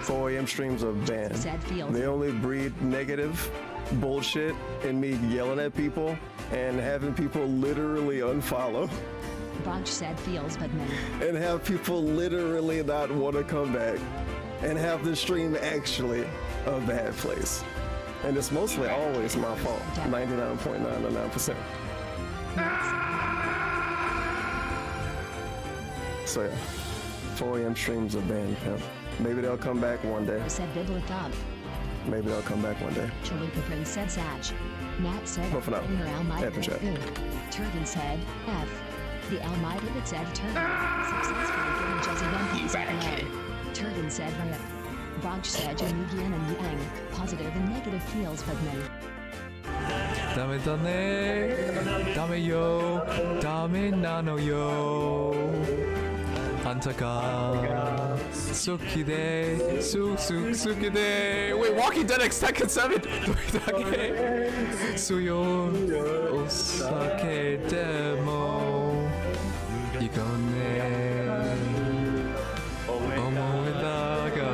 4 a.m. streams are banned. They only breed negative bullshit and me yelling at people and having people literally unfollow. Bonch said feels but me. And have people literally not want to come back and have the stream actually a bad place. And it's mostly always my fault. 99.999%. So yeah, 4 a.m. streams are banned, pimp. Maybe they'll come back one day. Said Biblicop. Maybe they'll come back one day. Chalupa Prince said Sag. Nat said But for now, F and chat. Turban said F. The Almighty that said Turban. Successfully giving Jesse Bumpkins a Turban said Raya. Bonch said Jamugian and Yang. Positive and negative feels but me. Dame dane, dame yo, dame nano yo. Antaka, sukide, sukide. Wait, Walking Dead X Tekken 7. Suyo, osake demo. Ikone, omoedaga,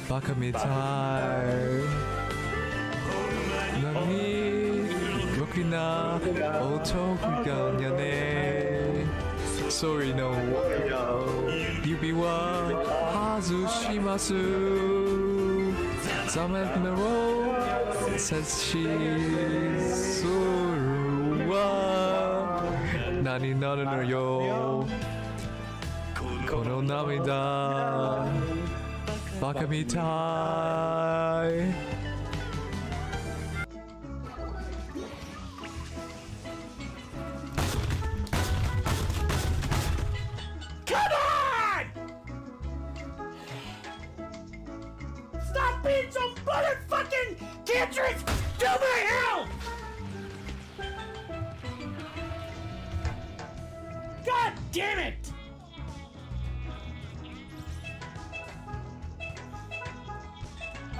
baka mitai. Nani, rokina, otokuga nyane. Sorry, no. Yubi wa hazushimasu. Zametmero says she. Suru wa nani nana yo. Kono namida. Baka mitai. Being so motherfucking cancerous to my health! God damn it!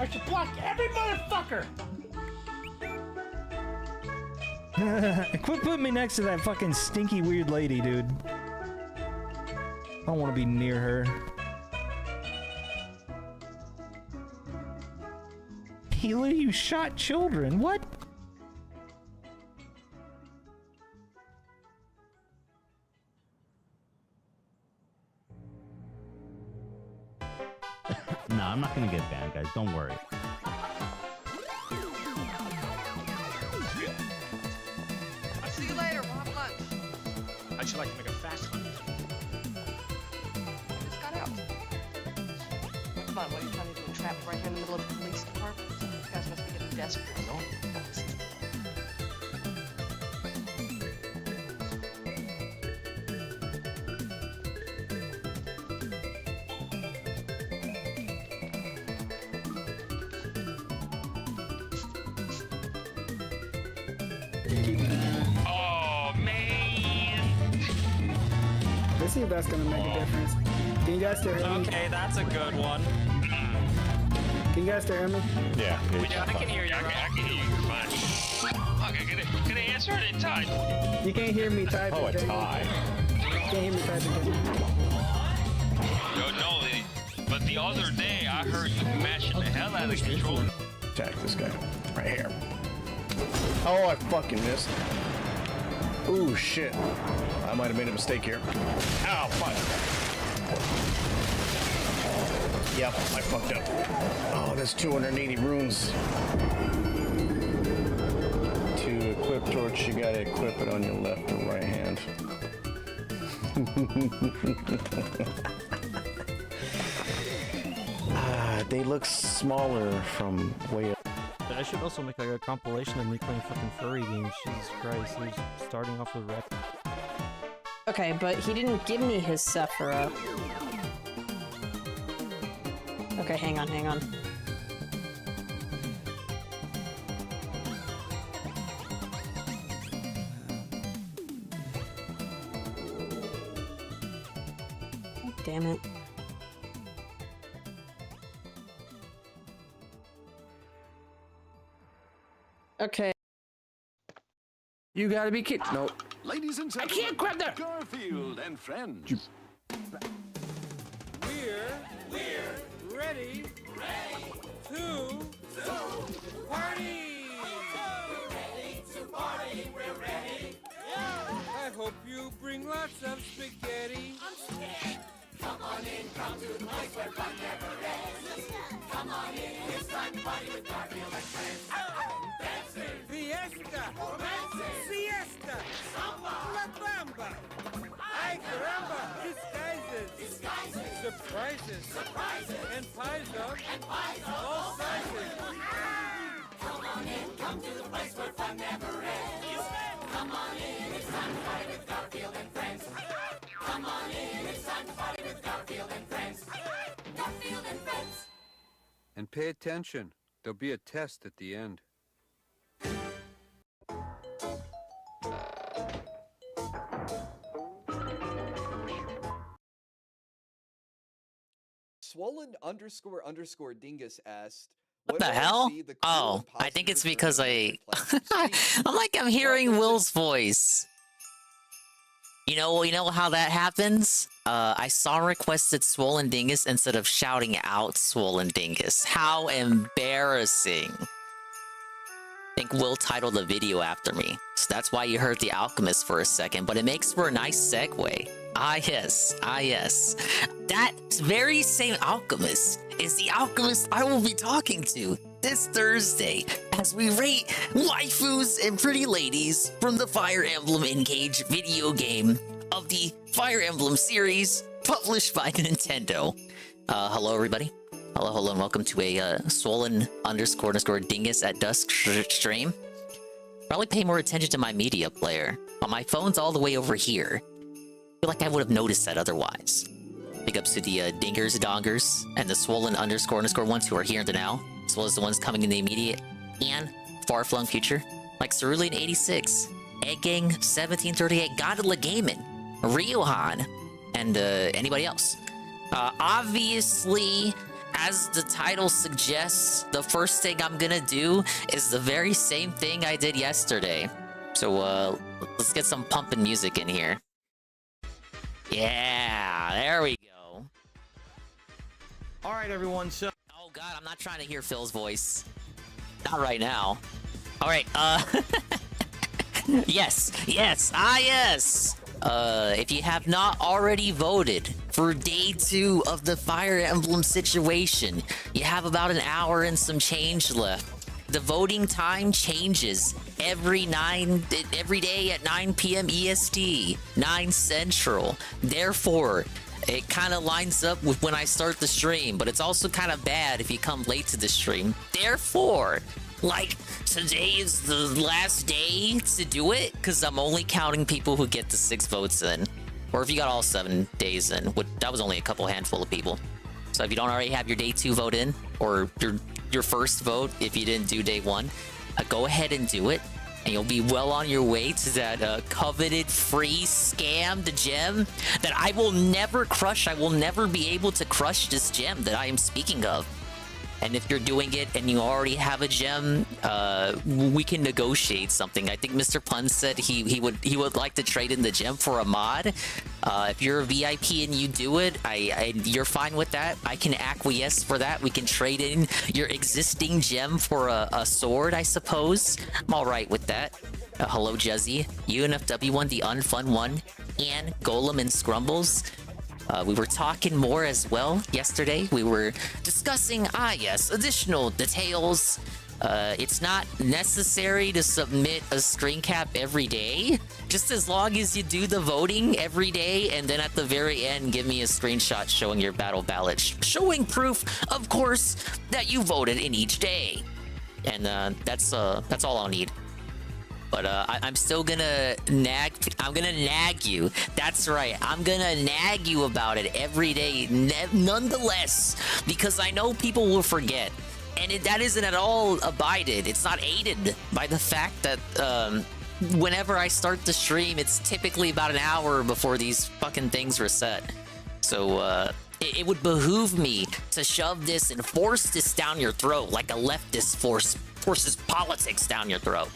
I should block every motherfucker! Quit putting me next to that fucking stinky weird lady, dude. I don't want to be near her. Healer, you shot children. What? No, I'm not gonna get banned, guys. Don't worry. I'll see you later. We'll have lunch. I'd like to make a fast one. Just got out. Come on, what are you trying to do? Trap right here in the middle of the police department? You guys must be getting desperate. No? Oh, man! Let's see if that's gonna make a difference. Can you guys still hear me? Okay, that's a good one. Can you guys still hear me? Yeah, I can hear you. I can hear you fine. Fuck, I gotta answer it in time. You can't hear me typing. Oh, a tie. You can't hear me typing. No, but the other day I heard you mashing the hell out of the controller. Attack this guy. Right here. Oh, I fucking missed. Ooh, shit. I might have made a mistake here. Ow, fuck. Yep, I fucked up. Oh, there's 280 runes. To equip torch, you gotta equip it on your left or right hand. They look smaller from way up. I should also make like a compilation of me playing fucking furry games. Jesus Christ, he's starting off with rep. Okay, but he didn't give me his Sephira. Okay, hang on. Damn it. Okay. You gotta be kidding. No. Ladies and gentlemen, I can't grab that. Garfield and friends. We're ready. ready? Ready to party! We're ready to party, we're ready. I hope you bring lots of spaghetti. I'm scared. Come on in, come to the place where fun never ends. Come on in, it's time to party with Garfield and friends. Dancing, fiesta, romancing, siesta, samba, la bamba. Ay caramba, disguises, surprises, and pies of all sizes. Come on in, come to the place where fun never ends. Come on in, it's time to party with Garfield and friends. Come on in, it's time to party with Garfield and friends. Garfield and friends. And pay attention. There'll be a test at the end. Swollen__Dingus asked, What the hell? Oh, I think it's because I'm like, I'm hearing Will's voice. You know how that happens? I saw requested Swollen Dingus instead of shouting out Swollen Dingus. How embarrassing. I think Will titled the video after me. So that's why you heard The Alchemist for a second, but it makes for a nice segue. Ah yes. That very same Alchemist is the Alchemist I will be talking to this Thursday as we rate waifus and pretty ladies from the Fire Emblem Engage video game of the Fire Emblem series published by Nintendo. Hello everybody. Hello, and welcome to a swollen__dingus at dusk stream. Probably pay more attention to my media player. My phone's all the way over here. I feel like I would have noticed that otherwise. Big ups to the dingers, and the swollen__ ones who are here in the now, as well as the ones coming in the immediate and far-flung future, like Cerulean86, Egg Gang 1738, Godla Gaiman, Ryohan, and anybody else. Obviously, as the title suggests, the first thing I'm gonna do is the very same thing I did yesterday. So let's get some pumping music in here. Yeah, there we go. All right, everyone. So, oh god, I'm not trying to hear Phil's voice. Not right now. All right. Yes. Yes. If you have not already voted for day 2 of the Fire Emblem situation, you have about an hour and some change left. The voting time changes every day at 9 p.m. EST, 9 Central. Therefore, it kind of lines up with when I start the stream, but it's also kind of bad if you come late to the stream. Therefore, like, today is the last day to do it, because I'm only counting people who get the 6 votes in. Or if you got all 7 days in, that was only a couple handful of people. So if you don't already have your day 2 vote in, or your first vote if you didn't do day 1, go ahead and do it, and you'll be well on your way to that coveted free scammed gem that I will never crush. I will never be able to crush this gem that I am speaking of. And if you're doing it and you already have a gem, we can negotiate something. I think Mr. Pun said he would like to trade in the gem for a mod. If you're a VIP and you do it, you're fine with that. I can acquiesce for that. We can trade in your existing gem for a sword, I suppose. I'm all right with that. Hello, Juzzy, UNFW1, the unfun one, and Golem and Scrumbles. We were talking more as well yesterday. We were discussing, additional details. It's not necessary to submit a screen cap every day, just as long as you do the voting every day, and then at the very end, give me a screenshot showing your battle ballot, showing proof, of course, that you voted in each day. And that's all I'll need. But I'm still gonna nag. I'm gonna nag you. That's right. I'm gonna nag you about it every day, nonetheless, because I know people will forget, and that isn't at all abided. It's not aided by the fact that whenever I start the stream, it's typically about an hour before these fucking things reset. So it would behoove me to shove this and force this down your throat like a leftist forces politics down your throat.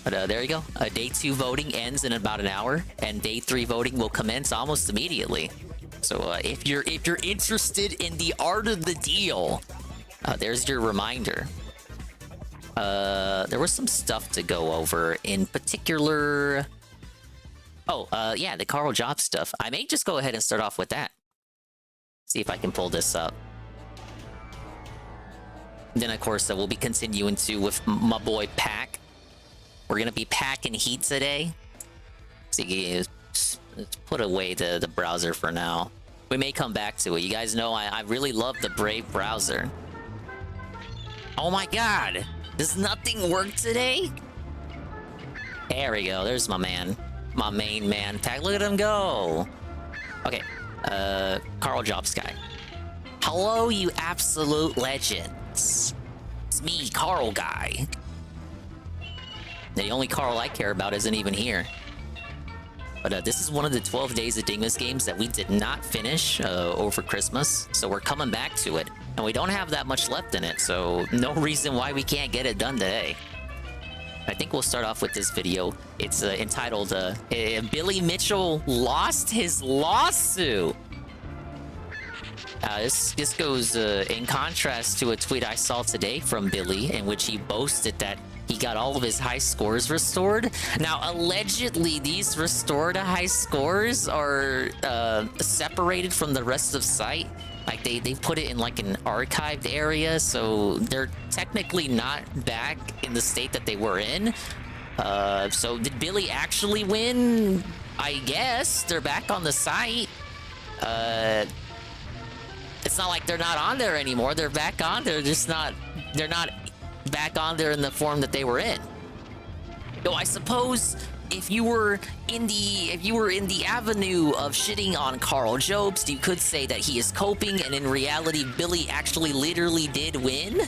But there you go. Day 2 voting ends in about an hour, and day 3 voting will commence almost immediately. So if you're interested in the art of the deal, there's your reminder. There was some stuff to go over, in particular. Oh, yeah, the Carl Job stuff. I may just go ahead and start off with that. See if I can pull this up. Then, of course, we'll be continuing with my boy Pac. We're gonna be packing heat today. See, let's put away the browser for now. We may come back to it. You guys know I really love the Brave browser. Oh my god! Does nothing work today? There we go. There's my man. My main man. Pac, look at him go! Okay. Carl Jobs guy. Hello, you absolute legends. It's me, Carl guy. The only Carl I care about isn't even here. But this is one of the 12 Days of Dingmas games that we did not finish over Christmas. So we're coming back to it. And we don't have that much left in it, so no reason why we can't get it done today. I think we'll start off with this video. It's entitled, Billy Mitchell Lost His Lawsuit. This goes in contrast to a tweet I saw today from Billy, in which he boasted that he got all of his high scores restored. Now, allegedly, these restored high scores are separated from the rest of site. Like, they put it in, like, an archived area, so they're technically not back in the state that they were in. So did Billy actually win? I guess. They're back on the site. It's not like they're not on there anymore. They're back on there. They're not back on there in the form that they were in. So I suppose if you were in the avenue of shitting on Carl Jobst, you could say that he is coping, and in reality, Billy actually literally did win.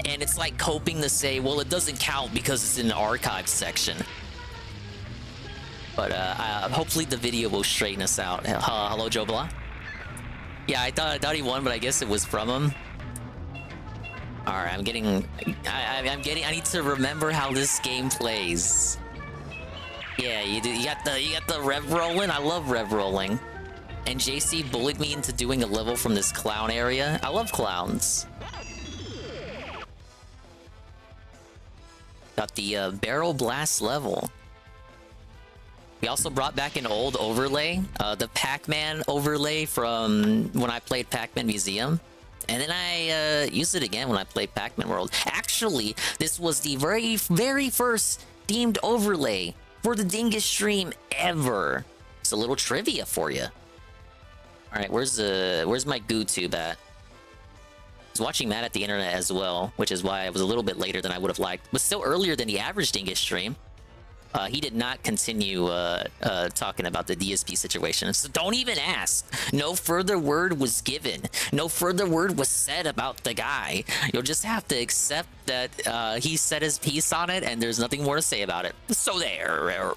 And it's like coping to say, well, it doesn't count because it's in the archive section. But hopefully the video will straighten us out. Hello, Joe Blah. Yeah, I thought he won, but I guess it was from him. All right, I need to remember how this game plays. Yeah, you do. You got the rev rolling. I love rev rolling. And JC bullied me into doing a level from this clown area. I love clowns. Got the barrel blast level. We also brought back an old overlay, the Pac-Man overlay from when I played Pac-Man Museum. And then I used it again when I played Pac-Man World. Actually, this was the very, very first themed overlay for the Dingus stream ever. It's a little trivia for you. All right, where's my GooTube at? I was watching that at the internet as well, which is why I was a little bit later than I would have liked, but still earlier than the average Dingus stream. He did not continue talking about the DSP situation, so don't even ask. No further word was given. No further word was said about the guy. You'll just have to accept that he said his piece on it, and there's nothing more to say about it. So there.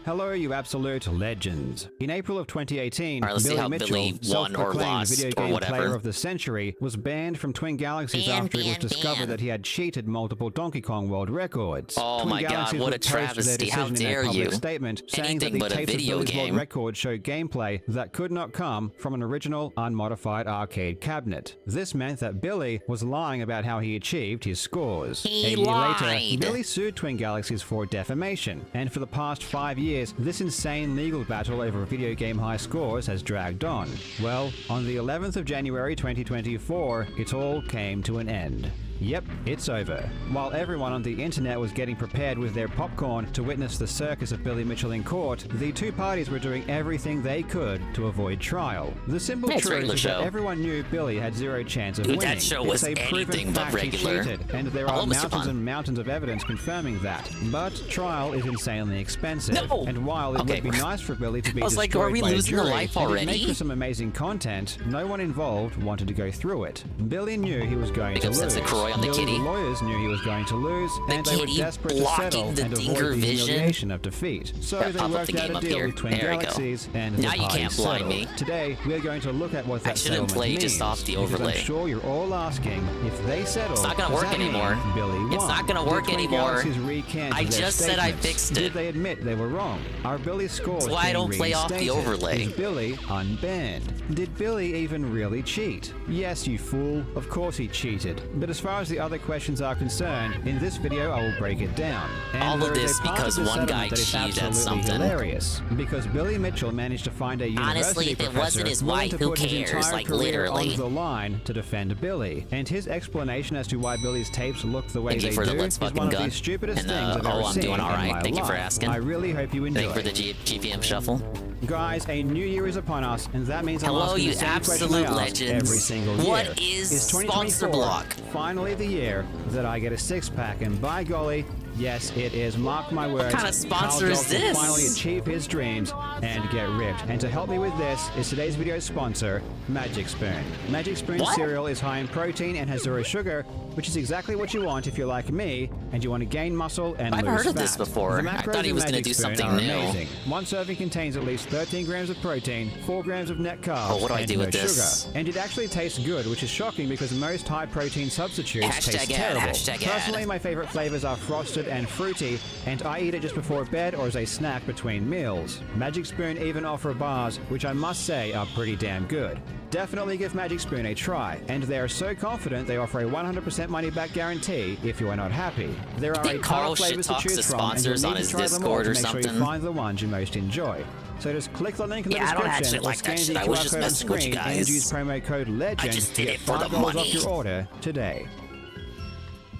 Hello, you absolute legends. In April of 2018, Billy Mitchell, self-proclaimed video game player of the century, was banned from Twin Galaxies after it was discovered that he had cheated multiple Donkey Kong World records. Oh my god, what a travesty. How dare you. Statement saying that the tapes of Billy's world record showed gameplay that could not come from an original, unmodified arcade cabinet. This meant that Billy was lying about how he achieved his scores. He A year lied. later, Billy sued Twin Galaxies for defamation, and for the past 5 years, this insane legal battle over video game high scores has dragged on. Well, on the 11th of January 2024, it all came to an end. Yep, it's over. While everyone on the internet was getting prepared with their popcorn to witness the circus of Billy Mitchell in court, the two parties were doing everything they could to avoid trial. The simple truth is that everyone knew Billy had zero chance of winning. That show was anything but regular. He cheated, and there are mountains and mountains of evidence confirming that. But trial is insanely expensive. No! And while it would be nice for Billy to be destroyed are we by losing a jury, the life already? Make for some amazing content, no one involved wanted to go through it. Billy knew he was going to lose. on the Billy's kitty. lawyers knew he was going to lose, The and they were kitty desperate to blocking settle the and Dinger avoid the vision. humiliation of defeat. So Yeah, they pop up worked the out game a up deal here. with Twin There we go. Galaxies, and Now the you can't parties blind settled. me. Today, we're going to look at what that I shouldn't settlement play means, just off the because overlay. I'm sure you're all asking, if they settle, It's not gonna does work that mean anymore. Billy won? It's not gonna work Did Twin anymore. Galaxies recant I their just said I statements? fixed Did it. they admit they were wrong? Are Billy's scores That's why I being don't play off the reinstated? overlay. Is Billy unbanned? Did Billy even really cheat? Yes, you fool. Of course he cheated. But as far as the other questions are concerned, in this video I will break it down. And All of there is this a part because of the one guy settlement that is cheated at absolutely something. hilarious. Because Billy Mitchell managed to find a university Honestly, if it professor wasn't his willing wife, to who put his cares? entire Like, career literally. on the line to defend Billy. And his explanation as to why Billy's tapes look the way Thank you they for the do let's is fucking one of gun. the stupidest And, things I've ever I'm seen doing in alright. my Thank you for life. asking. I really hope you enjoy. Thank you for the GPM shuffle. Guys, a new year is upon us, and that means I'm Hello, asking you the same question absolute I ask legends. every single year. What is sponsor 2024 block? finally the year that I get a six-pack? And by golly, yes, it is. Mark my words. kind of sponsor Kyle is Dog will this? finally achieve his dreams and get ripped. And to help me with this is today's video sponsor, Magic Spoon. Magic Spoon What? cereal is high in protein and has zero sugar, which is exactly what you want if you're like me and you want to gain muscle and I've lose heard of this fat. before. The I macros thought he in was gonna Magic do Spoon something are new. amazing. One serving contains at least 13 grams of protein, 4 grams of net carbs, Oh, what do I and do no with this? sugar. And it actually tastes good, which is shocking because most high-protein substitutes Hashtag taste ad, terrible. hashtag ad. Personally, my favorite flavors are frosted and fruity, and I eat it just before bed or as a snack between meals. Magic Spoon even offer bars, which I must say are pretty damn good. Definitely give Magic Spoon a try, and they are so confident they offer a 100% money-back guarantee if you are not happy. There are a think ton Carl of flavors to shit-talks choose the from, and you'll sponsors on need to his try them all Discord to or make sure you something. find the ones you most enjoy. So just click the link in the Yeah, I don't description actually or like scan that the shit. I was QR just code on messing with you screen and guys. use promo code LEGEND just to did get it for the $5 off money. your order today.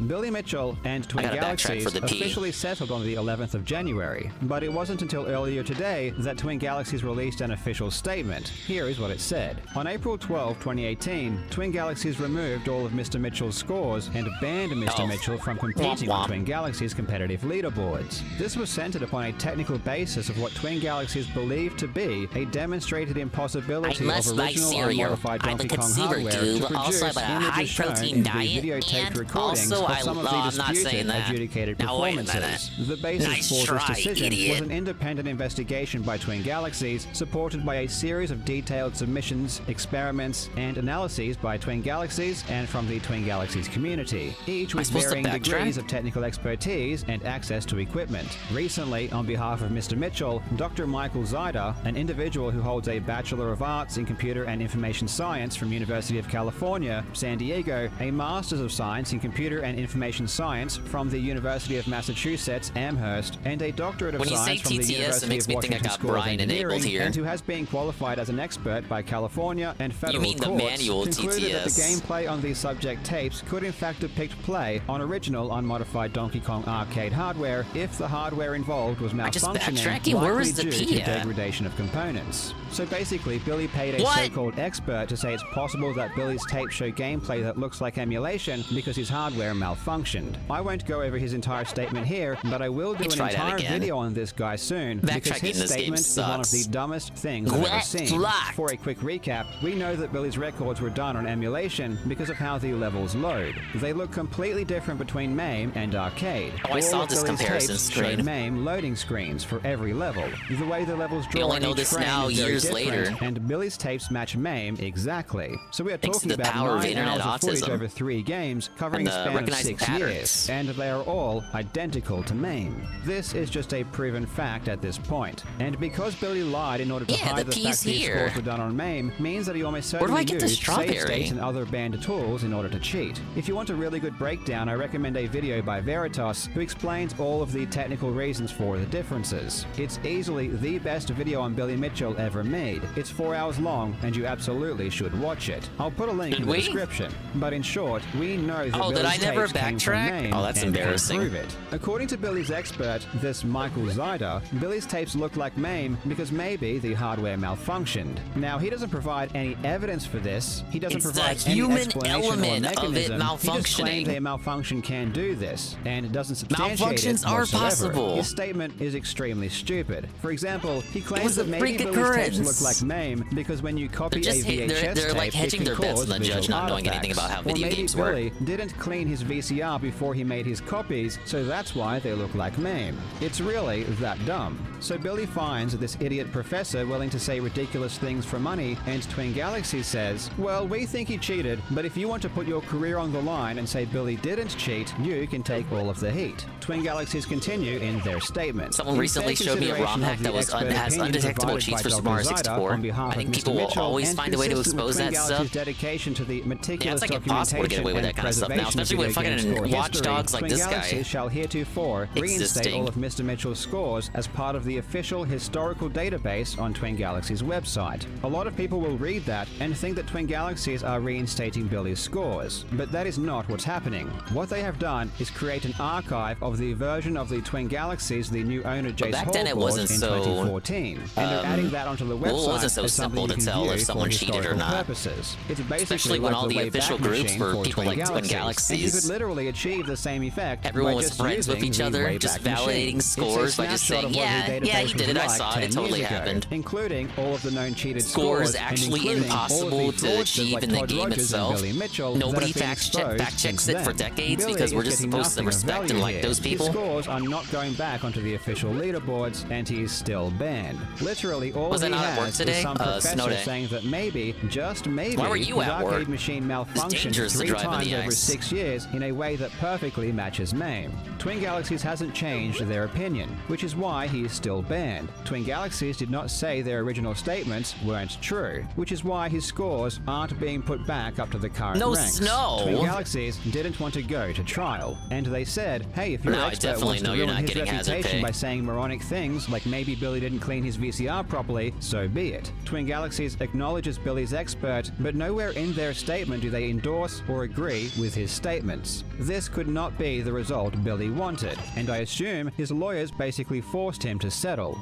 Billy Mitchell and Twin gotta backtrack Galaxies for the P. officially settled on the 11th of January, but it wasn't until earlier today that Twin Galaxies released an official statement. Here is what it said. On April 12, 2018, Twin Galaxies removed all of Mr. Mitchell's scores and banned Mr. Mitchell from competing Womp on womp. Twin Galaxies competitive leaderboards. This was centered upon a technical basis of what Twin Galaxies believed to be a demonstrated impossibility I must of buy original cereal. unmodified I'm a Donkey Kong consumer hardware dude. to produce Also, I buy a images shown high-protein in the diet, videotaped and recordings also of I some of the I'm not saying disputed that. adjudicated Now, wait a minute. performances. The basis Nice for try, this decision idiot. was an independent investigation by Twin Galaxies, supported by a series of detailed submissions, experiments, and analyses by Twin Galaxies and from the Twin Galaxies community, each Am I with supposed to varying backtrack? degrees of technical expertise and access to equipment. Recently, on behalf of Mr. Mitchell, Dr. Michael Zyda, an individual who holds a Bachelor of Arts in Computer and Information Science from University of California, San Diego, a Masters of Science in Computer and Information Science from the University of Massachusetts, Amherst, and a Doctorate of When you say Science from the TTS, it University makes of me think I Washington got School of Brian enabled Engineering, here. and who has been qualified as an expert by California and federal mean the courts, manual concluded that the TTS. gameplay on these subject tapes could in fact depict play on original unmodified Donkey Kong arcade hardware if the hardware involved was just malfunctioning, backtracking. Where was likely the due P to at? degradation of components. So basically, Billy paid a What? so-called expert to say it's possible that Billy's tapes show gameplay that looks like emulation because his hardware malfunctioned. I won't go over his entire statement here, but I will do Hey, an try that entire again. video on this guy soon because Backtracking his this game statement is one of sucks. the dumbest things I've ever What seen. luck? For a quick recap, we know that Billy's records were done on emulation because of how the levels load. They look completely different between MAME and arcade. Oh, I saw All of this Billy's comparison tapes show screen. MAME loading screens for every level. The way the levels draw only on know each this frame now, is very years different, later. and Billy's tapes match MAME exactly. So we are Thanks to talking the about power of 9 internet hours of footage autism. over 3 games, covering a And, span of recognizing 6 patterns. years, and they are all identical to MAME. This is just a proven fact at this point. And because Billy lied in order to Yeah, hide the the fact P's that his here. scores were done on MAME means that he almost Where do certainly I get the used save strawberry? states and other banned tools in order to cheat. If you want a really good breakdown, I recommend a video by Veritas who explains all of the technical reasons for the differences. It's easily the best video on Billy Mitchell ever made. It's 4 hours long, and you absolutely should watch it. I'll put a link Did in the we? description. But in short, we know that Oh, did Billy's I never ever tapes came from backtrack? Maine Oh, that's and can embarrassing. prove it. According to Billy's expert, this Michael Zyder, Billy's tapes look like MAME because maybe the hardware malfunctioned. Now, he doesn't provide any evidence for this. He doesn't It's the provide any human explanation or element of it mechanism. He just claims malfunctioning. a malfunction can do this, and it doesn't substantiate it Malfunctions are whatsoever. possible. His statement is extremely stupid. For example, he claims was a that maybe freak Billy's tapes occurrence. look like MAME because when you copy They're a just VHS they're like tape, hedging it their can bets cause on the judge visual not knowing anything artifacts. about how Or video maybe games work. Billy didn't clean his VCR before he made his copies, so that's why they look like MAME. It's really that dumb. So Billy finds this idiot professor willing to say ridiculous things for money, and Twin Galaxies says, well, we think he cheated, but if you want to put your career on the line and say Billy didn't cheat, you can take all of the heat. Twin Galaxies continue in their statement. Someone In recently fair showed me a ROM consideration hack of that the was expert has opinion undetectable provided cheats by for Dr. Super Mario Zyder 64. on behalf I think of people Mr. will Mitchell, always and find a way to consistent with expose Twin that Galaxies' stuff. dedication to the Yeah, meticulous it's like impossible to get away with that kind of stuff now, especially with fucking Watch Dogs like Twin this guy. Galaxies shall heretofore reinstate Existing. all of Mr. Mitchell's scores as part of the official historical database on Twin Galaxies' website. A lot of people will read that and think that Twin Galaxies are reinstating Billy's scores, but that is not what's happening. What they have done is create an archive of the version of the Twin Galaxies the new owner Jace back then Hall it bought wasn't in so, 2014, and they're adding that onto the website well, it wasn't so as something simple you to can tell view if someone for cheated or historical not. purposes. It's basically Especially when like all the Wayback official groups Machine were for people Twin like Twin And you Galaxies. could literally achieve the same effect Everyone by was just friends with using each the other, Wayback just Machine. validating It's a scores by just snapshot saying, of what yeah, the yeah, database you did was it, I like saw it, it 10 totally years ago, happened. including all of the known cheated Scores scores, and actually including impossible all of the to fraudsters achieve like in the Todd game Rogers and itself. Billy Mitchell Nobody that have been fact exposed checks since it for then. decades Billy because we're is just getting supposed to nothing of respect value and like here. those people. His scores are not going back onto the official leaderboards, and he is still banned. Literally, all Was he I not at work has today? is some Snow professor day. saying that maybe, just maybe, Why were you his at work? arcade machine malfunctioned dangerous to 3 drive in times the over ice. 6 years in a way that perfectly matches MAME. Twin Galaxies hasn't changed their opinion, which is why he is still banned. Twin Galaxies did not say their original statements weren't true, which is why his scores aren't being put back up to the current No ranks. snow. Twin Galaxies didn't want to go to trial, and they said, hey, if your No, I expert definitely wants to know you're ruin not his getting hazard reputation pay. by saying moronic things like maybe Billy didn't clean his VCR properly, so be it. Twin Galaxies acknowledges Billy's expert, but nowhere in their statement do they endorse or agree with his statements. This could not be the result Billy wanted, and I assume his lawyers basically forced him to settle.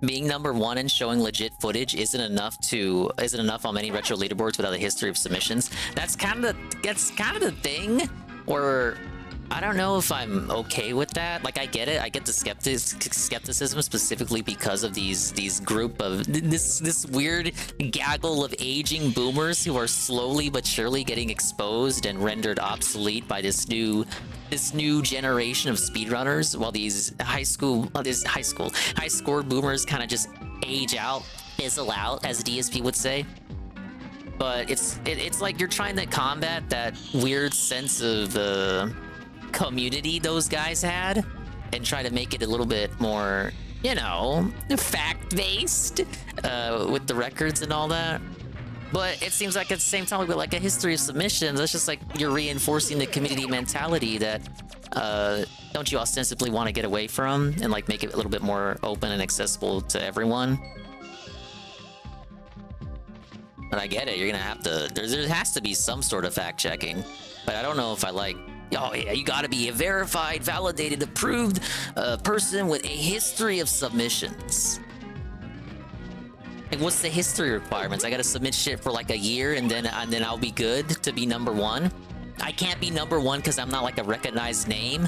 Being number one and showing legit footage isn't enough on many retro leaderboards without a history of submissions. That's kind of the thing where I don't know if I'm okay with that. Like, I get it. I get the skepticism specifically because of this group of this weird gaggle of aging boomers who are slowly but surely getting exposed and rendered obsolete by this new generation of speedrunners, while these high score boomers kind of just age out, fizzle out, as DSP would say. But it's like you're trying to combat that weird sense of community those guys had and try to make it a little bit more, you know, fact-based with the records and all that. But it seems like at the same time, with like a history of submissions, it's just like you're reinforcing the community mentality that don't you ostensibly want to get away from and like make it a little bit more open and accessible to everyone. But I get it, you're gonna have to, there has to be some sort of fact checking, but I don't know if I like, oh yeah, you gotta be a verified, validated, approved person with a history of submissions. Like, what's the history requirements? I gotta submit shit for like a year and then I'll be good to be number one? I can't be number one because I'm not like a recognized name?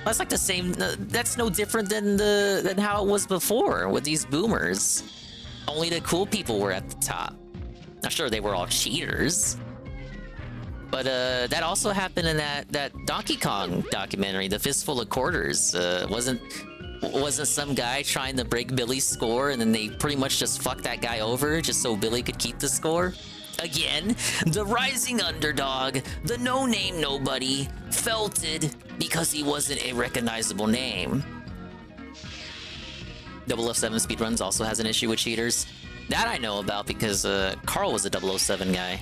That's like the same, that's no different than how it was before with these boomers. Only the cool people were at the top. Now sure, they were all cheaters. But that also happened in that Donkey Kong documentary, The Fistful of Quarters. Wasn't some guy trying to break Billy's score and then they pretty much just fucked that guy over just so Billy could keep the score? Again, the rising underdog, the no-name nobody, felted because he wasn't a recognizable name. 007 Speedruns also has an issue with cheaters. That I know about because Carl was a 007 guy.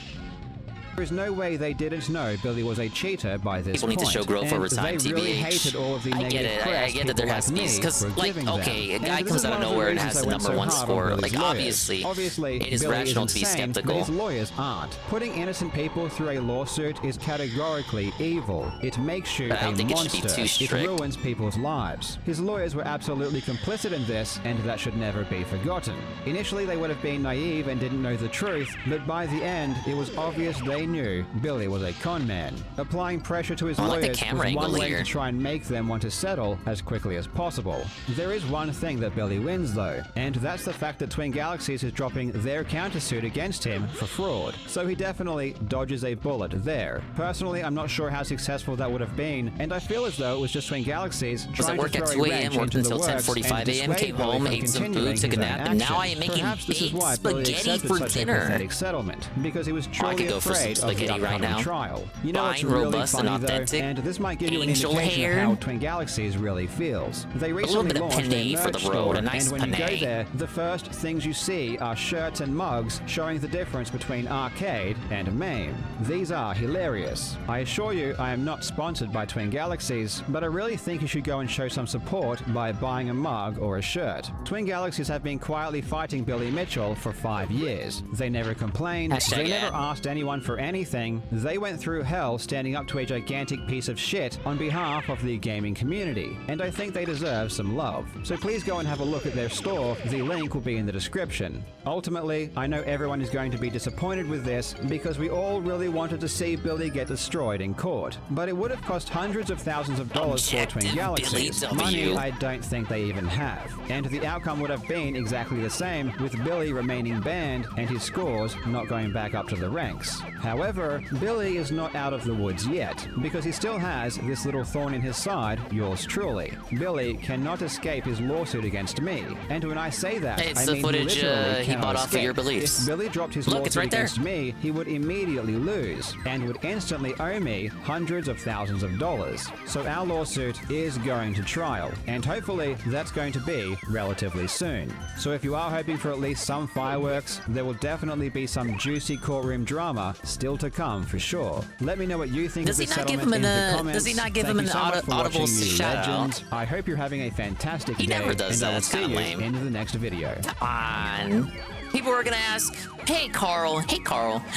There is no way they didn't know Billy was a cheater by this People need to point, show growth over and time, they really TBH. hated all of the I get negative it. press I get that there people has to like be, me because, were like, giving okay, a them. guy And comes this is out of one the nowhere and reasons has I the went so #1 hard on score. Billy's Like, lawyers. obviously, it is Billy rational to be insane, skeptical. But his lawyers aren't. Putting innocent people through a lawsuit is categorically evil. It makes you I don't a think it should be monster. too It strict. ruins people's lives. His lawyers were absolutely complicit in this, and that should never be forgotten. Initially, they would have been naive and didn't know the truth, but by the end, it was obvious they knew Billy was a con man. Applying pressure to his I like the lawyers camera was one angle way here. to try and make them want to settle as quickly as possible. There is one thing that Billy wins though, and that's the fact that Twin Galaxies is dropping their countersuit against him for fraud. So he definitely dodges a bullet there. Personally, I'm not sure how successful that would have been, and I feel as though it was just Twin Galaxies Was trying at work to at throw 2 a a.m., wrench worked into the until works 10:45 and a.m., came dissuade Billy home, from ate some continuing food, took a his nap, own and now I actions. am making Perhaps this is baked why Billy spaghetti accepted for such dinner. a pathetic settlement, because he was I truly could go for some afraid of the spaghetti right upcoming now. trial. You know, it's Fine, really robust, and funny though, authentic. and this might give you an Angel indication hair. of how Twin Galaxies really feels. They little recently bit of launched penne a for the merch road, store, a nice and when you go penne. there, the first things you see are shirts and mugs showing the difference between arcade and MAME. These are hilarious. I assure you, I am not sponsored by Twin Galaxies, but I really think you should go and show some support by buying a mug or a shirt. Twin Galaxies have been quietly fighting Billy Mitchell for 5 years. They never complained, they never asked anyone for anything. They went through hell standing up to a gigantic piece of shit on behalf of the gaming community, and I think they deserve some love. So please go and have a look at their store. The link will be in the description. Ultimately, I know everyone is going to be disappointed with this because we all really wanted to see Billy get destroyed in court, but it would have cost hundreds of thousands of dollars for Twin Galaxies. Money I don't think they even have. And the outcome would have been exactly the same, with Billy remaining banned and his scores not going back up to the ranks. However, Billy is not out of the woods yet, because he still has this little thorn in his side, yours truly. Billy cannot escape his lawsuit against me, and when I say that, Hey, it's I the mean footage he literally he cannot bought off of escape. your beliefs. If Billy dropped his Look, it's lawsuit right there. against me, he would immediately lose, and would instantly owe me hundreds of thousands of dollars. So our lawsuit is going to trial, and hopefully that's going to be relatively soon. So if you are hoping for at least some fireworks, there will definitely be some juicy courtroom drama still to come for sure. Let me know what you think Does of he this not give settlement him in an, the comments. does he not give Thank him you an so much for audible watching, you shout out? legend. I hope you're having a fantastic He day, never does and I that. will It's see kinda you lame. in the next video. On. People are gonna ask, hey Carl,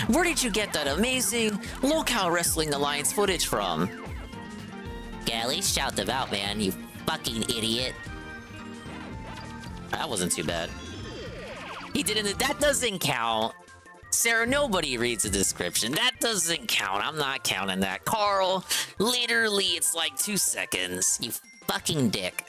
where did you get that amazing Locale Wrestling Alliance footage from? Yeah, at least shout them out, man, you fucking idiot. That wasn't too bad. He didn't, that doesn't count. Sarah, nobody reads the description. That doesn't count. I'm not counting that. Carl, literally, it's like 2 seconds. You fucking dick.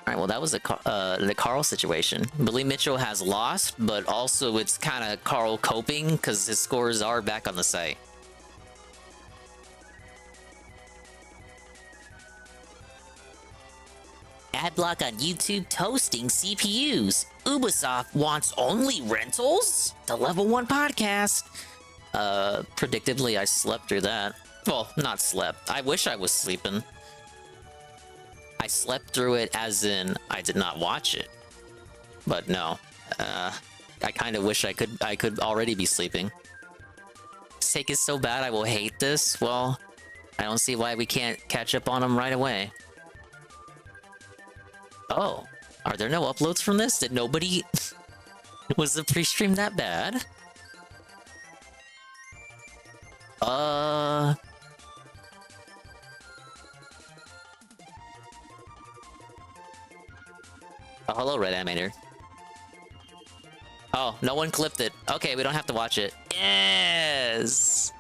Alright, well, that was the Carl situation. Billy Mitchell has lost, but also it's kind of Carl coping because his scores are back on the site. Adblock on YouTube toasting CPUs. Ubisoft wants only rentals? The Level 1 podcast. Predictably, I slept through that. Well, not slept. I wish I was sleeping. I slept through it as in I did not watch it. But no. I kind of wish I could already be sleeping. Sake is so bad I will hate this. Well, I don't see why we can't catch up on them right away. Oh, are there no uploads from this? Did nobody... Was the pre-stream that bad? Oh, hello, Red Animator. Oh, no one clipped it. Okay, we don't have to watch it. Yes!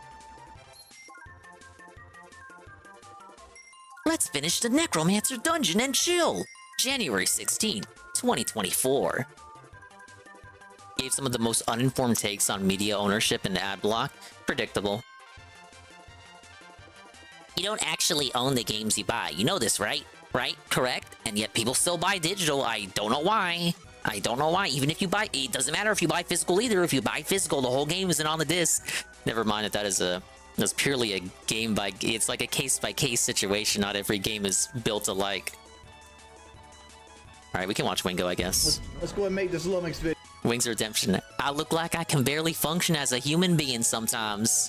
Let's finish the Necromancer Dungeon and chill! January 16, 2024. Gave some of the most uninformed takes on media ownership and Adblock. Predictable. You don't actually own the games you buy. You know this, right? Right? Correct? And yet people still buy digital. I don't know why. I don't know why. Even if you buy... It doesn't matter if you buy physical either. If you buy physical, the whole game isn't on the disc. Never mind that is a... That's purely a game by... It's like a case-by-case situation. Not every game is built alike. Alright, we can watch Wingo, I guess. Let's go and make this Lumix video. Wings of Redemption. I look like I can barely function as a human being sometimes.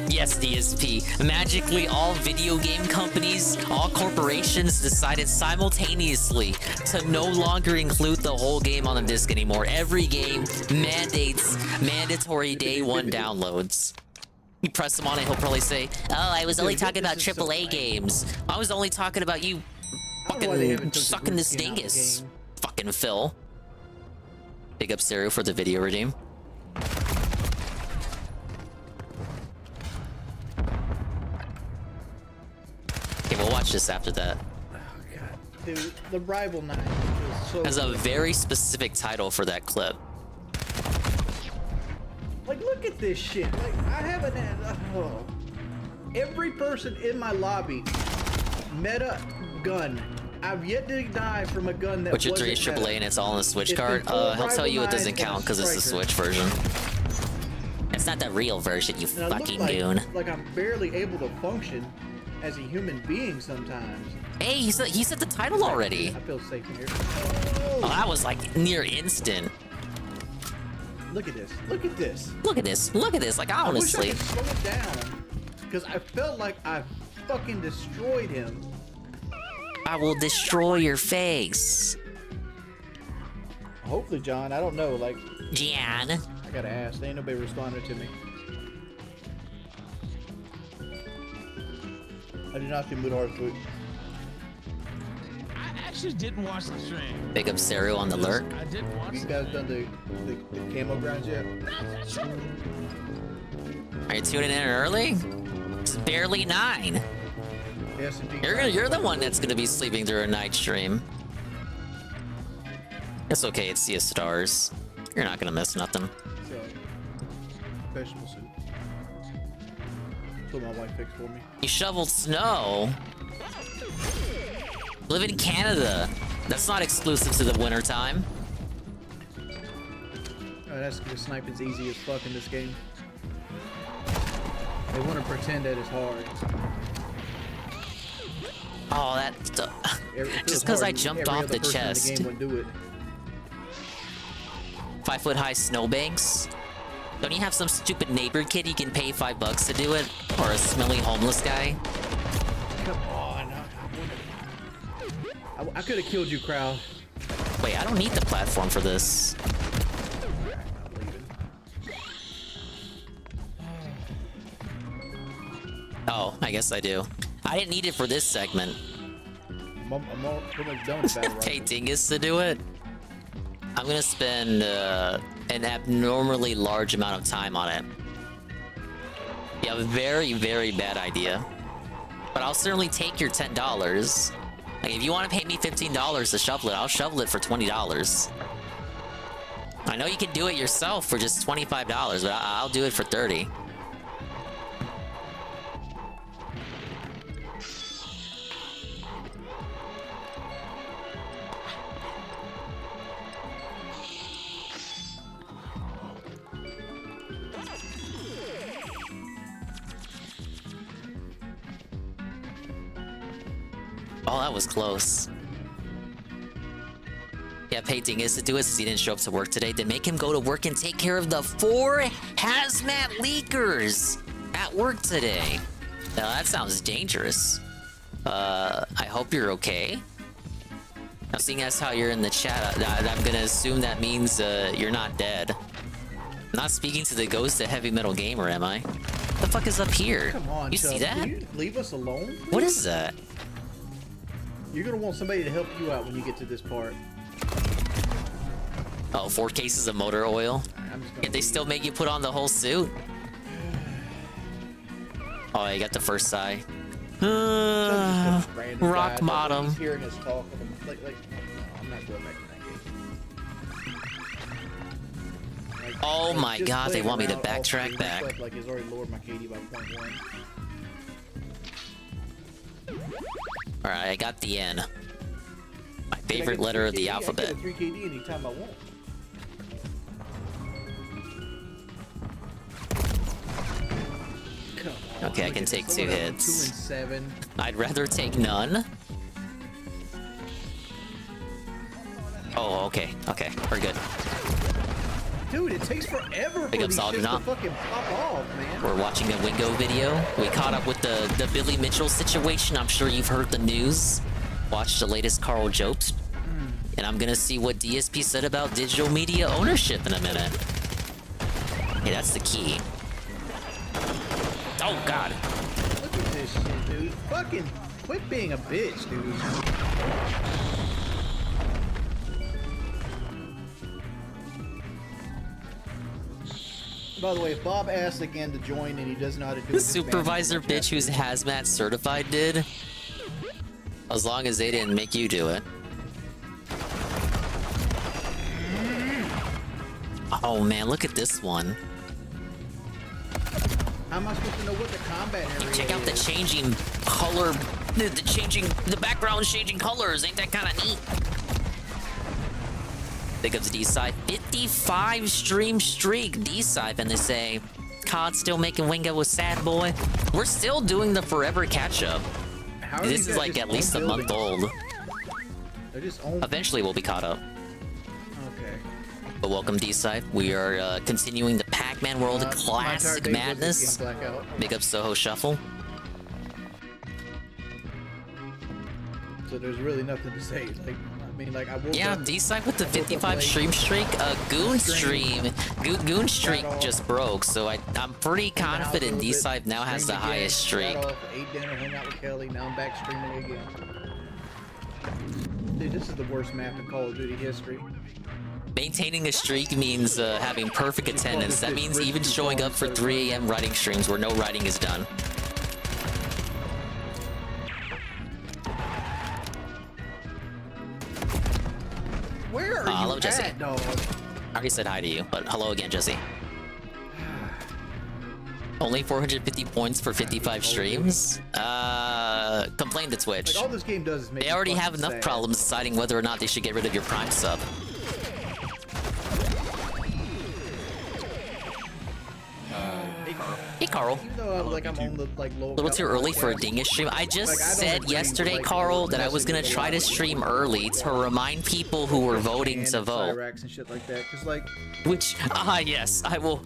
Yes, DSP. Magically, all video game companies, all corporations decided simultaneously to no longer include the whole game on the disc anymore. Every game mandates mandatory day one downloads. You press him on it, he'll probably say, "Oh, I was only talking about AAA games. I was only talking about you fucking sucking this dingus." Fucking Phil. Big up Stereo for the video redeem. Okay, we'll watch this after that. Oh god, dude, the rival knife is so. Has a very specific title for that clip. Like, look at this shit. Like, I haven't had. Oh. Every person in my lobby, meta gun. I've yet to die from a gun that Witcher 3 wasn't is AAA meta. and it's all on the Switch It's card. been full He'll tell you it rival doesn't knives and count because it's the striker. Switch version. It's not the real version, you And I look fucking like, goon. like I'm barely able to function as a human being sometimes. Hey, he said the title already. I feel safe in here. Oh, that was like near instant. Look at this. Look at this. Look at this. Look at this. Like, honestly. I wish I could slow it down because I felt like I fucking destroyed him. I will destroy your face. Hopefully, John. I don't know. Like, Jan. I gotta ask. Ain't nobody responding to me. I did not see Mood Hard Food. I actually didn't watch the stream. Big up Stereo on the lurk. I did watch. You guys done the camo grounds yet? Are you tuning in early? It's barely 9. Yes, indeed. You're the one that's gonna be sleeping through a night stream. It's okay, it's Sea of Stars. You're not gonna miss nothing. So, vegetable soup. That's what my wife fixed for me. You shoveled snow? Live in Canada. That's not exclusive to the winter time. Oh, that's because sniping's easy as fuck in this game. They want to pretend that it's hard. Oh, that just because I jumped off the chest. The game wouldn't do it. 5-foot-high snowbanks. Don't you have some stupid neighbor kid you can pay $5 to do it, or a smelly homeless guy? Come on. I could have killed you, crowd. Wait, I don't need the platform for this. Oh, I guess I do. I didn't need it for this segment. I'm all pretty much done with battle Pay Dingus to do it. I'm gonna spend an abnormally large amount of time on it. Yeah, a very, very bad idea. But I'll certainly take your $10. Like, if you want to pay me $15 to shovel it, I'll shovel it for $20. I know you can do it yourself for just $25, but I'll do it for $30. Oh, that was close. Yeah, Pay Dingus to do it since he didn't show up to work today. Then make him go to work and take care of the 4 hazmat leakers at work today. Now that sounds dangerous. I hope you're okay. Now, seeing as how you're in the chat, I'm gonna assume that means you're not dead. I'm not speaking to the ghost of Heavy Metal Gamer, am I? What the fuck is up here? Come on, you see that? Can you leave us alone, please? What is that? You're gonna want somebody to help you out when you get to this part. Oh, 4 cases of motor oil? Can they still make you put on the whole suit? Oh, you got the first eye. Rock bottom. He's hearing us talk. Like, no, I'm not going back to that game. Like, Oh my just god, they playing want me to around off backtrack screen back. stuff, like, it's already lowered my KD by 0.1. Alright, I got the N. My I favorite get letter of 3 the KD, alphabet. I get a 3 KD anytime I want. Come on, Okay, I look can at take this. 2 Someone else hits. 2 and 7. I'd rather take none. Oh, okay. Okay, we're good. Dude, it takes forever Big for up, these Solid shits to Not. fucking pop off, man. We're watching a Wingo video. We caught up with the Billy Mitchell situation. I'm sure you've heard the news. Watched the latest Carl Jobst. And I'm gonna see what DSP said about digital media ownership in a minute. Hey, that's the key. Oh, God. Look at this shit, dude. Fucking quit being a bitch, dude. By the way, if Bob asks again to join and he doesn't know how to do it, The supervisor bitch who's hazmat certified did. As long as they didn't make you do it. Oh man, look at this one. How am I supposed to know what the combat area Check out the is? changing color, the background changing colors. Ain't that kind of neat? Big ups D-Side. 55 stream streak, D-Side, and they say, COD still making Wingo a sad boy. We're still doing the forever catch-up. This is like at least a month old. They're just own. Eventually we'll be caught up. Okay. But welcome, D-Side. We are continuing the Pac-Man World Classic Madness. Big up Soho Shuffle. So there's really nothing to say. Like, I mean, like I woke Yeah, up. D-Side with the 55 stream streak. Goon streak just broke, so I'm pretty confident D-Side now has the highest streak. Ate dinner, hung out with Kelly. Now I'm back streaming again. Dude, this is the worst map in Call of Duty history. Maintaining a streak means having perfect attendance. That means even showing up for 3 a.m. writing streams where no writing is done. Where are you hello, Jesse. at, dog? I already said hi to you, but hello again, Jesse. Only 450 points for 55 streams? Complain to Twitch. Like, all this game does is make They me already fucking have enough sad. problems deciding whether or not they should get rid of your Prime sub. Hey, Carl. Even though I'm on the low. A little too early for a Dingus stream. I just said yesterday, Carl, that I was gonna try to stream early to remind people who were voting to vote. And shit like that, 'cause like. Which, yes, I will.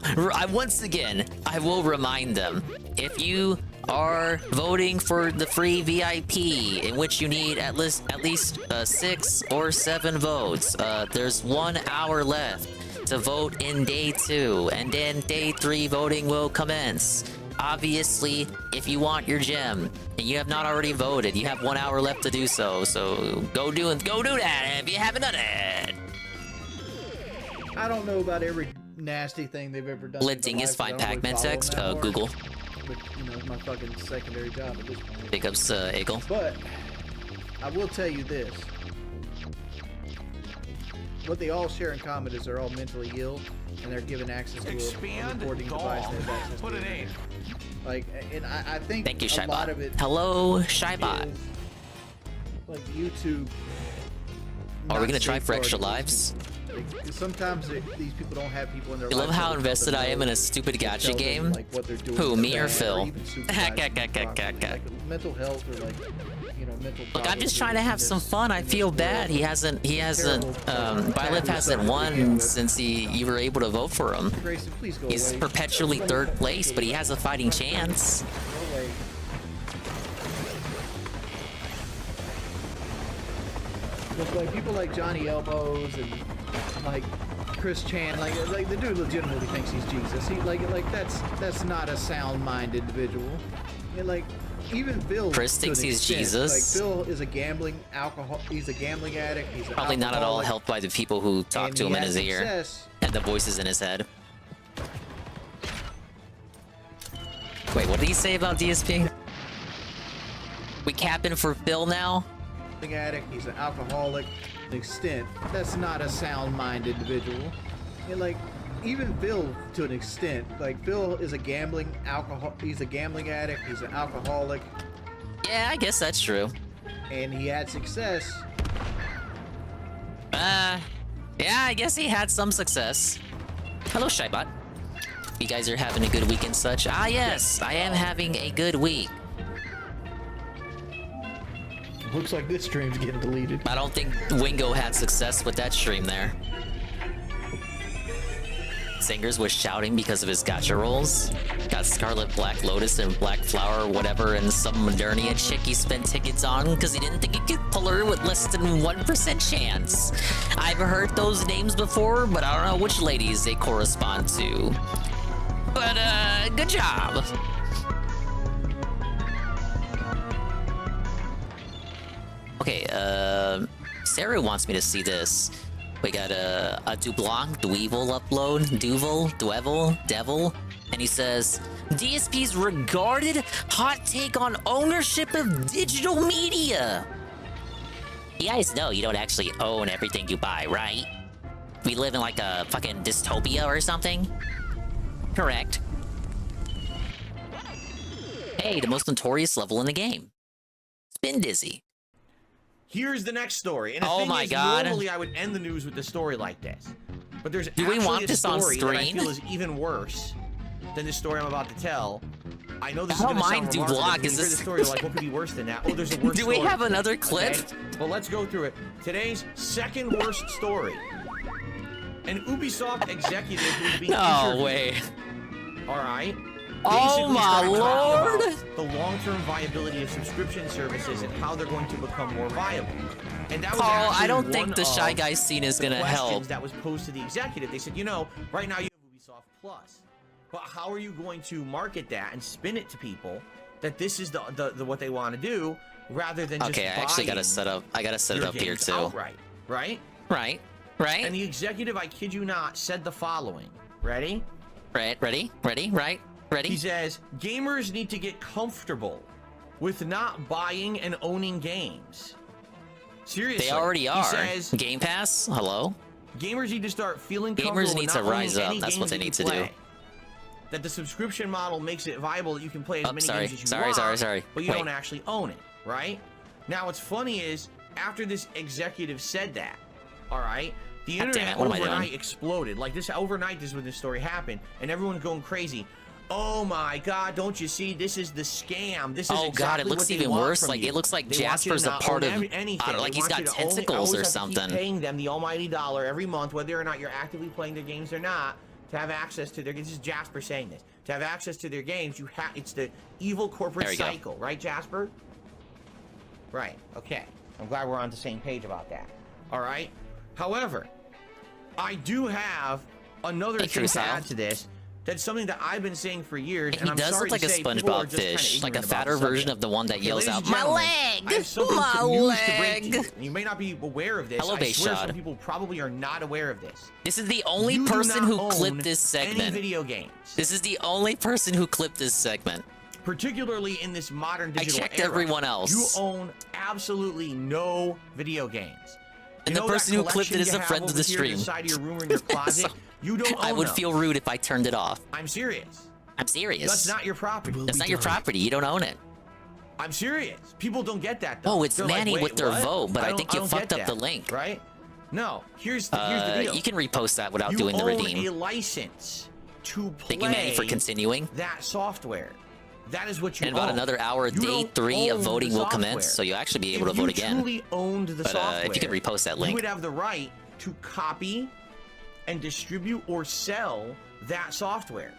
Once again, I will remind them. If you are voting for the free VIP, in which you need at least 6 or 7 votes, there's 1 hour left to vote in day 2, and then day 3 voting will commence. Obviously, if you want your gem and you have not already voted, you have 1 hour left to do so. So go do that if you haven't done it. I don't know about every nasty thing they've ever done. Let Dingus find Pac-Man text. Google. But, you know, it's my fucking secondary job at this point. Big ups, Eagle. But I will tell you this. What they all share in common is they're all mentally ill, and they're given access to a recording device that has access to it. Like, and I think Thank you, a lot Shybot. of it Hello, Shybot. is, like YouTube. Are we not gonna try safe for for extra other lives? Like, sometimes these people don't have people in their You love lives how that will invested tell I am them in a stupid to gacha tell them, game? like, what they're doing Who, is me or bad, Phil? even supervise like mental health or like, you know, mental. Look, I'm just trying to have some fun. I feel bad. He hasn't, Byleth hasn't won since you were able to vote for him. Grayson, please go He's away. perpetually 3rd place, but he has a fighting chance. Go away. Look, like people like Johnny Elbows and like Chris Chan, like the dude legitimately thinks he's Jesus. He like that's not a sound-minded individual. And like even Phil. Chris thinks he's Jesus. Like Phil is a gambling alcohol. He's a gambling addict. He's an Probably not at all alcoholic, helped by the people who talk and to he him in has his ear success. and the voices in his head. Wait, what did he say about DSP? We capping for Phil now? Addict. He's an alcoholic. To an extent, that's not a sound-minded individual. And like even Phil, to an extent, like Phil is a gambling alcohol. He's a gambling addict. He's an alcoholic. Yeah, I guess that's true. And he had success. Yeah, I guess he had some success. Hello, Shybot. You guys are having a good week and such. Yes, I am having a good week. Looks like this stream's getting deleted. I don't think Wingo had success with that stream there. Singers was shouting because of his gacha rolls. Got Scarlet Black Lotus and Black Flower, whatever, and some Modernia chick he spent tickets on because he didn't think he could pull her with less than 1% chance. I've heard those names before, but I don't know which ladies they correspond to. But, good job. Okay, Sarah wants me to see this. We got a Dublanc, Dweevil upload, Devil, and he says, DSP's regarded hot take on ownership of digital media. You guys know you don't actually own everything you buy, right? We live in like a fucking dystopia or something? Correct. Hey, the most notorious level in the game. Spin Dizzy. Here's the next story. And the oh thing my is, god. Normally I would end the news with a story like this. But there's Do we want this on story that I screen? feel is even worse than the story I'm about to tell. I know this I is don't going to mind sound remarkable. Dublanc. When you Is hear this the story, you're like, what could be worse than that? Oh, there's a worse Do story. we have another clip? Okay? Well, let's go through it. Today's second worst story. An Ubisoft executive who's being No way. All right. Oh my lord! The long-term viability of subscription services and how they're going to become more viable. And that was Carl, I actually don't think one the Shy of Guy scene is the gonna help. questions that was posed to the executive. They said, you know, right now you have Ubisoft Plus, but how are you going to market that and spin it to people that this is the what they want to do, rather than just Okay, I actually gotta set up. I gotta set it your up here games too. outright, right? Right. And the executive, I kid you not, said the following. Ready? Ready? He says, gamers need to get comfortable with not buying and owning games. Seriously. They already are. He says, Game Pass? Hello? gamers need to start feeling comfortable Gamers with need not to owning rise up. any That's what games they that need you to do. play. That the subscription model makes it viable that you can play as many sorry. games as you want, Sorry. but you Wait. don't actually own it, right? Now, what's funny is, after this executive said that, all right, the God damn internet it, what am I doing? overnight exploded. Like this overnight is when this story happened, and everyone's going crazy. Oh my God! Don't you see? This is the scam. This is Oh exactly god, it looks what they even want worse. from Like you. it looks like They want you to Jasper's a not part own of. anything. I don't know, like They he's want got you to tentacles or always have to keep something. paying them the almighty dollar every month, whether or not you're actively playing their games or not, to have access to their. This is Jasper saying this. To have access to their games, you have. It's the evil corporate There you go. cycle, right, Jasper? Right. Okay. I'm glad we're on the same page about that. All right. However, I do have another Hey, thing True to Sal. add to this. That's something that I've been saying for years, He and I'm does sorry look like to a say, people are SpongeBob just kinda fish, like a ignorant about fatter the subject. version of the one that Okay, yells ladies out, and "My gentlemen, leg! I have something My news to break to leg!" you. You may not be aware of this. Hello, I swear Bayshad. some people probably are not aware of this. This is the only You do person not who own clipped this segment. Any video games. This is the only person who clipped this segment. Particularly in this modern digital checked era, everyone else. You own absolutely no video games. And You the know person that who clipped it collection is you a have friend of over the here to stream. side of your room or in your closet? You don't own I would those. feel rude if I turned it off. I'm serious. I'm serious. That's not your property. That's not your property. You don't own it. I'm serious. People don't get that, though. Oh, it's They're like, Manny "Wait, with their what? vote, but I don't- think you don't fucked get up the that," link. Right? No. Here's the deal. You can repost that without You doing the own redeem. a license to play Thank you, Manny, for continuing. that software. That is what you In about own. another hour, You day don't 3 of own voting the will commence, software. so you'll actually be If able to vote again. you truly owned the But software, if you could repost that link. you would have the right to copy and distribute or sell that software.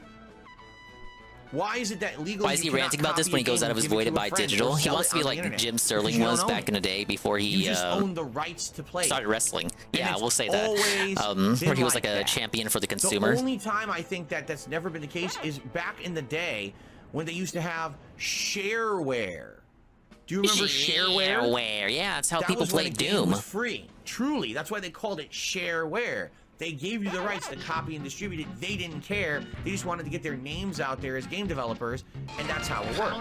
Why is it that legally Why is he you cannot ranting about this copy when a he goes game out of and his give it way to to a buy friend or digital? He sell wants it to be on the like internet? Jim Because Sterling you don't was own back it. in the day before You he just own the rights to play. started wrestling. Yeah, it's we'll say that. always Where he been was like a that. champion for the consumer. The only time I think that that's never been the case is back in the day when they used to have shareware. Do you remember shareware? Shareware, yeah, that's how That people was when played a game Doom. was free. Truly, that's why they called it shareware. They gave you the rights to copy and distribute it. They didn't care. They just wanted to get their names out there as game developers, and that's how it worked.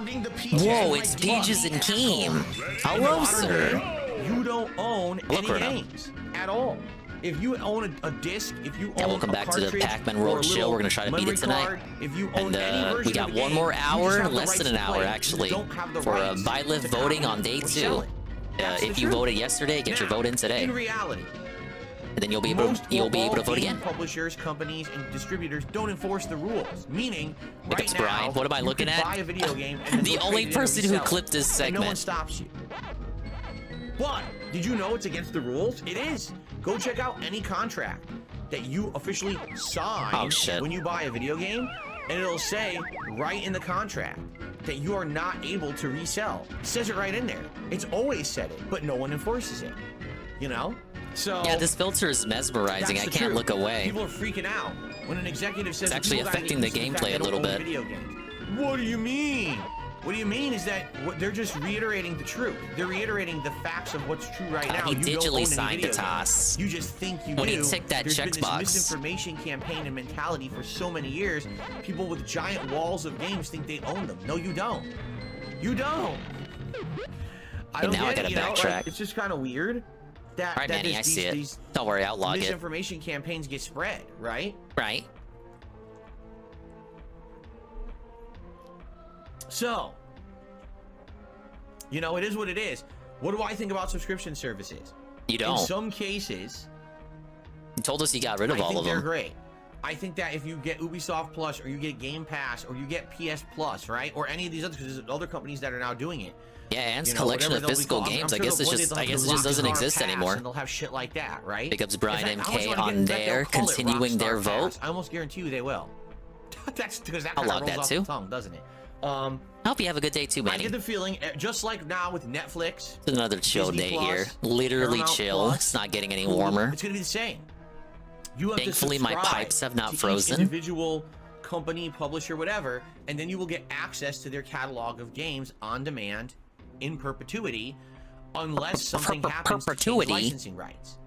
Whoa, it's Peaches and Keem. Hello, sir. You don't own Hello, any Corno. games at all. If you own a disc, if you own Yeah, welcome a back to the cartridge Pac-Man or World a Show. little We're gonna try to beat memory it tonight. card, if you own And any version we got of the one game, more you hour, just have the less rights than an to hour play it. actually, You don't have the for rights by-live to voting copy on day or sell 2. it. That's the If you truth. voted yesterday, get your Now, vote in today. In reality, And then you'll be able to vote game again. Publishers, companies, and distributors don't enforce the rules. Meaning, If it's right now, Brian, what am I you looking could at? buy a video game and then The go only trade it in and person who resell it. clipped this And no one segment. stops you. But did you know it's against the rules? It is. Go check out any contract that you officially sign when you buy a video game, and it'll say right in the contract that you are not able to resell. It says it right in there. It's always said it, but no one enforces it. You know? So yeah, this filter is mesmerizing. I can't look away. People are freaking out when an executive says it's actually affecting the gameplay a little bit. Video games. What do you mean? What do you mean is that they're just reiterating the truth. They're reiterating the facts of what's true right now. He digitally signed the TOS. You just think you when do. When he ticked that There's been checkbox. this misinformation campaign and mentality for so many years. People with giant walls of games think they own them. No, you don't. You don't. I don't now I get gotta it, backtrack. Like, it's just kind of weird. That, all right, Manny, I see it. Don't worry, I'll log it. Misinformation campaigns get spread, right? Right. So, you know, it is what it is. What do I think about subscription services? You don't. In some cases, you told us you got rid of all of them. They're great. I think that if you get Ubisoft Plus or you get Game Pass or you get PS Plus, right, or any of these others, because there's other companies that are now doing it. Yeah, and collection of physical games. I guess it just doesn't exist anymore. And they'll have shit like that, right? Big ups Brian MK on there, continuing their vote. I almost guarantee you they will. That's because that I'll kind of log rolls that off too. the tongue, doesn't it? I hope you have a good day too, Manny. I get the feeling, just like now with Netflix. It's another chill Disney day Plus, here. Literally Paramount chill. Plus, it's not getting any warmer. It's gonna be the same. You have Thankfully, to my pipes have not to frozen. Each individual company, publisher, whatever, and then you will get access to their catalog of games on demand, in perpetuity, unless something happens to change licensing rights.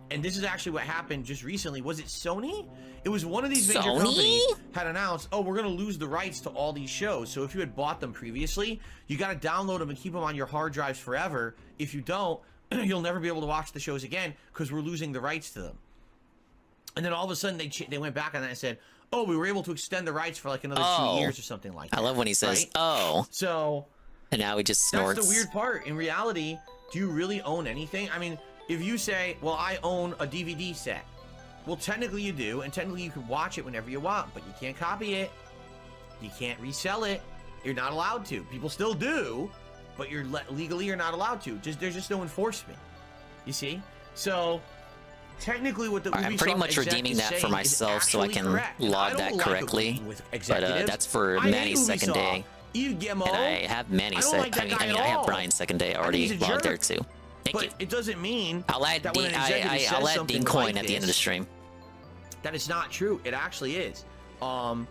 And this is actually what happened just recently. Was it Sony? It was one of these major companies had announced, oh, we're going to lose the rights to all these shows. So if you had bought them previously, you got to download them and keep them on your hard drives forever. If you don't, you'll never be able to watch the shows again because we're losing the rights to them. And then all of a sudden they went back on that and said, oh, we were able to extend the rights for like another 2 years or something like that. I love when he says, right? oh. So. And now he just snorts. That's the weird part. In reality, do you really own anything? I mean, if you say, well, I own a DVD set. Well, technically you do, and technically you can watch it whenever you want, but you can't copy it. You can't resell it. You're not allowed to. People still do, but legally you're not allowed to. There's just no enforcement. You see? So, technically what the Ubisoft I'm pretty much redeeming that for myself so I can log that correctly. But that's for Manny's second day. And I have Manny's I have Brian's second day already logged there too. Thank you. It doesn't mean I'll add Dean Coin at the end of the stream. That is not true. It actually is. And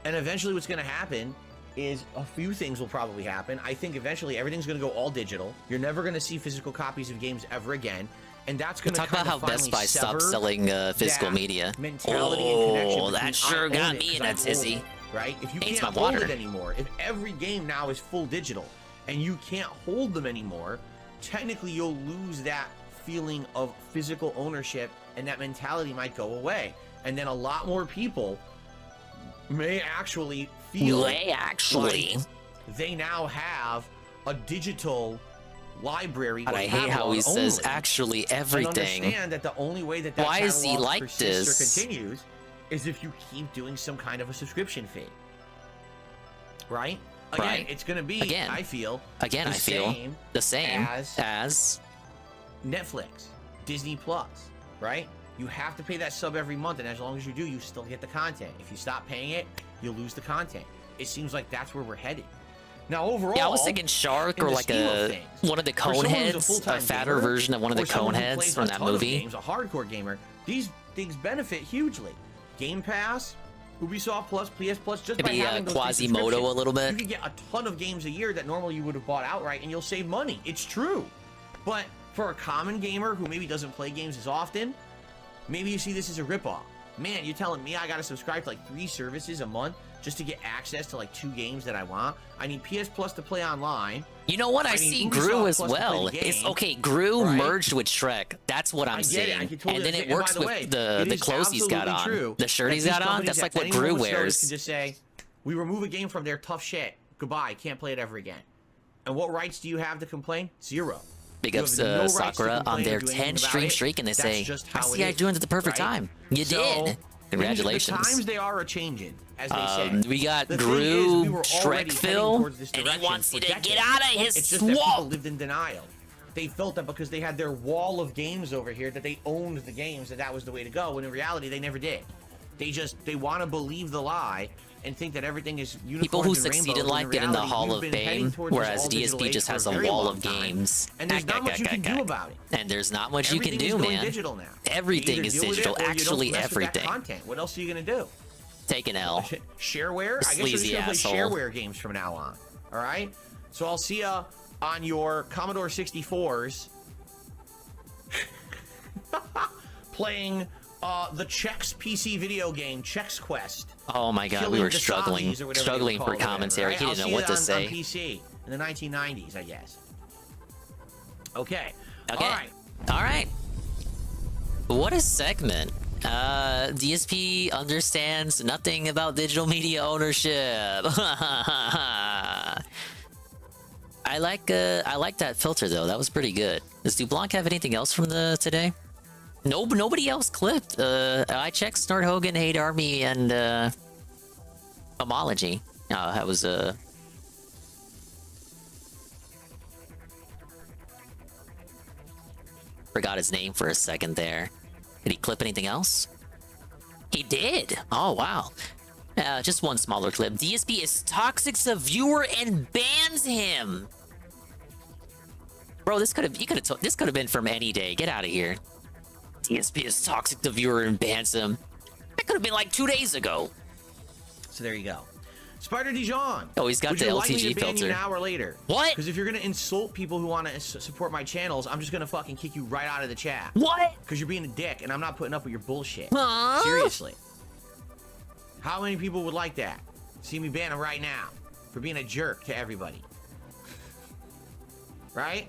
eventually what's going to happen is a few things will probably happen. I think eventually everything's going to go all digital. You're never going to see physical copies of games ever again. And that's going to talk about how Best Buy stopped selling physical media. Oh, that sure got me in a tizzy. Right? If you can't hold it anymore, if every game now is full digital and you can't hold them anymore, technically you'll lose that feeling of physical ownership and that mentality might go away. And then a lot more people may actually feel like they now have a digital library. I hate how he says actually everything. And understand that the only way that why is he like this or continues is if you keep doing some kind of a subscription fee. Right? Again, it's going to be, I feel, the same as Netflix, Disney Plus, right? You have to pay that sub every month, and as long as you do, you still get the content. If you stop paying it, you'll lose the content. It seems like that's where we're headed. Now, overall, yeah, I was thinking Shark or like one of the Coneheads, a fatter version of one of the Coneheads from that movie. Games, a hardcore gamer, these things benefit hugely. Game Pass, Ubisoft Plus, PS Plus, just by having those Quasimodo a little bit. You can get a ton of games a year that normally you would have bought outright, and you'll save money. It's true. But for a common gamer who maybe doesn't play games as often, maybe you see this as a ripoff. Man, you're telling me I gotta subscribe to like 3 services a month just to get access to like 2 games that I want? I need PS Plus to play online. You know what? I see Gru as well. It's okay. Gru merged with Shrek. That's what I'm seeing. And then it works with the clothes he's got on. The shirt he's got on. That's like what Gru wears. Can just say, we remove a game from there. Tough shit. Goodbye. Can't play it ever again. And what rights do you have to complain? 0. Big ups to Sakura on their 10-stream streak, and they say, I see I joined at the perfect time. You did. Congratulations. The times they are a-changing, as they say. We got Gru, Shrek Phil, and he wants you to get out of his swamp. People lived in denial. they felt that because they had their wall of games over here that they owned the games, that was the way to go, when in reality they never did. They want to believe the lie and think that everything is unicorns People who and succeeded rainbows, like when it in the reality, Hall you've of been heading Fame, towards this whereas all-digital DSP age just for has a very wall long of time, games. and there's not much you can do about it. And there's not much you can Everything do, is going man. digital now. Everything You is either deal with digital. it or you Actually, don't mess with that everything. content. What else are you gonna do? Take an L. Shareware? I guess we're just Sleazy gonna play asshole. shareware games from now on. All right. So I'll see ya on your Commodore 64s playing the Chex PC video game, Chex Quest. Oh my god, we Killing were the struggling zombies or whatever they for were called, commentary. whatever, right? He didn't I'll know what to see say. it on PC in the 1990s, I guess. Okay. Okay. All right. All right. What a segment. DSP understands nothing about digital media ownership. I like that filter though. That was pretty good. Does Dublanc have anything else from the today? Nope, nobody else clipped. I checked Snort Hogan, Hate Army, and Homology. That was forgot his name for a second there. Did he clip anything else? He did. Oh wow. Just one smaller clip. DSP is toxic to viewer and bans him. Bro, this could have been from any day. Get out of here. DSP is toxic to viewer and bans him. That could have been like 2 days ago. So there you go. Spider Dijon. Oh, he's got Would the you like me LTG to ban you filter. an hour later? What? Because if you're gonna insult people who want to support my channels, I'm just gonna fucking kick you right out of the chat. What? Because you're being a dick, and I'm not putting up with your bullshit. Huh? Seriously. How many people would like that? See me ban him right now for being a jerk to everybody. Right?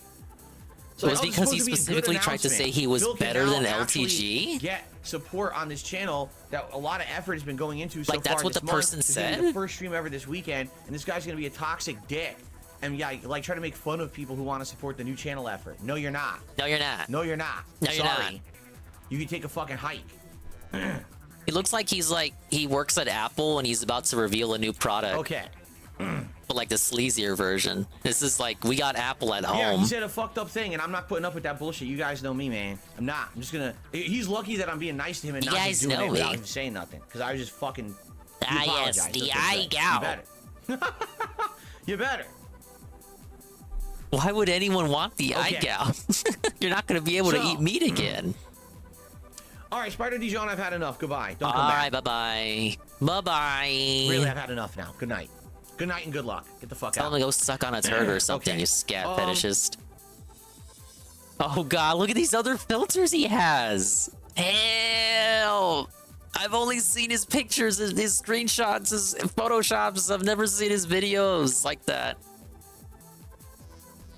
It was that because he supposed to be a good specifically tried to say announcement. he was Phil can better now than actually LTG? Get support on this channel that a lot of effort has been going into so Like, that's far what this the month. person It's gonna be said? the first stream ever this weekend, and this guy's gonna be a toxic dick. And yeah, like try to make fun of people who want to support the new channel effort. No, you're not. No, you're not. No, you're not. No, you're not. Sorry. You can take a fucking hike. He looks like he works at Apple and he's about to reveal a new product. Okay. But like the sleazier version. This is like, we got Apple at Yeah, home. he said a fucked up thing, and I'm not putting up with that bullshit. You guys know me, man. I'm not. I'm just gonna. He's lucky that I'm being nice to him and You not guys just doing know it without me. him saying nothing. Because I was just fucking. You Ah, yes, apologize. the That's eye good. gal. You better. You better. Why would anyone want the eye Okay. gal? You're not going to be able to So- eat meat again. All right, Spider Dijon, I've had enough. Goodbye. Don't come All back. right, bye-bye. Bye-bye. Really, I've had enough now. Good night. Good night and good luck. Get the fuck Tell out. him to go suck on a turd or something, Okay. you scat fetishist. Oh god, look at these other filters he has. Hell! I've only seen his pictures, his screenshots, his photoshops. I've never seen his videos like that.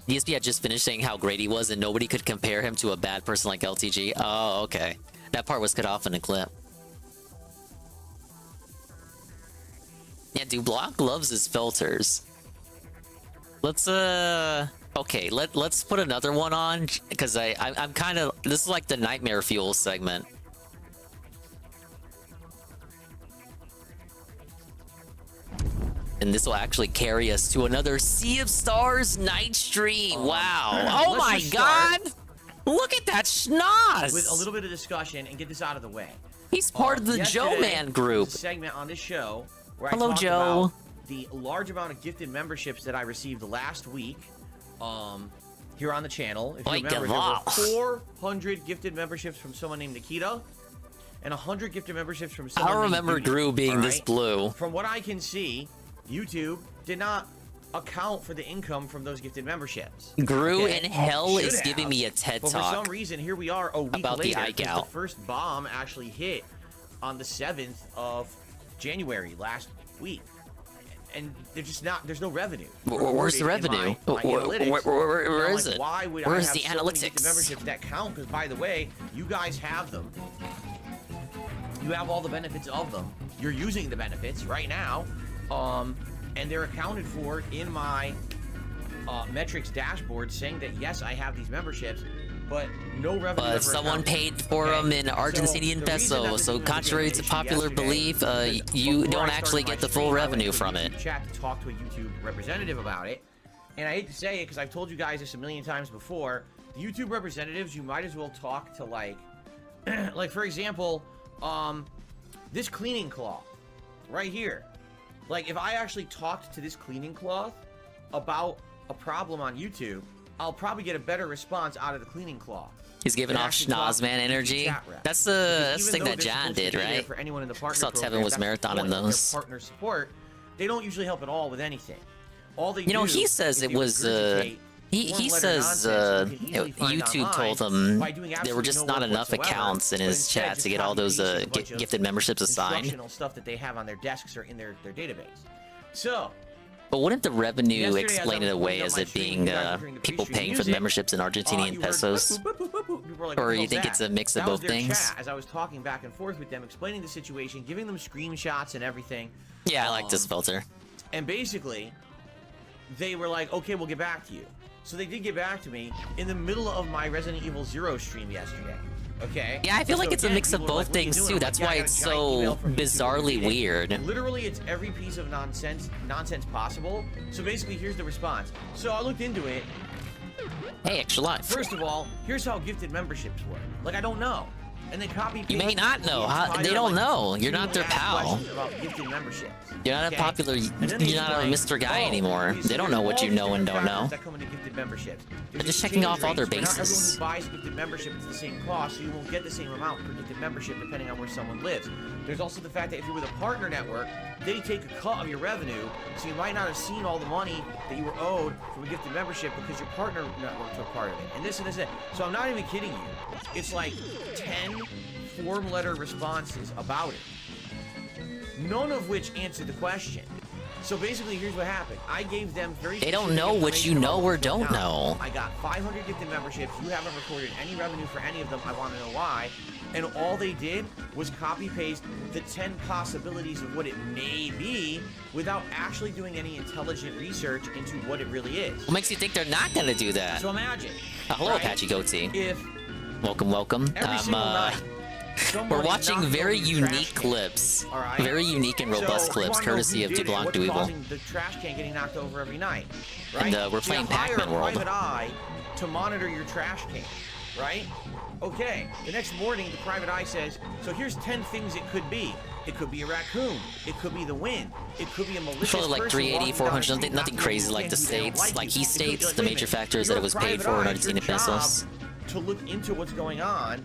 DSP had just finished saying how great he was and nobody could compare him to a bad person like LTG. Oh, okay. That part was cut off in a clip. Yeah, Dublock loves his filters. Let's okay, let's put another one on because I'm kind of, this is like the Nightmare Fuel segment. And this will actually carry us to another Sea of Stars night stream. Wow. Oh let's my just start god. Look at that schnoz. With a little bit of discussion and get this out of the way. He's part of the Joe Yesterday, Man group. there was a segment on this show where Hello, I talked Joe. about the large amount of gifted memberships that I received last week here on the channel. If you Oy, remember, Gaval. there were 400 gifted memberships from someone named Nikita and 100 gifted memberships from someone I don't named remember Duty, Gru being all this right? blue. From what I can see, YouTube did not account for the income from those gifted memberships. Gru Okay? in hell Should is have. giving me a TED But talk. for some reason, here we are a week about the later. eye 'cause gout. The first bomb actually hit on the 7th of January last week. And there's no revenue. Where's the recorded in revenue? my analytics. Where And I'm is like, it? Why would Where's I have the so many gifted analytics? memberships that count? Because by the way, you guys have them. You have all the benefits of them. You're using the benefits right now. And they're accounted for in my metrics dashboard saying that yes, I have these memberships, but no revenue. But ever someone accounted. paid for them in Argentinian peso, so contrary to popular belief, you don't actually get the full revenue from it. Chat to talk to a YouTube representative about it, and I hate to say it because I've told you guys this a million times before. the YouTube representatives, you might as well talk to like, like for example, this cleaning cloth right here. Like if I actually talked to this cleaning cloth about a problem on YouTube, I'll probably get a better response out of the cleaning cloth. He's giving off Schnozman energy. That's the thing that John did, right? For anyone in the I partner saw Tevin was marathoning those. Partner support, they don't usually help at all with anything. All they You know, he says it was he says YouTube told him there were just not enough accounts in his chat to get all those gifted memberships assigned. Instructional stuff that they have on their desks or in their database. So, but wouldn't the revenue explain it away as it being people paying for the memberships in Argentinian pesos? Or you think it's a mix of both things? As I was talking back and forth with them, explaining the situation, giving them screenshots and everything. Yeah, I like this filter. And basically, they were like, okay, we'll get back to you. So they did get back to me in the middle of my Resident Evil 0 stream yesterday. Okay? Yeah, I feel like it's a mix of both things too. That's why it's so bizarrely weird. Literally, it's every piece of nonsense possible. So basically, here's the response. So I looked into it. Hey, extra life. First of all, here's how gifted memberships work. Like, I don't know. And they copy. You may not know. They don't know. You're not their pal. You're not a popular. You're not a Mr. Guy anymore. They don't know what you know and don't know. They're just checking off all their bases. Everyone who buys a gifted membership is the same cost, so you won't get the same amount for gifted membership depending on where someone lives. There's also the fact that if you're with a partner network, they take a cut of your revenue, so you might not have seen all the money that you were owed from a gifted membership because your partner network took part of it. And this and this and that. So I'm not even kidding you. It's like 10 form letter responses about it, none of which answered the question. So basically, here's what happened. I gave them very. They don't know what you know or don't know. I got 500 gifted memberships. You haven't recorded any revenue for any of them. I want to know why. And all they did was copy paste the 10 possibilities of what it may be without actually doing any intelligent research into what it really is. What makes you think they're not gonna do that? So imagine. Hello, right? Apache Goatee. If welcome. every single night, We're watching very unique clips, right? very unique and robust clips, courtesy of DuBlanc Do Evil. The trash can getting knocked over every night, right? And we're playing Pac-Man Pac-Man World. Private Eye to monitor your trash can, right? Okay. The next morning, the private eye says, "So here's 10 things it could be. It could be a raccoon. It could be the wind. It could be a malicious Probably like person 380, walking down 400, the street, nothing crazy like the states. Like he states, the major factor is that it was paid for in Argentinian pesos. To look into what's going on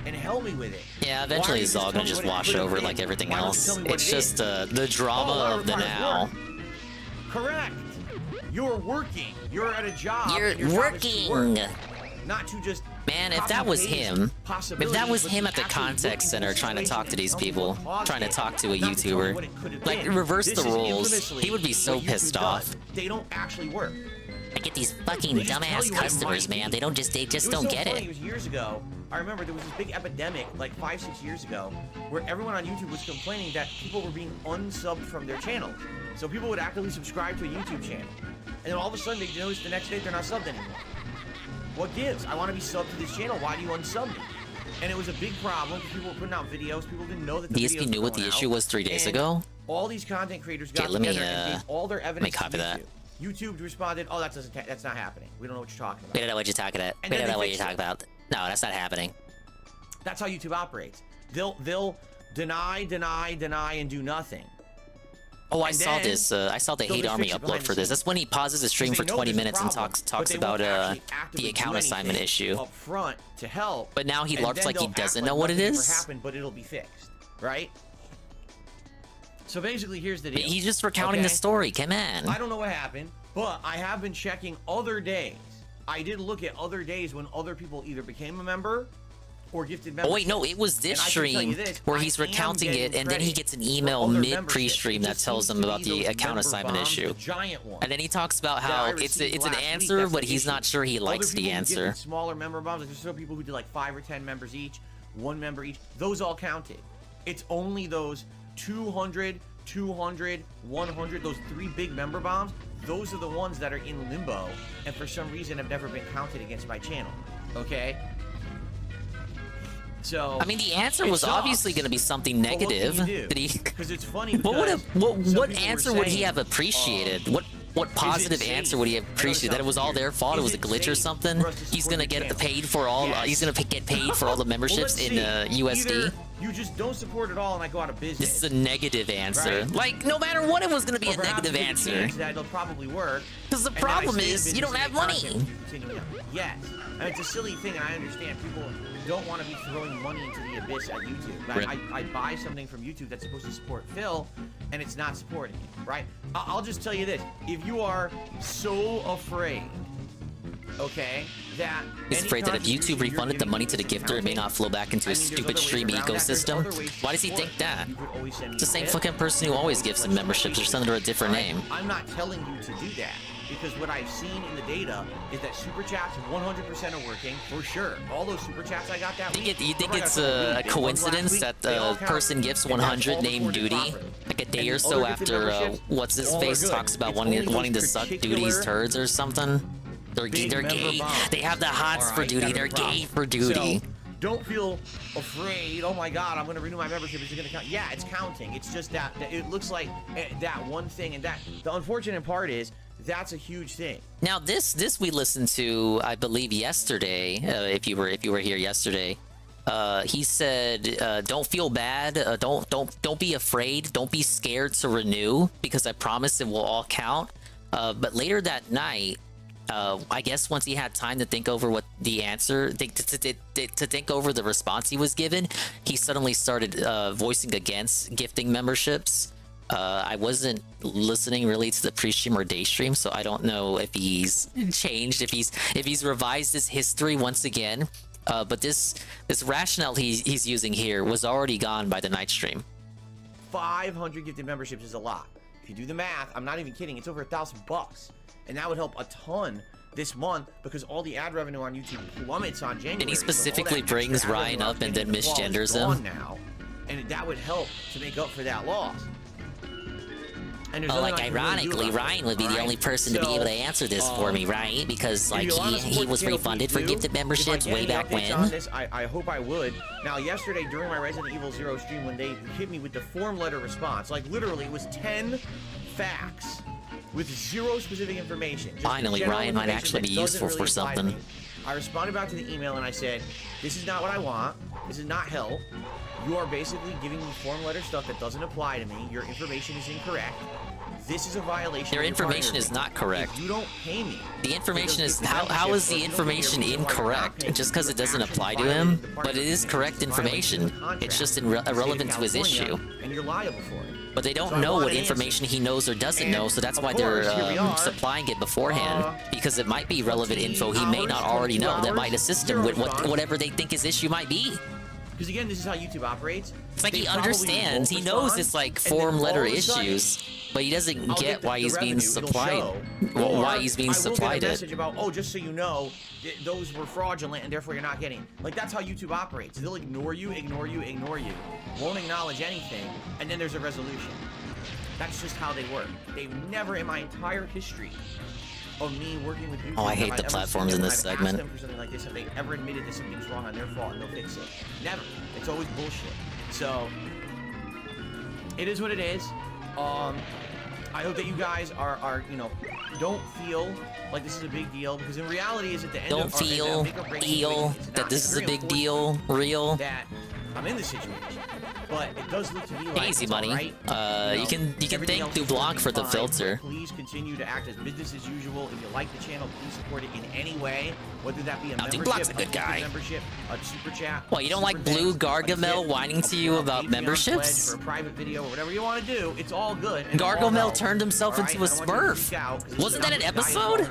and help me with it. Yeah, eventually it's all gonna just wash over like everything else. It's just the drama of the now. Correct. You're working. You're at a job. You're working. Not to just. Man, if that was him, at the contact center trying to talk to these people, trying to talk to a YouTuber, like reverse the roles, he would be so pissed off. They don't actually work. I get these fucking dumbass customers, man. They just don't get it. It was years ago. I remember there was this big epidemic like 5-6 years ago where everyone on YouTube was complaining that people were being unsubbed from their channels. So people would actively subscribe to a YouTube channel, and then all of a sudden they notice the next day they're not subbed anymore. What gives? I want to be subbed to this channel. Why do you unsub me? And it was a big problem. People were putting out videos. People didn't know that the DSP knew what the issue was 3 days ago. All these content creators got let me, together and gave all their evidence copy to that. YouTube responded, "Oh, that's not happening. We don't know what you're talking about." We don't know what you're talking about. We don't know what you're talking about. No, that's not happening. That's how YouTube operates. They'll deny, and do nothing. Oh, I saw this. I saw the Hate Army upload for this. That's when he pauses the stream for 20 minutes and talks about the account assignment issue. Up front to help. But now he larps like he doesn't know what it is. Happened, but it'll be fixed, right? So basically, here's the deal. He's just recounting the story. Come on. I don't know what happened, but I have been checking other days. I did look at other days when other people either became a member or gifted members. Oh wait, no, it was this stream where he's recounting it, and then he gets an email mid pre-stream that tells him about the account assignment issue. And then he talks about how it's an answer, but he's not sure he likes the answer. Smaller member bombs, there's still people who did like 5 or 10 members each, 1 member each. Those all counted. It's only those 200, 200, 100, those 3 big member bombs. Those are the ones that are in limbo, and for some reason have never been counted against my channel. Okay. So I mean, the answer was obviously going to be something negative. Because it's funny. What answer would he have appreciated? What positive answer would he appreciate? That it was all their fault? It was a glitch or something? He's gonna get paid for all. He's gonna get paid for all the memberships in USD. Either you just don't support it all, and I go out of business. This is a negative answer. Right. Like, no matter what, it was gonna be Or a perhaps negative there's a answer. chance that it'll probably work. Because the and then I problem stay in is, you business don't and have make money. content with you continuing on. Yes, I mean, it's a silly thing, and I understand people don't want to be throwing money into the abyss at YouTube. But I buy something from YouTube that's supposed to support Phil, and it's not supporting it, right? I'll just tell you this: if you are so afraid, okay, that He's afraid that if YouTube refunded the money to the gifter, it may not flow back into his stupid stream ecosystem. Why does he think that? It's the same fucking person who always gives him memberships or send under a different name. I'm not telling you to do that, because what I've seen in the data is that super chats 100% are working for sure. All those super chats I got that week. You think it's a coincidence that the person gifts 100 named Duty like a day or so after what's his face talks about wanting to suck Duty's turds or something? They're gay. They have the hots for Duty. They're gay for Duty. So, don't feel afraid. Oh my God, I'm going to renew my membership. Is it going to count? Yeah, it's counting. It's just that it looks like that one thing, and that the unfortunate part is that's a huge thing. Now this we listened to, I believe, yesterday. If you were here yesterday, he said, "Don't feel bad. Don't be afraid. Don't be scared to renew, because I promise it will all count." But later that night, I guess once he had time to think over what the answer, to think over the response he was given, he suddenly started voicing against gifting memberships. I wasn't listening really to the pre-stream or day stream, so I don't know if he's changed, if he's revised his history once again. But this rationale he's using here was already gone by the night stream. 500 gifted memberships is a lot. If you do the math, I'm not even kidding. It's over $1,000, and that would help a ton this month, because all the ad revenue on YouTube plummets on January. And he specifically brings Ryan up and then misgenders him. Now, and that would help to make up for that loss. And like, ironically, Ryan would be the only person to be able to answer this for me, right? Because, like, he was refunded for gifted memberships way back when. I hope I would. Now, yesterday, during my Resident Evil 0 stream, when they hit me with the form letter response, like, literally, it was 10 facts with 0 specific information. Finally, Ryan might actually be useful for something. I responded back to the email, and I said, this is not what I want. This is not help. You are basically giving me form letter stuff that doesn't apply to me. Your information is incorrect. This is a violation. Your information is not correct. If you don't pay me. The information is how is the information incorrect? Just because it doesn't apply to him, but it is correct information. It's just irrelevant to his issue. And you're liable for it. But they don't know what information he knows or doesn't know, so that's why they're supplying it beforehand. Because it might be relevant info he may not already know that might assist him with whatever they think his issue might be. Because again, this is how YouTube operates. It's like he understands, he knows it's like form letter issues, but he doesn't get why he's being supplied, why he's being supplied it. Message about, oh, just so you know, those were fraudulent and therefore you're not getting. Like, that's how YouTube operates. They'll ignore you, won't acknowledge anything, and then there's a resolution. That's just how they work. They've never in my entire history of me working with YouTube. Oh, I hate the platforms in this segment. Asked them for something like this, have they ever admitted that something's wrong on their fault and they'll fix it? Never. It's always bullshit. So, it is what it is. I hope that you guys are you know, don't feel like this is a big deal, because in reality, is at the end don't feel that this is a big deal, real. That I'm in this situation. But it does look to be like easy money. Right. You can thank Dublanc for the filter. Please continue to act as business as usual. If you like the channel, please support it in any way, whether that be a membership, Dublanc's a good guy. A super chat. What, you don't like Blue Gargamel whining to you about memberships? For a private video or whatever you want to do, it's all good. Gargamel turned himself into a Smurf. Wasn't that an episode?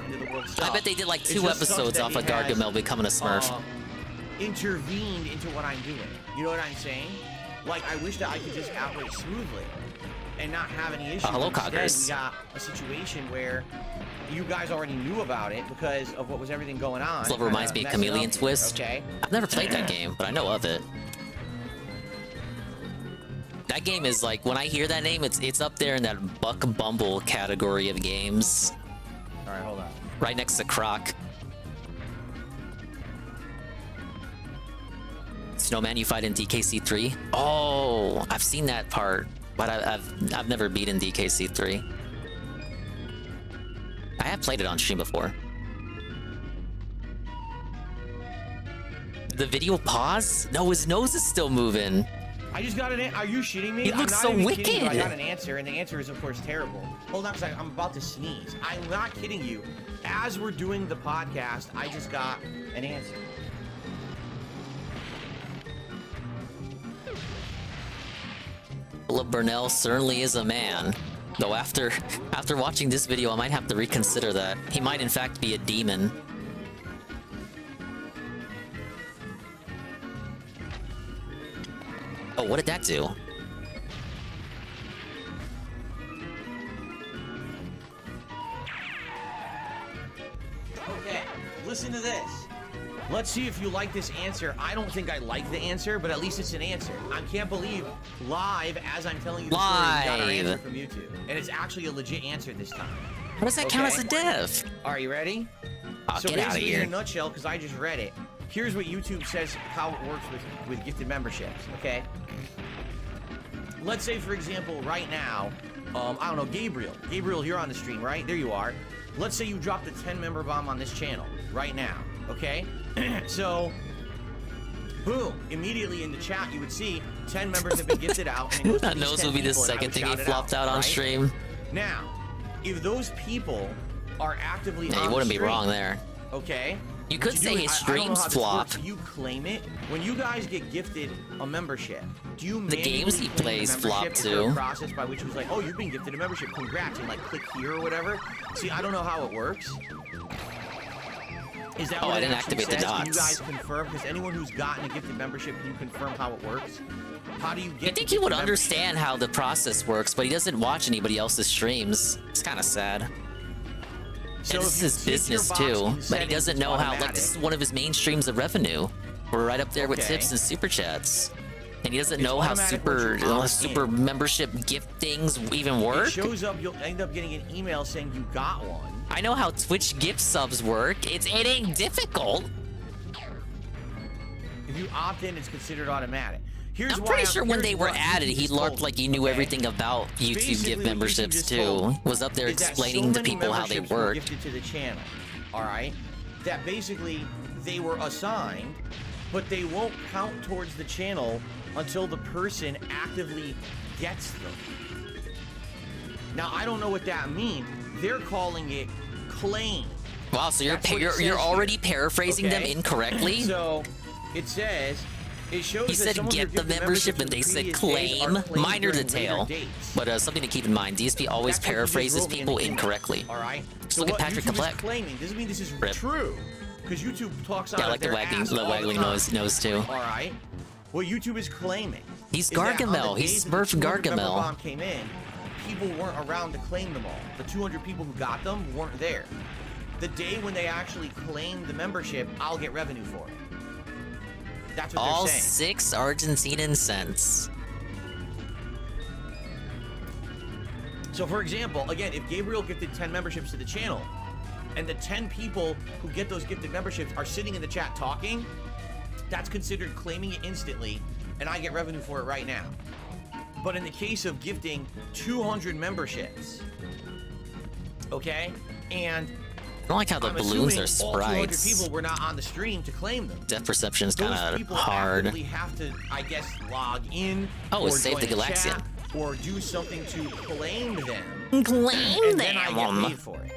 I bet they did like 2 episodes off of Gargamel becoming a Smurf. Intervened into what I'm doing. You know what I'm saying? Like, I wish that I could just operate smoothly and not have any issues. Hello, Instead, Coggers. we got a situation where you guys already knew about it because of what was everything going on. This level reminds me of Chameleon Twist. Okay. I've never played that game, but I know of it. That game is like, when I hear that name, it's up there in that Buck Bumble category of games. All right, hold on. Right next to Croc. Snowman, you fight in DKC3? Oh, I've seen that part, but I've never beaten DKC3. played it on stream before. The video pause? No, his nose is still moving. I just got an. Are you shitting me? He looks so I'm not even wicked. kidding you. I got an answer, and the answer is of course terrible. Hold on, because I'm about to sneeze. I'm not kidding you. As we're doing the podcast, I just got an answer. Philip Burnell certainly is a man. Though after watching this video, I might have to reconsider that. He might in fact be a demon. Oh, what did that do? Okay, listen to this. Let's see if you like this answer. I don't think I like the answer, but at least it's an answer. I can't believe live as I'm telling you the story, we got our answer from YouTube. And it's actually a legit anser this time. How does that count as a dev? Are you ready? Oh, so get out of basically, here. in a nutshell, because I just read it, here's what YouTube says how it works with gifted memberships, okay? Let's say, for example, right now, I don't know, Gabriel. Gabriel, you're on the stream, right? There you are. Let's say you dropped a 10-member bomb on this channel right now, okay? So, boom, immediately in the chat, you would see 10 members have been gifted out. And it goes to That these nose 10 will be the people, and I second would thing he shout it flopped out on right? stream. Now, if those people are actively Yeah, on you wouldn't be stream, wrong there. okay? You could what say do, his I don't know streams how this flop. works. You claim it. When you guys get gifted a membership, do you The games he manually claim plays the flop membership? Is there a too. process by which it was like, oh, you've been gifted a membership, congrats, and like click here or whatever? See, I don't know how it works. Is that Oh, what I it didn't actually activate the says? Can you dots. guys confirm? Because anyone who's gotten a gifted membership, can you confirm how it works? How do you get I think he would understand how the process works, but he doesn't watch anybody else's streams. It's kind of sad. So And if this you is his click your business box too, in but he settings, doesn't it's know how. Like automatic. this is one of his main streams of revenue. We're right up there with Okay. tips and super chats, and he doesn't It's know how automatic once you opt super in. membership gift things even work. It shows up, you'll end up getting an email saying you got one. I know how Twitch gift subs work. It ain't difficult. If you opt in, it's considered automatic. Here's I'm why pretty sure when here's they were what added, YouTube he just looked told like me, he knew okay? everything about YouTube Basically, gift what YouTube memberships just too. told Was up there is that explaining so to many people how they memberships were work. gifted to the channel, all right? That basically they were assigned, but they won't count towards the channel until the person actively gets them. Now I don't know what that means. They're calling it claim. Wow, so you're That's what it you're says already here, paraphrasing them okay? incorrectly. So it says it shows He that said some of your get the gifted membership and memberships they in said previous days are claim. claimed Minor during detail. later dates. But something to keep in mind, DSP always That's what you just paraphrases wrote me in people the email, incorrectly. All right. Just So look at what Patrick YouTube is Kaplek. claiming doesn't mean this is Rip. true, because YouTube talks out Yeah, I of like the their waggling, ass the all waggling time. nose too. All right. What YouTube is claiming. He's is that on the Gargamel. He's days that the Smurf 200 member Gargamel. bomb came in, people weren't around to claim them all. The 200 people who got them weren't there. The day when they actually claim the membership, I'll get revenue for it. That's what All they're saying. 6 Argentinian cents. So for example, again, if Gabriel gifted 10 memberships to the channel, and the 10 people who get those gifted memberships are sitting in the chat talking, that's considered claiming it instantly, and I get revenue for it right now. But in the case of gifting 200 memberships, okay, and I don't like how the I'm balloons are assuming all 200 sprites. people were not on the stream to claim them. Depth perception is Those kind of people hard. actively have to, I guess, log in. Oh, or it's Save the join a Galaxian. chat, or do something to claim them. Claim and then I get them. paid for it.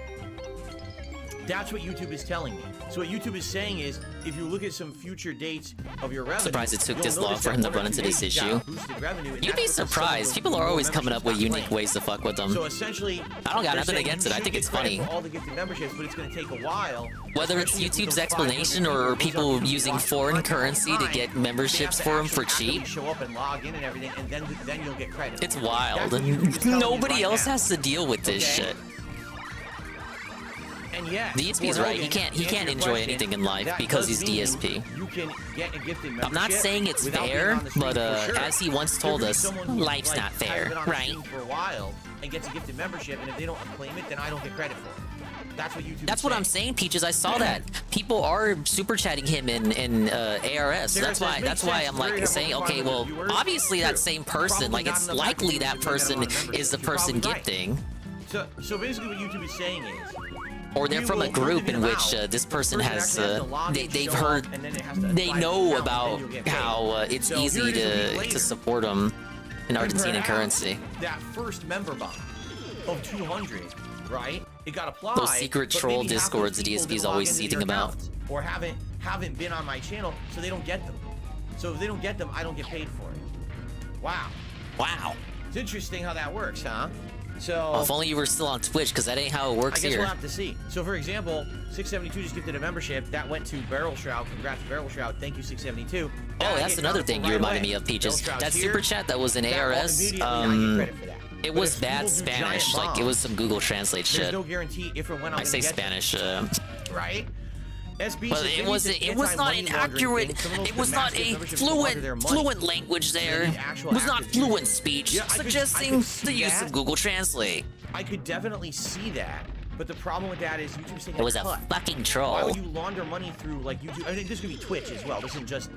That's what YouTube is telling me. So what YouTube is saying is, if you look at some future dates of your revenue, Surprised it took you'll this long notice for that him to 1 or run 2 into this days you issue. got boosted revenue, and You'd be that's because some of surprised. those People are always coming up with memberships got unique claimed. ways to fuck with them. So essentially, I don't got they're nothing saying against you it. I should think get it's credit funny. for all the gifted memberships, but it's going to take a while. Whether it's especially if YouTube's those 500 explanation or people who using watch foreign content currency to online, get they memberships have to for them for actually cheap. actively show up and log in and everything, and then you'll get credit. It's That's wild. what YouTube is telling you Nobody right else now. has to deal with this Okay? shit. And yes, DSP's right. He can't enjoy anything in life because he's DSP. You can get a gifted membership. I'm not saying it's without being fair, on the stream but for sure. as he once There told could be us, someone who's, life's like, not hasn't fair, been on the right? stream for a while and gets a gifted membership, and if they don't claim it, then I don't get credit for it. That's what YouTube. That's is what saying. I'm saying, Peaches. I saw that people are super chatting him in ARS. So that's why I'm like saying, okay, well, obviously that same person, like it's likely that person is the person gifting. So basically, what YouTube is saying is, Or they're from a group in which this person has, they've heard, they know about how it's easy to support them in Argentinian currency. That first member bond of 200, right? It got applied. Those secret but troll maybe half discords those the people DSP is didn't log always into seething their about. accounts, or haven't been on my channel, so they don't get them. So if they don't get them, I don't get paid for it. Wow. Wow. It's interesting how that works, huh? So Well, if only you were still on Twitch, because that ain't how it works I guess here. we'll have to see. So for example, 672 just gifted a membership. That went to Barrel Shroud. Congrats to Barrel Shroud. Thank you, 672. Oh, that's another thing you reminded me of, Peaches. That super chat that was in ARS, it was bad Spanish, like it was some Google Translate There's shit. no guarantee if or when I'm I say Spanish, right? SB but it was not an accurate, it was not a fluent language there. It was not fluent speech, suggesting the use of Google Translate. I could definitely see that, but the problem with that is YouTube's taking It was a cut. fucking Why troll. would you launder money through like YouTube? I think this could be Twitch as well. This isn't just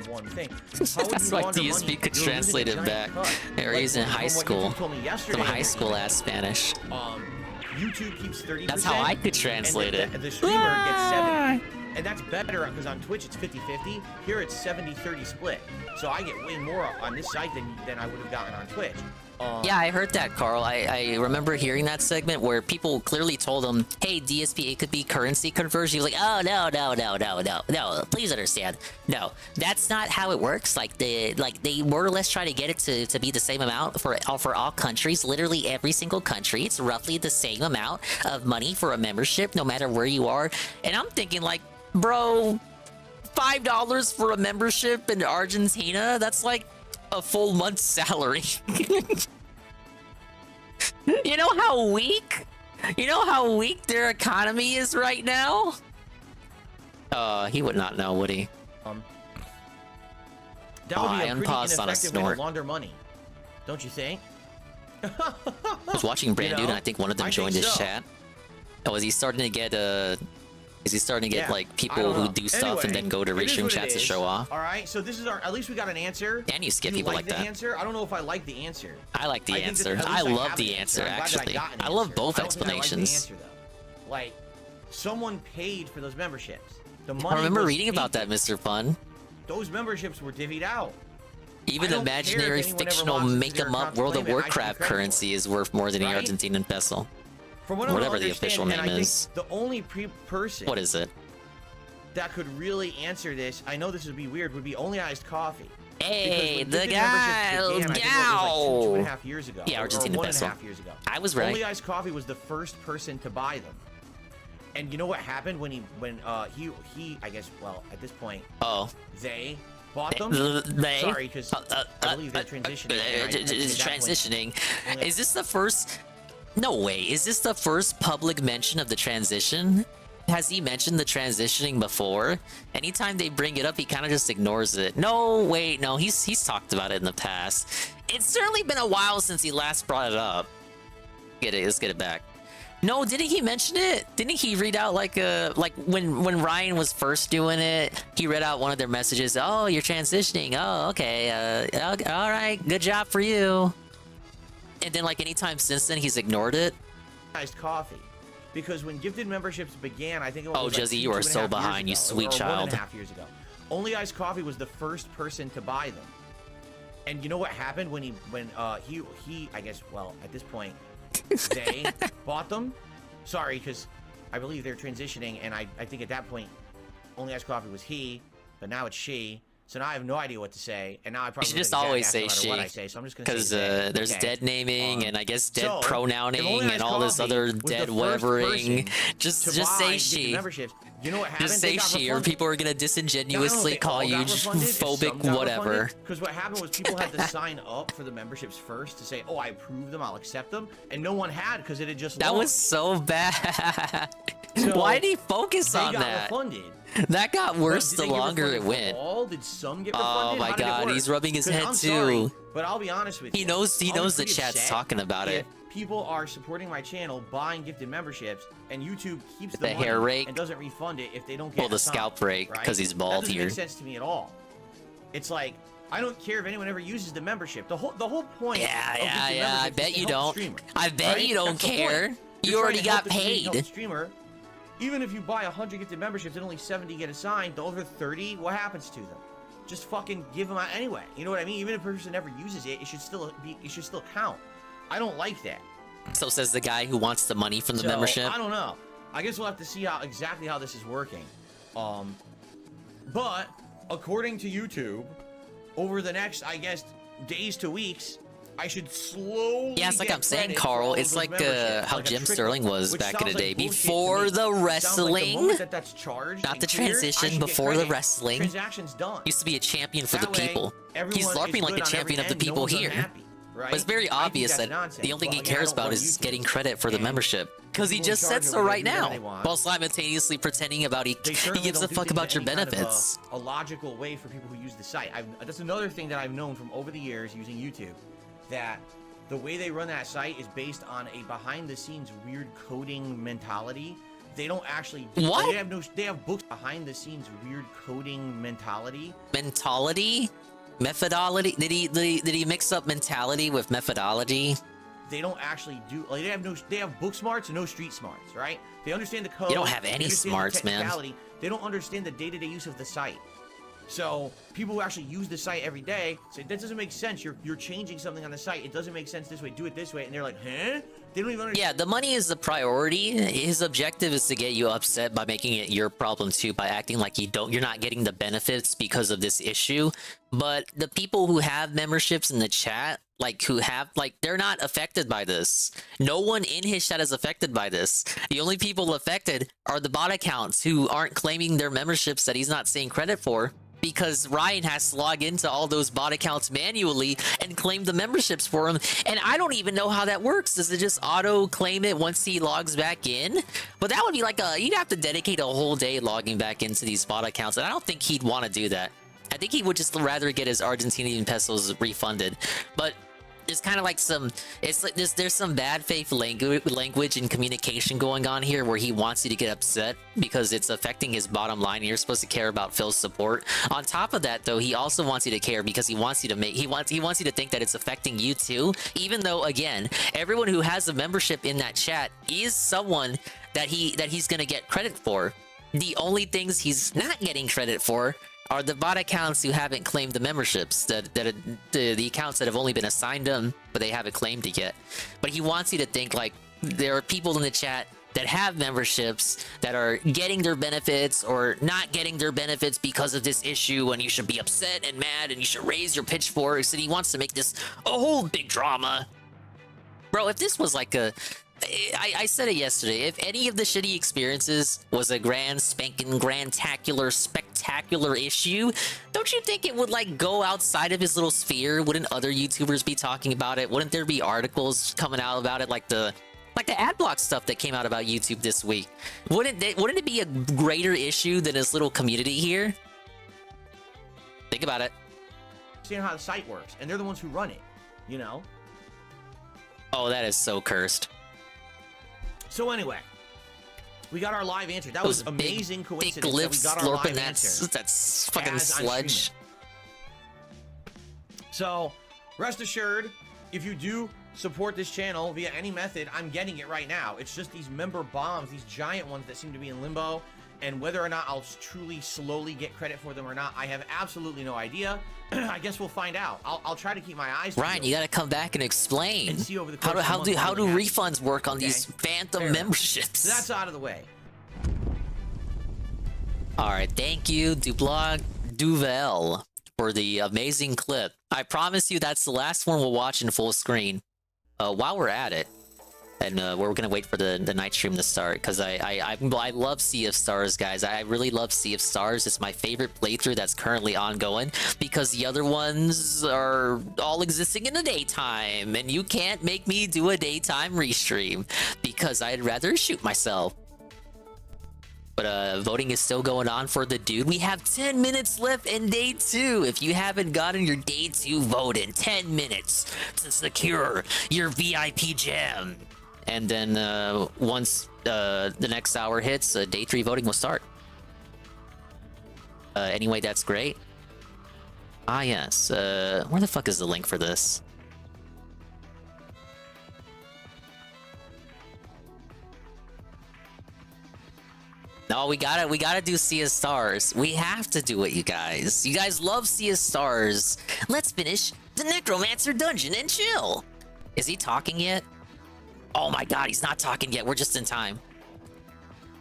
one thing. That's why DSP could translate it back. Areas in high school. Some high school ass Spanish. YouTube keeps 30%. That's how I could translate it. The streamer gets 70. And that's better because on Twitch it's 50-50. Here it's 70-30 split. So I get way more on this site than I would have gotten on Twitch. Yeah, I heard that, Carl. I remember hearing that segment where people clearly told him, hey, DSP, it could be currency conversion. He was like, oh, no, please understand. No, that's not how it works. Like, they more or less try to get it to be the same amount for all countries. Literally every single country, it's roughly the same amount of money for a membership, no matter where you are. And I'm thinking, like, bro, $5 for a membership in Argentina? That's like a full month's salary. You know how weak their economy is right now? He would not know, would he? That would be I a pretty unpaused on a ineffective way snort. to launder money, don't you think? I was watching Brand Dude, and I think one of them joined his chat. Oh, is he starting to get like people who do stuff and then go to Restream chat to show off? All right, so this is our. At least we got an answer. And you skip Do people like like the that. answer? I don't know if I like the answer. I like the think answer. that at I least love have the an answer, I'm glad that I actually. got an I love answer. both I don't think I like the explanations. answer, though. Like, someone paid for those memberships. The money I remember was reading about that, Mr. Fun. Those memberships were divvied out. Even I don't imaginary care if anyone ever fictional logs into make their 'em up account to World of claim it, I should be Warcraft credited for it. currency is worth more than the Right? Argentinian peso. From what I Whatever the understand, official and name I think is. the only person What is it? that could really answer this, I know this would be weird, would be Only Iced Coffee. Hey, Because when the Gifted guy, memberships began, I think it was like 2.5 years ago. Yeah, or Argentinian 1.5 peso. years ago. I was right. Only Iced Coffee was the first person to buy them. And you know what happened when he I guess, well, at this point, they bought them. They? Sorry, because I believe they're transitioning. and I think at that Transitioning. point- Is this the first? No way. Is this the first public mention of the transition? Has he mentioned the transitioning before? Anytime they bring it up, he kind of just ignores it. No, wait, no. He's talked about it in the past. It's certainly been a while since he last brought it up. Let's get it back. No, didn't he mention it? Didn't he read out like when Ryan was first doing it? He read out one of their messages. Oh, you're transitioning. Oh, okay. All right. Good job for you. And then like anytime since then, he's ignored it. Iced Coffee. Because when gifted memberships began, I think it was Oh, like Jesse, you are 2.5 so years behind, you ago, sweet or child. 1.5 years ago. Only Iced Coffee was the first person to buy them. And you know what happened when he I guess, well, at this point, they bought them? Sorry, because I believe they're transitioning, and I think at that point, Only Iced Coffee was he, but now it's she. So now I have no idea what to say, and now I probably You should just look like a always jackass say no matter she, what I say, so I'm just gonna because say they. there's Okay. dead naming and I guess dead So, if pronouning Only and Iced all this Coffee other was the dead first whatevering. person Just to say buy gifted she. memberships, you know what happened? Just They say got she, or refunded. people are gonna disingenuously call you phobic, whatever. Because what happened was people had to sign up for the memberships first to say, "Oh, I approve them, I'll accept them," and no one had because it had just. That was so bad. Why did he focus on They that? got refunded. That got worse Did the they get longer it refunded went. for all? Did some get Oh refunded? my How did it God, work? he's rubbing his 'Cause head I'm too. sorry, but I'll be honest with you. He knows I'll be the pretty chat's upset talking about it. if people are supporting my channel, buying gifted memberships, and YouTube keeps The the hair money rake. and doesn't refund it if they don't get Well, the assigned, scalp rake, right? 'cause he's bald That doesn't here. make sense to me at all. It's like, I don't care if anyone ever uses the membership. The whole point. Yeah, of yeah, gifted yeah. I memberships is bet to you help the don't. streamer, I bet right? you don't That's the point. care. You're You trying already to help got the community, help paid. the streamer, Even if you buy 100 gifted memberships and only 70 get assigned, the over 30, what happens to them? Just fucking give them out anyway. You know what I mean? Even if a person never uses it, it should still count. I don't like that. So says the guy who wants the money from the membership. I don't know. I guess we'll have to see exactly how this is working. But according to YouTube, over the next, I guess, days to weeks, I should slowly. Yeah, it's like I'm saying, Carl. It's like how Jim Sterling was back in the day, before the wrestling. That's charged. Not the transition, before the wrestling. Transaction's done. Used to be a champion for the people. He's LARPing like a champion of the people here. Right? But it's very obvious that the only thing he cares about is getting credit for the membership. Because he just said so right now, while simultaneously pretending about he gives a fuck about your benefits. A logical way for people who use the site. That's another thing that I've known from over the years using YouTube, that the way they run that site is based on a behind-the-scenes weird coding mentality. They don't actually. What? They have books behind-the-scenes weird coding mentality. Mentality? Methodology? Did he mix up mentality with methodology? They don't actually do. Like, they have book smarts and no street smarts, right? They understand the code. You don't have any smarts, man. They don't understand the day-to-day use of the site. So people who actually use the site every day say that doesn't make sense. You're changing something on the site. It doesn't make sense this way. Do it this way, and they're like, huh? They don't even understand. Yeah, the money is the priority. His objective is to get you upset by making it your problem too, by acting like you're not getting the benefits because of this issue. But the people who have memberships in the chat, they're not affected by this. No one in his chat is affected by this. The only people affected are the bot accounts who aren't claiming their memberships that he's not saying credit for, because Ryan has to log into all those bot accounts manually and claim the memberships for him. And I don't even know how that works. Does it just auto claim it once he logs back in? But that would be like you'd have to dedicate a whole day logging back into these bot accounts, and I don't think he'd want to do that. I think he would just rather get his Argentinian pesos refunded. But there's kind of like there's some bad faith language and communication going on here, where he wants you to get upset because it's affecting his bottom line, and you're supposed to care about Phil's support. On top of that, though, he also wants you to care because he wants you to think that it's affecting you too, even though, again, everyone who has a membership in that chat is someone that he's gonna get credit for. The only things he's not getting credit for are the bot accounts who haven't claimed the memberships, the accounts that have only been assigned them, but they haven't claimed it yet. But he wants you to think like there are people in the chat that have memberships that are getting their benefits or not getting their benefits because of this issue, and you should be upset and mad and you should raise your pitchforks, and he wants to make this a whole big drama. Bro, if this was like I said it yesterday, if any of the shitty experiences was a grand spanking spectacular issue, don't you think it would like go outside of his little sphere? Wouldn't other YouTubers be talking about it? Wouldn't there be articles coming out about it, like the adblock stuff that came out about YouTube this week? Wouldn't it be a greater issue than his little community here? Think about it. Seeing how the site works, and they're the ones who run it, you know? Oh, that is so cursed. So anyway, we got our live answer. That was amazing coincidence that we got our live answer. That's fucking sludge. So, rest assured, if you do support this channel via any method, I'm getting it right now. It's just these member bombs, these giant ones that seem to be in limbo, and whether or not I'll truly slowly get credit for them or not, I have absolutely no idea. I guess we'll find out. I'll try to keep my eyes peeled. Ryan, you gotta come back and explain. And see over the how do refunds work on these phantom memberships? So that's out of the way. All right, thank you, Duvel, for the amazing clip. I promise you that's the last one we'll watch in full screen. While we're at it, and we're gonna wait for the night stream to start, because I love Sea of Stars, guys. I really love Sea of Stars. It's my favorite playthrough that's currently ongoing, because the other ones are all existing in the daytime, and you can't make me do a daytime restream, because I'd rather shoot myself. But voting is still going on for the dude. We have 10 minutes left in day 2. If you haven't gotten your day 2 vote in 10 minutes to secure your VIP gem. And then once the next hour hits, day 3 voting will start. Anyway, that's great. Ah, yes. Where the fuck is the link for this? No, we gotta do Sea of Stars. We have to do it, you guys. You guys love Sea of Stars. Let's finish the Necromancer dungeon and chill. Is he talking yet? Oh my god, he's not talking yet. We're just in time.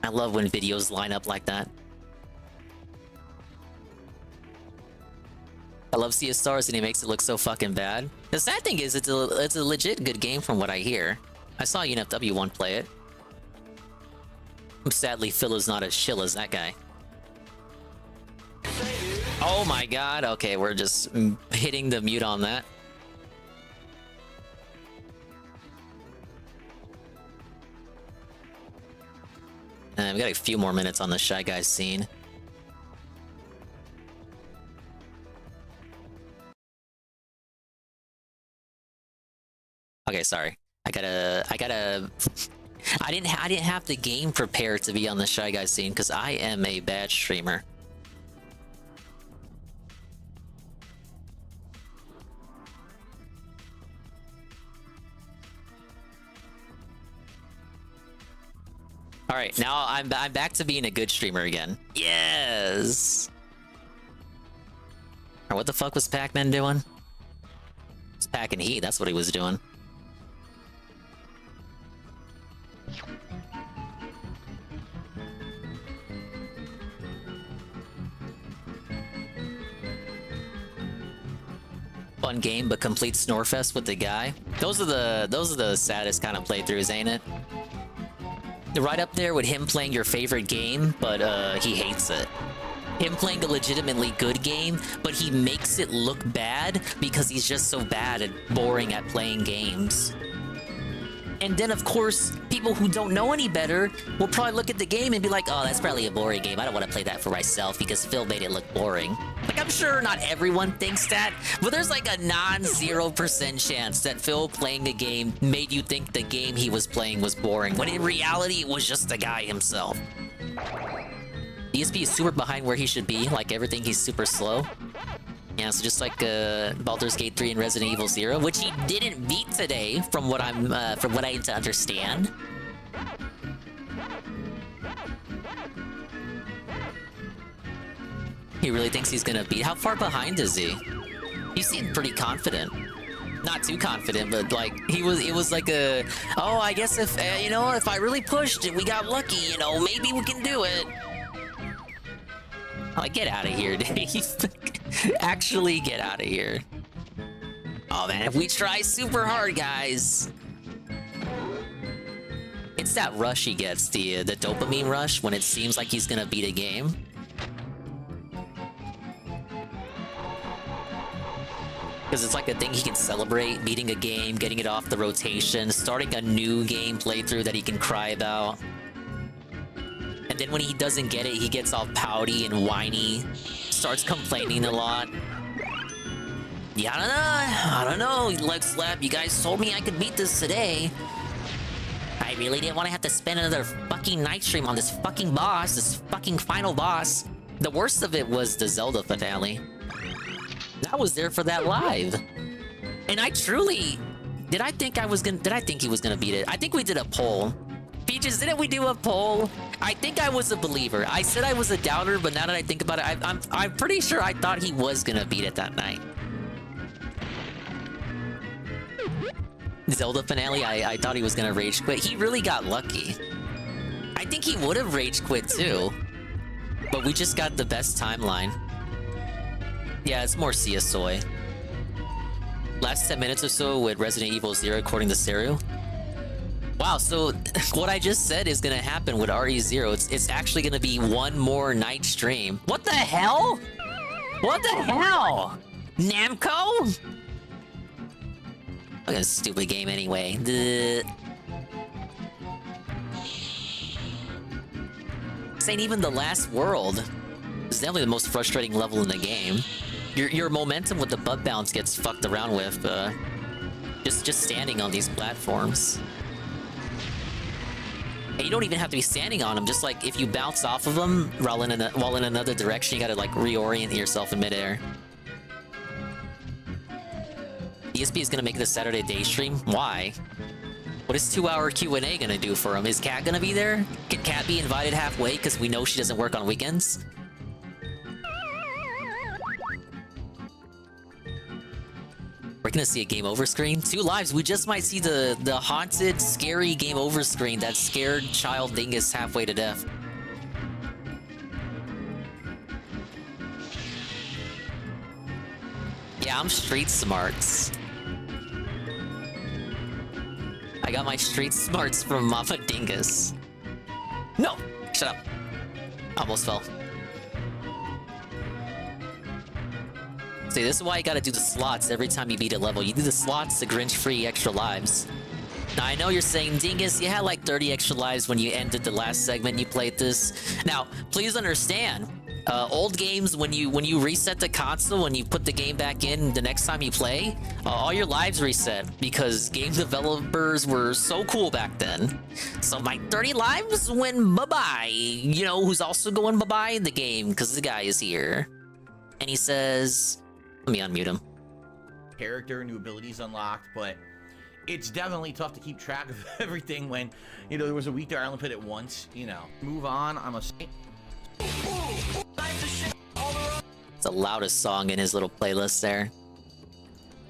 I love when videos line up like that. I love Sea of Stars and he makes it look so fucking bad. The sad thing is, it's a legit good game from what I hear. I saw UNFW1 play it. Sadly, Phil is not as chill as that guy. Oh my god, okay, we're just hitting the mute on that. And we got a few more minutes on the Shy Guys scene. Okay, sorry. I didn't have the game prepared to be on the Shy Guys scene because I am a bad streamer. All right, now I'm back to being a good streamer again. Yes. Or what the fuck was Pac-Man doing? It's packing heat. That's what he was doing. Fun game, but complete snorefest with the guy. Those are the saddest kind of playthroughs, ain't it? Right up there with him playing your favorite game, but he hates it. Him playing a legitimately good game, but he makes it look bad because he's just so bad and boring at playing games. And then, of course, people who don't know any better will probably look at the game and be like, oh, that's probably a boring game. I don't want to play that for myself because Phil made it look boring. Like, I'm sure not everyone thinks that, but there's like a non-0% chance that Phil playing the game made you think the game he was playing was boring, when in reality, it was just the guy himself. ESP is super behind where he should be, like everything, he's super slow. Yeah, so just like Baldur's Gate 3 and Resident Evil 0, which he didn't beat today, from what I need to understand. He really thinks he's gonna beat. How far behind is he? He seemed pretty confident. Not too confident, but like it was like a, oh, I guess if you know, if I really pushed it, we got lucky. You know, maybe we can do it. Like, get out of here, Dave. Actually, get out of here. Oh man, if we try super hard, guys. It's that rush he gets, the dopamine rush, when it seems like he's gonna beat a game. Because it's like a thing he can celebrate, beating a game, getting it off the rotation, starting a new game playthrough that he can cry about. And then when he doesn't get it, he gets all pouty and whiny, starts complaining a lot. Yeah, I don't know, Leg Slap, you guys told me I could beat this today. I really didn't want to have to spend another fucking night stream on this fucking boss, this fucking final boss. The worst of it was the Zelda finale. I was there for that live. And I truly... Did I think he was gonna beat it? I think we did a poll. Peaches, didn't we do a poll? I think I was a believer. I said I was a doubter, but now that I think about it, I'm pretty sure I thought he was gonna beat it that night. Zelda finale, I thought he was gonna rage quit. He really got lucky. I think he would have rage quit too. But we just got the best timeline. Yeah, it's more Sia Soy. Last 10 minutes or so with Resident Evil 0 according to Seru. Wow, so what I just said is gonna happen with RE0. It's actually gonna be one more night stream. What the hell? What the hell? Namco? Look at this stupid game anyway. This ain't even the last world. This is definitely the most frustrating level in the game. Your momentum with the bug bounce gets fucked around with, just standing on these platforms. And you don't even have to be standing on them, just like if you bounce off of them while in another direction, you gotta like reorient yourself in midair. ESP is gonna make it a Saturday day stream? Why? What is 2-hour Q&A gonna do for him? Is Kat gonna be there? Can Kat be invited halfway because we know she doesn't work on weekends? We're gonna see a game over screen. 2 lives. We just might see the haunted, scary game over screen that scared child Dingus halfway to death. Yeah, I'm street smarts. I got my street smarts from Mama Dingus. No! Shut up. Almost fell. See, this is why you gotta do the slots every time you beat a level. You do the slots to Grinch free extra lives. Now, I know you're saying, Dingus, you had like 30 extra lives when you ended the last segment you played this. Now, please understand, old games, when you reset the console, when you put the game back in the next time you play, all your lives reset because game developers were so cool back then. So my 30 lives went bye-bye. You know who's also going bye-bye in the game because the guy is here. And he says... Let me unmute him. Character, new abilities unlocked, but it's definitely tough to keep track of everything when, you know, there was a week there I only played it once, you know. Move on, I'm a... It's the loudest song in his little playlist there.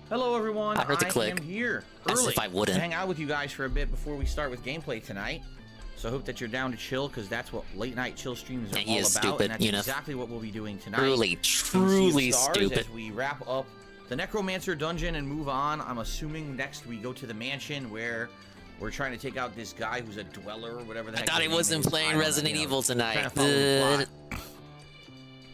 Hello everyone, I heard the click. am here As early if I wouldn't. to hang out with you guys for a bit before we start with gameplay tonight. So I hope that you're down to chill, because that's what late night chill streams are all about. Stupid, and that's exactly what we'll be doing tonight. Truly stupid. As we wrap up the Necromancer dungeon and move on, I'm assuming next we go to the mansion where we're trying to take out this guy who's a dweller or whatever the heck. I thought he wasn't playing Resident Evil tonight.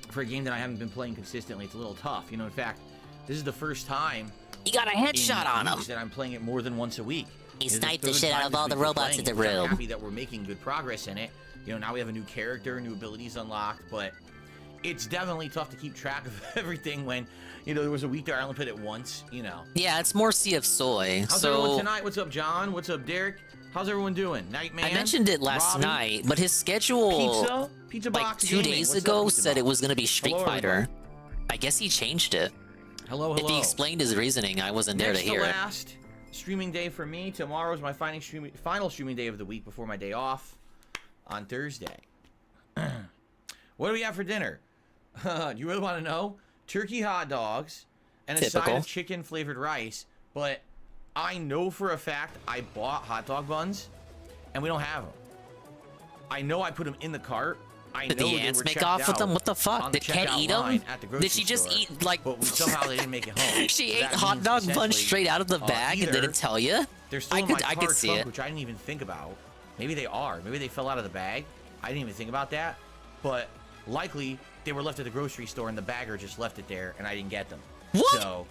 For a game that I haven't been playing consistently, it's a little tough. You know, in fact, this is the first time he got a headshot on him that I'm playing it more than once a week. He sniped the shit out of all the robots in the room. I'm happy that we're making good progress in it. You know, now we have a new character, new abilities unlocked, but it's definitely tough to keep track of everything when, you know, there was a week there I only played it once, you know. Yeah, it's more Sea of Soy. How's everyone tonight? What's up, John? What's up, Derek? How's everyone doing? Nightman? I mentioned it last night, but his schedule Pizza like Box 2 Gaming. days What's ago up, Pizza said it Box? was going to be Street Hello, Fighter. everybody. I guess he changed it. Hello. If he explained his reasoning, I wasn't there to hear it. Last streaming day for me. Tomorrow is my final streaming day of the week before my day off on Thursday. What do we have for dinner? Do you really want to know? Turkey hot dogs and a side of chicken flavored rice. But I know for a fact I bought hot dog buns and we don't have them. I know I put them in the cart. Did the ants make off with them? What the fuck? Did Kat eat them? Did she just eat, like... But somehow they didn't make it home. She ate hot dog buns straight out of the bag and didn't tell you? They're still in my car trunk, which I didn't even think about. Maybe they are. Maybe they fell out of the bag. I didn't even think about that. But likely, they were left at the grocery store and the bagger just left it there and I didn't get them. What? So...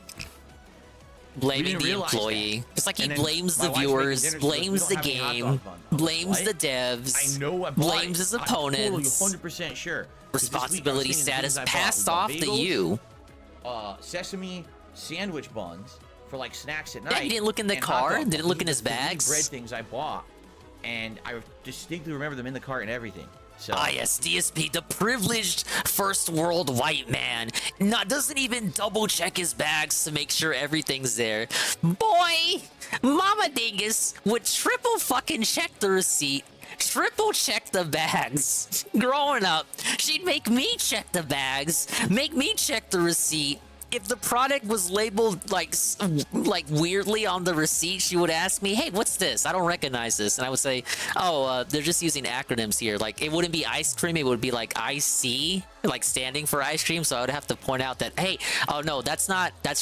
Blaming the employee. It's like he blames the viewers, blames the game, blames the devs, blames his opponents. I'm totally 100% sure. Responsibility status passed off to you. Sesame sandwich buns for like snacks at night. Yeah, he didn't look in the car, didn't look in his bags. Bread things I bought, and I distinctly remember them in the cart and everything. So. Ah, yes, DSP, the privileged first world white man, doesn't even double check his bags to make sure everything's there. Boy, Mama Dingus would triple fucking check the receipt, triple check the bags. Growing up, she'd make me check the bags, make me check the receipt. If the product was labeled like weirdly on the receipt, she would ask me, "Hey, what's this? I don't recognize this." And I would say, "Oh, they're just using acronyms here. Like it wouldn't be ice cream; it would be like IC, like standing for ice cream." So I would have to point out that, "Hey, oh no, that's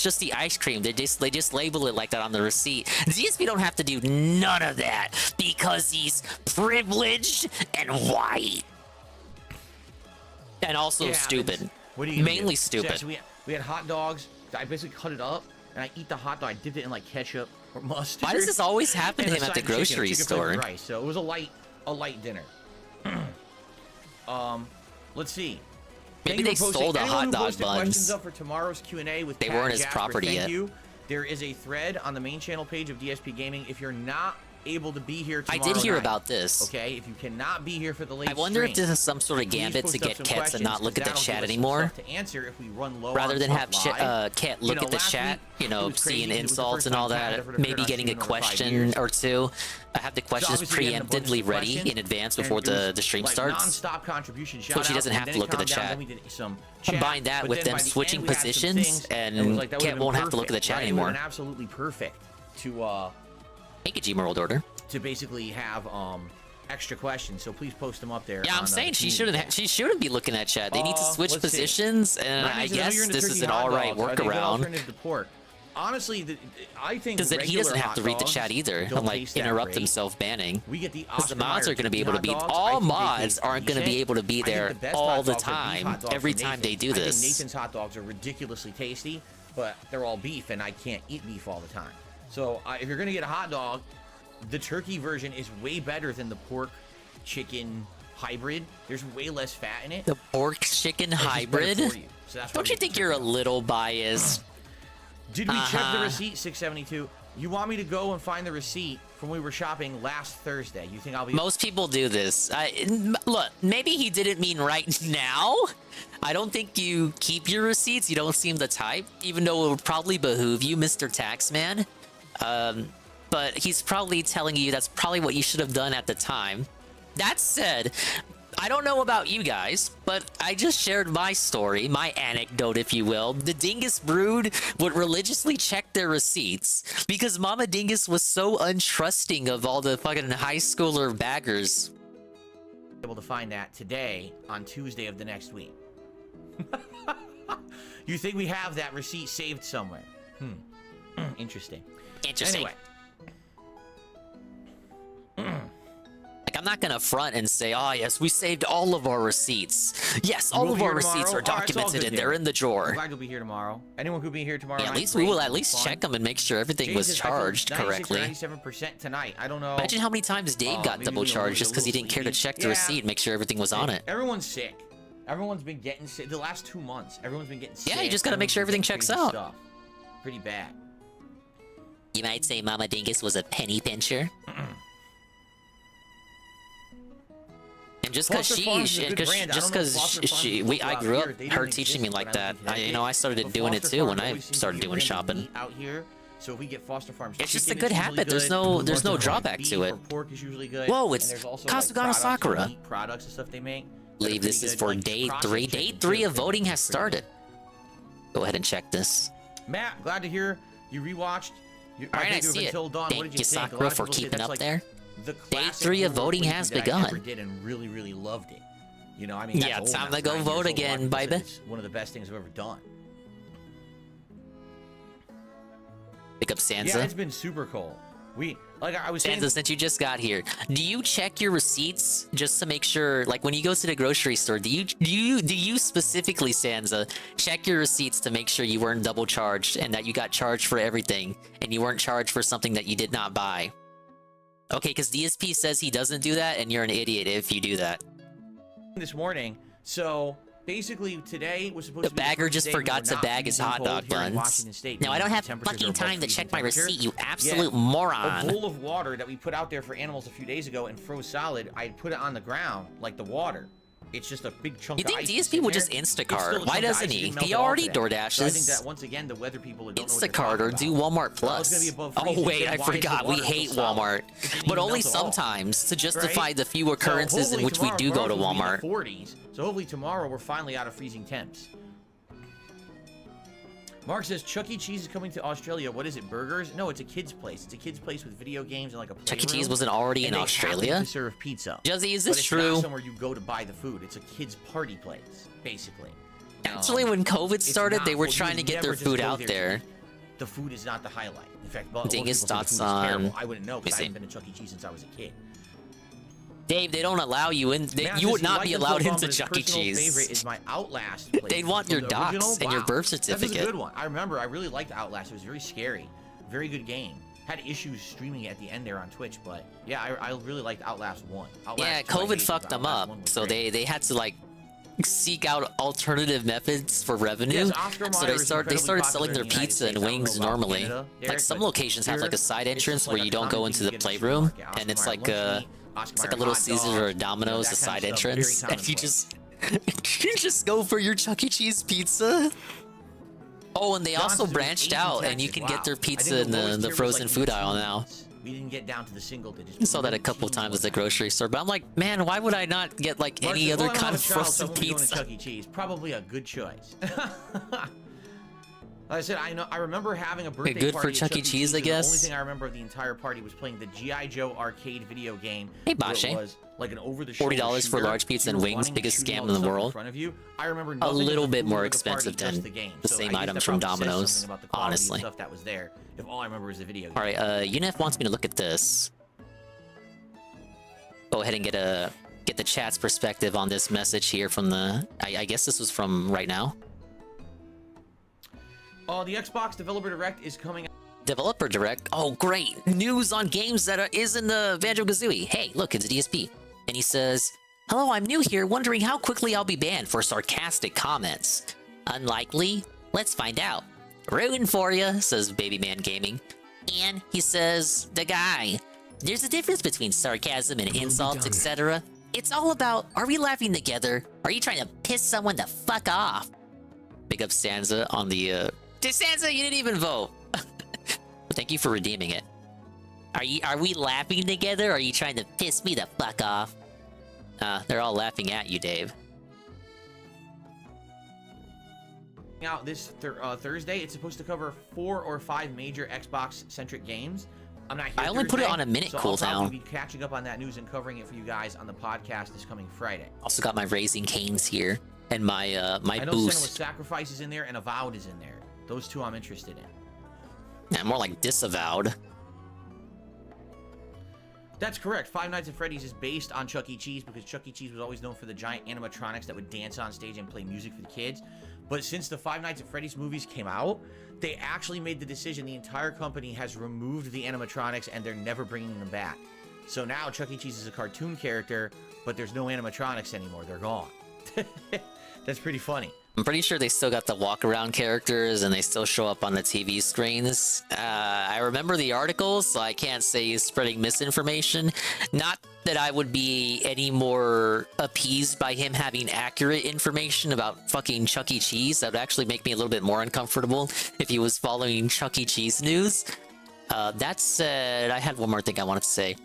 just the ice cream. They just label it like that on the receipt." DSP don't have to do none of that because he's privileged and white, and also stupid. What are you mainly stupid. So we had hot dogs. I basically cut it up, and I eat the hot dog. I dipped it in like ketchup or mustard. Why does this always happen to him at the grocery store? Rice. So it was a light dinner. Let's see. Maybe they stole the hot dog buns. Questions up for tomorrow's Q&A with they weren't his property yet. There is a thread on the main channel page of DSP Gaming. If you're not able to be here I tomorrow did hear night, about this. Okay, if you cannot be here for the late I wonder if stream, this is some sort of please gambit post to up get some Cat to questions, not look at the that'll chat give us some anymore. stuff to answer if we run low Rather on than have stuff live. Cat You look know, at the last chat, week, you it know, was crazy. seeing It was the insults first and all time Cat that, ever appeared maybe on getting a stream in over 5 question years. or two. I have the So questions obviously we had a bunch of preemptively ready questions, in advance and before it was, the stream like, starts. non-stop contribution So she doesn't have to look at the chat. Combine that with them switching positions, and Cat won't have to look at the chat anymore. Absolutely perfect to make a G World Order. To basically have extra questions. So please post them up there. Yeah, I'm saying she shouldn't be looking at chat. They need to switch let's see. positions, and I guess this is an alright workaround. Honestly, I think because then he doesn't have to read the chat either and like interrupt himself banning. We get the because the mods are going to be able to be all mods aren't going to be able to be there all the time every time they do I think this. Nathan's hot dogs are ridiculously tasty, but they're all beef, and I can't eat beef all the time. So if you're going to get a hot dog, the turkey version is way better than the pork chicken hybrid. There's way less fat in it. The pork chicken hybrid? Don't you think you're a little biased? Did we check the receipt, 672? You want me to go and find the receipt from when we were shopping last Thursday? You think I'll be... Most people do this. Look, maybe he didn't mean right now. I don't think you keep your receipts. You don't seem the type, even though it would probably behoove you, Mr. Taxman. But he's probably telling you that's probably what you should have done at the time. That said, I don't know about you guys, but I just shared my story, my anecdote, if you will. The Dingus brood would religiously check their receipts because Mama Dingus was so untrusting of all the fucking high schooler baggers. Able to find that today on Tuesday of the next week. You think we have that receipt saved somewhere? Interesting. Interesting. Anyway. Like, I'm not gonna front and say, oh yes, we saved all of our receipts. Yes, all of our receipts are documented and they're in the drawer. I'm glad you'll be here tomorrow. Anyone could be here tomorrow. Yeah, at least we will at least check them and make sure everything was charged correctly. 97% tonight. I don't know. Imagine how many times Dave got double charged just because he didn't care to check the receipt and make sure everything was on it. Everyone's sick. Everyone's been getting sick. The last 2 months, everyone's been getting sick. Yeah, you just gotta make sure everything checks out. Stuff. Pretty bad. You might say Mama Dingus was a penny pincher. And just because I grew up her teaching me like that, I started doing it too when I started doing shopping. Out here, so if we get Foster Farms, it's just a good habit. There's no drawback to it. Pork is usually good. Whoa, it's Kasugano Sakura. Products and stuff they make. I believe this is for day 3. Day 3 of voting has started. Go ahead and check this. Matt, glad to hear you rewatched. Alright, I see it. Thank you, Sakura, for keeping up there. Day 3 of voting has begun. I did and really, really loved it. You know, I mean, yeah, time to go vote again, baby. It's one of the best things I've ever done. Pick up Sansa. Yeah, it's been super cold. I was saying, Sansa, since you just got here, do you check your receipts just to make sure, like when you go to the grocery store, do you specifically, Sansa, check your receipts to make sure you weren't double charged and that you got charged for everything and you weren't charged for something that you did not buy? Okay, because DSP says he doesn't do that, and you're an idiot if you do that. This morning, so basically today was supposed to be the bagger just forgot to bag his hot dog buns. Now I don't have fucking time to check my receipt, you absolute moron. A bowl of water that we put out there for animals a few days ago and froze solid, I put it on the ground like the water. It's just a big chunk of ice. You think DSP would just Instacart? Why doesn't he? He already DoorDashes. So I think that once again, the weather people don't Instacart or do Walmart Plus. Oh wait, I forgot. We hate Walmart, but only sometimes to justify the few occurrences in which we do go to Walmart. 40s. So hopefully tomorrow we're finally out of freezing temps. Mark says Chuck E. Cheese is coming to Australia. What is it, burgers? No, it's a kid's place. It's a kid's place with video games and like a playroom. Chuck E. Cheese wasn't already in Australia? To serve pizza. Juzzy, is this true? It's not somewhere you go to buy the food. It's a kid's party place, basically. Actually, when COVID started, they were trying to get their food out there. The food is not the highlight. In fact, Dingus thoughts on... I wouldn't know because I haven't been to Chuck E. Cheese since I was a kid. Dave, they don't allow you in. You would not be allowed into Chuck E. Cheese. Favorite is my Outlast place. They'd want your docs and your birth certificate. That's a good one. I remember. I really liked Outlast. It was very scary. Very good game. Had issues streaming it at the end there on Twitch, but yeah, I really liked Outlast 1. Yeah, COVID fucked them up, so they had to like seek out alternative methods for revenue. Yes, Oscar So Mayer they is started incredibly selling their popular in the United pizza and States. I don't know wings about normally. Canada, Like Derek, some but locations have like a side entrance just where like you a don't go common into thing the you get at the playroom, supermarket. and it's Oscar like Mayer lunch a meat, Oscar it's like a Mayer little hot Caesars dog, or a Domino's, that a kind side of stuff, very entrance, and you commonplace. you just go for your Chuck E. Cheese pizza. Oh, and they also Johnson's was branched Asian out, and you Texas. can get their Wow. I think pizza in lowest the tier was, frozen like, food aisle now. teens. We didn't get down to the single digits. I saw that a couple times at the grocery store, but I'm like, man, why would I not get like any other kind of frozen pizza? Chuck E. Cheese, probably a good choice. Like I said, I remember having a birthday good party for at Chuck E. Cheese, I and The only guess. thing I remember of the entire party was playing the G.I. Joe arcade video game. Hey, where Bashe. it was like an over-the-shoulder $40 for shooter. large pizza and You were wings, running biggest and shooting scam all in the the stuff world. In front of you. I remember A nothing of little the bit food more or the party, expensive just than the game. the So same I guess items that from probably says Domino's, something about the quality of honestly. stuff that was there. If all I remember is the video game. All right, Unif wants me to look at this. Go ahead and get the chat's perspective on this message here from the. I guess this was from right now. The Xbox Developer Direct is coming. Developer Direct. Oh, great news on games that is in the Banjo-Kazooie. Hey, look, it's a DSP, and he says, "Hello, I'm new here, wondering how quickly I'll be banned for sarcastic comments. Unlikely. Let's find out. Rooting for ya," says Baby Man Gaming, and he says, "The guy. There's a difference between sarcasm and insults, etc. It's all about, are we laughing together? Are you trying to piss someone the fuck off?" Big up Sansa on the, Sansa, you didn't even vote. Thank you for redeeming it. Are we laughing together? Or are you trying to piss me the fuck off? They're all laughing at you, Dave. Out this Thursday. It's supposed to cover 4 or 5 major Xbox-centric games. I'm not here I only put it Thursday, on a minute so cooldown. I'll probably be catching up on that news and covering it for you guys on the podcast this coming Friday. Also got my Raising Canes here and my my I know boost. Senua Sacrifice is in there and Avowed is in there. Those two I'm interested in. Yeah, more like Disavowed. That's correct. Five Nights at Freddy's is based on Chuck E. Cheese because Chuck E. Cheese was always known for the giant animatronics that would dance on stage and play music for the kids. But since the Five Nights at Freddy's movies came out, they actually made the decision. The entire company has removed the animatronics and they're never bringing them back. So now Chuck E. Cheese is a cartoon character, but there's no animatronics anymore. They're gone. That's pretty funny. I'm pretty sure they still got the walk-around characters and they still show up on the TV screens. I remember the articles, so I can't say he's spreading misinformation. Not that I would be any more appeased by him having accurate information about fucking Chuck E. Cheese. That would actually make me a little bit more uncomfortable if he was following Chuck E. Cheese news. That said, I had one more thing I wanted to say.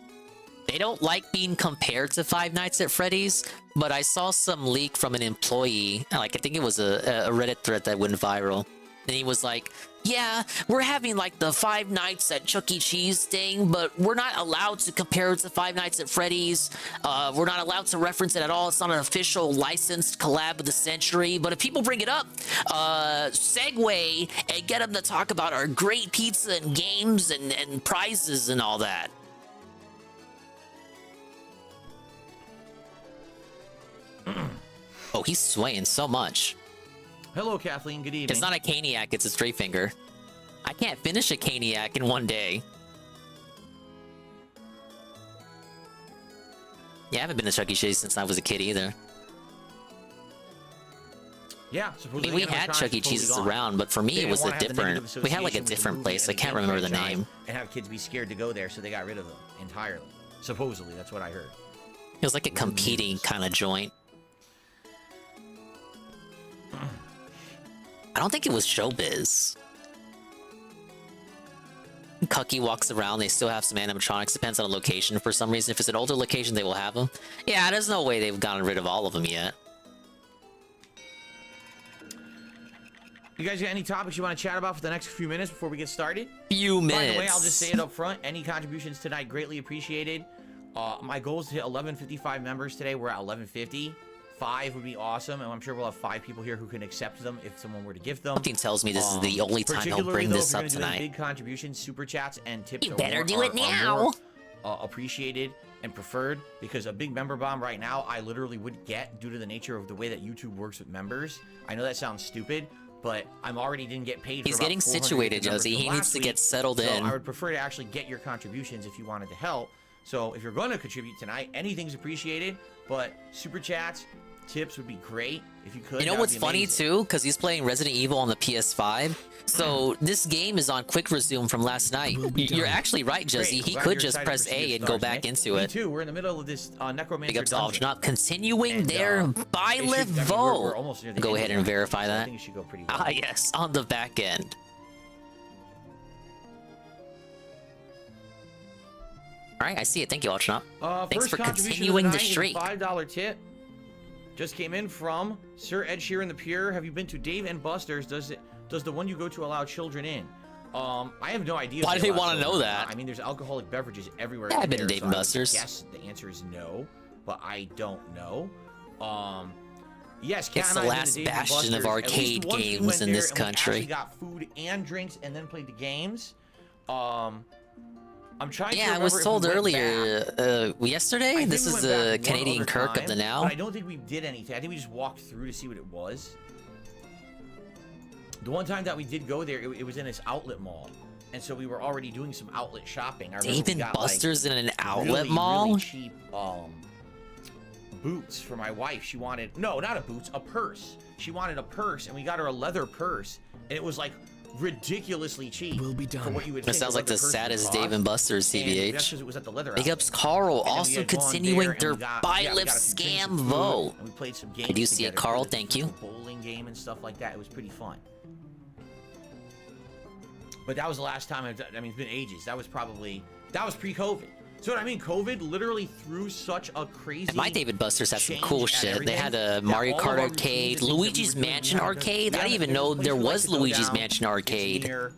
They don't like being compared to Five Nights at Freddy's, but I saw some leak from an employee, like I think it was a Reddit thread that went viral, and he was like, yeah, we're having like the Five Nights at Chuck E. Cheese thing, but we're not allowed to compare it to Five Nights at Freddy's. We're not allowed to reference it at all. It's not an official licensed collab of the century, but if people bring it up, segue and get them to talk about our great pizza and games and prizes and all that. Oh, he's swaying so much. Hello, Kathleen. Good evening. It's not a Caniac, it's a straight finger. I can't finish a Caniac in one day. Yeah, I haven't been to Chuck E. Cheese since I was a kid either. Yeah, I supposedly mean, we had Chuck E. Cheese's around, but for me They it was didn't a wanna have the negative different... We had like a association with the different movie place. and I the can't game remember the franchise name. And have kids be scared to go there, so they got rid of them entirely. Supposedly, that's what I heard. It was like a competing kind of joint. I don't think it was Showbiz. Cucky walks around, they still have some animatronics, depends on the location for some reason. If it's an older location, they will have them. Yeah, there's no way they've gotten rid of all of them yet. You guys got any topics you want to chat about for the next few minutes before we get started? Few minutes. By the way, I'll just say it up front. Any contributions tonight greatly appreciated. My goal is to hit 1155 members today. We're at 1150. 5 would be awesome, and I'm sure we'll have 5 people here who can accept them if someone were to gift them. Something tells me this is the only time he'll bring this up if you're tonight. gonna do any big contributions, super chats, and tips. You are better more- do it are now. more, appreciated and preferred, because a big member bomb right now I literally would get due to the nature of the way that YouTube works with members. I know that sounds stupid, but I'm already didn't get paid. He's for about getting 400 situated, members Josie. from He needs last to week, get settled so in. I would prefer to actually get your contributions if you wanted to help. So if you're going to contribute tonight, anything's appreciated, but super chats, tips would be great if you could. You know that would what's be funny amazing. too? Because he's playing Resident Evil on the PS5. So this game is on quick resume from last night. You're actually right, Jesse. Great. He Glad could you're just excited press for Sea of A and go Stars, back Nick. into Me it. too. We're in the middle of this Necromancer Big ups to dungeon. Algenop. Continuing And, their it should- buy, I mean, live, we're vote. almost near the Go end ahead here. and verify So I that. think it should go pretty well. Ah, yes, on the back end. All right, I see it. Thank you, Algenop. Thanks First for contribution continuing of the night is a streak. $5 tip. Just came in from Sir Ed Sheeran the Pure. Have you been to Dave and Buster's? Does the one you go to allow children in? I have no idea. Why if do they allow want to know children. that? I mean, there's alcoholic beverages everywhere. Yeah, I've been to there, Dave so and I would Buster's. Guess the answer is no, but I don't know. Yes, Kat It's and the I have been last to Dave and bastion of Buster's. At least arcade once we games went in there this and we country. actually got food and drinks and then played the games. I'm trying to Yeah, I remember was if we told went earlier, yesterday. I think This we is went the back one Canadian other Kirk of the time, now. But I don't think we did anything. I think we just walked through to see what it was. The one time that we did go there, it was in this outlet mall. And so we were already doing some outlet shopping. I remember Dave we and got, Buster's in an outlet really, mall? really cheap boots for my wife. She wanted, no, not a boots, a purse. She wanted a purse, and we got her a leather purse. And it was like ridiculously cheap. Will be done. For what you would That think a sounds like leather the purse would saddest cost. Dave and Buster's, And that's CBH. 'cause it was at the leather Big outlet. ups, Carl. And then we Also had gone continuing there, and their we got- buy, yeah, we live, got a drink, scam, some food, vote. and we played some I games do see it, together, Carl. played a Thank you. bowling game and stuff like that. It was pretty fun. But that was the last time. I mean, it's been ages. That was pre-COVID. So what I mean, COVID literally threw such a crazy. And my David Buster's had some change cool at shit. They everything had a that Mario all of Kart our routines arcade, and things that we Luigi's were doing, Mansion we had to- arcade. I yeah, didn't even there's a know place there we like was to go Luigi's down. Mansion It's arcade. near,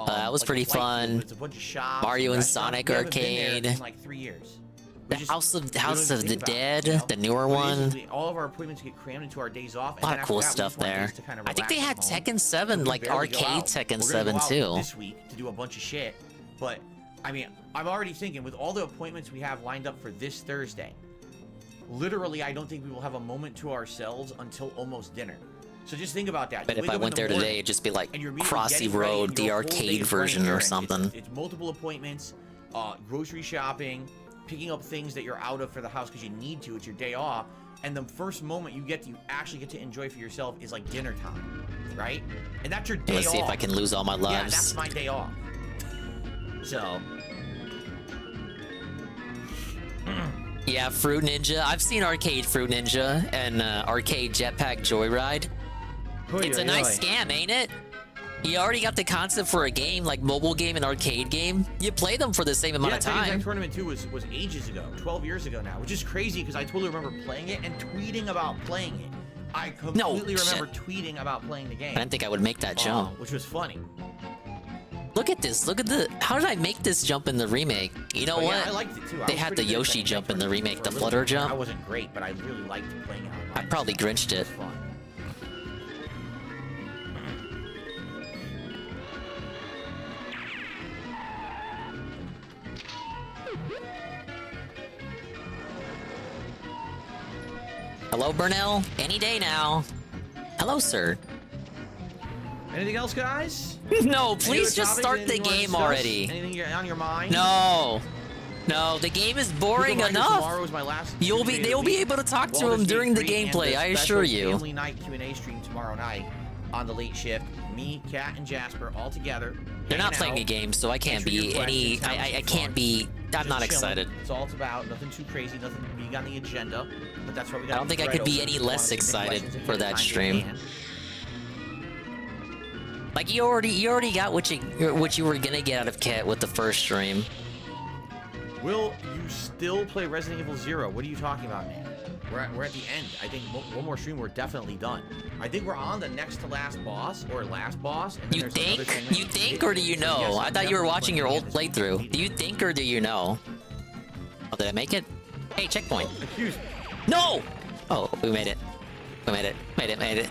That was like pretty a white fun. food. It's a bunch of shops, Mario and restaurants. Sonic We haven't been arcade. there in like 3 years. The House of we don't House even of the think about it, Dead, you know? the newer But one. basically, all of our appointments get crammed into our days off. A lot of cool stuff there. I think they had Tekken 7, like arcade Tekken 7 too. This week to do a bunch of shit, but I mean, I'm already thinking with all the appointments we have lined up for this Thursday. Literally, I don't think we will have a moment to ourselves until almost dinner. So just think about that. But You if wake I up in went the there morning today, it'd just be like and you're immediately Crossy getting ready Road, and the your whole day arcade is version running or errands. something. It's multiple appointments, grocery shopping, picking up things that you're out of for the house because you need to. It's your day off. And the first moment you actually get to enjoy for yourself is like dinner time, right? And that's your day Let's off. see if I can lose all my Yeah, lives. that's my day off. So. Yeah, Fruit Ninja. I've seen arcade Fruit Ninja and arcade Jetpack Joyride. It's a nice scam, ain't it? You already got the concept for a game, like mobile game and arcade game. You play them for the same amount of Tekken Tag time. Tournament 2 was ages ago, 12 years ago now, which is crazy because I totally remember playing it and tweeting about playing it. I completely remember tweeting about playing the game. I didn't think I would make that jump. Which was funny. Look at this. Look at the. How did I make this jump in the remake? You know But what? yeah, I liked it too. I They was had the pretty good at Yoshi Tekken jump Tag in the Tournament remake, the for a flutter really- jump. I wasn't great, but I really liked playing it online. I probably grinched it. It was fun. Hello, Burnell. Any day now. Hello, sir. Anything else, guys? No, Any please other just topics? start the Anything you wanna game discuss? already. Anything on your mind? No. No, the game is boring Keep in mind that enough. tomorrow is my last You'll be Tuesday of the you'll be week. able to talk to Baldur's him Gate during the 3 and gameplay, I special assure you. Family night Q&A stream tomorrow night on the late shift. Me, Kat, and Jasper all together. They're not hanging playing a out, game, so I can't answering be your any questions, having I some can't fun. be I'm Just not chilling. excited. It's all it's about. Nothing too crazy, nothing big on the agenda. But that's what we got. I don't think I could be any less excited for that stream. Like you already got what you were gonna get out of Cat with the first stream. Will you still play Resident Evil 0? What are you talking about, man? We're at the end. I think one more stream, we're definitely done. I think we're on the next to last boss, or last boss. And then You there's another think? thing that You we think did. or do you So know? yes, I I'm thought you were definitely watching your playing old this playthrough. Do you think or do you know? Oh, did I make it? Hey, checkpoint. Excuse me. No! Oh, we made it. We made it. Made it.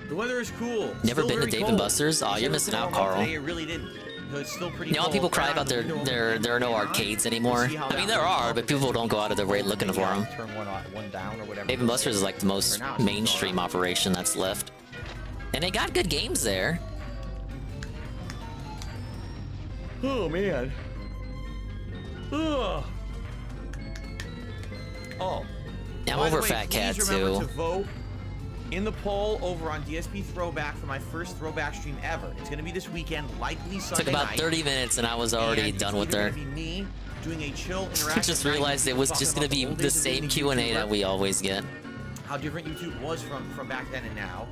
The weather is cool. Never Still been to very Dave cold. and Buster's? Oh, It you're was missing out, warm up Carl. Today. It really didn't. So it's still pretty You know how cold. people cry Right about on the window there are no arcades anymore? See how I mean, that there works are, out. but people don't go out of their way looking for them. Turn one down or whatever. Dave and Buster's is like the most For now, it's mainstream operation that's left. And they got good games there. Oh man. Ugh. Oh. I'm by the over way, Fat Cat, please remember too. to vote in the poll over on DSP Throwback for my first Throwback stream ever. It's going to be this weekend, likely Sunday Took about night. 30 minutes and I was already And done with it's her. either gonna be me doing a chill I interaction just night, realized it was talking just gonna about be old the days of same being a Q&A YouTuber, that we always get. how different YouTube was from back then and now.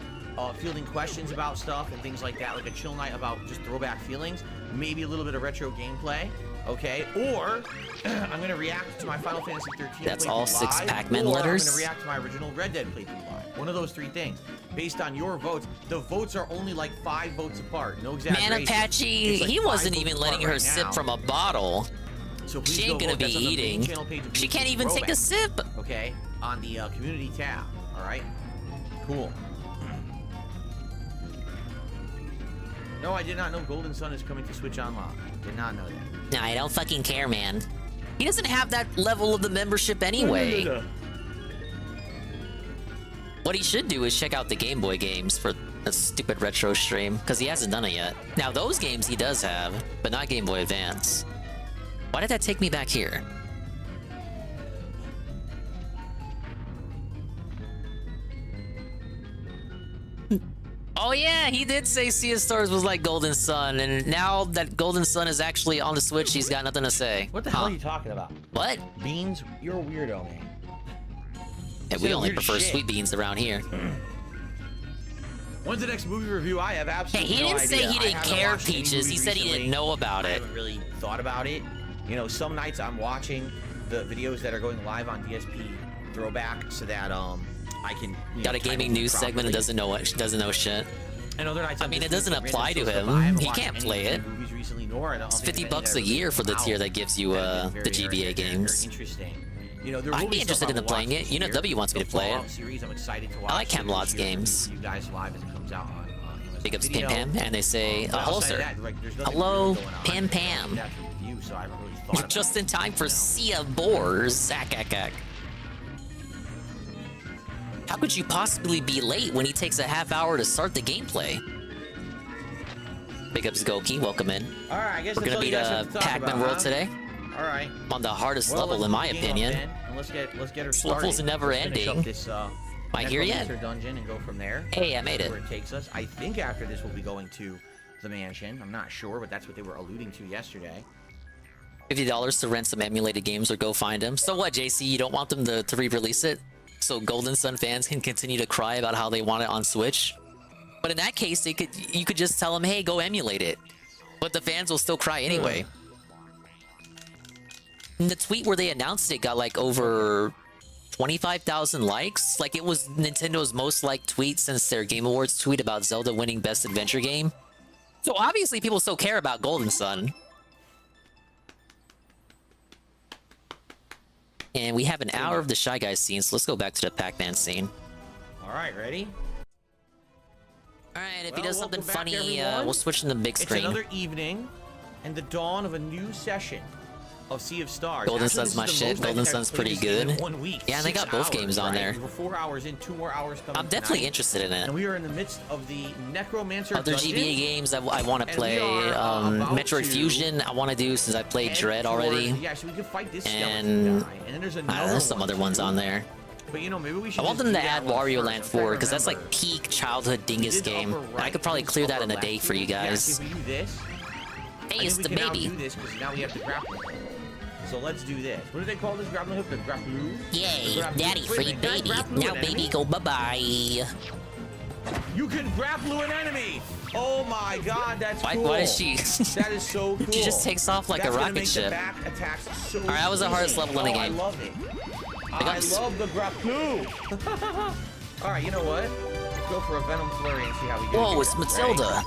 Fielding questions about stuff and things like that, like a chill night about just throwback feelings, maybe a little bit of retro gameplay, okay? Or I'm gonna react to my Final Fantasy 13 That's playthrough all 6 live, Pac-Man or letters? I'm gonna react to my original Red Dead playthrough live. One of those three things. Based on your votes, the votes are only like 5 votes apart. No exaggeration. Man, Apache, It's like he 5 wasn't votes even apart letting her right sip now. from a bottle. So please She go ain't gonna vote. be That's on the main eating. channel page of She can't YouTube even take a Throwback. sip. Okay, on the community tab. All right, cool. No, I did not know Golden Sun is coming to Switch Online. Did not know that. Nah, I don't fucking care, man. He doesn't have that level of the membership anyway. What he should do is check out the Game Boy games for a stupid retro stream, because he hasn't done it yet. Now, those games he does have, but not Game Boy Advance. Why did that take me back here? Oh yeah, he did say Sea of Stars was like Golden Sun, and now that Golden Sun is actually on the Switch, he's got nothing to say. What the hell are you talking about? What? Beans? You're a weirdo, man. Yeah, we Say only weird prefer shit. sweet beans around here. When's the next movie review? I have Hey, absolutely he no didn't say idea. he I didn't haven't care, watched any Peaches. He movies said he recently. didn't know about I it. haven't really thought about it. You know, some nights I'm watching the videos that are going live on DSP Throwback so that I can Got a gaming news segment and doesn't know shit. And other nights I mean, it doesn't random apply to stuff, him. but I haven't He watched can't any play it. movies recently, nor I don't It's think $50 any a that year for the are tier that gives you the very, GBA games. interesting. You know, there I'd will be stuff interested in I will playing watch it. this You know, year. W wants me The to play it. Fallout series, I'm excited to watch. I like So Camelot's this year, games. You guys live as it comes out on Big ups Video. Pam Pam, and they say, But hello, outside of sir. that, like, there's nothing Hello, really going on. Pam Pam. That's a review, so I haven't really thought You're about just it. in time for Sea of Boars. Ack. How could you possibly be late when he takes a half hour to start the gameplay? Big ups Goki, welcome in. All right, I guess We're that's gonna all you beat guys have to talk Pac-Man about, World huh? today. All right. On the hardest Well, level, let's in my pick the game up, opinion. then, and let's get her This started. level's never Let's finish ending. up this, Am I here yet? Necromancer dungeon and go from there. Hey, I made it. Where it takes us. I think after this we'll be going to the mansion. I'm not sure, but that's what they were alluding to yesterday. $50 to rent some emulated games or go find them. So what, JC? You don't want them to re-release it? So Golden Sun fans can continue to cry about how they want it on Switch? But in that case, you could just tell them, hey, go emulate it. But the fans will still cry anyway. And the tweet where they announced it got like over 25,000 likes. Like it was Nintendo's most liked tweet since their Game Awards tweet about Zelda winning Best Adventure Game. So obviously people still care about Golden Sun. And we have an hour of the Shy Guys scene, so let's go back to the Pac-Man scene. All right, ready? All right, if Well, he does something welcome back, funny, everyone. we'll switch to the big It's screen. another evening and the dawn of a new session of Sea of Stars. Golden Actually, Sun's this is my the shit. most I Golden think I've Sun's played pretty this game in good. 1 week. Yeah, and they 6 got both games on right? there. We were 4 hours in, 2 more hours coming. I'm definitely tonight. interested in it. And we are in the midst of the Necromancer Other dungeon. GBA games I want to And play. we are, about Metroid to Fusion I want to do since I played head Dread toward- already. Yeah, so we can fight this And skeleton guy. And then there's I another don't know, there's some one, other ones too. on there. But you know, maybe we should I want just them do to that add one Wario first. Land I'm trying to 4 because that's remember. like peak childhood dingus Did game. upper And I right, could probably this clear that upper in a left. day for you Yeah, guys. see, if we do this, Hey, I think it's we the can baby. outdo this because now we have the grappling hook. So let's do this. What do they call this grappling hook? The grapploo? Yay, The grapploo? daddy Wait, free can I baby. grapploo Now an baby enemy? go bye-bye. You can grapploo an enemy! Oh my god, that's cool. Why does she? That is so cool. She just takes off like That's a gonna rocket make ship. The back attacks so Alright, that was the hardest easy. level in the Oh, game. I love it. Big I ups. love the grapploo. Alright, you know what? Let's go for a Venom Flurry and see how we do. Whoa, here. it's Matilda.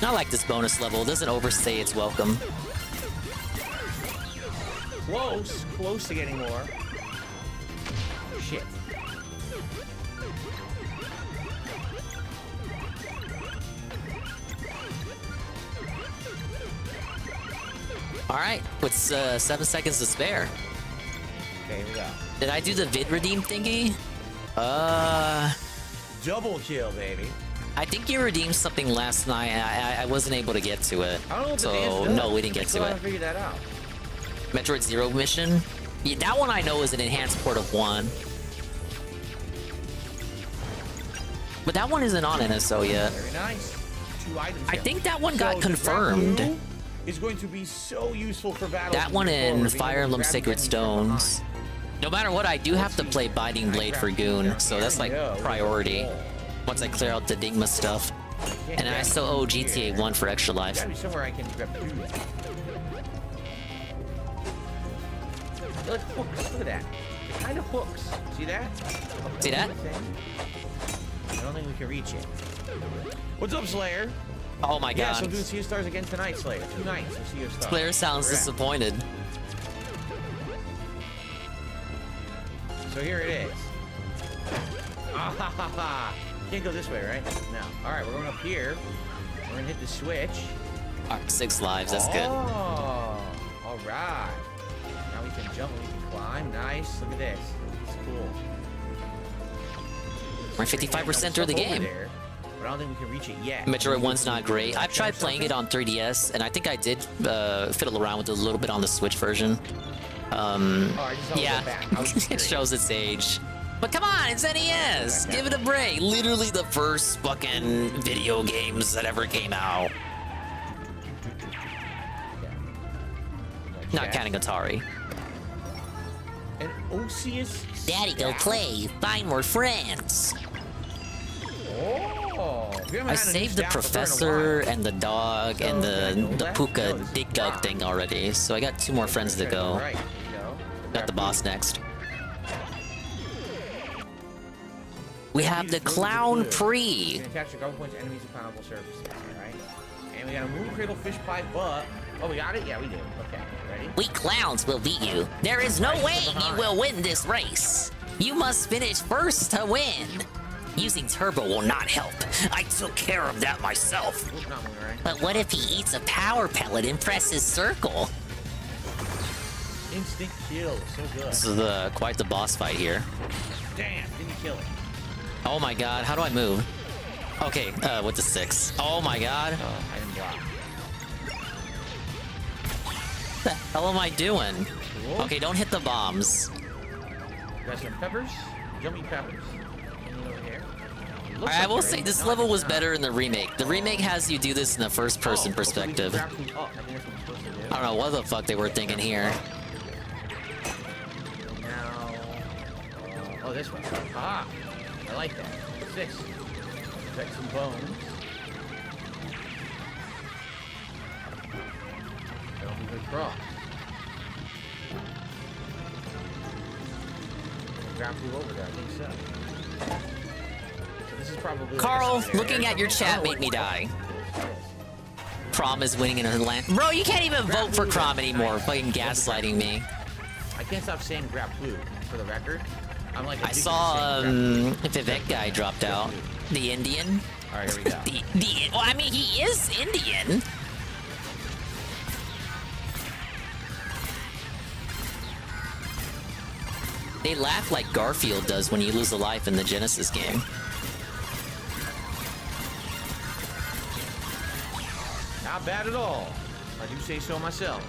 I like this bonus level. It doesn't overstay its welcome. Close to getting more. Shit. Alright, with 7 seconds to spare. Okay, here we go. Did I do the vid redeem thingy? Double kill, baby. I think you redeemed something last night. I wasn't able to get to it. I don't know what the So dance does. no, we didn't I get still to it. haven't figured that out. Metroid Zero mission. Yeah, that one I know is an enhanced port of 1. But that one isn't on NSO yet. Very nice. 2 items. I down. think that one So got the confirmed. grapple is going to be so useful for battles. That one moving in forward, being Fire able to Emblem grab Sacred enemies from behind. Stones. No matter what, I do have to play Binding Blade for Goon, so that's like priority. Once I clear out the Dingmas stuff. And I still owe GTA 1 for extra life. Gotta be somewhere I can grab food. They're like hooks. Look at that. They're kind of hooks. See that? See that? I don't think we can reach it. What's up, Slayer? Oh my Yeah, god. so I'm doing Sea of Stars again tonight, Slayer. 2 nights of Sea of Stars. Slayer sounds Where at? disappointed. So here it is. Ah ha ha ha. Can't go this way, right? No. Alright, we're going up here. We're gonna hit the switch. Alright, 6 lives, that's good. Oh, alright. Now we can jump, we can climb. Nice. Look at this. It's cool. We're 55% through the Stuff over game. there, but I don't think we can reach it yet. Metroid 1's not great. I've tried playing it on 3DS, and I think I did fiddle around with it a little bit on the Switch version. Yeah, it shows its age. But come on, it's NES! Give it a break! Literally the first fucking video games that ever came out. Not counting Atari. An Osseous Daddy, go play! Find more friends! Oh, we haven't I had a new saved the staff member in a professor while. and the dog and the Puka Dig Dug thing already, so I got 2 more friends to go. Right, you know. Got the boss next. We have the Clown Pre. You can capture double points, enemies, and climbable surfaces. Alright. And we got a Moon Cradle Fish Pie Butt. Oh, we got it? Yeah, we do. Okay, ready? We clowns will beat you. There is no way you will win this race. You must finish first to win. Using turbo will not help. I took care of that myself. Not moving, right? But what if he eats a power pellet and presses circle? Instant kill. So good. This is quite the boss fight here. Damn, didn't kill it. Oh my god, how do I move? Okay, with the 6. Oh my god. Item block. What the hell am I doing? Cool. Okay, don't hit the bombs. Got some peppers. Jumpy peppers. Over here. Looks I like will they're say in. this No, level it's was not. better in the remake. The remake has you do this in the first person perspective. I think that's what we're supposed to do. I don't know what the fuck they were thinking here. Now, oh, this one. Ah, I like that. 6. Protect some bones. Don't move across. Grab who over there? I think so. So this is probably. Carl, looking at your chat made me die. Prom is winning in her land. Bro, you can't even vote for Crom anymore. Fucking gaslighting me. I can't stop saying grab blue for the record. I'm like. I saw Vivek guy dropped out. The Indian. All right, here we go. Well, I mean, he is Indian. They laugh like Garfield does when you lose a life in the Genesis game. Not bad at all. I do say so myself.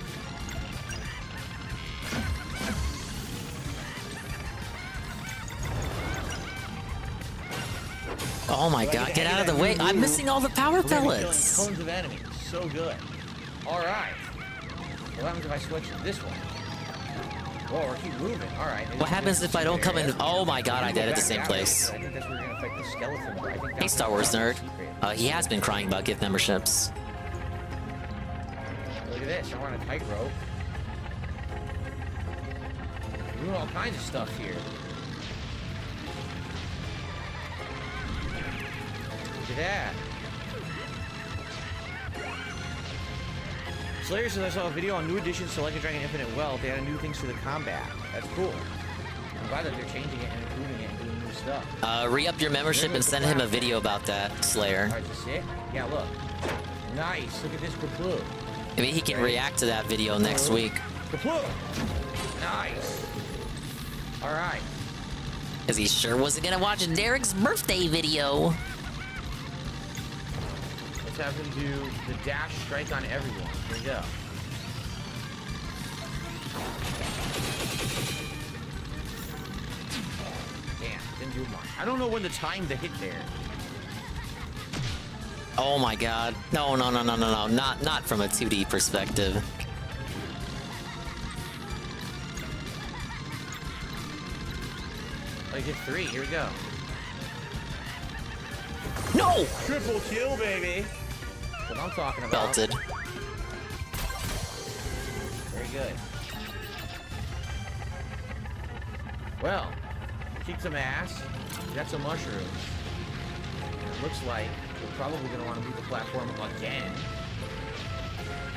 Oh my god, get out of the way. I'm missing all the power pellets. Tons of enemies. So good. All right. What happens if I switch to this one? Whoa, or keep moving. All right. What happens if I don't come in? Oh my god, I died at the same place. I think that's where we're gonna fight the skeleton. I think Hey, Star Wars nerd. He has been crying about gift memberships. Look at this. I'm on a tightrope. We're doing all kinds of stuff here. Look at that. Slayer says, I saw a video on new additions to Like a Dragon Infinite Wealth. They added new things to the combat. That's cool. I'm glad that they're changing it and improving it and doing new stuff. Re-up your membership and send him a video about that, Slayer. Alright, just it? Yeah, look. Nice. Look at this Kaplu. Maybe he can react to that video next week. Kaplu! Nice. Alright. Because he sure wasn't gonna watch Derek's birthday video. have him do the dash strike on everyone. Here we go. Damn, didn't do much. I don't know when to time the hit there. Oh my god. No, no, no, no, no, no. Not from a 2D perspective. I get 3. Here we go. No! Triple kill, baby. That's what I'm talking about. Belted. Very good. Well, kicked some ass. Got some mushrooms. It looks like we're probably going to want to move the platform again.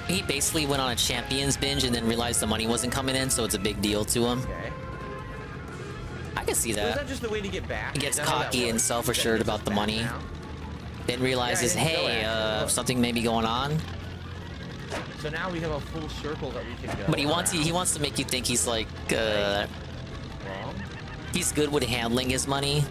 He basically went on a Champions binge and then realized the money wasn't coming in, so it's a big deal to him. Okay. I can see So is that. that just the way to get back? He gets Is that how that cocky and works? self-assured about the money. Now? Then realizes, Yeah, I didn't know hey, that. something may be going on. So now we have a full circle that we can go. But he wants around. to make you think he's like, Wrong? he's good with handling his money.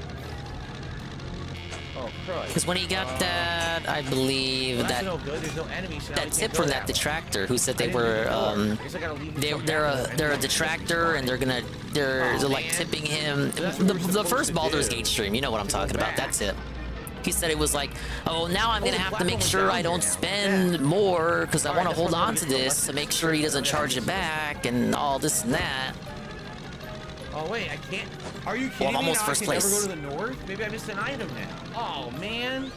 Oh, Christ. Because when he got that, I believe Well, that's that no good. There's no enemies, so now that we tip can't from go that way. detractor who said they I didn't were do the door. I guess I gotta leave and come they're back a and detractor and they're like man. tipping him. So that's what we're The supposed first to Baldur's do. Gate stream, you know what I'm To go talking about. back. That's it. He said it was like, oh, now I'm gonna the have to make platform sure was I down don't here now. spend more because I Alright, want to that's hold why I'm on gonna to get the this left to make sure he doesn't charge it back and all this and that. Oh wait, I can't. Are you Well, kidding I'm almost me? Now first I can place. never go to the north? Maybe I missed an item now. Oh man.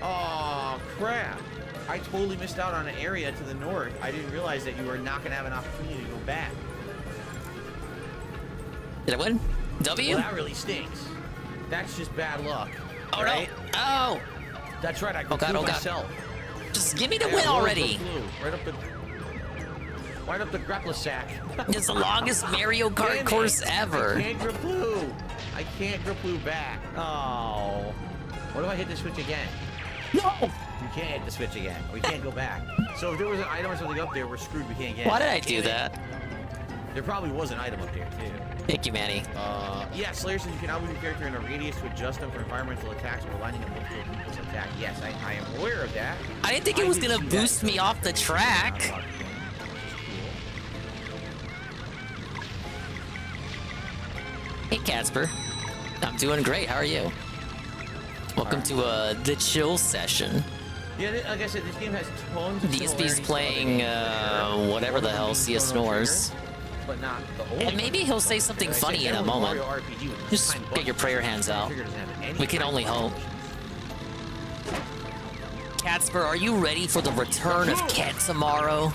Oh crap. I totally missed out on an area to the north. I didn't realize that you were not gonna have an opportunity to go back. Did I win? W? Well, that really stinks. That's just bad luck. Oh right? no! Oh! That's right. I Oh, God, grew oh, God. myself. Just give me the Yeah, win where's the already! blue? Right up the grappler sack. It's the longest Mario Damn Kart it. course ever. I can't grip blue. I can't grip blue back. Oh. What if I hit the switch again? No! We can't hit the switch again. We can't go back. So if there was an item or something up there, we're screwed. We can't get it. Why did I do Damn it. that? There probably was an item up there, too. Thank you, Manny. Yeah, Slayer says you can now move your character in a radius to adjust them for environmental attacks while lining them up to a people's attack. Yes, I am aware of that. I didn't think it was did gonna see that. boost me off the track. Hey, Casper. I'm doing great. How are you? Welcome to the chill session. Yeah, like I said, this game has tons of DSP's similarities to playing other games. whatever the One of hell them Sia being Chrono snores. Trigger, but not the old And maybe he'll say something Like I funny said, in a generally moment. Mario RPG with Just tiny get your buttons. prayer hands Chrono out. Trigger doesn't have any We can kind only of hope. options. Catsper, are you ready for the return of Ket tomorrow?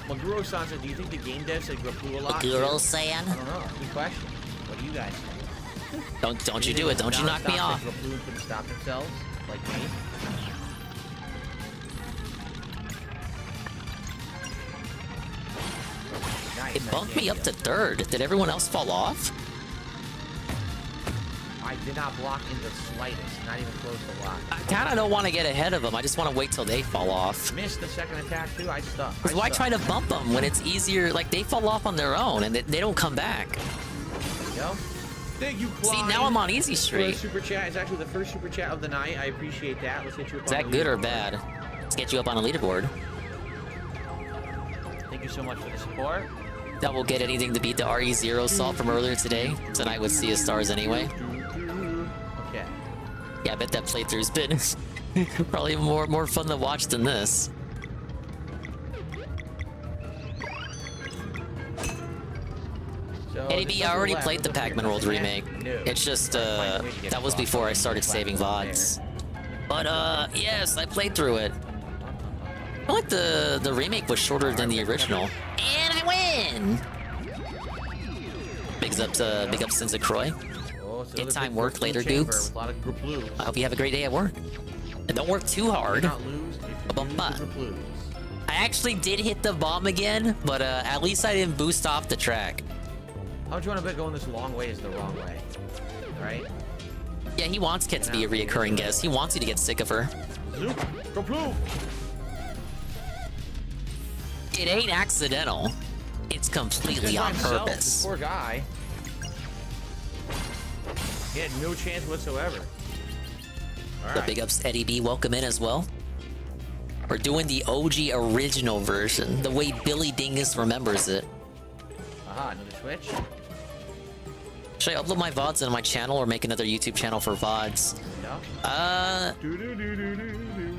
Maguro-san said, do you think the game devs said Grapple a lot? Maguro-san? I don't know. Good question. What do you guys think? Don't you do it. Don't you knock me off. Grapple couldn't stop themselves, like me. Nice, It bumped me up to third. Did everyone else fall off? I did not block in the slightest, not even close to block. I kind of don't want to get ahead of them. I just want to wait till they fall off. Missed the second attack too. I stuck. Because why try to bump them when it's easier? Like, they fall off on their own and they don't come back. There you go. Thank you, See, Klein, now I'm on easy for the street. super chat. It's actually the first super chat of the night. I appreciate that. Let's get you up Is on that the good or leaderboard. bad? Let's get you up on a leaderboard. Thank you so much for the support. That will get anything to beat the RE0 salt from earlier today. Tonight with Sea of Stars anyway. Okay. Yeah, I bet that playthrough's been probably more fun to watch than this. So Eddie this B, I number already 11, played the looks like Pac-Man you're World nothing remake. yet? No. It's just, Find a way to get that was across before I the started saving platform VODs. there. But, yes, I played through it. I feel like the remake was shorter than the original. And I win! Big ups to Senza Croy. Oh, it's Good another time big work blue later, chamber Googs. with a lot of group I hope you have a great day at work. And don't work too hard. Do not lose if you lose Ba-ba-ba. the group lose. I actually did hit the bomb again, but at least I didn't boost off the track. How would you want to bet going this long way is the wrong way? Right? Yeah, he wants Ket to be a reoccurring guest. He wants you to get sick of her. Zoop! Go blue! It ain't accidental. It's completely He's by on himself, purpose. This poor guy. He had no chance whatsoever. The big ups Eddie B, welcome in as well. We're doing the OG original version, the way Billy Dingus remembers it. Aha, another switch. Should I upload my VODs on my channel or make another YouTube channel for VODs?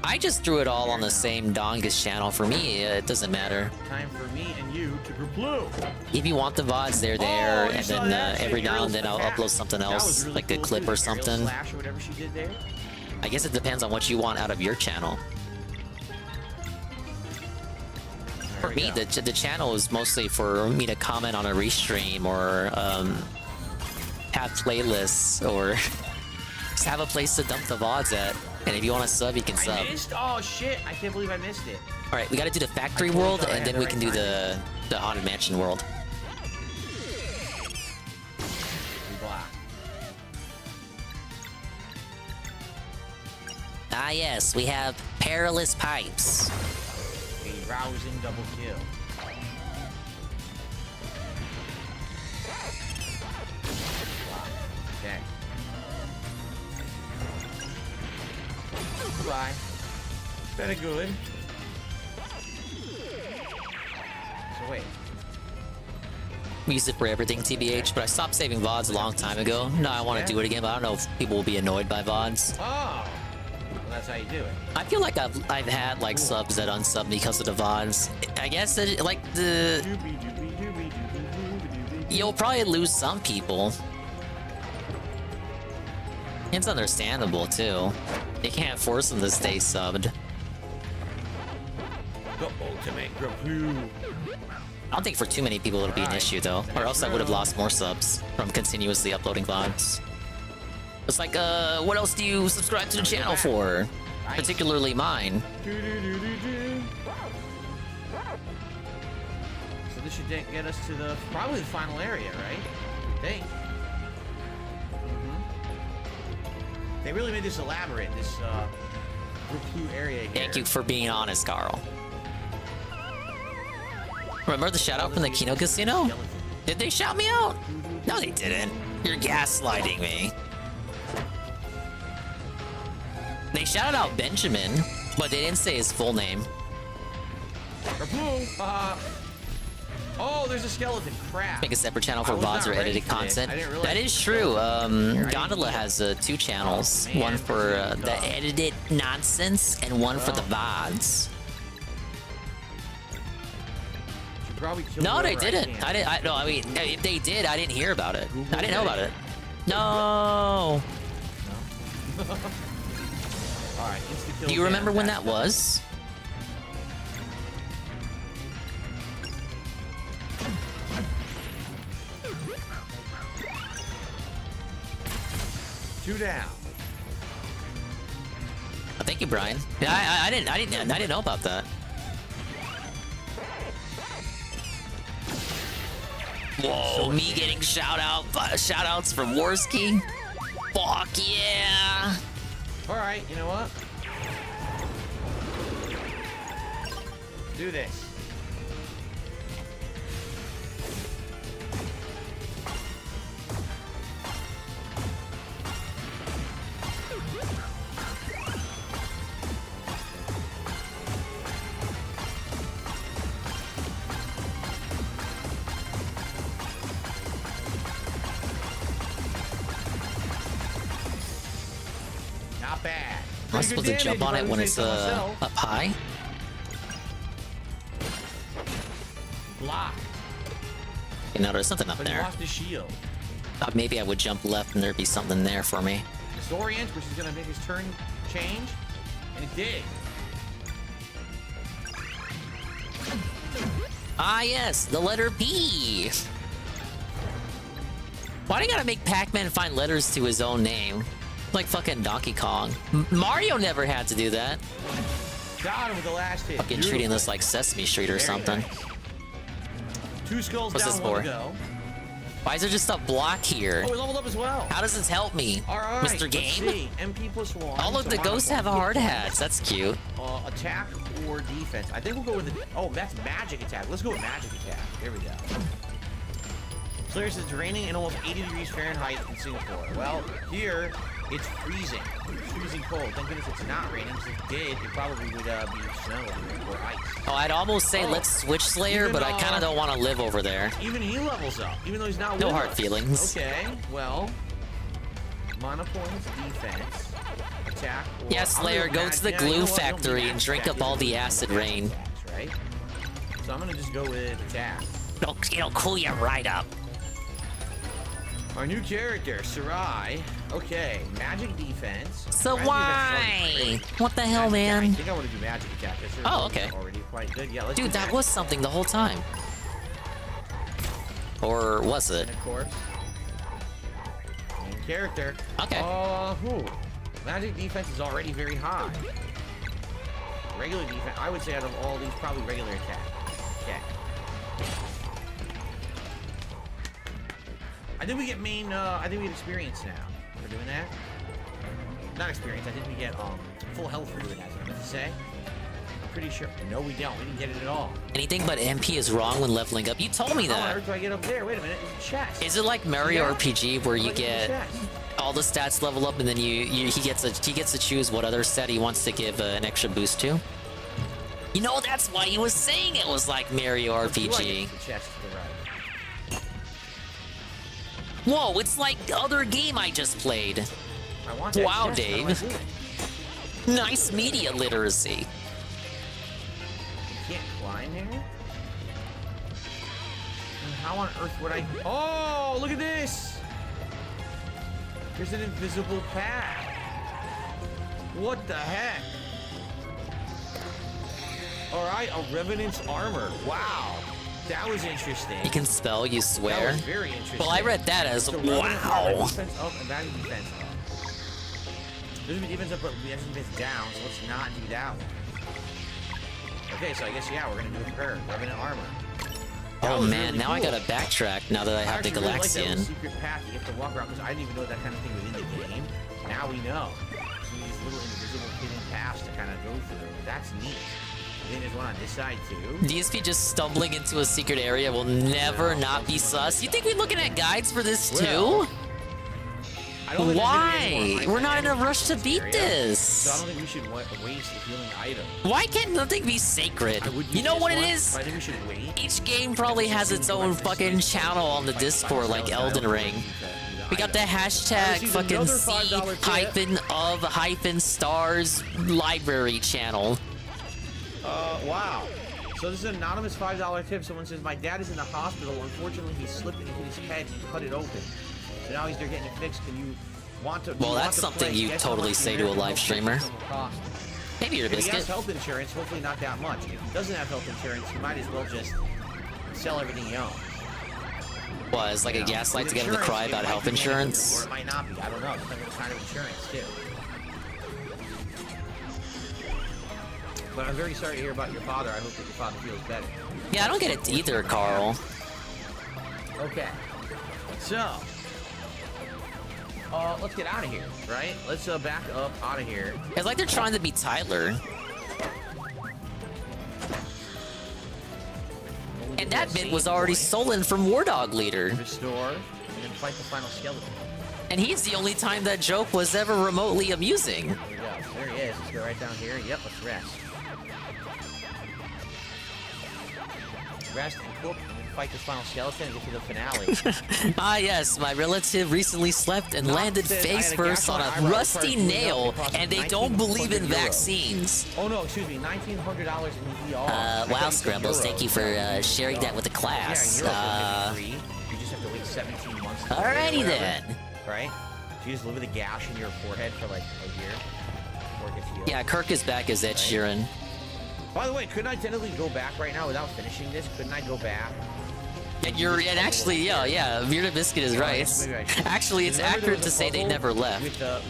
I just threw it all on the same Dongus channel. For me, it doesn't matter. Time for me and you to glue. If you want the VODs, they're there, and then every now and then I'll upload something else, like a clip or something. Slash or whatever she did there. I guess it depends on what you want out of your channel. For me, the channel is mostly for me to comment on a restream or have playlists or just have a place to dump the VODs at. And if you want to sub, you can sub. I missed? Oh shit! I can't believe I missed it. All right, we got to do the factory world, and then we can do the haunted mansion world. Ah yes, we have perilous pipes. A rousing double kill. Okay. Goodbye. Very good. So wait. We use it for everything, TBH, but I stopped saving VODs a long time ago. Now I want to do it again, but I don't know if people will be annoyed by VODs. Oh! Well, that's how you do it. I feel like I've had like subs that unsub because of the VODs. I guess that like you'll probably lose some people. It's understandable too. You can't force them to stay subbed. The ultimate Grapoo. I don't think for too many people it'll be an issue though, or else I would have lost more subs from continuously uploading VODs. It's like, what else do you subscribe to the channel for? Particularly mine. So this should get us to the probably the final area, right? I think. They really made this elaborate, this Grapoo area here. Thank you for being honest, Carl. Remember the shout out from the Kino Casino? Did they shout me out? No, they didn't. You're gaslighting me. They shouted out Benjamin, but they didn't say his full name. Oh, there's a skeleton. Crap. Make a separate channel for VODs or edited content. That is true. Gondola has 2 channels. One for the edited nonsense and one for the VODs. No, they didn't. No, I mean, if they did, I didn't hear about it. I didn't know about it. No. Alright, do you remember when that was? Two down. Thank you, Brian. Yeah, I didn't know about that. Whoa, me getting shout-outs from Worski. Fuck yeah. Alright, you know what? Do this. Not bad. Am I supposed to jump on it when it's up high? Block. You know, there's something up But you there. lost the shield. Thought maybe I would jump left and there'd be something there for me. Disorient, which is gonna make his turn change, and it did. Ah yes, the letter P. Why do you gotta make Pac-Man find letters to his own name? Like fucking Donkey Kong. Mario never had to do that. Got him with the last hit. Fucking treating this like Sesame Street or something. 2 skulls What's down, this 1 for? to go. Why is there just a block here? Oh, we leveled up as well. How does this help me, All right, Mr. Game? Let's see. MP +1. All of the ghosts have hard hats. That's cute. Attack or defense. I think we'll go with the. Oh, that's magic attack. Let's go with magic attack. There we go. Players is raining in almost 80 degrees Fahrenheit in Singapore. Well, here It's freezing. It's freezing cold. Thank goodness it's not raining. If it did, it probably would be snow or ice. Oh, I'd almost say let's switch Slayer, but I kind of don't want to live over there. Even he levels up, even though he's not No with hard us. feelings. Okay, well, mana points, defense, attack. Or, Yeah, Slayer, go to the glue factory and drink up all the acid rain. Right? So I'm gonna just go with attack. It'll cool you right up. Our new character, Sarai. Okay, magic defense. So Magic why? defense is What the hell, great. I man? think I want to do magic attack. That's Oh, okay. Already quite good. Yeah, let's Dude, do that magic. was something the whole time. Or was it? And of course, main character. Okay. Magic defense is already very high. Regular defense, I would say out of all these, probably regular attack. Okay. I think we get main, I think we get experience now for doing that. Not experience, I think we get full health for doing that, is what I meant to say. I'm pretty sure. No, we don't. We didn't get it at all. Anything but MP is wrong when leveling up. You told me How on that. earth do I get up there? Wait a minute, it's a chest. Is it like Mario Yeah. RPG where you Look at the get chest. all the stats level up and then he gets to choose what other stat he wants to give an extra boost to? You know, that's why he was saying it was like Mario Do I RPG. get the chest to the right? Whoa, it's like the other game I just played. I want that Wow, chest. How do I Dave. do it? Nice media literacy. You can't climb here? And how on earth would I... Oh, look at this! There's an invisible path. What the heck? Alright, a Revenant's armor. Wow. That was interesting. You can spell, you That swear. was very interesting. Well, I read that as, So Revenant's armor, wow. defense up and magic defense up. There's gonna be defense up, but we have defense down, so let's not do that one. Okay, so I guess, yeah, we're gonna do it for her. Revenant armor. That Oh was man, really now I cool. gotta backtrack now that I have the actually really like that little Galaxian. secret path you have to walk around, because I didn't even know that kind of thing was in the game. Now we know. So these little invisible hidden paths to kind of go through. That's neat. I think there's one on this side too. DSP just stumbling into a secret area will never not be sus. You think we're looking at guides for this too? I don't think there's gonna be any Why? more We're not in a rush to beat area, this. So I don't think we should waste a healing item. Why can't nothing be sacred? I would You use know this what it one, is? but I think we should wait. Each game probably has its own fucking channel on the Discord, like Elden Ring. We got the hashtag fucking C-of-stars library channel. Wow. So this is an anonymous $5 tip. Someone says, my dad is in the hospital. Unfortunately, he slipped and hit his head and cut it open. So now he's there getting it fixed. Can you want to... Well, that's something you totally say to a live streamer. Maybe you're a If he has biscuit. health insurance, hopefully not that much. If he doesn't have health insurance, he might as well just sell everything he owns. What, is like a gaslight to get him to cry about health insurance? Or it might not be. I don't know. Depends on what kind of insurance, too. But I'm very sorry to hear about your father. I hope that your father feels better. Yeah, I don't get it either, Carl. Okay. So, let's get out of here, right? Let's back up out of here. It's like they're trying to be Tyler. And that bit was already stolen from War Dog Leader. Restore, and then fight the final skeleton. And he's the only time that joke was ever remotely amusing. There we go. There he is. Let's go right down here. Yep, let's rest. Rest and cook, and then fight this final skeleton and get to the finale. Ah yes, my relative recently slept and landed face first on a rusty nail, and they don't believe in vaccines. Oh no, excuse me, $1,900 in ER. Wow, Scrumbles, thank you for sharing that with the class. Yeah, in Europe, you just have to wait 17 months. to Alrighty get it, then. Right? So you just live with a gash in your forehead for like a year before it gets healed. Yeah, Kirk is back as Ed Sheeran. By the way, couldn't I technically go back right now without finishing this? Couldn't I go back? And actually, yeah, Weird Biscuit is right. Actually, it's accurate to say they never left. With the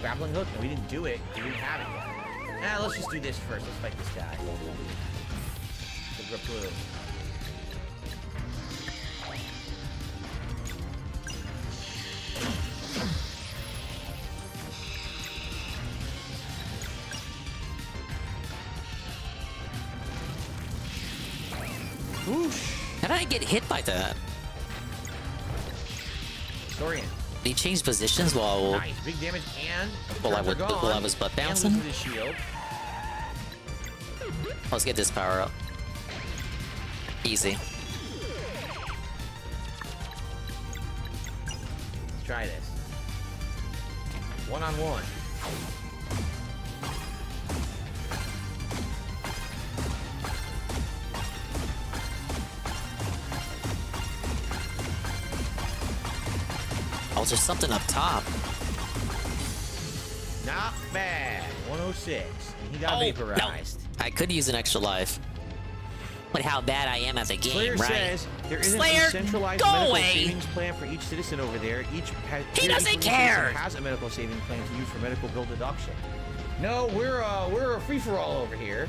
grappling hook, and we didn't do it. We didn't have it yet. Let's just do this first. Let's fight this guy. The Grapple. How did I get hit by that? Historian. He changed positions while Nice, big damage, and while I gone, was butt and bouncing. loses his shield. Let's get this power up. Easy. Let's try this. One-on-one. Oh, there's something up top. Not bad. 106. And he got vaporized. No. I could use an extra life. But how bad I am at the game, Slayer right? says there isn't Slayer, a centralized go medical away. savings plan for each citizen over there. He doesn't citizen care. Has a medical savings plan to use for medical bill deduction. No, we're a free for all over here.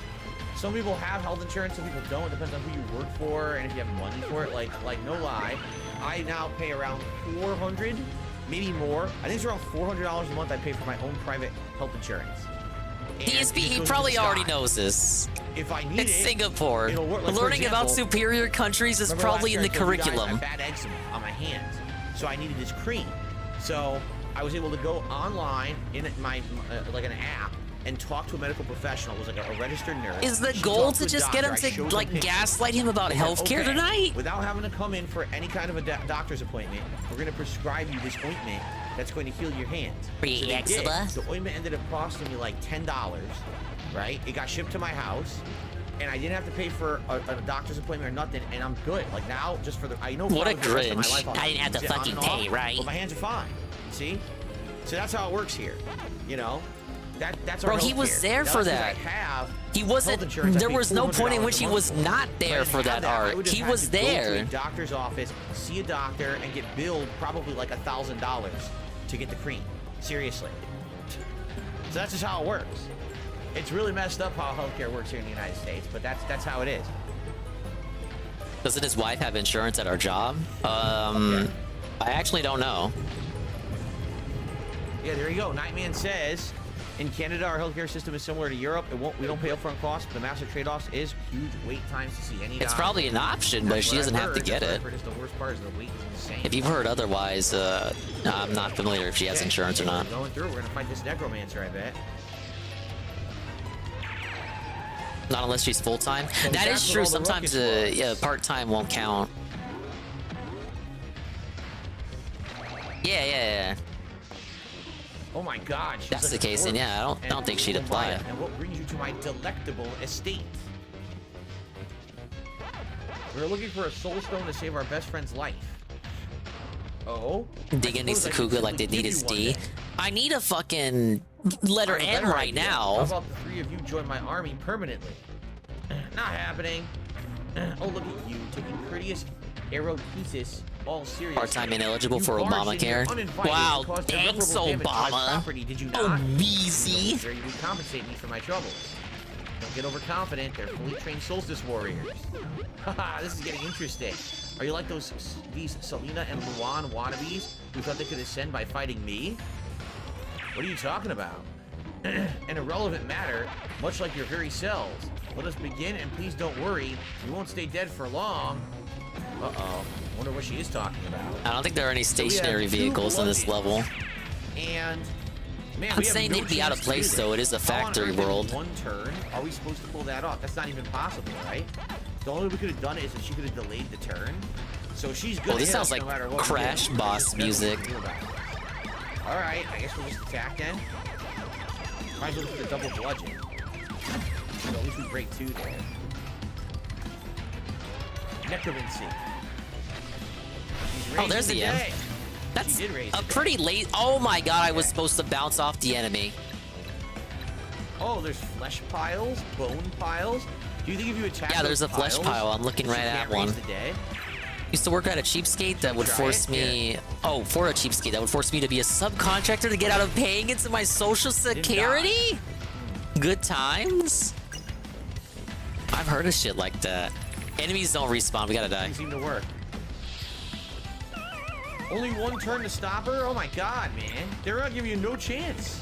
Some people have health insurance, some people don't. It depends on who you work for and if you have money for it. Like no lie, I now pay around $400, maybe more. I think it's around $400 a month I pay for my own private health insurance. He probably already knows this. If I need it's Singapore. it'll work. Like, Learning about example, superior countries is remember probably in last the year I told you guys curriculum. I had bad eczema on my hands, so I needed this cream. So I was able to go online in my like an app and talk to a medical professional. It was like a registered nurse. Is the She goal talked to a just get him doctor. I to showed like pictures. gaslight him about They said, healthcare "Okay, tonight? without having to come in for any kind of a doctor's appointment, we're going to prescribe you this ointment that's going to heal your hands." Free So they did. eczema? The ointment ended up costing me like $10, right? It got shipped to my house, and I didn't have to pay for a doctor's appointment or nothing, and I'm good. Like now, just for the I know What a for the rest of my cringe. life, I'll I didn't have to use it on fucking and off, pay, right? But my hands are fine. See? So that's how it works here. You know? That's our Bro, he was healthcare. there Now, for since I that. have He wasn't. health insurance, I There pay was no point in $400 which he a month was for it. not there If I for didn't that have I art. would have He had was to go to there. a doctor's office, see a doctor, and get billed probably like $1,000 to get the cream. Seriously. So that's just how it works. It's really messed up how healthcare works here in the United States, but that's how it is. Doesn't his wife have insurance at our job? I actually don't know. Yeah, there you go. Nightman says, in Canada, our healthcare system is similar to Europe. We don't pay upfront costs, but the massive trade-offs is huge wait times to see any It's doctor. probably an option, but That's she what doesn't I've have to heard. get That's it. what I've heard is the worst part is the wait is insane. If you've heard otherwise, I'm not familiar if she has Okay, insurance or not. We're going through. We're gonna fight this necromancer, I bet. Not unless she's full time. Well, That that's is what true. all the Sometimes ruckus was. yeah, part time won't count. Yeah. Oh my God. she's That's like the a case, and corpse. yeah, I don't think she'd oh my, apply. And what brings you to my delectable estate? We're looking for a soul stone to save our best friend's life. Oh? Digging needs to Kuga like they need his D. I need a fucking letter I have a N better right idea. now. How about the three of you join my army permanently? Not happening. Oh, look at you, taking courteous erotesis all seriously. Part-time ineligible You for barged in here Obamacare. uninvited Wow, and caused thanks, irreparable damage to my Obama. property, did you not? Oh, Beezy. Sure, you would compensate me for my troubles. Don't get overconfident. They're fully trained solstice warriors. Haha, this is getting interesting. Are you like these Selena and Luan wannabes who thought they could ascend by fighting me? What are you talking about? An irrelevant matter, much like your very selves. Let us begin, and please don't worry. You won't stay dead for long. Uh-oh. Wonder what she is talking about. I don't think there are any So we have stationary 2 vehicles in this level. And man, I'm we have saying no they'd be out of chance to do place, this. though. It is a How on factory earth in world. one turn are we supposed to pull that off? That's not even possible, right? The only way we could have done it is if she could have delayed the turn. So she's good. Oh, this sounds like no matter what we Crash do. Boss music. All right, I guess we'll just attack then. Might as well just do the double bludgeon. So at least we break 2 there. Necromancy. Oh, there's the M. day. That's She did raise a the pretty late. Oh my god, I was supposed to bounce off the enemy. Oh, there's flesh piles, bone piles. Do you think if you attack Yeah, there's those a flesh piles, pile. I'm looking you right can't at one. raise the day? Used to work at a cheapskate that would Try force it? me. Oh, for a cheapskate that would force me to be a subcontractor to get out of paying into my social security. Good times. I've heard of shit like that. Enemies don't respawn. We gotta die. Doesn't seem to work. Only 1 turn to stop her? Oh my god, man. They're not giving you no chance.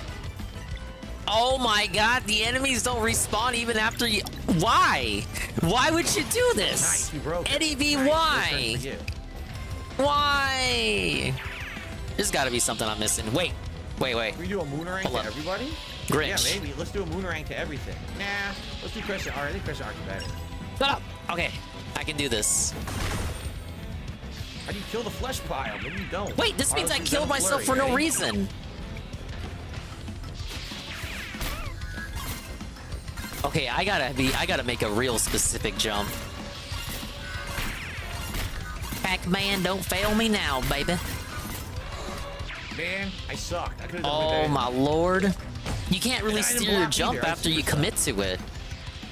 Oh my god, the enemies don't respawn even after you. Why? Why would you do this? Nice, you broke it. Eddie V, Nice, why? this turn's for you. Why? There's got to be something I'm missing. Wait. Can we do a moonerang Hold to up. everybody? Grinch. Yeah, maybe. Let's do a moonerang to everything. Nah, let's do Crescent Art. I think Crescent Art's better. Shut up. Okay, I can do this. How do you kill the flesh pile? Maybe you don't. Wait, this means I Honestly, killed Ben myself for Flurry, no right? reason. Okay, I gotta make a real specific jump. Pac-Man, don't fail me now, baby. Man, I sucked. I could've done Oh way better. my lord. You can't really And I didn't steer your block jump either. I after you super commit to it.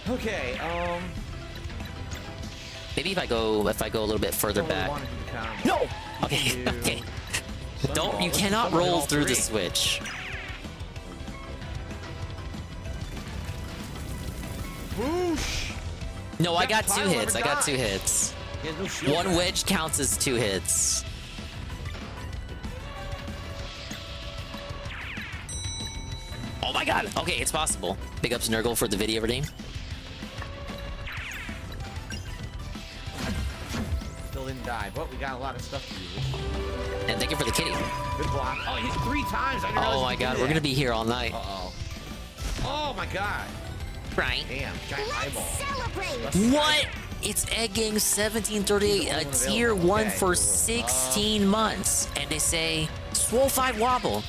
Okay, Maybe if I go a little bit further back. No! Okay, okay. You cannot roll through the switch. Boosh! No, I got That two pile hits. I never got two dies. hits. He has no shield One back. wedge counts as 2 hits. Oh my god! Okay, it's possible. Big ups Nurgle for the video redeem. Still didn't die, but we got a lot of stuff to do. And thank you for the kitty. Good block. Oh, he hit 3 times. I didn't realize Oh he my could do god, that. we're gonna be here all night. Uh-oh. Oh my god. Right. Damn, giant eyeball. What? It's Egg Gang 1738, a tier 1 for 16 months. And they say, Swole 5 wobble.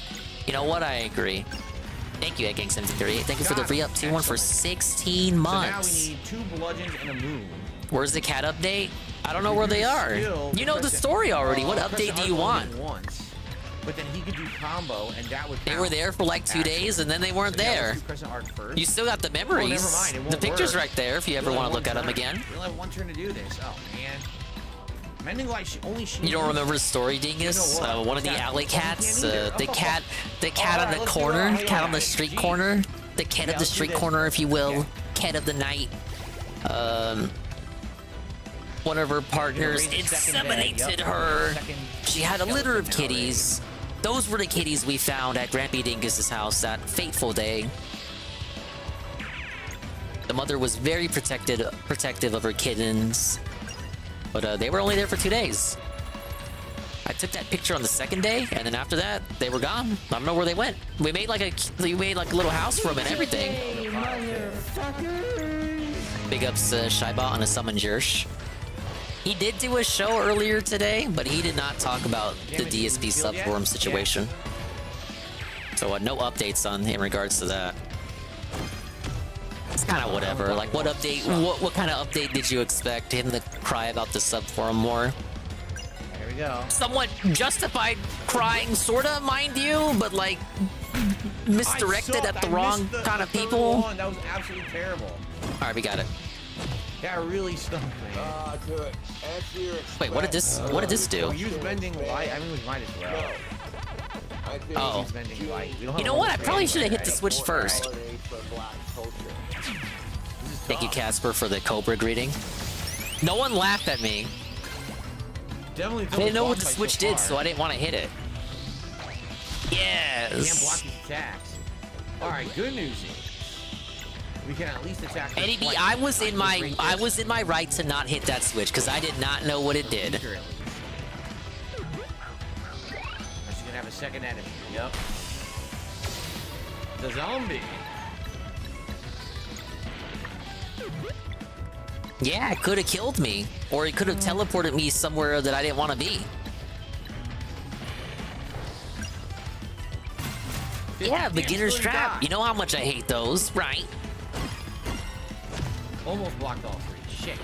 You know what? I agree. Thank you, Egg Gang 1738. Thank you for the re-up tier 1 for 16 months. So now we need 2 bludgeons and a moon. Where's the cat update? I don't know where they are. You know the story already. What update do you want? Once, but then he could do combo, and that would. They were there for like 2 days, and then they weren't there. You still got the memories. never mind, it won't The picture's work. right there if you ever want to look at them again. We'll have 1 turn to do this. Oh man. Mending light only. You don't remember the story, Dingus? One of the alley cats, the cat on the corner, cat on the street corner, the cat of the street corner, if you will, cat of the night. One of her partners inseminated her. She had a litter of kitties. Those were the kitties we found at Grampy Dingus's house that fateful day. The mother was very protective of her kittens. But they were only there for 2 days. I took that picture on the 2nd day, and then after that, they were gone. I don't know where they went. We made like a little house for them and everything. Big ups Shybot on a summon Jersh. He did do a show earlier today, but he did not talk about the DSP subforum situation. So no updates in regards to that. It's kind of whatever. Like, what update? What kind of update did you expect? Him to cry about the subforum more? There we go. Somewhat justified crying, sorta, mind you, but like misdirected at the wrong kind of people. That was absolutely terrible. All right, we got it. That really stunk, man. Wait, what did this do? We use bending light. I mean, we might as well. Oh. Use bending light. We don't You have know a what? I training probably should have hit right? the switch first. Thank you, Casper, for the Cobra greeting. No one laughed at me. Definitely I didn't know what the switch did, so I didn't want to hit it. Can't block Yes. these attacks. All right, good news is we can at least attack. her NEB, twice. I was in my right to not hit that switch because I did not know what it did. Now she's gonna have a second enemy. Yep. The zombie. Yeah, it could have killed me, or it could have teleported me somewhere that I didn't want to be. Yeah, beginner's trap. You know how much I hate those, right? Almost blocked all 3. Shit.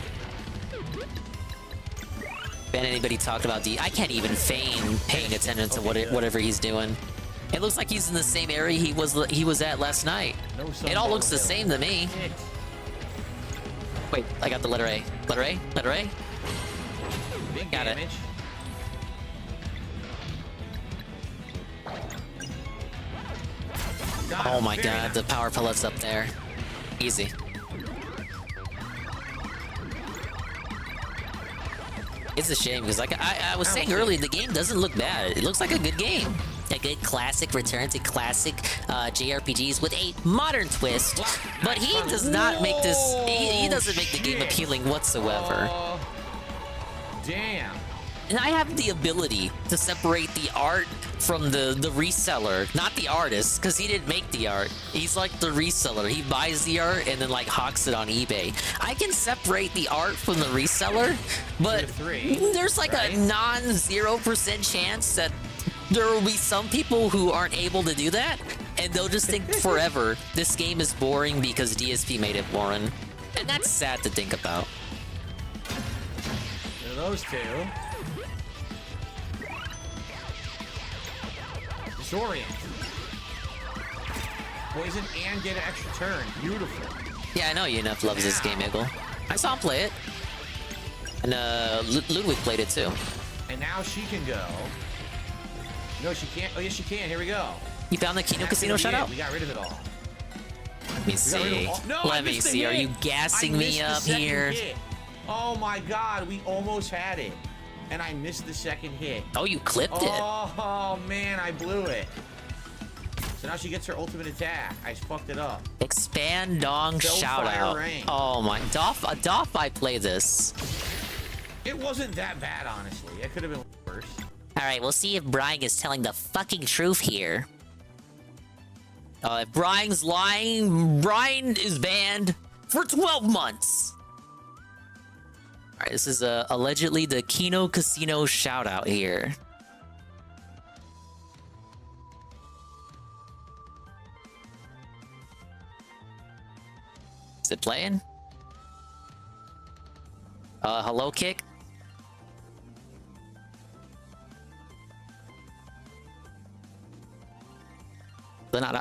Ben, anybody talked about I can't even feign paying attention to whatever he's doing. It looks like he's in the same area he was at last night. It all looks the same to me. Wait, I got the letter A. Letter A? Letter A? Big Got it. damage. Oh my god, the power pellet's up there. Easy. It's a shame because like I was saying earlier, the game doesn't look bad. It looks like a good game. A good classic return to classic JRPGs with a modern twist. But he does not make this. He doesn't make the game appealing whatsoever. Damn. And I have the ability to separate the art from the reseller, not the artist, because he didn't make the art. He's like the reseller. He buys the art and then like hawks it on eBay. I can separate the art from the reseller, but there's like a non-0% chance that there will be some people who aren't able to do that, and they'll just think forever this game is boring because DSP made it boring. And that's sad to think about. So those two. Disorient. Poison and get an extra turn. Beautiful. Yeah, I know Unif loves this game, Eagle. I saw him play it. And Ludwig played it too. And now she can go. No, she can't. Oh, yes, she can. Here we go. You found the Kino Casino shutout? We got rid of it all. Let me see. No, Let me see. Are you gassing me up here? Hit. Oh my god, we almost had it. And I missed the second hit. Oh, you clipped it. Oh man, I blew it. So now she gets her ultimate attack. I fucked it up. Expand Dong shout out. Oh my, Doff, I play this. It wasn't that bad, honestly. It could have been worse. Alright, we'll see if Brian is telling the fucking truth here. If Brian's lying, Brian is banned for 12 months. Alright, this is allegedly the Kino Casino shout out here. Is it playing? Hello, Kick?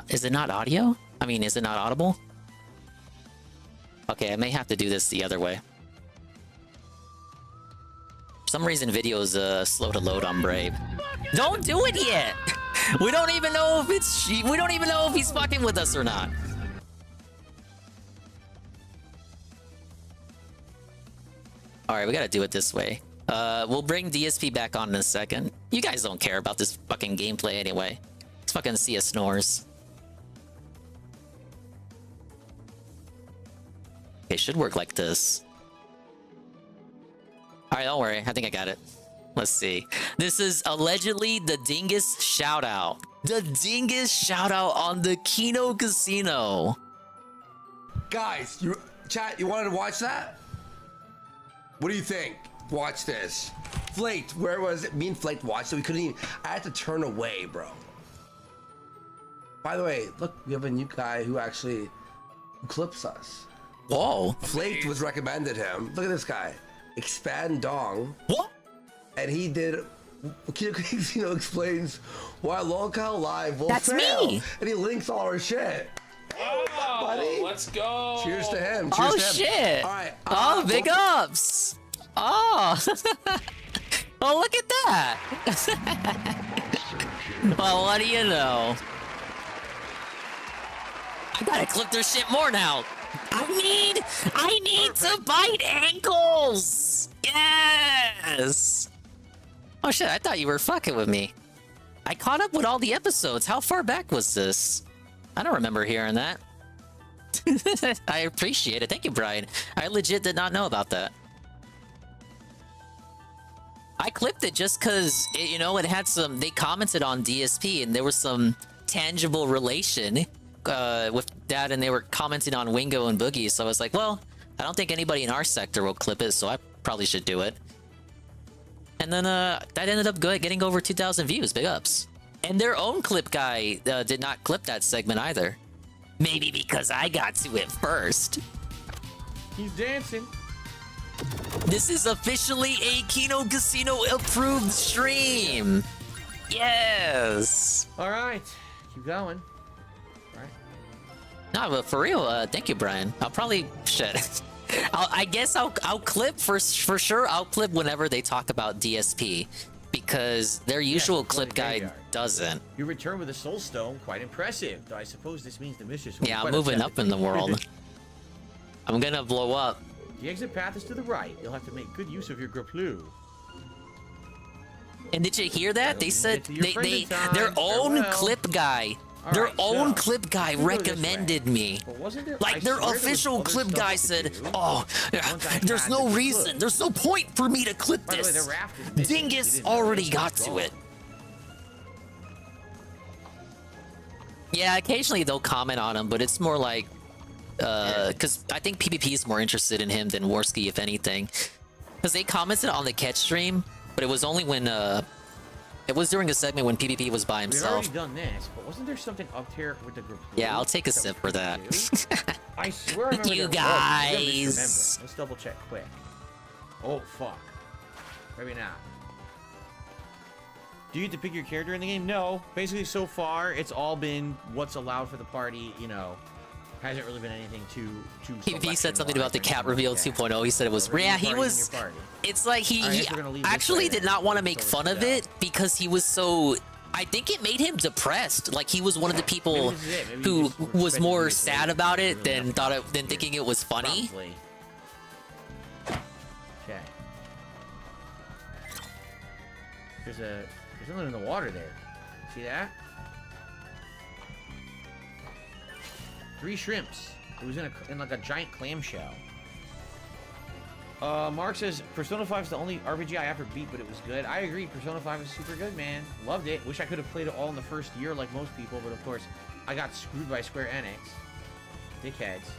Is it not audio? I mean, is it not audible? Okay, I may have to do this the other way. For some reason, video is slow to load on Brave. Don't do it yet! We don't even know if it's... We don't even know if he's fucking with us or not. Alright, we gotta do it this way. We'll bring DSP back on in a second. You guys don't care about this fucking gameplay anyway. Let's fucking see us snores. Okay, should work like this. Alright, don't worry. I think I got it. Let's see. This is allegedly the Dingus shoutout. The Dingus shoutout on the Kino Casino. Guys, chat, you wanted to watch that? What do you think? Watch this. Flaked, where was it? Me and Flaked watched it. We couldn't even... I had to turn away, bro. By the way, look, we have a new guy who actually clips us. Whoa. Flaked was recommended him. Look at this guy. Expand Dong. What? And he did... Kino Casino explains why Lolcow Live will That's fail. me. And he links all our shit. Oh, buddy. Let's go. Cheers to him. Cheers Oh to him. shit! All right. Oh, big ups! Oh! Oh, look at that! Well, what do you know? I gotta clip their shit more now. I need to bite ankles. Yes. Oh shit! I thought you were fucking with me. I caught up with all the episodes. How far back was this? I don't remember hearing that. I appreciate it. Thank you, Brian. I legit did not know about that. I clipped it just because, you know, it had some... They commented on DSP and there was some tangible relation with that, and they were commenting on Wingo and Boogie, so I was like, well, I don't think anybody in our sector will clip it, so I probably should do it. And then that ended up getting over 2,000 views. Big ups. And their own clip guy did not clip that segment either. Maybe because I got to it first. He's dancing. This is officially a Kino Casino approved stream. Yes. All right. Keep going. All right. No, but for real, thank you, Brian. I'll probably... Shit. I guess I'll clip for sure. I'll clip whenever they talk about DSP. Because their usual clip guide doesn't. You return with a soul stone, quite impressive. Though I suppose this means the mistress will be Yeah, I'm quite moving upset. up in the world. I'm gonna blow up. The exit path is to the right. You'll have to make good use of your graplu. And did you hear that? They said their own clip guy Their Alright, own so, clip guy we go this way. recommended me. But wasn't there, Like I their swear there was official other clip stuff guy we could said, do "Oh, once I there's had no the reason. clip. There's no point for me to clip By the way, this. the raft is missing. You Dingus didn't know already this got was to gone. it." Yeah, occasionally they'll comment on him, but it's more like, because I think PvP is more interested in him than Warski, if anything. Because they commented on the catch stream, but it was only when, it was during a segment when PvP was by We had himself. already done this, but wasn't there something up here with the group? Yeah, I'll take a sip for that. I swear I remember You there was. Maybe I'm guys. misremembering. Let's double check quick. Oh, fuck. Maybe not. Do you get to pick your character in the game? No. Basically, so far, it's all been what's allowed for the party, you know. Hasn't really been anything too PvP said something about the cat reveal 2.0. He said it was, yeah, he was, it's like he actually did not want to make fun of it because he was so, I think it made him depressed. Like he was one of the people who was more sad about it than than thinking it was funny. Okay. There's something in the water there. See that? 3 shrimps. It was in like a giant clamshell. Mark says Persona 5 is the only RPG I ever beat, but it was good. I agree. Persona 5 is super good, man. Loved it. Wish I could have played it all in the first year like most people, but of course, I got screwed by Square Enix. Dickheads.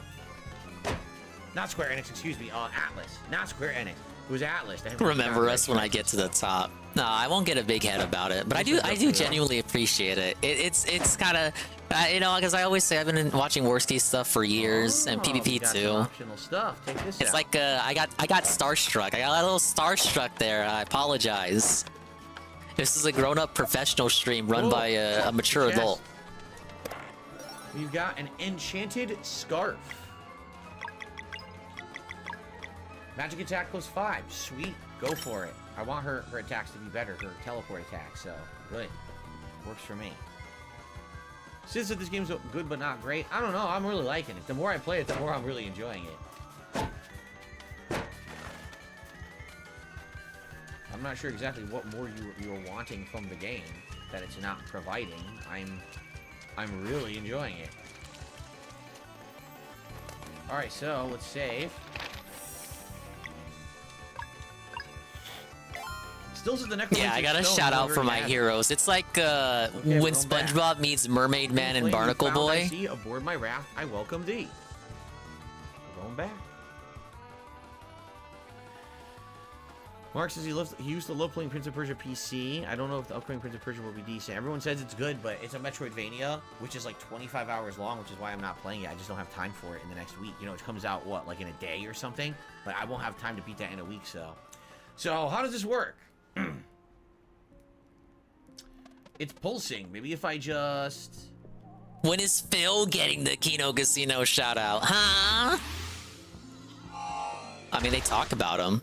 Not Square Enix, excuse me. Atlas. Not Square Enix. It was Atlas. Remember us when I get to the top. No, I won't get a big head about it, but I do genuinely appreciate it. It's kind of, you know, because I always say I've been watching Warski stuff for years and PvP too. Optional stuff. Take this It's out. like I got starstruck. I got a little starstruck there. I apologize. This is a grown-up professional stream run by a mature Chest. adult. We've got an enchanted scarf. Magic attack +5. Sweet. Go for it. I want her attacks to be better. Her teleport attack. So, good. Works for me. Sid said this game's good but not great. I don't know. I'm really liking it. The more I play it, the more I'm really enjoying it. I'm not sure exactly what more you're wanting from the game that it's not providing. I'm really enjoying it. Alright, so let's save. Still says the necromancer. Yeah, I got a shout out for my heroes. It's like when SpongeBob meets Mermaid Man and Barnacle Boy. I see aboard my raft. I welcome thee. We're going back. Mark says he used to love playing Prince of Persia PC. I don't know if the upcoming Prince of Persia will be decent. Everyone says it's good, but it's a Metroidvania, which is like 25 hours long, which is why I'm not playing it. I just don't have time for it in the next week. You know, it comes out, what, like in a day or something? But I won't have time to beat that in a week, so. So, how does this work? It's pulsing. Maybe if I just... When is Phil getting the Kino Casino shout out? Huh? I mean, they talk about him,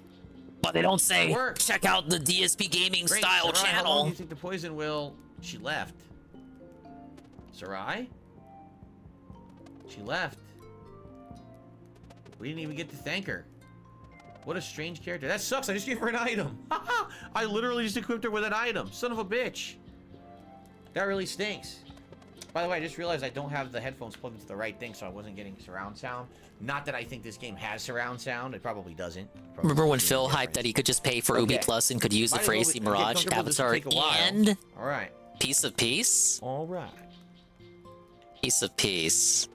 but they don't say, check out the DSP Gaming Great. style Sarai, how long channel. do you think the poison will... She left. Sarai? She left. We didn't even get to thank her. What a strange character. That sucks. I just gave her an item. I literally just equipped her with an item. Son of a bitch. That really stinks. By the way, I just realized I don't have the headphones plugged into the right thing, so I wasn't getting surround sound. Not that I think this game has surround sound. It probably doesn't. Remember when Phil hyped that he could just pay for Ubi Plus and could use it for AC Mirage, Avatar, and Alright. Piece of Peace? Alright. Piece of Peace.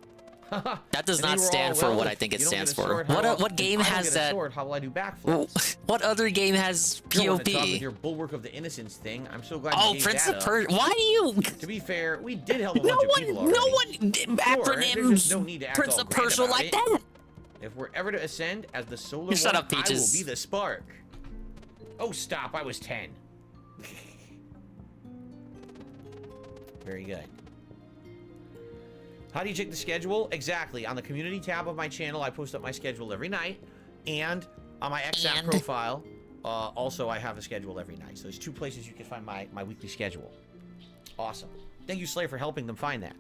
That does And not they were stand all, for well, what if I think you it don't get stands a for. sword, how What if game I don't has get a that? sword, how will I do backflips? What other game has You don't want to talk POP? with your Bulwark of the Innocence thing. I'm so glad Oh, you gave Prince that of up. Persia. Why do you? To be fair, we did help a bunch of people already. No one There's just no need to acronyms act Prince all of grand Persia about like it. that. If we're ever to ascend as the solar Shut one, up, Peaches. I will be the spark. Oh, stop. I was 10. Very good. How do you check the schedule? Exactly. On the community tab of my channel, I post up my schedule every night. And on my XApp profile, also I have a schedule every night. So there's 2 places you can find my weekly schedule. Awesome. Thank you, Slayer, for helping them find that.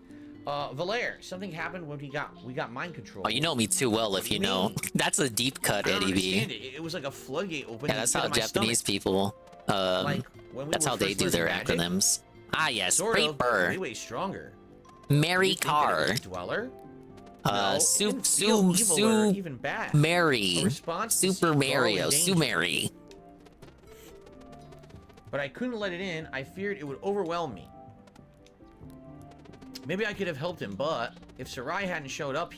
Valaire, something happened when we got mind control. Oh, you know me too well if you know. That's a deep cut, I don't Eddie understand B. it. It was like a floodgate open. Yeah, that's how Japanese people. Like, when we that's were how they first do their learning Magic, acronyms. Ah, yes, sort of, but Reaper. way stronger. Mary Carr. Dweller? Mary. Response to Super see Mario. Carl in Su danger. Mary. But I couldn't let it in. I feared it would overwhelm me. Maybe I could have helped him, but if Sarai hadn't showed up,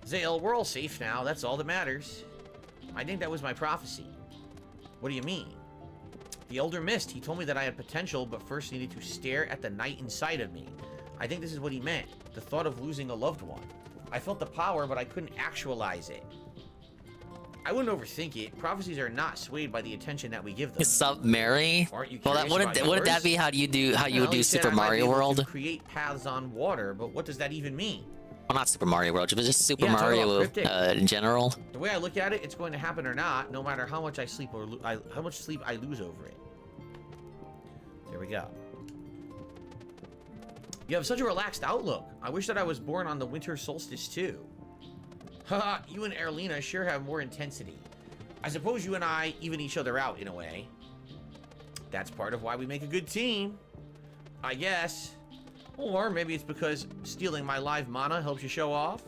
Zale, we're all safe now. That's all that matters. I think that was my prophecy. What do you mean? The Elder Mist. He told me that I had potential, but first needed to stare at the night inside of me. I think this is what he meant. The thought of losing a loved one. I felt the power, but I couldn't actualize it. I wouldn't overthink it. Prophecies are not swayed by the attention that we give them. Sup, Mary? Aren't you Well, that curious about wouldn't that yours? be how you would do said Super I might be Mario able to World? create paths on water, but what does that even mean? Well, not Super Mario World, but just Super Yeah, talk about Mario cryptic. in general. The way I look at it, it's going to happen or not, no matter how much I sleep or how much sleep I lose over it. There we go. You have such a relaxed outlook. I wish that I was born on the winter solstice too. Haha, you and Erlina sure have more intensity. I suppose you and I even each other out in a way. That's part of why we make a good team, I guess. Or maybe it's because stealing my live mana helps you show off.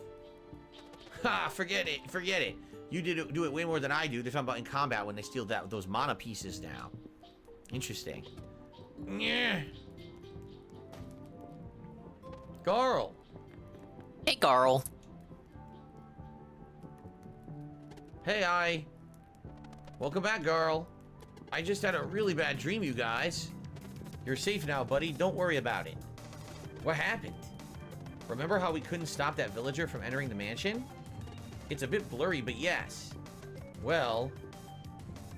Ha, forget it. You do it way more than I do. They're talking about in combat when they steal those mana pieces now. Interesting. Yeah. Carl. Hey, Carl. Hey, welcome back, Carl. I just had a really bad dream, you guys. You're safe now, buddy. Don't worry about it. What happened? Remember how we couldn't stop that villager from entering the mansion? It's a bit blurry, but yes. Well,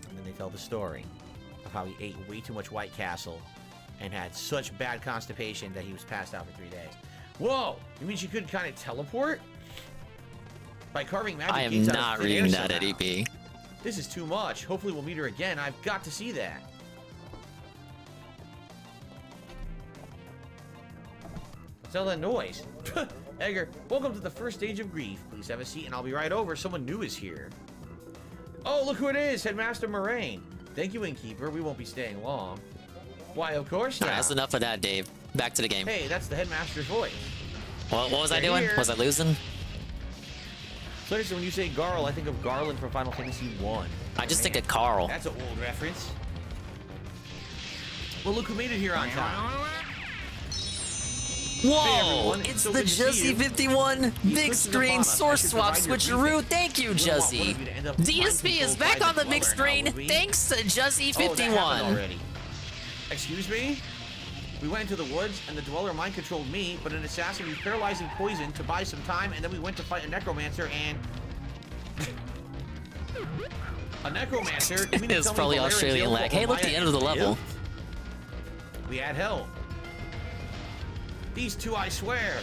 and then they tell the story of how he ate way too much White Castle and had such bad constipation that he was passed out for 3 days. Whoa! You mean she could kind of teleport? By carving magic I am gates out of not thin air reading that somehow. at EP. This is too much. Hopefully we'll meet her again. I've got to see that. What's all that noise? Edgar, welcome to the first stage of grief. Please have a seat and I'll be right over. Someone new is here. Oh, look who it is. Headmaster Moraine. Thank you, Innkeeper. We won't be staying long. Why, of course not. Alright, that's enough of that, Dave. Back to the game. Hey, that's the Headmaster's voice. What was I They're doing? here. Was I losing? So when you say Garl, I think of Garland from Final Fantasy 1. I just think of Carl. That's an old reference. Well, look who made it here on time. Whoa! everyone. It's So the good to see Jussie you. 51 You big twisted screen upon us. I source should swap provide your switcheroo. briefing. Thank you, Wouldn't want one Jussie. of you to end up DSP is mind-controlled back by on the the big dweller, screen. now, would we? Thanks to Jussie Oh, that happened 51. already. Excuse me? We went into the woods, and the dweller mind-controlled me, but an assassin used paralyzing poison to buy some time, and then we went to fight a necromancer, and... a necromancer? You mean to It's tell me probably Valerian Australian Gale lag. fought Hey, look, Maya the end of the level. lived? We had help. These two, I swear.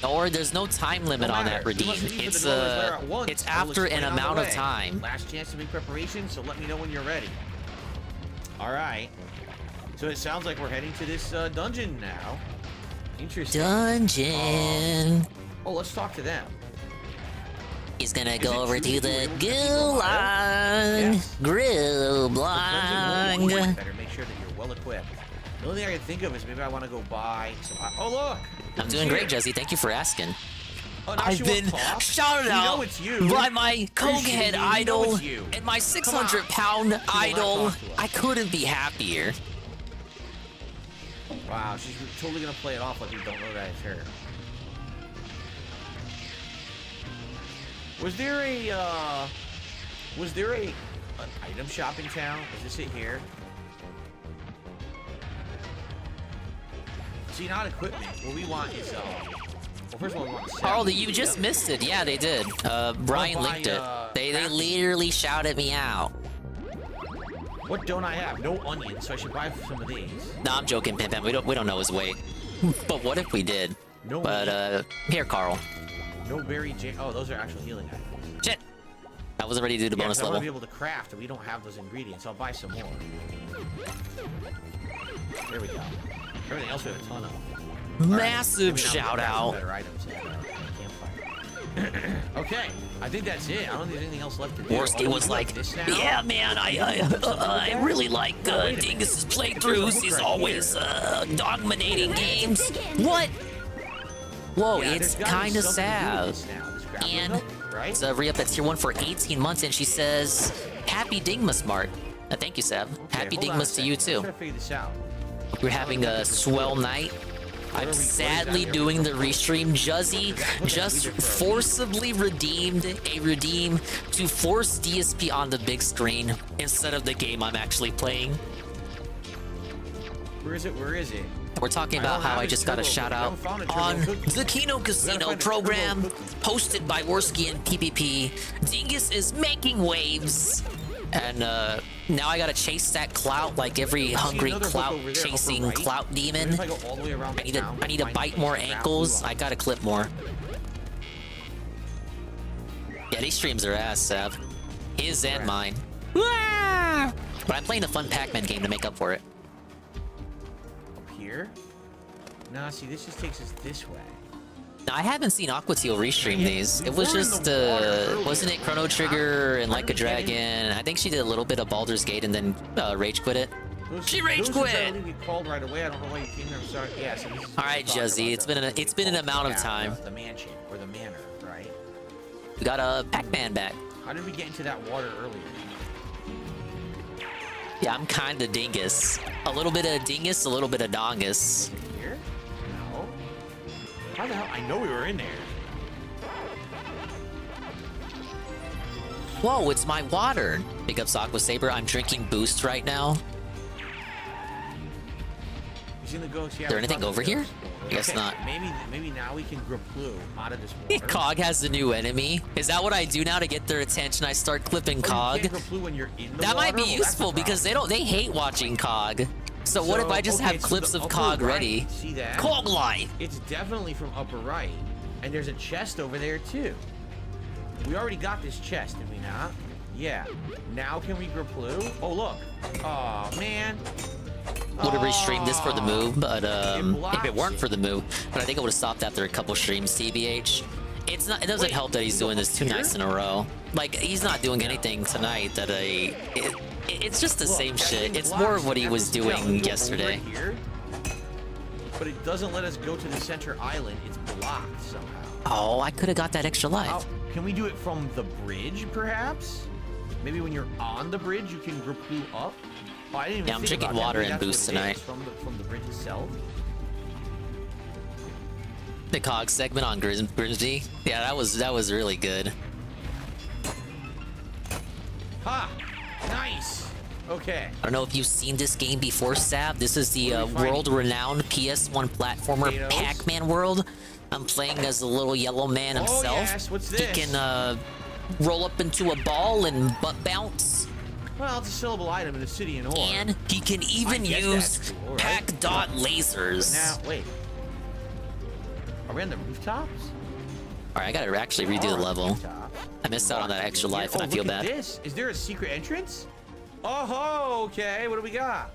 Or there's no time limit on that redeem. It's after an amount of time. Last chance to make preparations, so let me know when you're ready. All right. So it sounds like we're heading to this dungeon now. Interesting. Dungeon. Oh, let's talk to them. He's gonna Is go it over true to that the you were able to keep Gulag. Yes. Dungeon Grillblang. better make sure that you're well equipped. The only thing I can think of is maybe I want to go buy some... Oh, look! I'm doing great, Jesse. Thank you for asking. Oh, now I've she been won't talk? shouted We out know it's you. by my Are you Cokehead kidding me? We know idol it's you. and my Come on. 600-pound idol. talk to us. I couldn't be happier. Wow, she's totally gonna play it off like we don't know that it's her. Was there an item shop in town? Is this it here? See, not equipment. What we want is well, first of all, we want to sell. Carl, you just missed it. Yeah, they did. Brian Well, by, linked it. They crafting. literally shouted me out. What don't I have? No onions, so I should buy some of these. No, I'm joking, Pim Pam. We don't know his weight. But what if we did? No But here, Carl. No berry jam. Oh, those are actual healing items. Shit. I wasn't ready to do the bonus I want level. to be able to craft, and we don't have those ingredients. I'll buy some more. There we go. Everything else we have a ton of. Massive Maybe now we shout can craft some out. better items at campfire. Okay, I think that's it. I don't think there's anything else left to do. Worsky Oh, was look, like, this now? yeah, man, I really like Dingus' playthroughs. He's always dominating games. What? Whoa, Yeah, it's there's gotta be kind of something to do sad. with this now, this grappling And hook, right? it's re-up at tier 1 for 18 months, and she says, Happy Dingmas, Mart. Thank you, Sab. Happy hold on a Dingmas to second. you, Let's too. try to figure this out. We're having a swell night. I'm sadly doing the restream. Juzzy just forcibly redeemed a redeem to force DSP on the big screen instead of the game I'm actually playing. Where is it? Where is it? We're talking about how I just got a shout out on the Kino Casino program hosted by Worski and PPP. Dingus is making waves. And now I gotta chase that clout like every hungry clout chasing clout demon. I need to bite more ankles. I gotta clip more. Yeah, these streams are ass, Sav. His and mine. But I'm playing a fun Pac-Man game to make up for it. Up here? Nah, see, this just takes us this way. Now, I haven't seen Aqua Teal restream these. It was just, wasn't it Chrono Trigger and Like a Dragon? I think she did a little bit of Baldur's Gate and then rage quit it. She rage quit! We called right away. I don't know why you came here. I'm sorry. Yeah, so this is All right, Juzzy, it's been an amount of time. The mansion or the manor, right? We got a Pac-Man back. How did we get into that water earlier? Yeah, I'm kind of dingus. A little bit of dingus, a little bit of dongus. Here? No. How the hell? I know we were in there. Whoa, it's my water. Big ups Aqua Saber. I'm drinking Boost right now. You seen the ghost? Yeah. Is there anything over here? I guess not. Maybe now we can Graplu out of this water. Cog has a new enemy. Is that what I do now to get their attention? I start clipping Cog. You can't Graplu when you're in the That water? might be Well, useful because they hate watching Cog. So what if I just have clips the of upper Cog right, ready? See that? Cog life. It's definitely from upper right, and there's a chest over there too. We already got this chest, did we not? Yeah. Now can we Graplu? Oh look. Oh man. Would have restreamed this for the move, but if it weren't for the move, but I think it would have stopped after a couple streams. TBH. It's not. It doesn't help that he's doing this 2 nights in a row. Like he's not doing anything tonight that it's just the same shit. It's more of what he was doing yesterday. But it doesn't let us go to the center island. It's blocked somehow. Oh, I could have got that extra life. Can we do it from the bridge, perhaps? Maybe when you're on the bridge, you can Graplu up. Oh, I didn't even Yeah, I'm think drinking about that. water Maybe and that's Boost what it tonight. is from the bridge itself. The Cog segment on Grimsby. Yeah, that was really good. Ha! Nice. Okay. I don't know if you've seen this game before, Sab. This is the world-renowned PS1 platformer Pac-Man world. I'm playing as the little yellow man himself. Oh, yes. What's this? He can roll up into a ball and butt bounce. Well, it's a syllable item in a city and ore. And he can even use Pac-dot lasers. Now, wait. Are we on the rooftops? Alright, I gotta actually redo the level. I missed out on that extra life and I feel bad. This. Is there a secret entrance? Oh, okay. What do we got?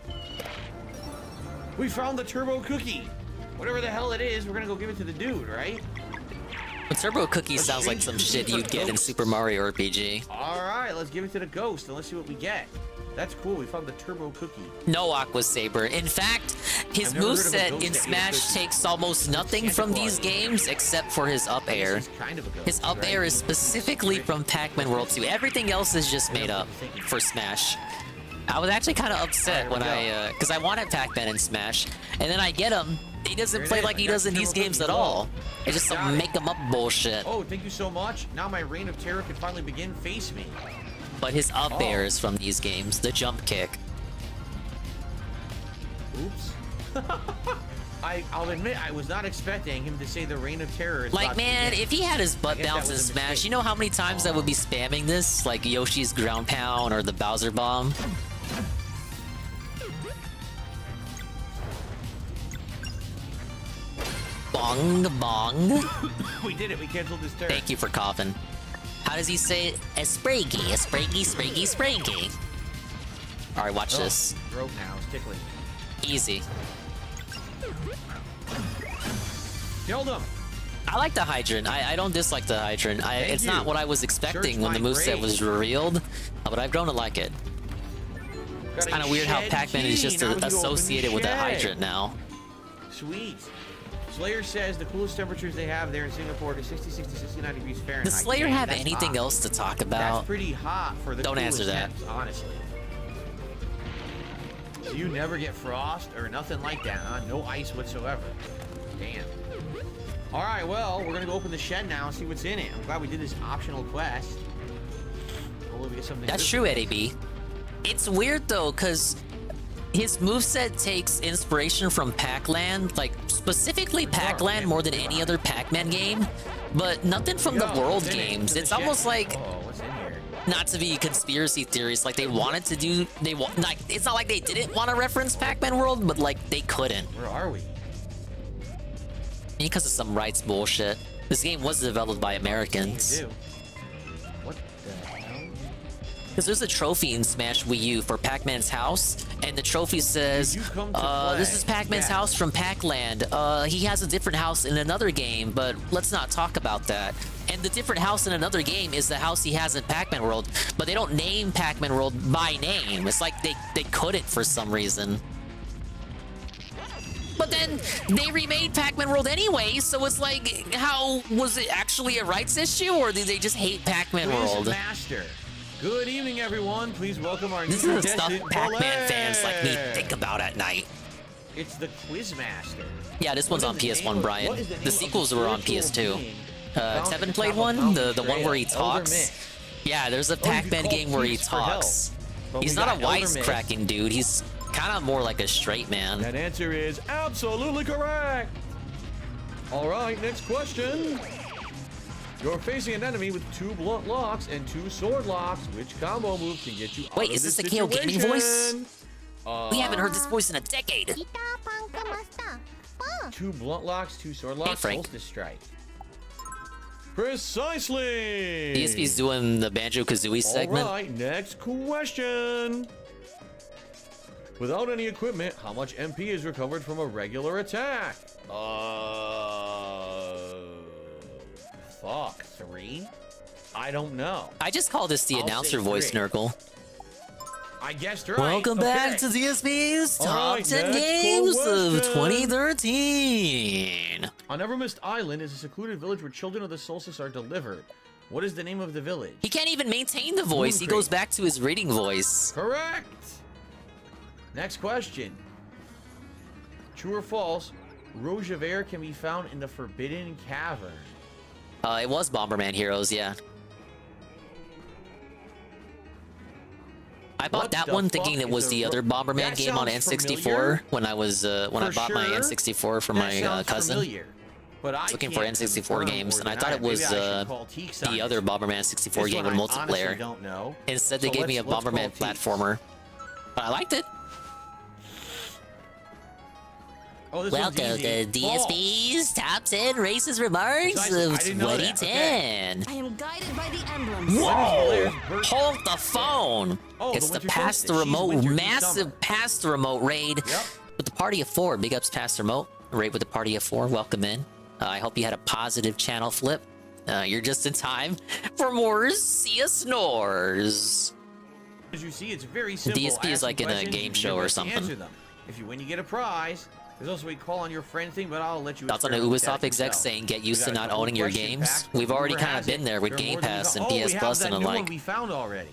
We found the turbo cookie. Whatever the hell it is, we're gonna go give it to the dude, right? The turbo cookie sounds like some shit you'd get in Super Mario RPG. All right, let's give it to the ghost and let's see what we get. That's cool. We found the turbo cookie. No Aqua Saber. In fact, his moveset in Smash takes almost nothing from these games except for his up air. His up air is specifically from Pac-Man World 2. Everything else is just made up for Smash. I was actually kind of upset when because I wanted Pac-Man in Smash, and then I get him. He doesn't play like he does in these games at all. It's just some make him up bullshit. Oh, thank you so much. Now my reign of terror can finally begin. Face me. But his up air is from these games, the jump kick. Oops. I'll admit, I was not expecting him to say the reign of terror is Like, about to man, begin. if he had his butt I guess that bounce in was a Smash, mistake. you know how many times I would be spamming this? Like Yoshi's ground pound or the Bowser bomb? Bong, bong. We did it. We canceled this turn. Thank you for coughing. How does he say it? A spraggy, spraggy, spraggy. Alright, watch this. Throat now. It's tickling. Easy. Killed him. I like the hydrant. I don't dislike the hydrant. It's not what I was expecting when the moveset was revealed, but I've grown to like it. It's kind of weird how Pac-Man is just associated with a hydrant now. Sweet. Slayer says the coolest temperatures they have there in Singapore is 60, 60, 69 degrees Fahrenheit. Does Slayer Dang, have that's anything hot. else to talk about? That's pretty hot for the Don't coolest answer that. temps, honestly. So you never get frost or nothing like that, huh? No ice whatsoever. Damn. All right, well, we're gonna go open the shed now and see what's in it. I'm glad we did this optional quest. Hopefully we get something. That's good true, from Eddie it. B. It's weird though, cause his moveset takes inspiration from Pac-Land, like specifically Pac-Land more than any other Pac-Man game, but nothing from the World games. It's almost like, not to be conspiracy theories, like they wanted to do, like it's not like they didn't want to reference Pac-Man World, but like they couldn't. Where are we? Because of some rights bullshit. This game was developed by Americans. What the hell? Because there's a trophy in Smash Wii U for Pac-Man's house, and the trophy says, this is Pac-Man's house from Pac-Land. He has a different house in another game, but let's not talk about that. And the different house in another game is the house he has in Pac-Man World, but they don't name Pac-Man World by name. It's like they couldn't for some reason. But then they remade Pac-Man World anyway, so it's like, how was it actually a rights issue, or did they just hate Pac-Man World? Master. Good evening, everyone. Please welcome our This new is the stuff contestant, Pac-Man fans like me Bullet. think about at night. It's the Quizmaster. Yeah, this one's on PS1, Brian. The sequels were on PS2. found Tevin at the played top of one, Mount the one where he Betrayal, Elder talks. Mist. Yeah, there's a Oh, you Pac-Man called game where he Peeps for help. talks. But He's we not a got Elder Mist. wisecracking dude. He's kind of more like a straight man. That answer is absolutely correct. All right, next question. You're facing an enemy with 2 blunt locks and 2 sword locks. Which combo move can get you out Wait, of is this this a KO Gaming voice? situation? We haven't heard this voice in a decade. 2 blunt locks, 2 sword locks, Frank. Solstice Strike. Precisely. DSP's doing the Banjo-Kazooie segment. All right, next question. Without any equipment, how much MP is recovered from a regular attack? Fuck, 3? I don't know. I just call this the I'll announcer say voice, 3. Nurgle. I guessed right. Welcome back Okay. to DSP's All Top right, 10 next Games of question. 2013. On Evermist Island is a secluded village where children of the solstice are delivered. What is the name of the village? He can't even maintain the voice. He goes back to his reading voice. Correct. Next question. True or false? Rogever can be found in the Forbidden Cavern. It was Bomberman Heroes, yeah. I bought What that the one fuck thinking it is was a the other Bomberman That game on sounds N64 familiar. when I was when I For bought my sure. N64 from That my sounds cousin. familiar, but I Looking for can't N64 confirm games, or and I deny thought it was Maybe I should call Teak the Science. other Bomberman 64 This game one with I honestly multiplayer. don't know. Instead, they So gave me a let's call Bomberman Teak. platformer. But I liked it. Oh, this one's Welcome easy. to DSP's Top 10 Racist Remarks Precisely. I of didn't know that. 2010. I am guided by the emblems. Whoa! Hold the phone! Oh, It's the the Winter Pass the Solstice. She's Remote, winter, he's massive summer. Pass the Remote raid Yep. with the Party of 4. Big ups, Pass the Remote. Raid with the Party of 4. Welcome in. I hope you had a positive channel flip. You're just in time for more See Us Snores. As you see, it's very simple. DSP is Ask like some in a questions, game you show never or have to something. answer them. If you win, you get a prize. There's also a call on your friend thing, but I'll let you. Thoughts on the experiment with that Ubisoft exec yourself. saying get We used got to a not couple owning your question games? packs. We've already Rumor kind of has been it there with there are Game more than Pass we and got. PS we have Plus that and the new one like. we found already.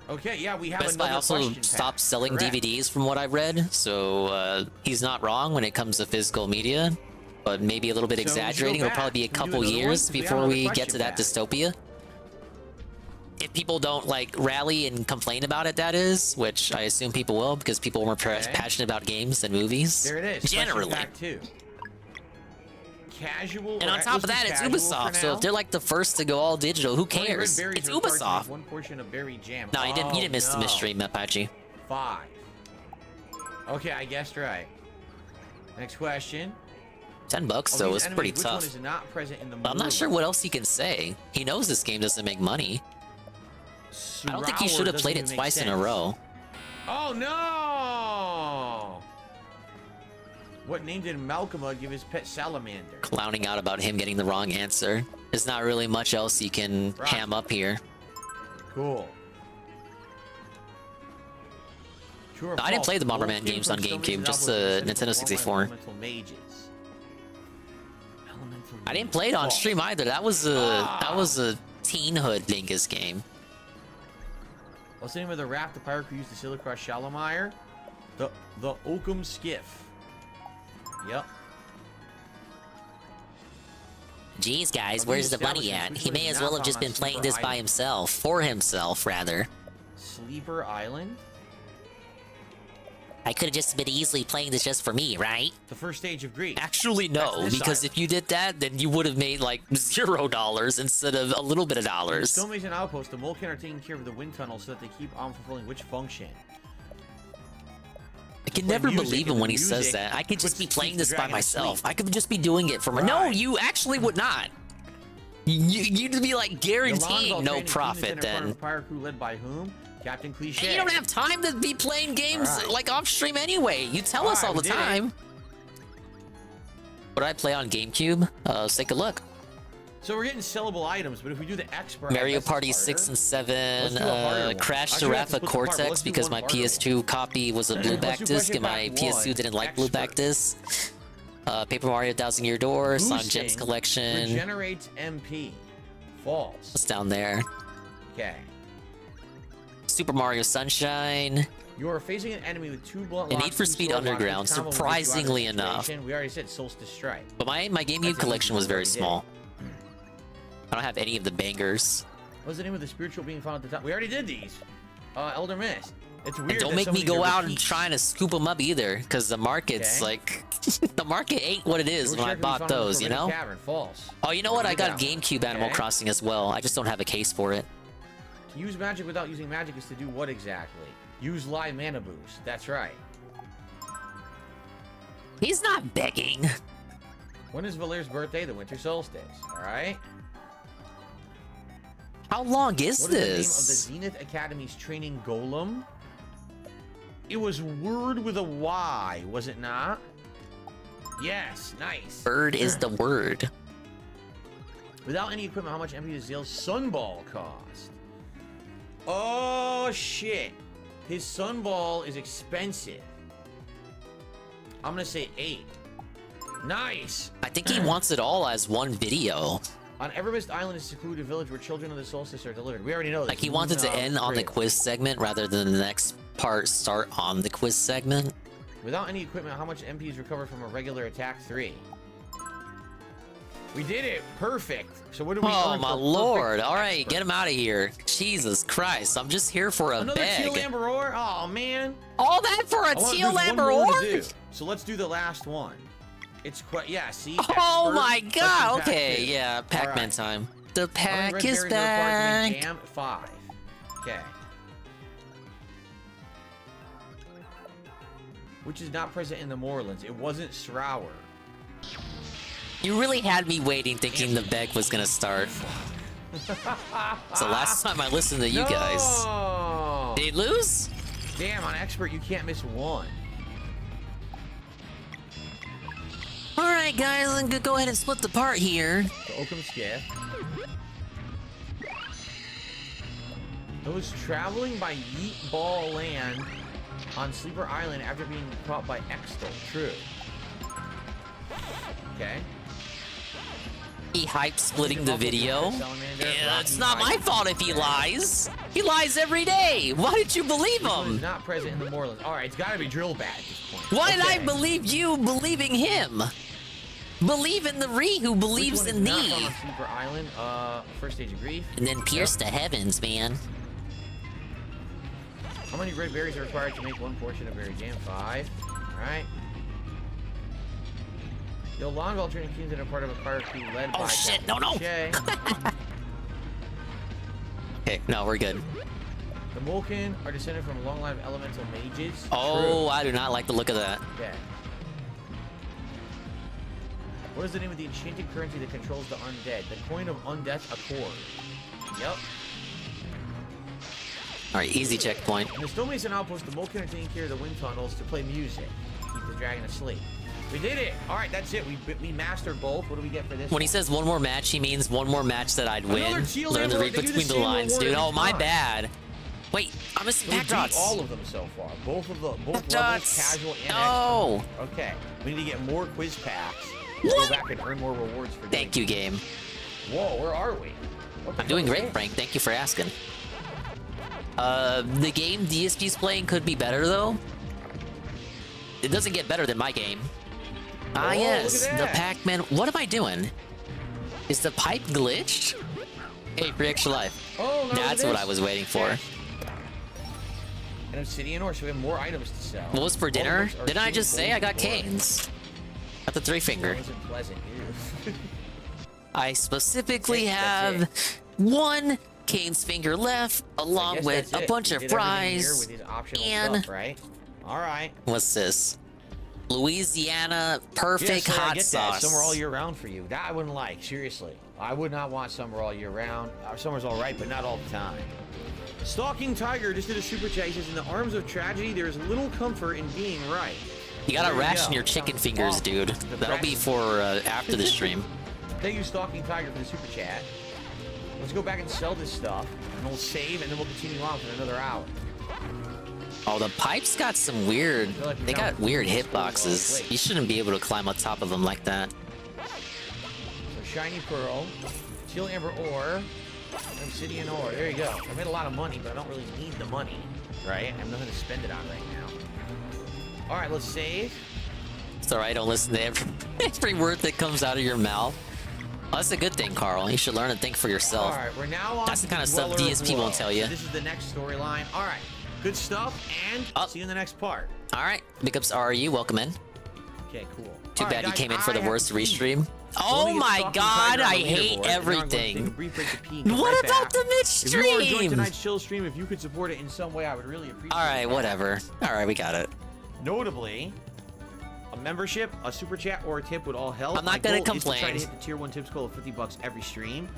Okay, yeah, we have Best Buy another also question stopped pack. selling Correct. DVDs from what I've read, so he's not wrong when it comes to physical media, but maybe a little bit So we should go exaggerating. It'll back. probably be a Can we do couple another one? years 'Cause we have before another we get question to that back. dystopia. If people don't like rally and complain about it, that is, which I assume people will, because people are more passionate about games than movies. There it is. Generally. Question pack 2. Casual. And on top of that, it's Ubisoft, so if they're like the first to go all digital, who cares? It's Ubisoft. One portion of berry jam. No, you didn't miss the mystery, Apache. 5. Okay, I guessed right. Next question. $10, Of so these it's enemies, pretty which tough. one is not present in the But I'm not movie? sure what else he can say. He knows this game doesn't make money. I don't think he Surrour should have doesn't played it even make twice in a sense. row. Oh no! What name did Malcolm give his pet salamander? Clowning out about him getting the wrong answer. There's not really much else you can ham up here. Cool. True or I didn't false? play the Wolf Bomberman came games from on Stone GameCube, Age's just outpost Nintendo instead of 64. elemental mages. I didn't play it on stream either. That was a teenhood Dingus game. What's the name of the raft the pirate crew used to sail across Shalomire? The Oakham Skiff. Yep. Jeez, guys, where's the money at? He may as well have just been playing this by himself. For himself, rather. Sleeper Island? I could have just been easily playing this just for me, right? The first stage of Greece. Actually, no, because if you did that, then you would have made like $0 instead of a little bit of dollars. The Stonemasons outpost, the Molken are taking care of the wind tunnel so that they keep on fulfilling which function? I can never believe him when he says that. I could just be playing this by myself. I could just be doing it for my... No, you actually would not. You'd be like guaranteeing no profit then. Pirate crew led by whom? Captain Cliche. And you don't have time to be playing games like off stream anyway. You tell us all the time. Would I play on GameCube? Let's take a look. So we're getting sellable items, but if we do the expert, Mario Party 6 and 7, Crash to Rafa Cortex because my PS2 copy was a blueback disc and my PS2 didn't like blueback discs. Paper Mario 1000 Year Door, Sonic Gems Collection. Regenerates MP. False. What's down there? Okay. Super Mario Sunshine. You are facing an enemy with 2 blunt and Need for Speed Underground, surprisingly enough. We already said Solstice Strike. But my GameCube collection was very small. I don't have any of the bangers. What's the name of the spiritual being found at the top? We already did these. Elder Mist. It's weird. And don't make me go out and trying to scoop them up either, because the market's like, the market ain't what it is when I bought those, you know? False. Oh, you know what? I got GameCube Animal Crossing as well. I just don't have a case for it. To use magic without using magic is to do what exactly? Use live mana boost. That's right. He's not begging. When is Valaire's birthday? The winter solstice. All right. How long is what this? Is the name of the Zenith Academy's training golem? It was word with a Y, was it not? Yes, nice. Bird is the word. Without any equipment, how much MP does Zale's Sunball cost? Oh, shit. His Sunball is expensive. I'm gonna say 8. Nice. I think he wants it all as one video. On Evermist Island is a secluded village where children of the solstice are delivered. We already know this. Like he wanted to end on the quiz segment rather than the next part start on the quiz segment. Without any equipment, how much MP is recovered from a regular attack 3? We did it. Perfect. So what do we Oh my lord. All right, get him out of here. Jesus Christ. I'm just here for a Another bag. teal amber ore? Oh man. All that for a teal amber ore? So let's do the last one. It's quite, yeah, see? Oh my god. Okay, yeah, Pac-Man time. The pack is back. Jam 5. Okay. Which is not present in the Moorlands. It wasn't Shrower. You really had me waiting thinking the beg was gonna start. So last time I listened to you guys. Did he lose? Damn, on expert you can't miss one. Alright guys, I'm gonna go ahead and split the part here. The Oakham Skiff. Those traveling by Yeet Ball Land on Sleeper Island after being caught by Extal. True. Okay. He hyped splitting the video. Yeah, it's not my fault if he lies. He lies every day. Why did you believe him? Not present in the Moorlands. All right, it's got to be drill bad at this point. Why did I believe you believing him? Believe in the Ree who believes in thee. Sleeper Island, first stage of grief. And then pierce the heavens, man. How many red berries are required to make one portion of berry jam? 5. All right. The Lonval training teams that are part of a pirate crew led by shit, no. Okay, no, we're good. The Molken are descended from long-lived elemental mages. Oh, True. I do not like the look of that. Okay. What is the name of the enchanted currency that controls the undead? The coin of undeath accord. Yep. Alright, easy checkpoint. In the Stonemason outpost, the Molken are taking care of the wind tunnels to play music. Keep the dragon asleep. We did it! Alright, that's it. We mastered both. What do we get for this When he says one more match, he means one more match that I'd win. Learn to read between the lines, dude. Oh, my bad. Wait, I'm missing pack dots. all of them so far. Both levels, casual and No. expert. Okay, we need to get more quiz packs. Go back and earn more rewards for Thank you, game. Whoa, where are we? I'm doing great, Frank. Thank you for asking. The game DSP's playing could be better, though. It doesn't get better than my game. Ah, yes, the Pac-Man. What am I doing? Is the pipe glitched? Hey, free extra life. Oh, no, that's what I was waiting for. And Obsidian ore, so we have more items to sell. What was for dinner? Didn't I just say I got canes? Got the 3-finger. Pleasant. I specifically have one cane's finger left, along with a bunch of fries, and stuff, right? All right. What's this? Louisiana perfect hot sauce. Summer all year round for you. That I wouldn't like. Seriously, I would not want summer all year round. Summer's all right, but not all the time. Stalking Tiger just did a super chat. He says, "In the arms of tragedy, there is little comfort in being right." You gotta ration your chicken fingers, dude. That'll be for after the stream. Thank you, Stalking Tiger, for the super chat. Let's go back and sell this stuff, and we'll save, and then we'll continue on for another hour. Oh, the pipes got some weird... They got weird hitboxes. You shouldn't be able to climb on top of them like that. So, Shiny Pearl, Teal Amber Ore, Obsidian Ore. There you go. I made a lot of money, but I don't really need the money, right? I have nothing to spend it on right now. All right, let's save. It's alright, don't listen to every word that comes out of your mouth. Well, that's a good thing, Carl. You should learn to think for yourself. All right, we're now on That's the kind of stuff DSP won't tell you. So this is the next storyline. All right, good stuff, and see you in the next part. All right, big ups RU, welcome in. Okay, cool. Too bad you came in for the worst restream. Oh my god, I hate everything. What about the midstream? If you are enjoying tonight's chill stream, if you could support it in some way, I would really appreciate it. All right, whatever. All right, we got it. Notably, a membership, a super chat, or a tip would all help. I'm not gonna complain. Is to try to hit the tier 1 tips goal of $50 every stream.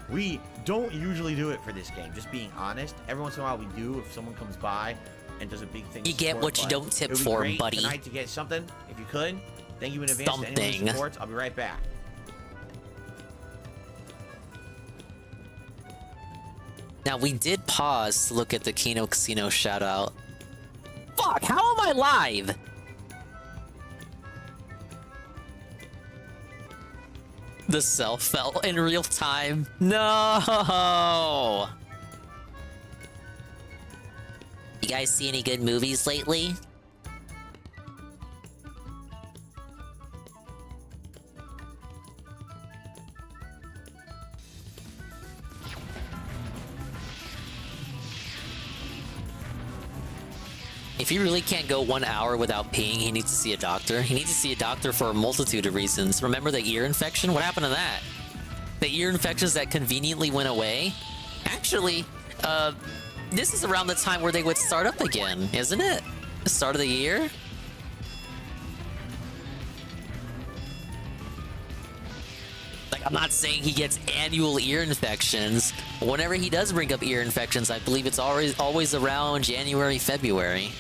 We don't usually do it for this game, just being honest. Every once in a while we do if someone comes by and does a big thing. You get what you don't tip for, buddy. Tonight to get something, if you could. Thank you in advance to anyone who supports. I'll be right back. Now, we did pause to look at the Kino Casino shout out. Fuck, how am I live? The cell fell in real time. No! You guys see any good movies lately? If he really can't go 1 hour without peeing, he needs to see a doctor. He needs to see a doctor for a multitude of reasons. Remember the ear infection? What happened to that? The ear infections that conveniently went away? Actually, this is around the time where they would start up again, isn't it? The start of the year? Like, I'm not saying he gets annual ear infections. But whenever he does bring up ear infections, I believe it's always around January, February.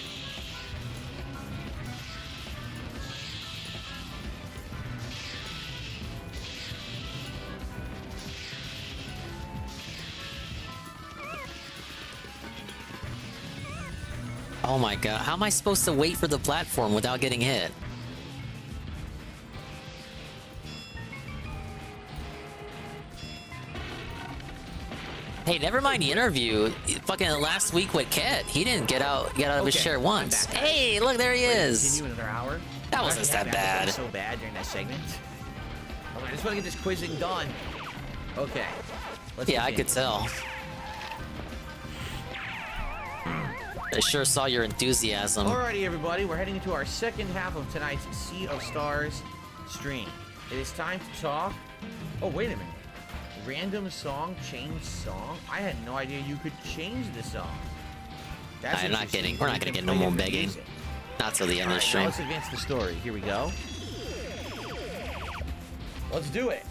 Oh my god, how am I supposed to wait for the platform without getting hit? Hey, never mind the interview. Fucking last week with Ket, he didn't get out of his chair once. Hey, look, there he is. Continue another hour. That wasn't that bad. So bad during that segment. I just want to get this quizzing done. Okay. Yeah, I could tell. I sure saw your enthusiasm. Alrighty, everybody, we're heading into our second half of tonight's Sea of Stars stream. It is time to talk. Oh, wait a minute. Random song, change song? I had no idea you could change the song. That's I'm not getting. We're not gonna get no more begging. Not till the end of the stream. Let's advance the story. Here we go. Let's do it.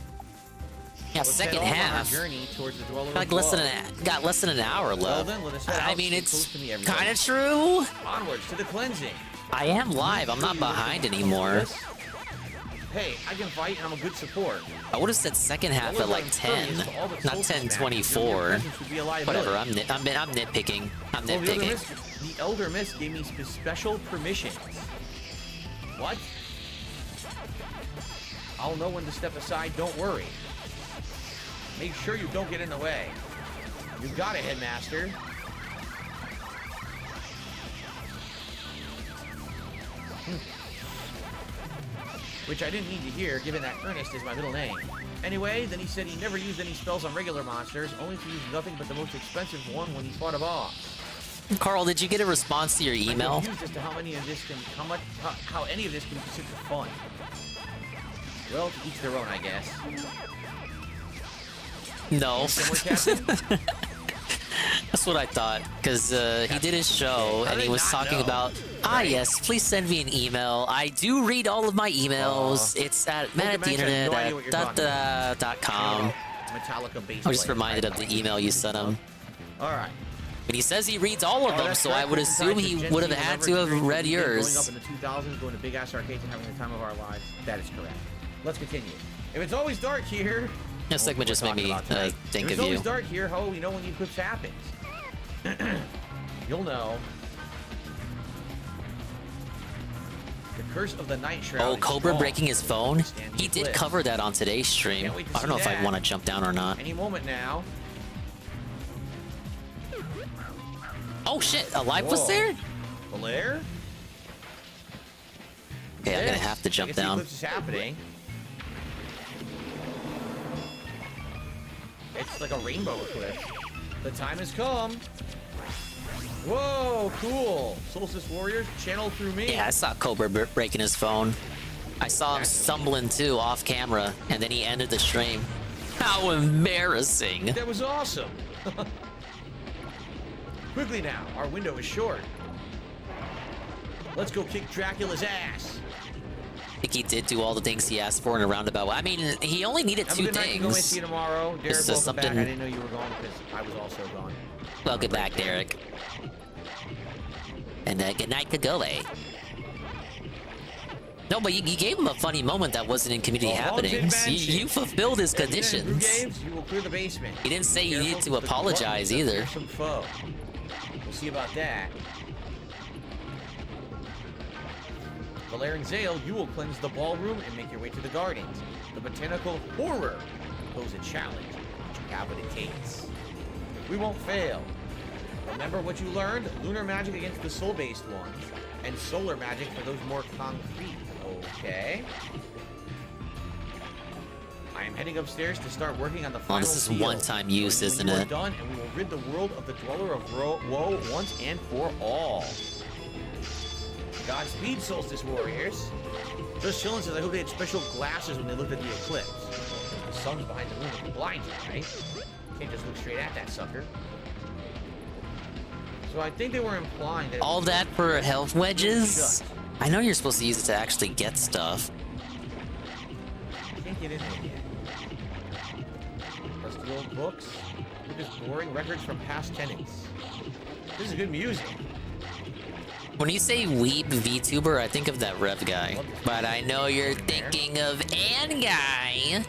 Yeah, second half. Journey towards the dweller Like got less than an hour left. Well, then, let us head I out mean, it's close to me, kind of true. Onwards to the cleansing. I am live. I'm not behind anymore. Hey, I can fight and I'm a good support. I would have said second half at like 10, not 10:24. Whatever. I'm nitpicking. I'm nitpicking. The Elder Mist gave me special permissions. What? I'll know when to step aside, don't worry. Make sure you don't get in the way. You got it, Headmaster. Which I didn't need to hear, given that Ernest is my middle name. Anyway, then he said he never used any spells on regular monsters, only to use nothing but the most expensive one when he fought a boss. Carl, did you get a response to your email? I'm confused as to how any of this can, how any of this can be considered fun. Well, to each their own, I guess. No. That's what I thought, because he did his show and he was talking about, yes, please send me an email. I do read all of my emails. It's at manattheinternet.com. I was just reminded of the email you sent him. Alright. But he says he reads all of them, so I would assume he would have had to have read yours. Growing up in the 2000s, going to big-ass arcades and having the time of our lives. That is correct. Let's continue. If it's always dark here... This segment just made me think of you. It's always dark here. How will we know when the eclipse happens? You'll know. The curse of the night shroud. Oh, Cobra breaking his phone? He did cover that on today's stream. I don't know if I want to jump down or not. Any moment now. Oh shit, Alive was there? Blair? Okay, I'm gonna have to jump down. The eclipse is happening. It's like a rainbow eclipse. The time has come. Whoa, cool. Solstice Warriors, channel through me. Yeah, I saw Cobra breaking his phone. I saw him stumbling too off camera, and then he ended the stream. How embarrassing. That was awesome. Quickly now, our window is short. Let's go kick Dracula's ass. I think he did do all the things he asked for in a roundabout way. I mean, he only needed Have two a good night. things. Go and see you tomorrow. Derek, This is welcome back. something- I didn't know you were gone because I was also gone. Welcome back, Derek. And good night, Kagome. No, but you gave him a funny moment that wasn't in community happenings. You fulfilled his conditions. Games, you will clear the basement. He didn't say you needed to apologize either. Some foe. We'll see about that. Valerian Zale, you will cleanse the ballroom and make your way to the gardens. The botanical horror will pose a challenge, but you have what it takes. We won't fail. Remember what you learned? Lunar magic against the soul-based ones, and solar magic for those more concrete. Okay. I am heading upstairs to start working on the final this is seal. one-time use, isn't When you it? are done, and we will rid the world of the Dweller of Woe once and for all. Godspeed, Solstice Warriors. Just chillin' says I hope they had special glasses when they looked at the eclipse. The sun's behind the moon will blind you, right? You can't just look straight at that sucker. So I think they were implying that... All that for health wedges? I know you're supposed to use it to actually get stuff. Can't get in there yet. Plus the old books. Look at this boring records from past tenants. This is good music. When you say weeb VTuber, I think of that Rev guy. But I know you're thinking of An Guy.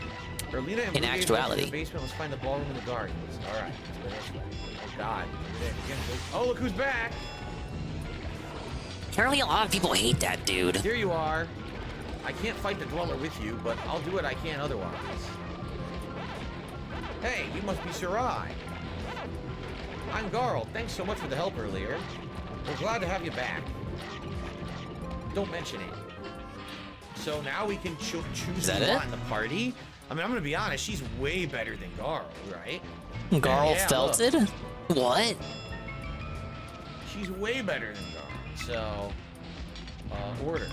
In actuality. Basement. Let's find the ballroom in the gardens. All right, let's go this way. Oh God. Oh, look who's back. Apparently a lot of people hate that dude. Here you are. I can't fight the Dweller with you, but I'll do what I can otherwise. Hey, you must be Sarai. I'm Garl. Thanks so much for the help earlier. We're glad to have you back. Don't mention it. So now we can choose who we want in the party. I mean, I'm gonna be honest. She's way better than Garl, right? Garl Yeah, felted? look. What? She's way better than Garl. So, order.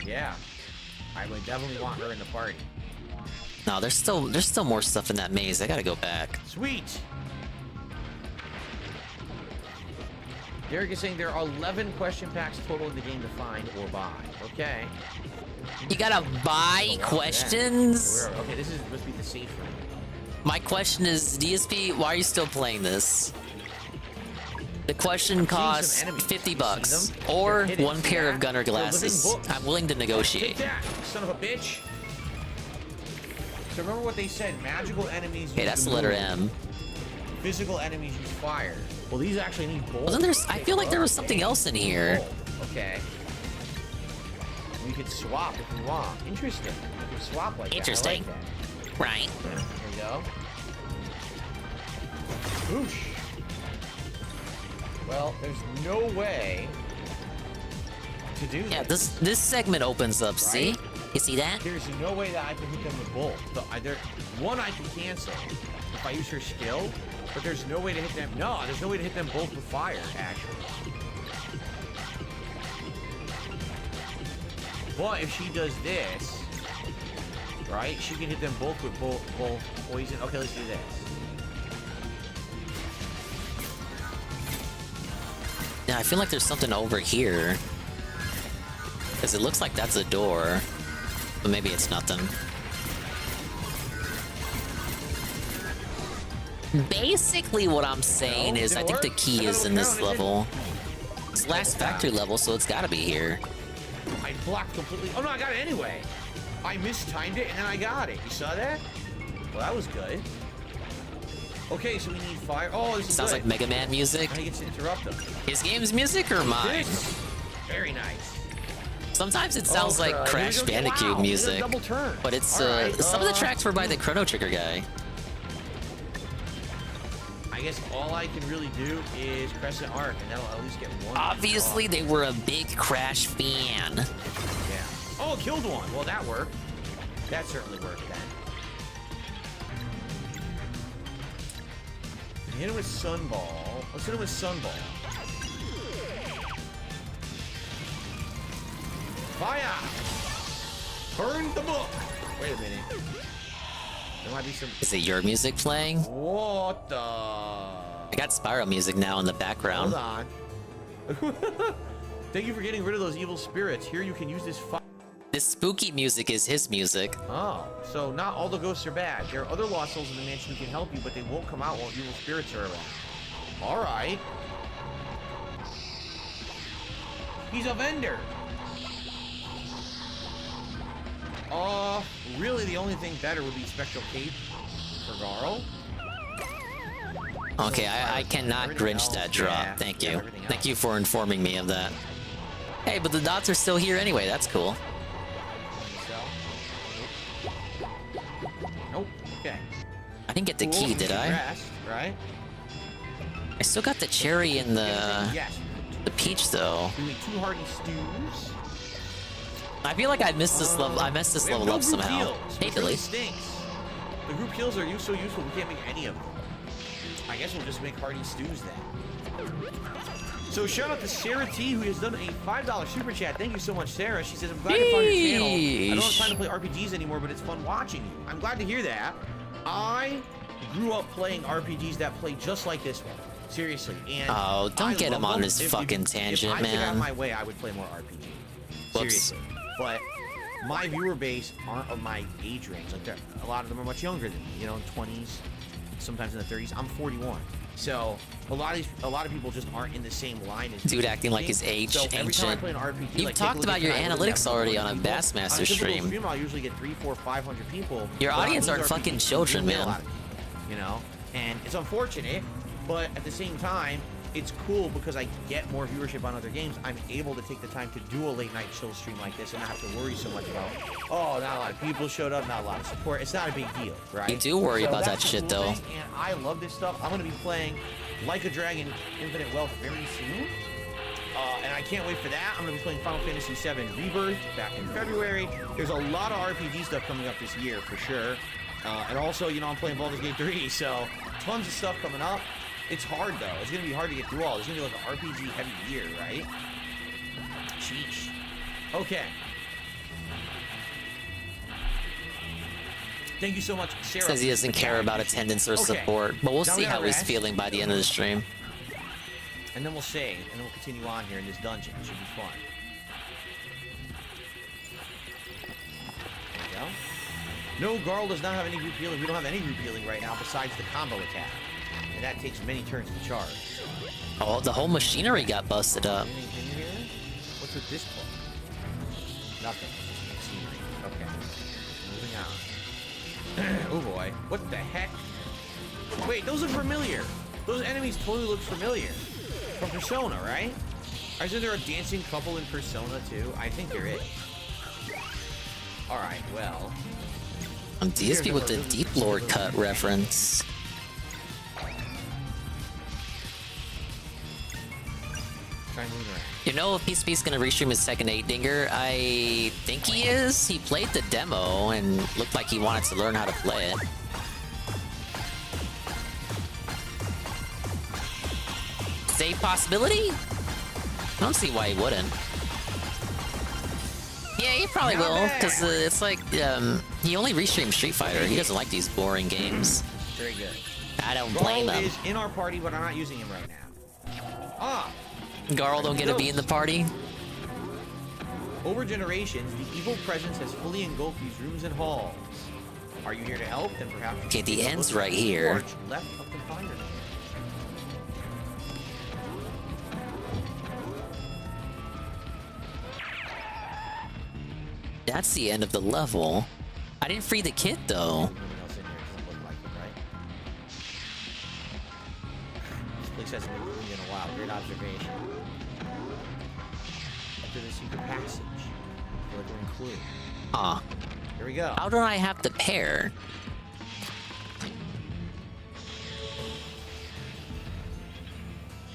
Yeah, I would definitely want her in the party. No, there's still more stuff in that maze. I gotta go back. Sweet. Derek is saying there are 11 question packs total in the game to find or buy. Okay. You gotta buy questions? Okay, this must be the safe room. My question is, DSP, why are you still playing this? The question costs $50 or one pair of gunner glasses. I'm willing to negotiate. Take that, son of a bitch. So remember what they said, magical enemies Okay, that's the letter M. Physical enemies use fire. Well, these actually need both. Wasn't there? I feel like there was something else in here. Okay. we could swap if we want. Interesting. We could swap like Interesting. that. I like that. Right. There we go. Whoosh. Well, there's no way to do Yeah, this. this segment opens up, see? Right? You see that? There's no way that I can hit them with both. So one I can cancel if I use her skill, but there's no way to hit them. No, there's no way to hit them both with fire, actually. But if she does this, right, she can hit them both with both poison. Okay, let's do this. Yeah, I feel like there's something over here. Because it looks like that's a door. But maybe it's nothing. Basically what I'm saying is I think the key is in this level. It's the last factory level, so it's gotta be here. I blocked completely. Oh no, I got it anyway. I mistimed it and then I got it. You saw that? Well, that was good. Okay, so we need fire. Oh, this is Sounds good. like Mega Man music. I get to interrupt them. His game's music or mine? Very nice. Sometimes it sounds like Crash Bandicoot music, double turn. but it's Alright, some of the tracks were by the Chrono Trigger guy. I guess all I can really do is Crescent Arc, and that'll at least get one. Obviously, they were a big Crash fan. Yeah. Oh, it killed one. Well, that worked. That certainly worked then. Hit him with Sunball. Let's hit him with Sunball. Fire! Burn the book! Wait a minute. There might be some... Is it your music playing? What the... I got Spyro music now in the background. Hold on. Thank you for getting rid of those evil spirits. Here you can use this This spooky music is his music. Oh, so not all the ghosts are bad. There are other lost souls in the mansion who can help you, but they won't come out while evil spirits are around. All right. He's a vendor. Really the only thing better would be Spectral Cape for Garl. Okay, I cannot Grinch that drop. Yeah, Thank yeah, you. everything Thank you for informing me of that. Hey, but the dots are still here anyway. That's cool. Nope. Okay. I didn't get the key, did I? Rest, right? I still got the cherry and the peach though. We need 2 hearty stews. I feel like I missed this level. I messed this We have level no up group somehow. heals, Hey, which really Billy. stinks. The group heals are so useful we can't make any of them. I guess we'll just make hearty stews then. So shout out to Sarah T, who has done a $5 super chat. Thank you so much, Sarah. She says, I'm glad to find your channel. I don't have time to play RPGs anymore, but it's fun watching you. I'm glad to hear that. I grew up playing RPGs that play just like this one. Seriously. And Oh, don't I get love him on them. this fucking tangent, if I could have man. my way, I would play more RPG. Whoops. Seriously. But my viewer base aren't of my age range. Like, a lot of them are much younger than me, you know, in 20s, sometimes in the 30s. I'm 41. So a lot of people just aren't in the same line as Dude acting like his age ancient. You've talked about your analytics already on a Bassmaster stream. Stream, I'll usually get 300, 400, 500 people. Your but on audience these are RPGs, fucking children, you get a man. lot of people, you know, and it's unfortunate, but at the same time, it's cool because I get more viewership on other games. I'm able to take the time to do a late night chill stream like this and not have to worry so much about, oh, not a lot of people showed up, not a lot of support. It's not a big deal, right? You do worry So about that that's the shit, cool though. thing, and I love this stuff. I'm going to be playing Like a Dragon Infinite Wealth very soon. And I can't wait for that. I'm going to be playing Final Fantasy VII Rebirth back in February. There's a lot of RPG stuff coming up this year for sure. And also, you know, I'm playing Baldur's Gate 3, so tons of stuff coming up. It's hard, though. It's going to be hard to get through all. It's going to be like an RPG-heavy year, right? Sheesh. Okay. Thank you so much, Sarah. Says he doesn't care about attendance or Okay. support, but we'll Now see we how gotta he's rest. feeling by the end of the stream. And then we'll save, and then we'll continue on here in this dungeon. It should be fun. There we go. No, Garl does not have any group healing. We don't have any group healing right now besides the combo attack. And that takes many turns to charge. Oh, the whole machinery got busted up. Anything in here? What's with this book? Nothing. It's just machinery. Okay. Moving on. Oh boy. What the heck? Wait, those look familiar. Those enemies totally look familiar. From Persona, right? Isn't there a dancing couple in Persona too? I think there is. Alright, well. DSP with the Deep Lord cut reference. Try and move around. You know if PSP's gonna restream his second 8-dinger? I think he is. He played the demo and looked like he wanted to learn how to play it. Is a possibility? I don't see why he wouldn't. Yeah, he probably will, because it's like, he only restreams Street Fighter. He doesn't like these boring games. Very good. I don't blame Garl him. is in our party, but I'm not using him right now. Ah! Garl don't get to be in the party? Over generations, the evil presence has fully engulfed these rooms and halls. Are you here to help? Then perhaps... Okay, the end's right here. Left of the fire. That's the end of the level. I didn't free the kid, though. This place hasn't been cleaned in a while. Great observation. Enter the secret passage. I feel like we're in Clue. Huh. Here we go. How do I have the pair?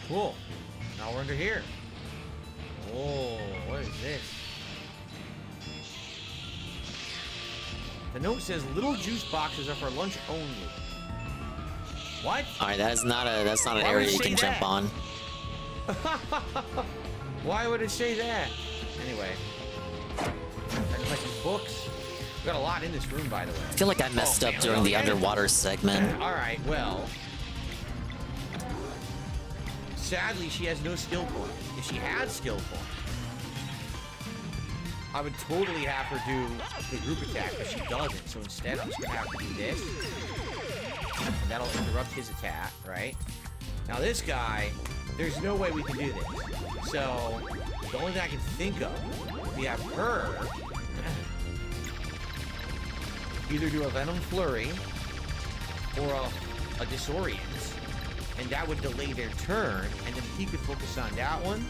Cool. Now we're under here. Oh, what is this? The note says little juice boxes are for lunch only. What? Alright, that's not an area you can jump on. Why would it say that? Anyway. There's like books. We got a lot in this room, by the way. I feel like I messed up during the underwater segment. Alright, well. Sadly, she has no skill points. If she had skill points, I would totally have her do the group attack, but she doesn't. So instead, I'm just gonna have to do this. And that'll interrupt his attack, right? Now this guy, there's no way we can do this. So, the only thing I can think of, we have her either do a Venom Flurry or a Disorient, and that would delay their turn, and then he could focus on that one.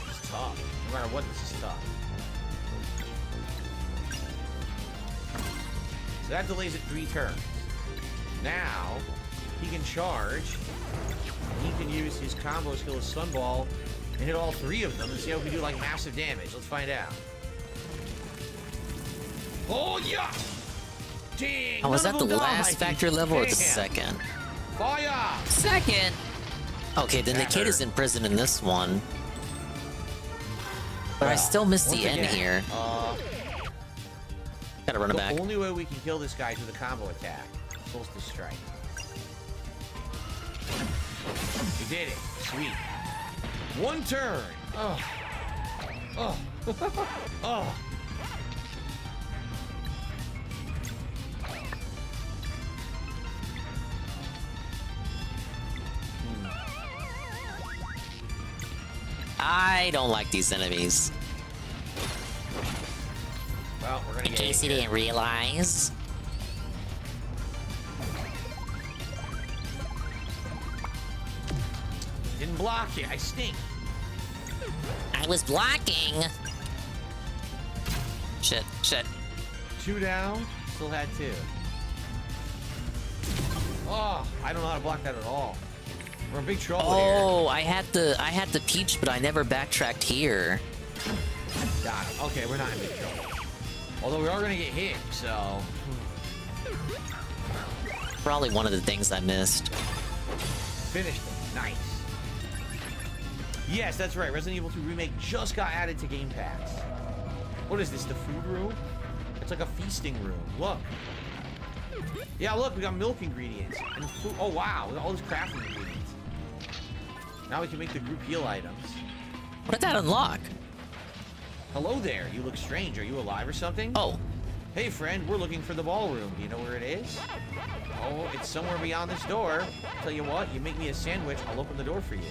It's tough. No matter what, this is tough. So that delays it 3 turns. Now, he can charge. He can use his combo skill as Sunball and hit all 3 of them and see how we can do like massive damage. Let's find out. Oh yeah! Dang! Oh, was that the none of them last died. factory level or the Damn. second? Fire! Second! Okay, then the kid is in prison in this one. But I still missed the end here. Gotta run it back. The only way we can kill this guy is with a combo attack. Solstice Strike. We did it. Sweet. 1 turn. Oh. Oh. Oh. I don't like these enemies. Well, we're gonna in case you didn't realize. Didn't block it. I stink. I was blocking. Shit, shit. 2 down. Still had 2. Oh, I don't know how to block that at all. We're in big trouble here. Oh, I had the peach, but I never backtracked here. Got it. Okay, we're not in big trouble. Although we are gonna get hit, so. Probably one of the things I missed. Finished it. Nice. Yes, that's right. Resident Evil 2 Remake just got added to Game Pass. What is this, the food room? It's like a feasting room. Look. Yeah, look, we got milk ingredients. And food. Oh, wow. We got all these crafting ingredients. Now we can make the group heal items. What did that unlock? Hello there. You look strange. Are you alive or something? Oh. Hey, friend. We're looking for the ballroom. Do you know where it is? Oh, it's somewhere beyond this door. Tell you what, you make me a sandwich, I'll open the door for you.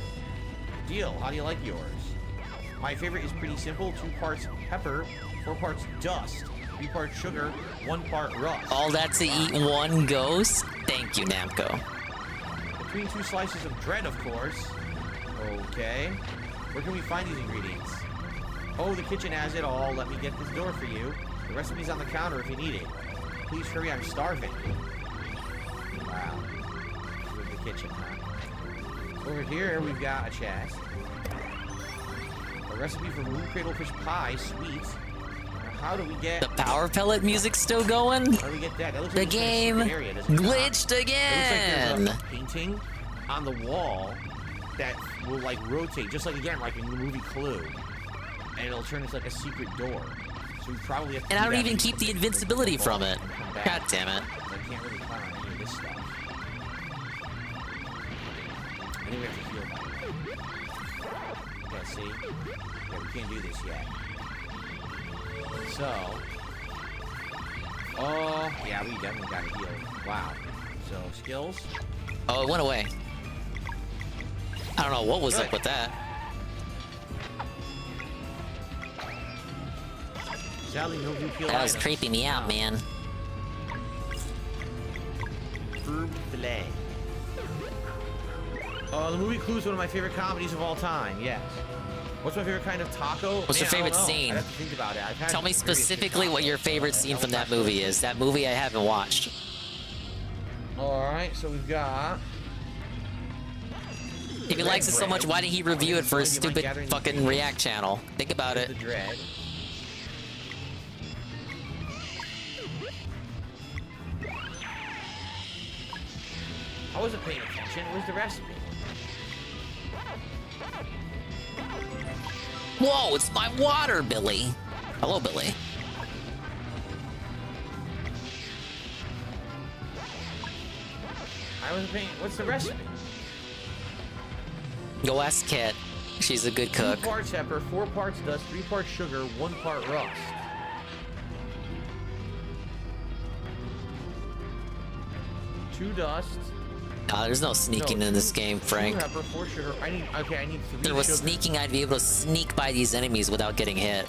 Deal. How do you like yours? My favorite is pretty simple. 2 parts pepper, 4 parts dust, 3 parts sugar, 1 part rust. All that to eat 1 ghost? Thank you, Namco. Between 2 slices of bread, of course. Okay. Where can we find these ingredients? Oh, the kitchen has it all. Let me get this door for you. The recipe's on the counter if you need it. Please hurry, I'm starving. Wow. With the kitchen, huh? Over here, we've got a chest. A recipe for moon cradlefish pie, sweet. How do we get... The power pellet music's still going? How do we get that? That looks The like game glitched again! It looks like there's a painting on the wall that will, like, rotate, just like, again, like in the movie Clue. And it'll turn into, like, a secret door. So we probably have to And I do don't that even keep the invincibility from it. God damn it. I can't really climb on any of this stuff. I think we have to heal that. Yeah, see? Yeah, we can't do this yet. So... Oh, yeah, we definitely gotta heal. Wow. So, skills? Oh, it went away. I don't know what was up with that. Sally, no repeal That was items. creeping me out, man. Herb filet. Oh, the movie Clue is one of my favorite comedies of all time. Yes. What's my favorite kind of taco? What's your Man, I favorite don't know. scene? I'd have to think about it. I've had Tell me various specifically what your favorite scene from that movie is. That movie I haven't watched. Alright, so we've got... If he likes it so much, why didn't he review it for his stupid fucking React channel? Think about it. The dread. I wasn't paying attention. It was the recipe. Whoa, it's my water, Billy. Hello, Billy. I wasn't paying... What's the recipe? Go ask Kit. She's a good cook. 2 parts pepper, 4 parts dust, 3 parts sugar, 1 part rust. Two dust. There's no sneaking in this game, Frank. 2 pepper, 4 sugar. I need 3 If there was sugar. sneaking, I'd be able to sneak by these enemies without getting hit.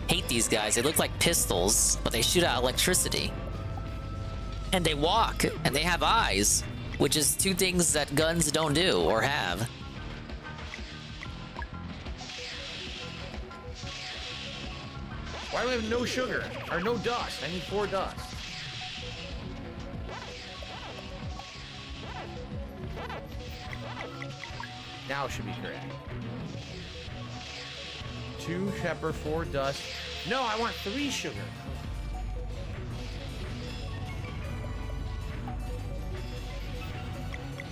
Hate these guys. They look like pistols, but they shoot out electricity. And they walk, and they have eyes, which is 2 things that guns don't do or have. Why do I have no sugar? Or no dust? I need 4 dust. Now it should be correct. 2 pepper, 4 dust. No, I want 3 sugar.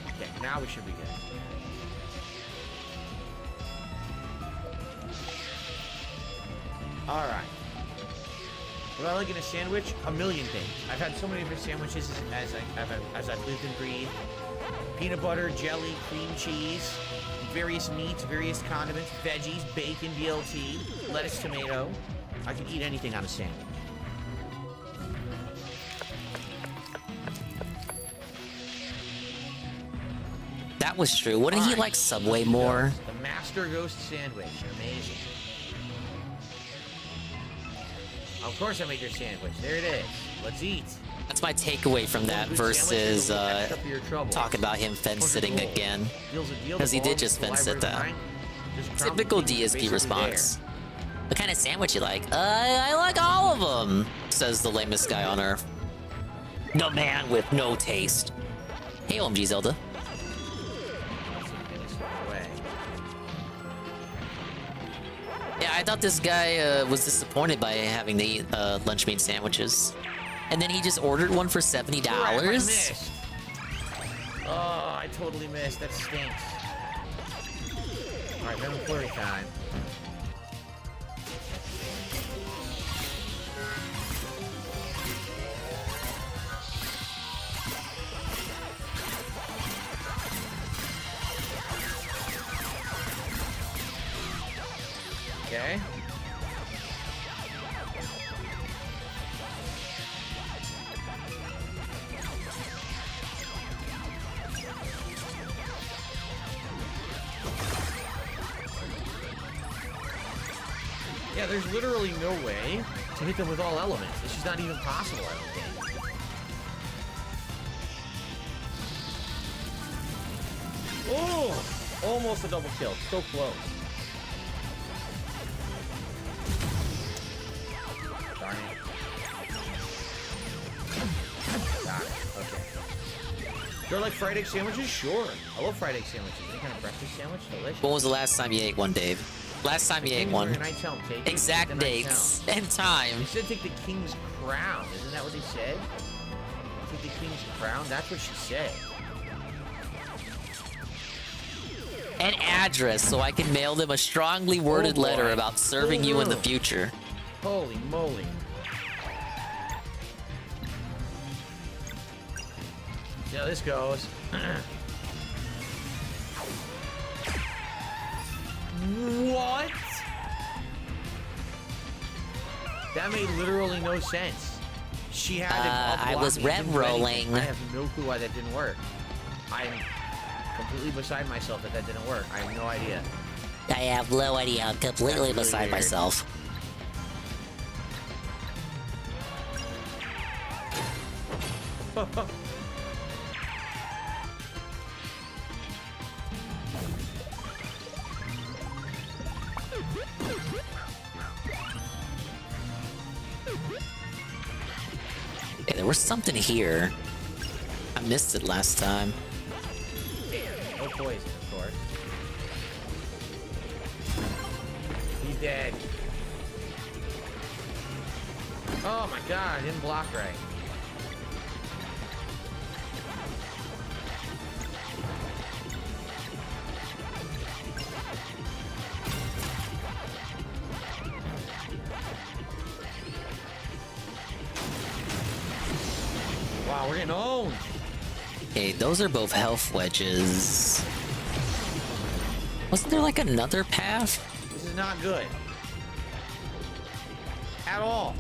Okay, now we should be good. All right. What I like in a sandwich? A million things. I've had so many different sandwiches as I've lived and breathed. Peanut butter, jelly, cream cheese, various meats, various condiments, veggies, bacon, BLT, lettuce, tomato. I can eat anything on a sandwich. That was true. Wouldn't he like Subway more? The Master Ghost Sandwich. Amazing. Of course I made your sandwich. There it is. Let's eat. That's my takeaway from that versus talk about him fence sitting again. Because he did just fence sit that. Typical DSP response. What kind of sandwich you like? I like all of them, says the lamest guy on earth. The man with no taste. Hey, OMG Zelda. Yeah, I thought this guy was disappointed by having to eat lunch meat sandwiches. And then he just ordered one for $70. Crap, I missed. Oh, I totally missed. That stinks. Alright, then flurry time. Okay. Yeah, there's literally no way to hit them with all elements. It's just not even possible, I don't think. Oh! Almost a double kill. So close. They're like fried egg sandwiches? Sure. I love fried egg sandwiches. Any kind of breakfast sandwich? Delicious. When was the last time you ate one, Dave? Last time you ate one. Exact dates and time. They said take the king's crown. Isn't that what they said? Take the king's crown? That's what she said. An address so I can mail them a strongly worded letter about serving you in the future. Holy moly. See how this goes. What? That made literally no sense. She had to I was rev rolling. I have no clue why that didn't work. I'm completely beside myself that didn't work. I have no idea. I have no idea. I'm completely really beside weird. myself. Hey, there was something here. I missed it last time. No poison, of course. He's dead. Oh my god, I didn't block right. Wow, we're getting owned. Hey, those are both health wedges. Wasn't there like another path? This is not good. At all.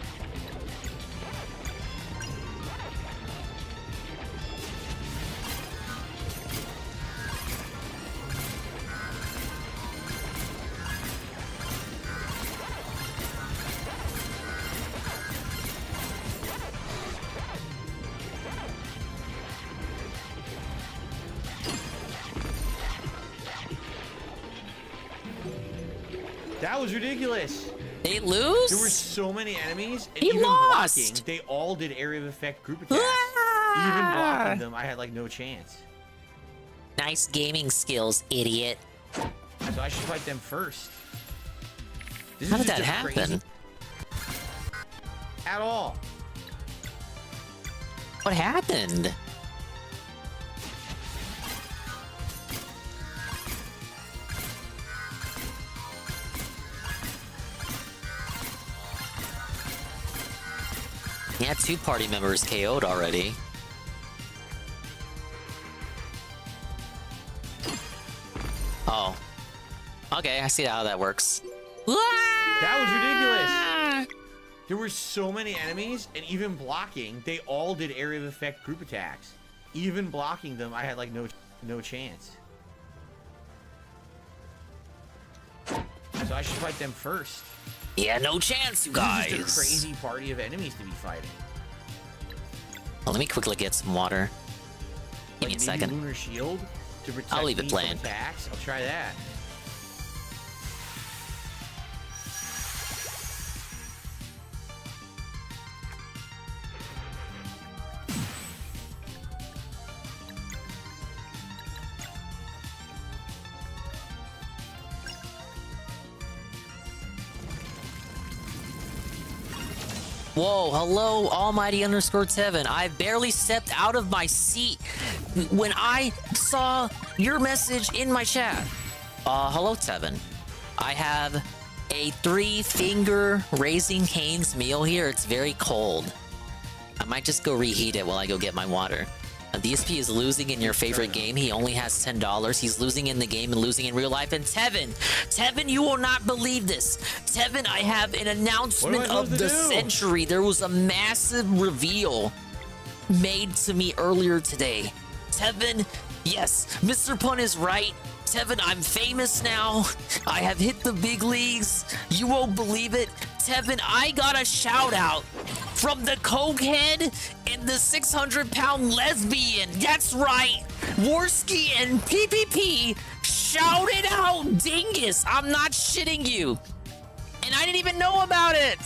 That was ridiculous. They lose? There were so many enemies, and He even lost. blocking, they all did area of effect group attacks. Even blocking them, I had like no chance. Nice gaming skills, idiot. So I should fight them first. This How is did that just happen? crazy. At all. What happened? Yeah, 2 party members KO'd already. Oh. Okay, I see how that works. That was ridiculous. There were so many enemies, and even blocking, they all did area of effect group attacks. Even blocking them, I had like no chance. So I should fight them first. Yeah, no chance, you guys. This is just a crazy party of enemies to be fighting. Well, let me quickly get some water. Give me a Like maybe second. Lunar Shield to protect I'll leave it me plain. from attacks. I'll try that. Whoa, hello, almighty_7. I barely stepped out of my seat when I saw your message in my chat. Hello, Tevin. I have a 3-finger Raising Cane's meal here. It's very cold. I might just go reheat it while I go get my water. DSP is losing in your favorite game. He only has $10. He's losing in the game and losing in real life. And Tevin, you will not believe this. Tevin, I have an announcement of the century. There was a massive reveal made to me earlier today. Tevin, yes, Mr. Pun is right. Tevin, I'm famous now. I have hit the big leagues. You won't believe it. Tevin, I got a shout out from the cokehead and the 600-pound lesbian. That's right. Worski and PPP shouted out Dingus. I'm not shitting you. And I didn't even know about it.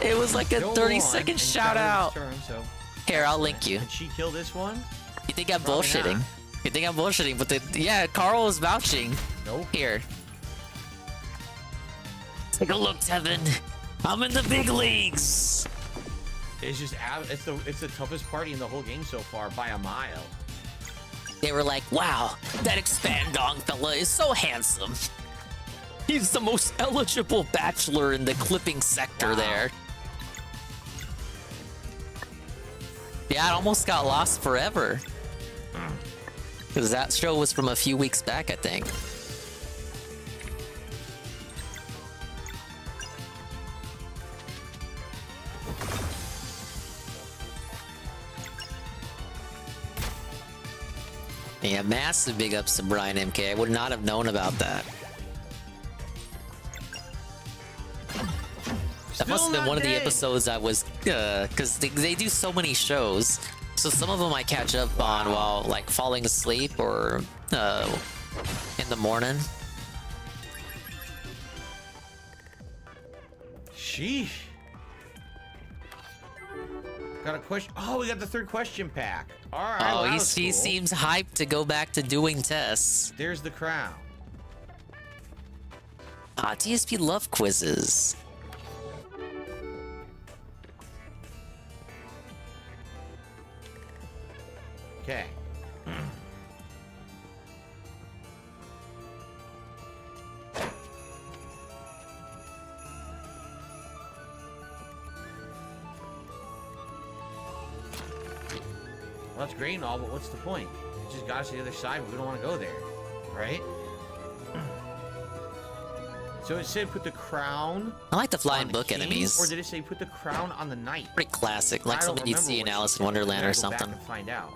It was like a 30-second shout out. Turn, so Here, I'll link you. Did she kill this one? You think I'm Probably bullshitting? not. You think I'm bullshitting? But yeah, Carl is vouching. Nope. Here. Take a look, Tevin. I'm in the big leagues. It's just it's the toughest party in the whole game so far by a mile. They were like, wow, that expand-dong fella is so handsome. He's the most eligible bachelor in the clipping sector there. Yeah, it almost got lost forever. Because that show was from a few weeks back, I think. Yeah, massive big ups to Brian MK. I would not have known about that. That must have been one of the episodes I was, because they do so many shows. So some of them I catch up on while like falling asleep or in the morning. Sheesh. Got a question. Oh, we got the third question pack. All right. Oh, well, he that was cool. seems hyped to go back to doing tests. There's the crown. Ah, DSP love quizzes. Okay. Well, that's great and all, but what's the point? It just got us to the other side, but we don't want to go there, right? So it said put the crown. I like the flying on book king, enemies. Or did it say put the crown on the knight? Pretty classic, like I don't something you'd remember see in what Alice she in said. Wonderland We or gotta go back something. and find out.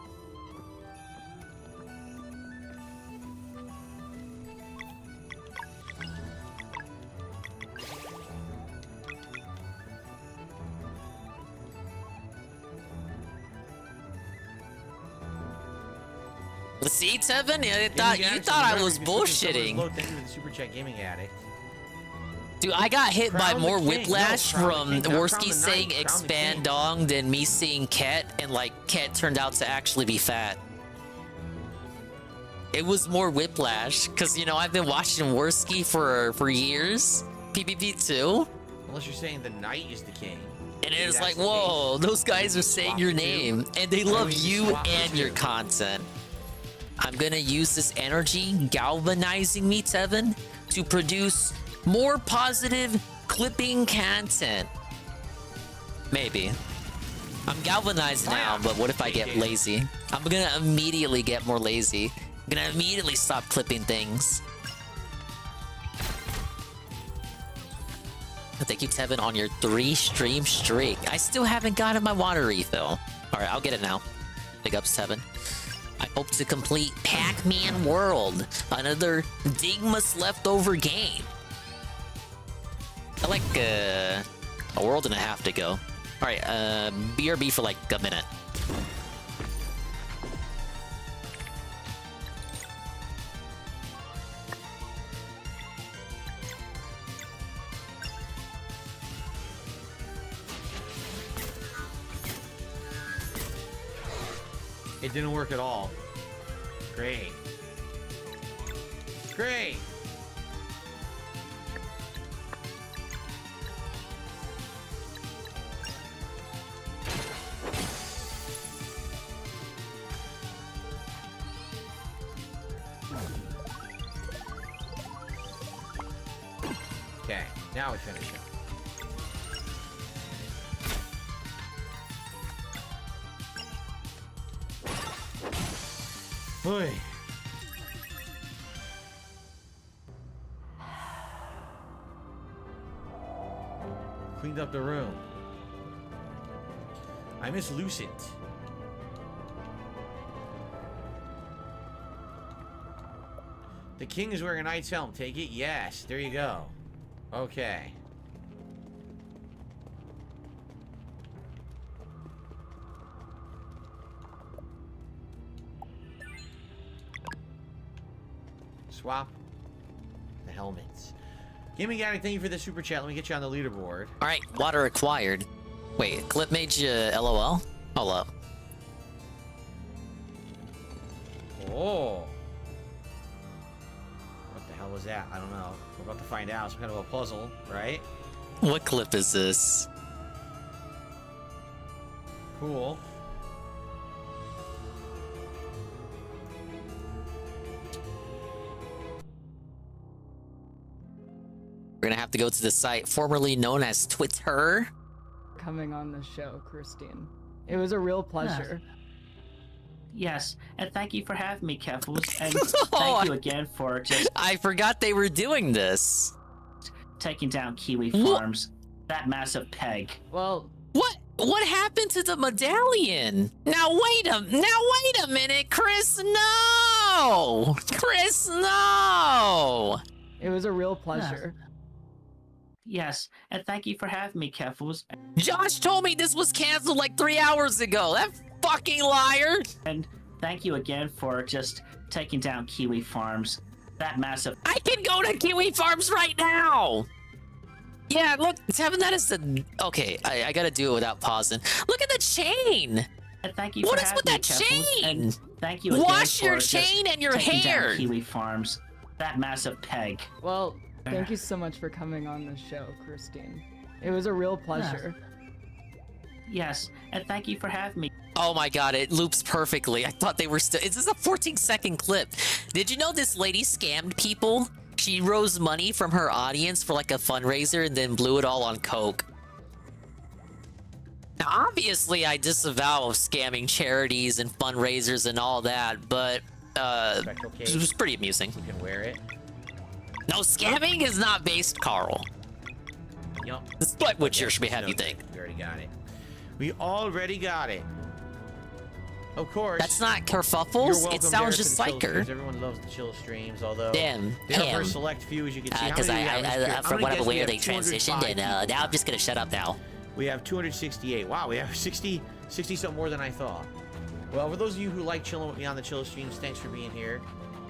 See, Tevin? You Gaming thought Addict, I remember, was if you're switching bullshitting. someone's load, thank you for the super chat, Gaming Addict. Dude, I got hit by Crown more the king. whiplash No, crown from the king, not Worski crown the saying knight, crown the expand king. dong than me seeing Ket, and like Ket turned out to actually be fat. It was more whiplash, because you know I've been watching Worski for years. PvP2. Unless you're saying the knight is the king. And it was That's like, the whoa, case. those guys are saying your name, and they Why love would you you swap the and your two? content. I'm gonna use this energy galvanizing me, Tevin, to produce more positive clipping content. Maybe. I'm galvanized now, but what if I get lazy? I'm gonna immediately get more lazy. I'm gonna immediately stop clipping things. Thank you, Tevin, on your 3-stream streak. I still haven't gotten my water refill. Alright, I'll get it now. Big ups, Tevin. I hope to complete Pac-Man World, another Dingmas leftover game. I like a world and a half to go. Alright, BRB for like a minute. It didn't work at all. Great. Great. Okay, now we finish it. Oy. Cleaned up the room. I miss Lucent. The king is wearing a knight's helm. Take it? Yes. There you go. Okay. Swap the helmets. Gaming Addict, thank you for the super chat. Let me get you on the leaderboard. Alright, water acquired. Wait, clip made you LOL? Hold up. Oh. What the hell was that? I don't know. We're about to find out. Some kind of a puzzle, right? What clip is this? Cool. We're gonna have to go to the site formerly known as Twitter. Coming on the show, Christine. It was a real pleasure. Yes, and thank you for having me, Keffels, and thank you again for just I forgot they were doing this. taking down Kiwi Farms. That massive peg. Well, What happened to the medallion? Now wait a minute, Chris. No, Chris, no. It was a real pleasure. Yes, and thank you for having me, Keffels. Josh told me this was canceled like 3 hours ago. That fucking liar. And thank you again for just taking down Kiwi Farms. That massive. I can go to Kiwi Farms right now. Yeah, look, having that as the... Okay, I gotta do it without pausing. Look at the chain. And thank you What for is having with that me, Keffels. chain? And thank you again Wash for your just chain and your taking hair. down Kiwi Farms. That massive peg. Well, thank you so much for coming on the show, Christine. It was a real pleasure. Yes, and thank you for having me. Oh my god, it loops perfectly. I thought they were still... Is this a 14-second clip? Did you know this lady scammed people? She rose money from her audience for like a fundraiser and then blew it all on coke. Now, obviously, I disavow of scamming charities and fundraisers and all that, but it was pretty amusing. You can wear it. No, scamming is not based, Carl. Yup. Despite what you should have you think. We already got it. We already got it. Of course. That's not You're kerfuffles. welcome, It sounds Derek, just to the like chill her. streams. Everyone loves the chill streams, although Damn, they're for a him. select few, as you can see. How Because many do we have? I'm from gonna whatever guess we way have they transitioned, 205 and people now I'm just gonna shut up now. We have 268. Wow, we have 60 something more than I thought. Well, for those of you who like chilling with me on the chill streams, thanks for being here.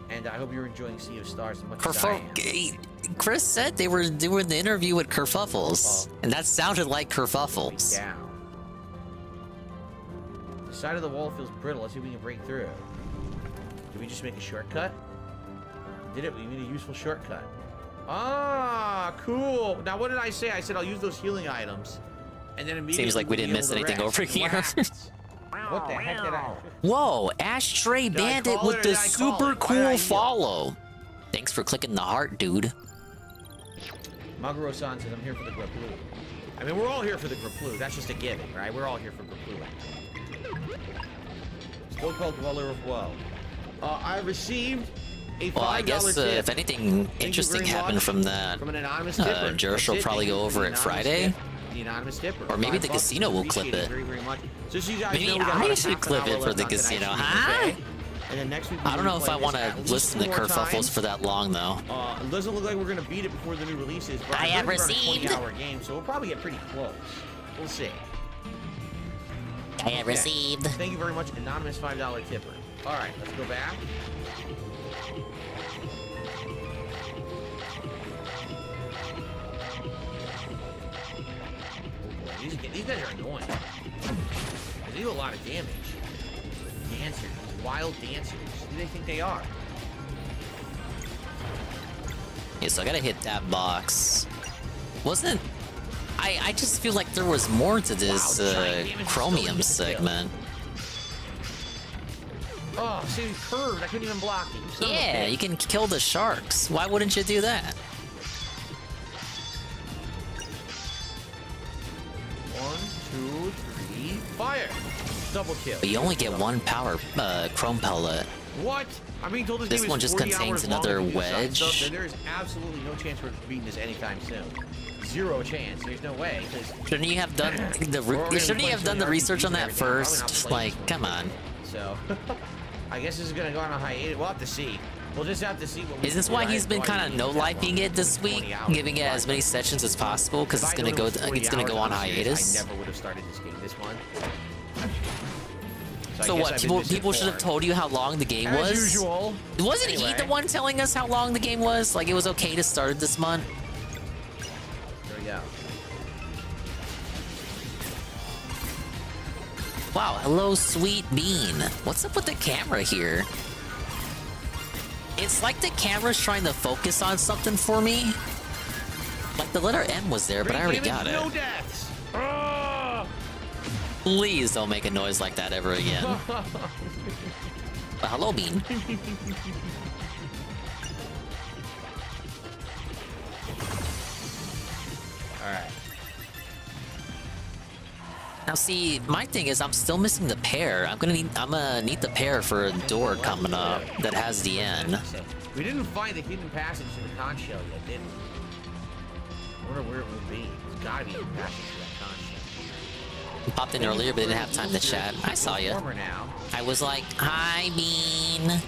And I hope you're enjoying Sea of Stars as much as I am. Chris said they were doing the interview with Kerfuffles, and that sounded like Kerfuffles. Down. The side of the wall feels brittle. Let's see if we can break through. Did we just make a shortcut? Did it? We need a useful shortcut. Ah, cool. Now, what did I say? I said I'll use those healing items. And then immediately... Seems like we didn't miss anything over here. What the heck did I... Whoa, Ashtray Bandit with the super cool follow. Thanks for clicking the heart, dude. Maguro-san says I'm here for the Graplu. I mean, we're all here for the Graplu. That's just a given, right? We're all here for Graplu. Still called Dweller of Woe. I received a $5 Well, I guess tip. if anything interesting happened from that, From an anonymous tipper. Josh will That's it. probably Thank go you for over the it anonymous Friday. tip. The anonymous tipper. Or maybe the $5. casino will clip Appreciate it. Very, very much. So you guys Maybe know we got I about should half an clip hour it for left the on tonight's casino, stream, huh? okay? And then next week I don't know if I want to to listen to Kerfuffles for that long, though. It doesn't look like we're going to beat it before the new releases, but I have believe we're on a received. 20-hour game, so we'll probably get pretty close. We'll see. I have received. Thank you very much, anonymous $5 tipper. All right, let's go back. These guys are annoying. They do a lot of damage. Dancers, wild dancers. Who do they think they are? Yeah, so I gotta hit that box. Wasn't... I just feel like there was more to this Chromium segment. Oh, see, he curved. I couldn't even block it. You son of a Yeah, bitch. you can kill the sharks. Why wouldn't you do that? 1, 2, 3, fire! Double kill. But you only get one power chrome pellet. What? I'm being told This game one is just 40 contains hours long another if you decide wedge. so, then there is absolutely no chance we're beating this anytime soon. Zero chance. There's no way. Shouldn't you have done shouldn't you have done the research on that first? Like, come on. So, I guess this is gonna go on a hiatus. We'll have to see. We'll just have to see what. Is this why he's been kind of no-lifing it this week, giving it as many sessions as possible? Because it's gonna go on hiatus. I never would have started this game this one. So what? People should have told you how long the game was. As usual. Wasn't he the one telling us how long the game was? Like it was okay to start this month. There we go. Wow, hello, Sweet Bean. What's up with the camera here? It's like the camera's trying to focus on something for me. Like the letter M was there, but I already got it. No deaths. Please don't make a noise like that ever again. Hello, Bean. Alright. Now see, my thing is I'm still missing the pair. I'm gonna need the pair for a door coming up that has the N. We didn't find the hidden passage to the conch shell yet, did we? I wonder where it would be. It's gotta be a hidden passage to that conch shell. Popped in earlier, but didn't have time to chat. I saw you. I was like, "Hi, Bean,"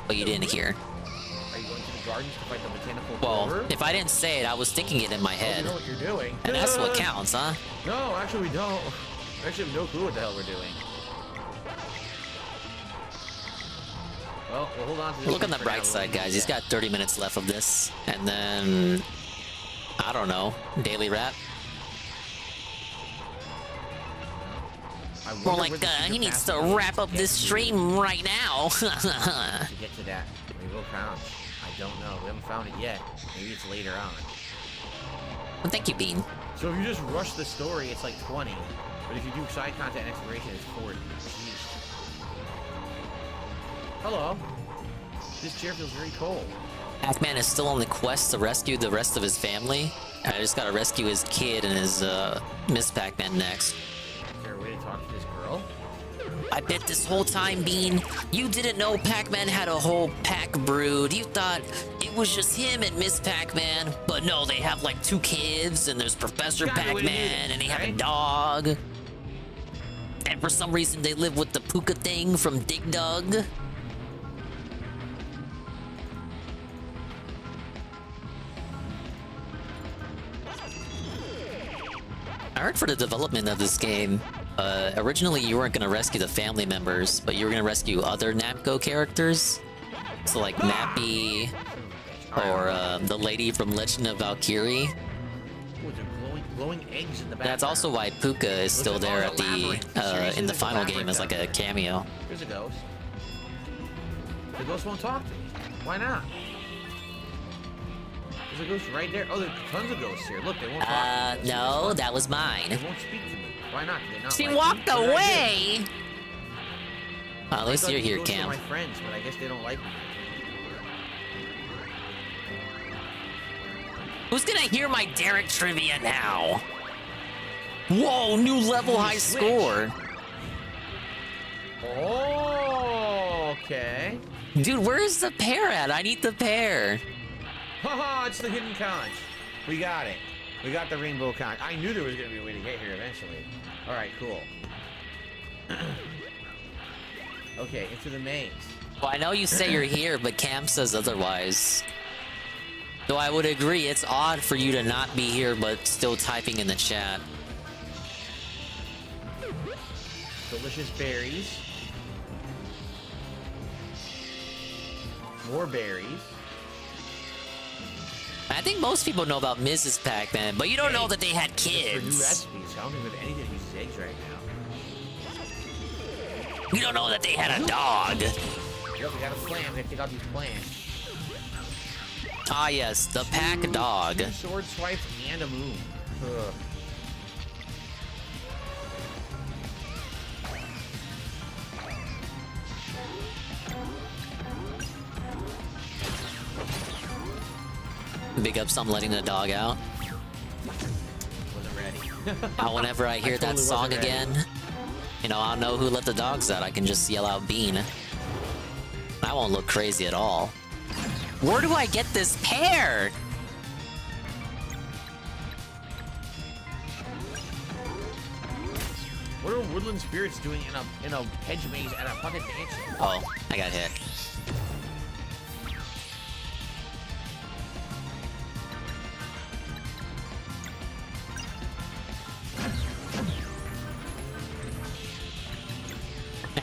but you didn't hear. Are you going to the gardens to fight the botanical Well, clover? if I didn't say it, I was thinking it in my head. You know what you're doing. And that's what counts, huh? No, actually we don't. We actually have no clue what the hell we're doing. Well, we'll hold on to this. Look on the bright side, guys. He's got 30 minutes left of this. And then, I don't know, daily wrap. More like, he needs to wrap up this stream right now. To get to that rainbow conch. I don't know. We haven't found it yet. Maybe it's later on. Well, thank you, Bean. So if you just rush the story, it's like 20. But if you do side content and exploration, it's 40. Jeez. Hello. This chair feels very cold. Pac-Man is still on the quest to rescue the rest of his family. I just gotta rescue his kid and his Miss Pac-Man next. Is there a way to talk to this girl? I bet this whole time, Bean, you didn't know Pac-Man had a whole pack brood. You thought it was just him and Miss Pac-Man, but no, they have like 2 kids, and there's Professor Pac-Man, and they have a dog. And for some reason, they live with the puka thing from Dig Dug. I heard for the development of this game, originally you weren't gonna rescue the family members, but you were gonna rescue other Namco characters. So like Nappy, or the lady from Legend of Valkyrie. Oh, they're glowing eggs in the back. That's also why Puka is still there at the in the final game as like a cameo. Here's a ghost. The ghost won't talk to me. Why not? There's a ghost right there. Oh, there's tons of ghosts here. Look, they won't talk to me. No, that was mine. They won't speak to me. Why not? Did they not She like walked me? What did I away. do? At least I thought you're these here, ghosts were Cam. my friends, but I guess they don't like me. Who's gonna hear my Derek trivia now? Whoa, new level high score. Oh, okay. Dude, where's the pair at? I need the pair. Haha, it's the hidden conch. We got it. We got the rainbow conch. I knew there was going to be a way to get here eventually. All right, cool. Okay, into the maze. Well, I know you say you're here, but Cam says otherwise. Though I would agree, it's odd for you to not be here, but still typing in the chat. Delicious berries. More berries. I think most people know about Mrs. Pac-Man, but you don't know that they had For new kids. recipes. I don't think we have anything that uses eggs right now. You don't know that they had a dog. Yep, we got a plan. We have to take out these plants. Ah yes, the Pac dog. 2 sword swipes and a moon. Ugh. Big ups on letting the dog out. Wasn't ready. Whenever I hear that totally song wasn't ready. again, you know, I'll know who let the dogs out. I can just yell out Bean. I won't look crazy at all. Where do I get this pair? What are woodland spirits doing in a hedge maze at a haunted mansion? Oh, I got hit.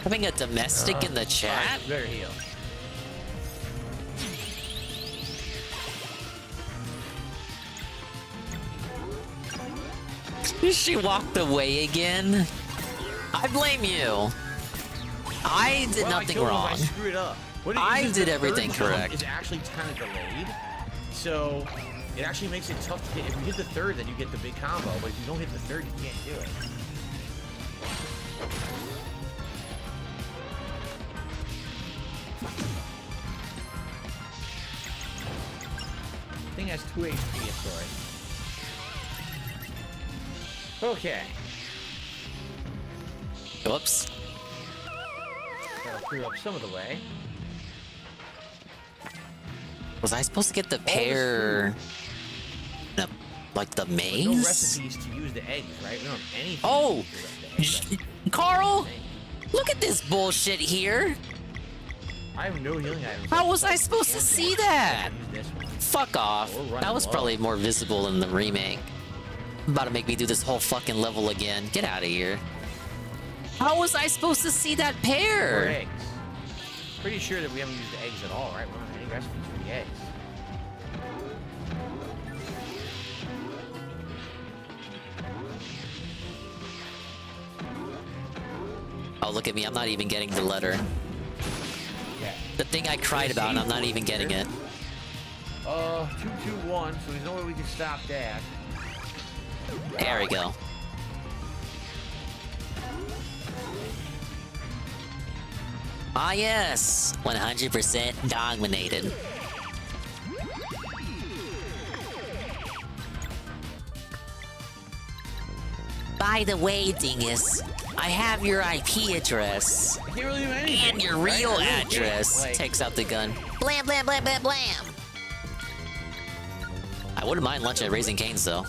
Having a domestic in the chat? Better heal. She walked away again? I blame you. I did Well, nothing I wrong. I screwed up. What it I is did the everything third jump correct. is actually kind of delayed, so it actually makes it tough to hit. If you hit the third, then you get the big combo, but if you don't hit the third, you can't do it. Thing has 2 HP, sorry. Okay. Whoops. That'll clear up some of the way. Was I supposed to get the pear? No, like the maze? No recipes to use the eggs, right? We don't have anything. Oh, to use the eggs. Carl, look at this bullshit here. I have no healing items. How was I supposed to see that? Use this one. Fuck off. That was probably more visible in the remake. About to make me do this whole fucking level again. Get out of here. How was I supposed to see that Or pear? eggs. Pretty sure that we haven't used the eggs at all, right? We don't have any recipes for the eggs. Oh, look at me. I'm not even getting the letter. Yeah. The thing I cried about, and I'm not even getting it. 2-2-1, so there's no way we can stop that. There we go. Ah, yes. 100% dominated. By the way, Dingus, I have your IP address. I can't really do anything. And your right? real I really address. can't, like- Takes out the gun. Blam, blam, blam, blam, blam. I wouldn't mind lunch at Raising Cane's, though.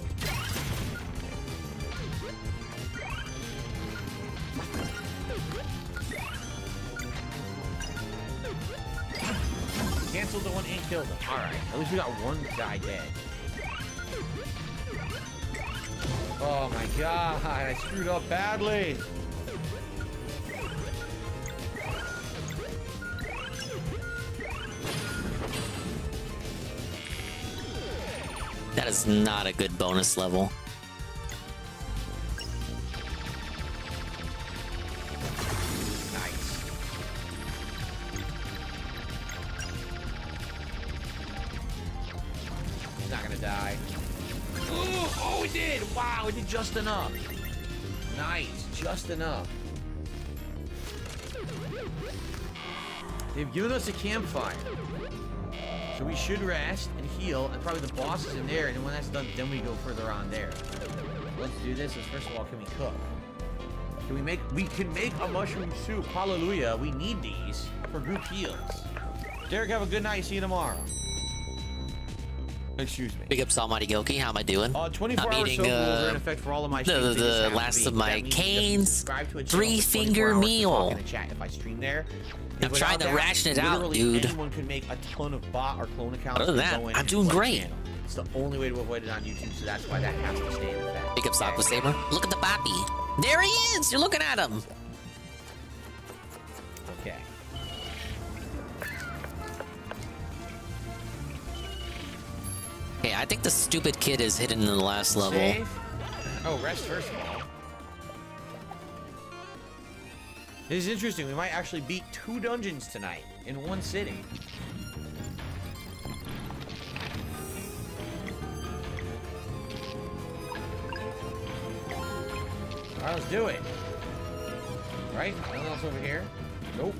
Canceled the one and killed him. Alright, at least we got one guy dead. Oh my god, I screwed up badly. That is not a good bonus level. Nice. He's not gonna die. Ooh, oh, it did! Wow, it did just enough. Nice, just enough. They've given us a campfire. So we should rest and heal, and probably the boss is in there, and when that's done, then we go further on there. Let's do this. First of all, can we cook? We can make a mushroom soup. Hallelujah. We need these for group heals. Derek, have a good night. See you tomorrow. Excuse me. Big ups, Almighty Goki. How am I doing? 24 I'm hour eating soap rules are in effect for all of my streams. They just the have to last be. of my That means you have to Cane's subscribe to a channel for 3-finger 24 hours to meal. talk in the chat if I stream there. I'm trying to ration it out, literally dude. Anyone can make a ton of bot or clone accounts. Other than and that, go in I'm and doing play great. channel. It's the only way to avoid it on YouTube, so that's why that has to stay in effect. Big ups, Aqua Saber. Look at the Boppy. There he is. You're looking at him. Okay. Okay, I think the stupid kid is hidden in the last level. Save. Oh, rest first of all. This is interesting. We might actually beat 2 dungeons tonight in one sitting. Alright, let's do it. Right? Nothing else over here? Nope.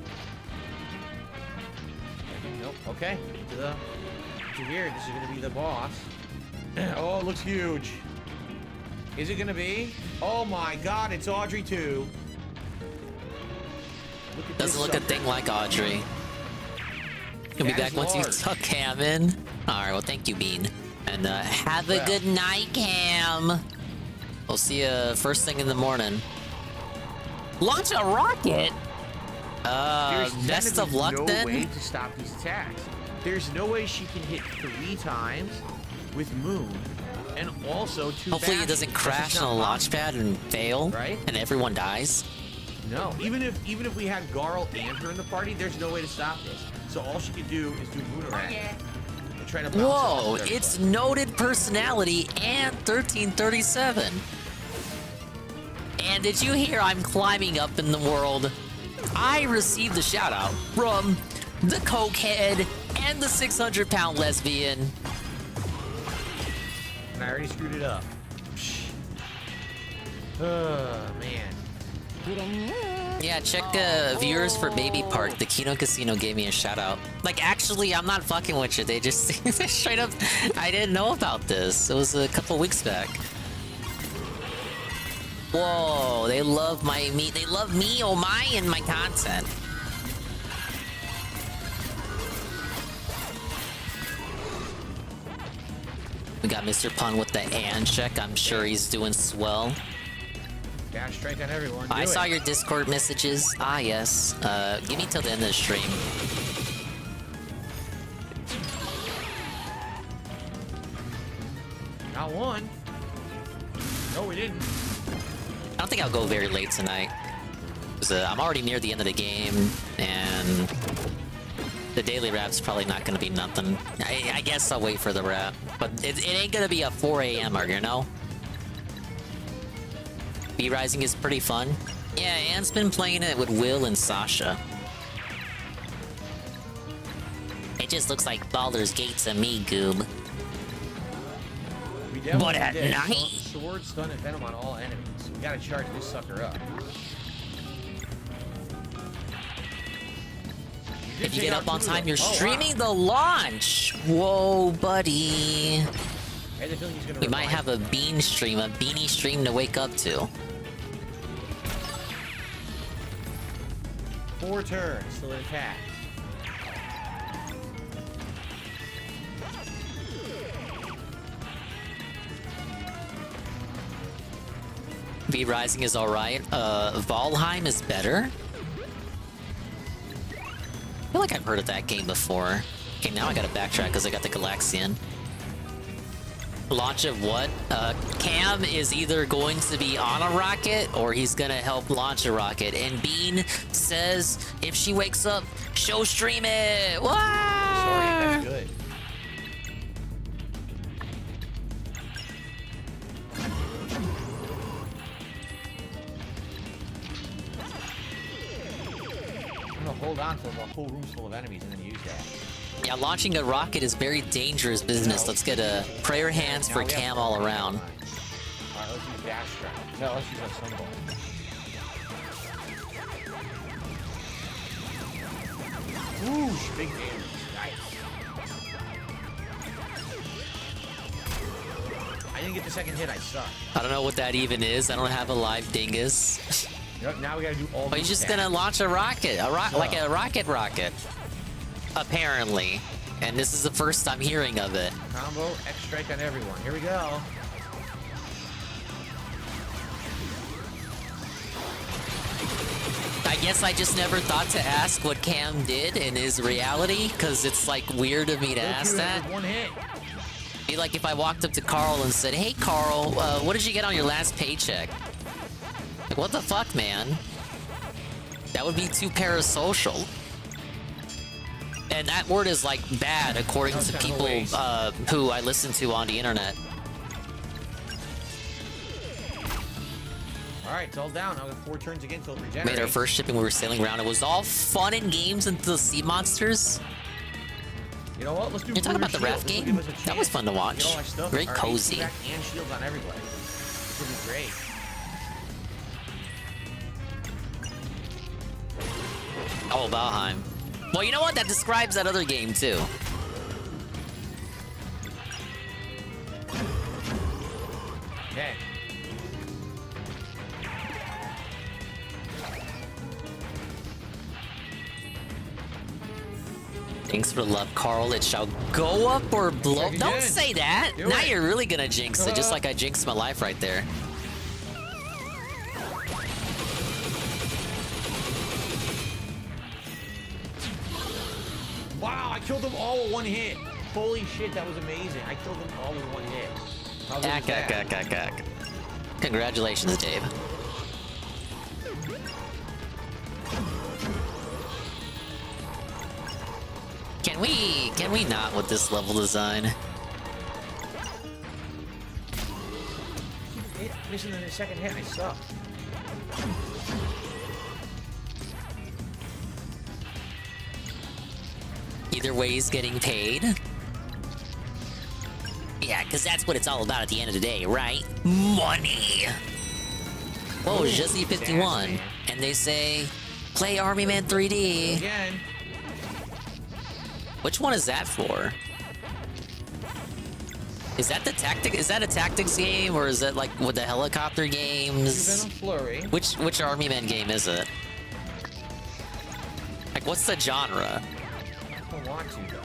Nope. Okay. To here. This is gonna be the boss. Oh, it looks huge. Is it gonna be? Oh my god, it's Audrey 2. Doesn't look a thing like Audrey. You'll be That back is once you large. tuck Cam in. Alright, well, thank you, Bean. And have a Well. good night, Cam. We'll see you first thing in the morning. Launch a rocket? There's Best of luck no then? way to stop these attacks. There's no way she can hit 3 times with Moon, and also 2 Hopefully it bashes. doesn't That's crash just on a not launch pad and fail, Right? and everyone dies. No, even if we had Garl and her in the party, there's no way to stop this. So all she can do is do Boomerang. And try to bounce it off Whoa, of it's everybody. noted personality and 1337. And did you hear I'm climbing up in the world? I received a shout out from the cokehead, and the 600-pound lesbian. And I already screwed it up. Oh, man. Yeah, check viewers for Baby Park. The Kino Casino gave me a shout out. Like, actually, I'm not fucking with you. They just straight up, I didn't know about this. It was a couple weeks back. Whoa, they love me. They love me, oh my, and my content. We got Mr. Pun with the and check. I'm sure he's doing swell. Dash strike on everyone. I saw your Discord messages. Ah, yes. Give me till the end of the stream. Not one. No, we didn't. I don't think I'll go very late tonight. 'Cause, I'm already near the end of the game, and the daily rap's probably not gonna be nothing. I guess I'll wait for the rap, but it ain't gonna be a 4 a.m.er, you know? B-Rising is pretty fun. Yeah, Anne's been playing it with Will and Sasha. It just looks like Baldur's Gate to me, Goob. We definitely But at did. night? Sword, stun, and venom on all enemies. We gotta charge this sucker up. If you get up on time, you're streaming the launch. Whoa, buddy. We might have a beanie stream to wake up to. 4 turns, still intact. V Rising is alright. Valheim is better. I feel like I've heard of that game before. Okay, now I gotta backtrack because I got the Galaxian. Launch of what? Cam is either going to be on a rocket or he's gonna help launch a rocket. And Bean says if she wakes up, she'll stream it. What? Sorry, that's good. I'm gonna hold on to the whole room's full of enemies and then use that. Yeah, launching a rocket is very dangerous business. Let's get a prayer hands for Cam all around. Alright, let's use dash strike. No, let's use that snowball. Whoosh, big damage. Nice. I didn't get the second hit, I suck. I don't know what that even is. I don't have a live dingus. Yep, now we gotta do all But these he's just attacks. gonna launch a rocket, like a rocket. Apparently. And this is the first I'm hearing of it. Combo, X strike on everyone. Here we go. I guess I just never thought to ask what Cam did in his reality, because it's like weird of me to ask that. One hit. Be like if I walked up to Carl and said, "Hey Carl, what did you get on your last paycheck?" Like, what the fuck, man? That would be too parasocial. And that word is like bad according to people who I listen to on the internet. Alright, it's all down. Now we got 4 turns again till it regenerates. Made our first ship and we were sailing around. It was all fun and games until the sea monsters. You know what? Let's do You're talking about the Warrior raft Shield. game? This will give us a That was chance fun to get all watch. our stuff, Very our cozy. HP back and shields on everybody. This will be great. Oh, Valheim. Well, you know what? That describes that other game, too. Okay. Thanks for the love, Carl. It shall go up or blow. Check Don't again. say that. Do Now it. you're really gonna jinx it, just like I jinxed my life right there. Wow, I killed them all with one hit. Holy shit, that was amazing. I killed them all with one hit. How good was that? Congratulations, Dave. Can we not with this level design? Missing the second hit, I suck. Either way, he's getting paid. Yeah, because that's what it's all about at the end of the day, right? Money! Whoa, Jesse 51. And they say, play Army Man 3D. Again. Which one is that for? Is that the tactic? Is that a tactics game, or is that like with the helicopter games? Flurry. Which Army Man game is it? Like, what's the genre? I don't want to though.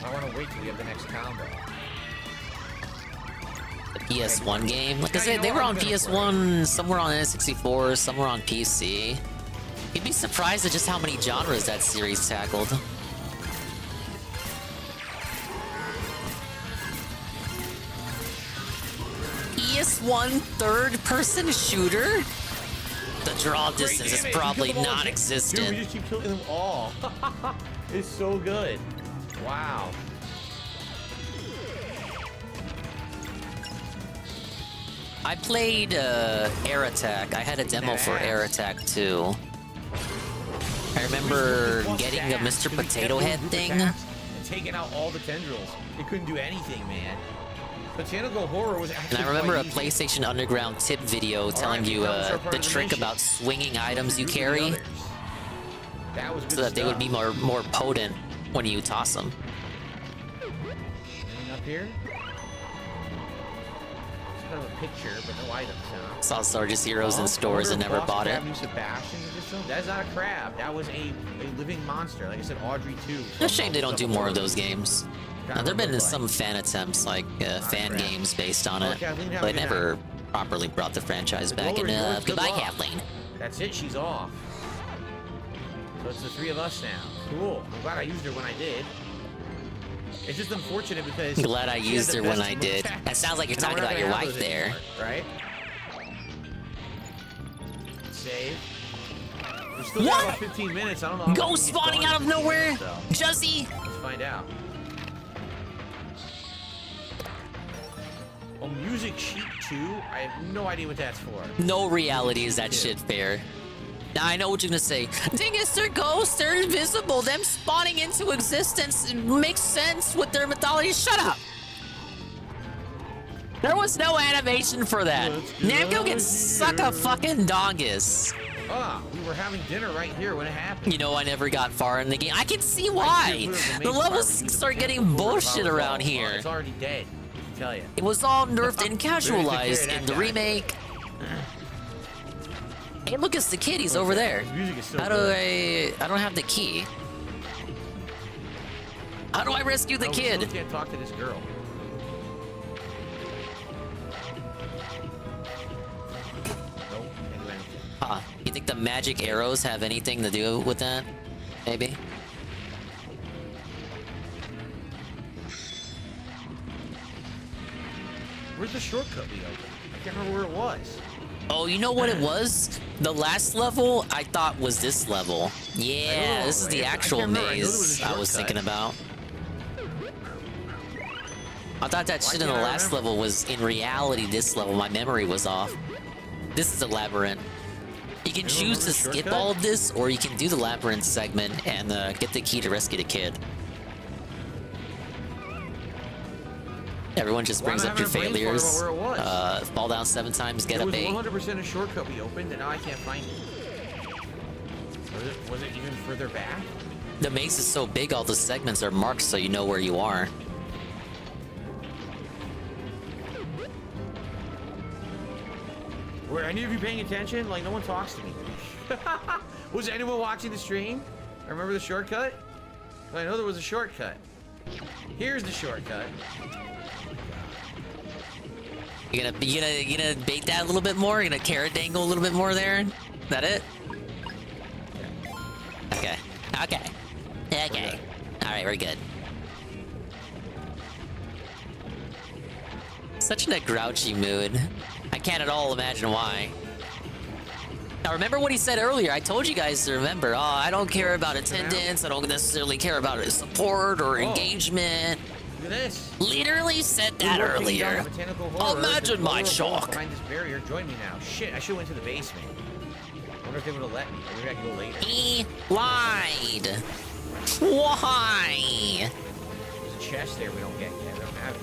I want to wait till we have the next combo. The PS1 game? Like I said, they were on PS1, some were on N64, some were on PC. You'd be surprised at just how many genres that series tackled. PS1 third-person shooter? The draw distance is probably non-existent. Dude, we just keep killing them all. It's so good. Wow. I played Air Attack. I had a demo for Air Attack too. I remember getting a Mr. Potato Head thing. And taking out all the tendrils. It couldn't do anything, man. Potato Go Horror was actually. And I remember a quite easy. PlayStation Underground tip video telling you the trick about swinging items you carry, That was good so that they would stuff. be more potent when you toss them. Anything up here? Just kind of a picture, but no items, huh? Saw Sarge's Heroes in stores and never bought it. That is not a crab. That was a living monster. Like I said, Audrey 2. It's a shame they don't do more of those games. Now, there have been some fan attempts, like fan games based on it, but they never properly brought the franchise back. And goodbye, Kathleen. That's it. She's off. So it's the three of us now. Cool. I'm glad I used her when I did. It's just unfortunate because. Glad I used her when I did. That sounds like you're talking about your wife there. Anymore, right? Save. We still got about 15 minutes. I don't know. How Ghost spawning out of nowhere, so. Juzzy. Let's find out. Oh, music sheet 2? I have no idea what that's for. No reality is that shit fair. Now I know what you're gonna say. Dingus, they're ghosts, they're invisible. Them spawning into existence makes sense with their mythology. Shut up! There was no animation for that. Namco can suck a fucking dongus. Ah, we were having dinner right here when it happened. You know, I never got far in the game. I can see why. The levels start getting bullshit around here. It's already dead. I can tell you. It was all nerfed and casualized in the remake. Hey, look, it's the kid. He's over there. How do I don't have the key. How do I rescue the kid? I can't talk to this girl. You think the magic arrows have anything to do with that? Maybe? Where's the shortcut we opened? I can't remember where it was. Oh, you know what it was? The last level I thought was this level. Yeah, this is the actual maze I was thinking about. I thought that shit in the last level was in reality this level. My memory was off. This is a labyrinth. You can choose to skip all of this, or you can do the labyrinth segment and get the key to rescue the kid. Everyone just brings up your failures. Fall down 7 times, get up 8. It was 100% a shortcut we opened, and now I can't find it. Was it even further back? The maze is so big, all the segments are marked so you know where you are. Were any of you paying attention? Like, no one talks to me. Was anyone watching the stream? I remember the shortcut? I know there was a shortcut. Here's the shortcut. You gonna bait that a little bit more? You gonna carrot dangle a little bit more there? Is that it? Okay. Okay. Okay. Alright, we're good. Such in a grouchy mood. I can't at all imagine why. Now remember what he said earlier. I told you guys to remember. Oh, I don't care about attendance. I don't necessarily care about support or engagement. Look at this. Literally said that earlier. Imagine my shock. Behind this barrier, join me now. Shit, I should have went to the basement. I wonder if they would have let me. Maybe I can go later. He lied. Why? There's a chest there we don't get yet. We don't have it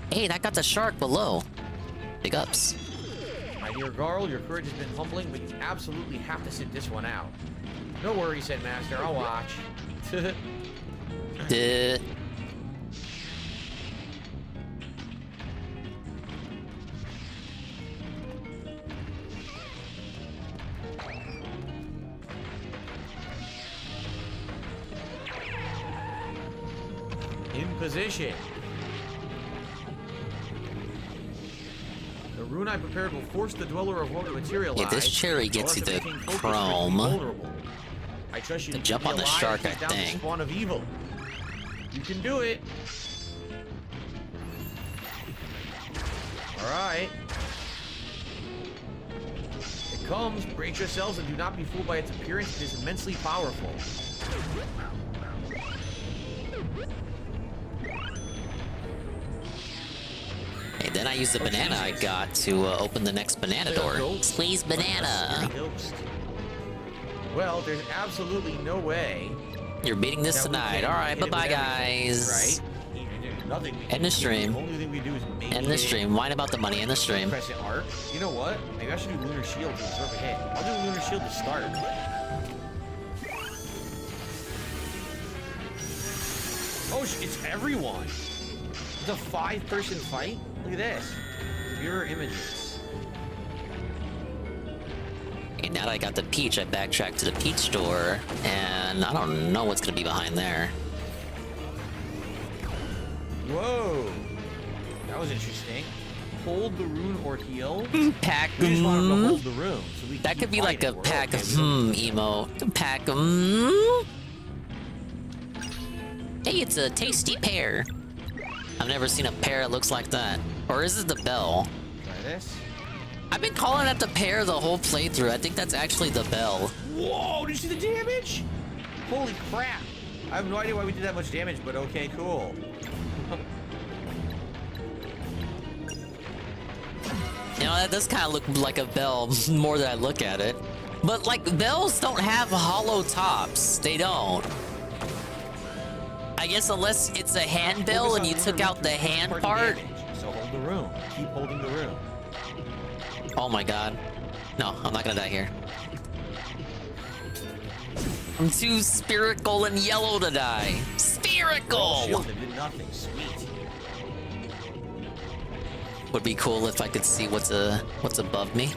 yet. Hey, that got the shark below. Big ups. My dear Garl, your courage has been humbling, but you absolutely have to sit this one out. No worries, said Master. I'll watch. Duh. In position. The rune I prepared will force the Dweller of Woe to materialize. Yeah, this cherry gets you the chrome. I trust you To to jump on the shark, I down the think. spawn of evil. You can do it. All right. It comes. Brace yourselves and do not be fooled by its appearance. It is immensely powerful. Hey, then I use the banana I got to open the next banana door. Squeeze banana. Well, there's absolutely no way. You're beating this that we tonight. can All right, hit it bye-bye, with everything, guys. Right? There's nothing we can End the do. stream. The only thing we do is maybe End the stream. Whine about the money. End the stream. Press art. You know what? Maybe I should do Lunar Shield to absorb a hit. I'll do Lunar Shield to start. Oh, it's everyone. It's a 5-person fight. Look at this. Mirror images. And now that I got the peach, I backtracked to the peach store, and I don't know what's gonna be behind there. Whoa. That was interesting. Hold the rune or heal. Pack. We just want him to hold the rune. So we That keep could be like a fighting. We're pack okay. emo. Pack Hey, it's a tasty pear. I've never seen a pear that looks like that. Or is it the bell? Try this. I've been calling it the pear the whole playthrough. I think that's actually the bell. Whoa, did you see the damage? Holy crap. I have no idea why we did that much damage, but okay, cool. You know, that does kind of look like a bell more than I look at it. But, like, bells don't have hollow tops. They don't. I guess unless it's a hand bell and you took out the hand part. So hold the rune. Keep holding the rune. Oh my god. No, I'm not gonna die here. I'm too spherical and yellow to die. Spherical! Shielded did nothing. Sweet. Would be cool if I could see what's above me.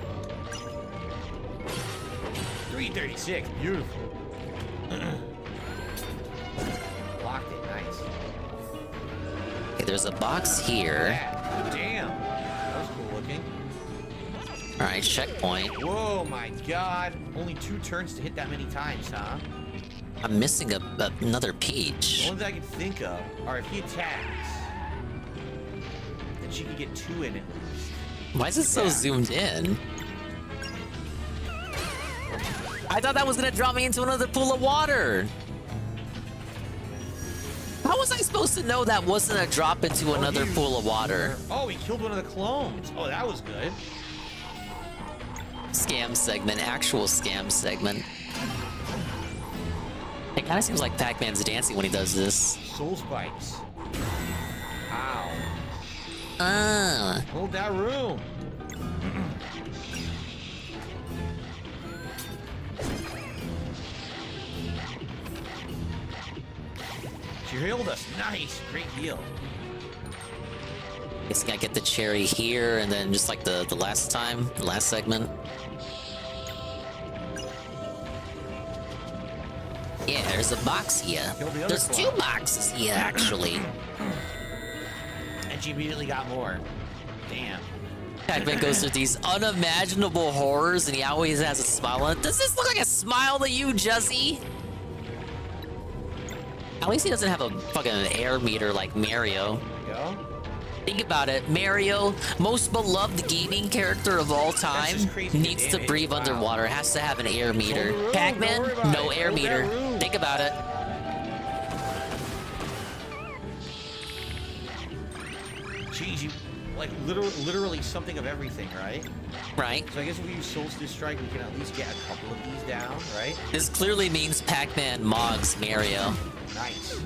336. Beautiful. Blocked it. Nice. Okay, there's a box here. Damn. That was cool looking. Alright, checkpoint. Whoa, my god. Only 2 turns to hit that many times, huh? I'm missing another The peach. only thing I can think of are if he attacks, then she could get 2 in it. Why is it so zoomed in? I thought that was gonna drop me into another pool of water. How was I supposed to know that wasn't a drop into another pool of water? Oh, he killed one of the clones. Oh, that was good. Scam segment, actual scam segment. It kind of seems like Pac-Man's dancing when he does this. Soul spikes. Ow. Hold that room. She healed us. Nice. Great heal. Guessing I get the cherry here, and then just like the last time, the last segment. Yeah, there's a box here. There's 2 boxes here, actually. And she immediately got more. Damn. Pac-Man goes through these unimaginable horrors, and he always has a smile on it. Does this look like a smile to you, Juzzy? At least he doesn't have a fucking air meter like Mario. Go. Think about it, Mario, most beloved gaming character of all time, needs to breathe underwater, has to have an air meter. Pac-Man, no air meter. Think about it. Jeez, you like literally something of everything, right? Right. So I guess if we use Solstice Strike, we can at least get a couple of these down, right? This clearly means Pac-Man mogs Mario. Nice.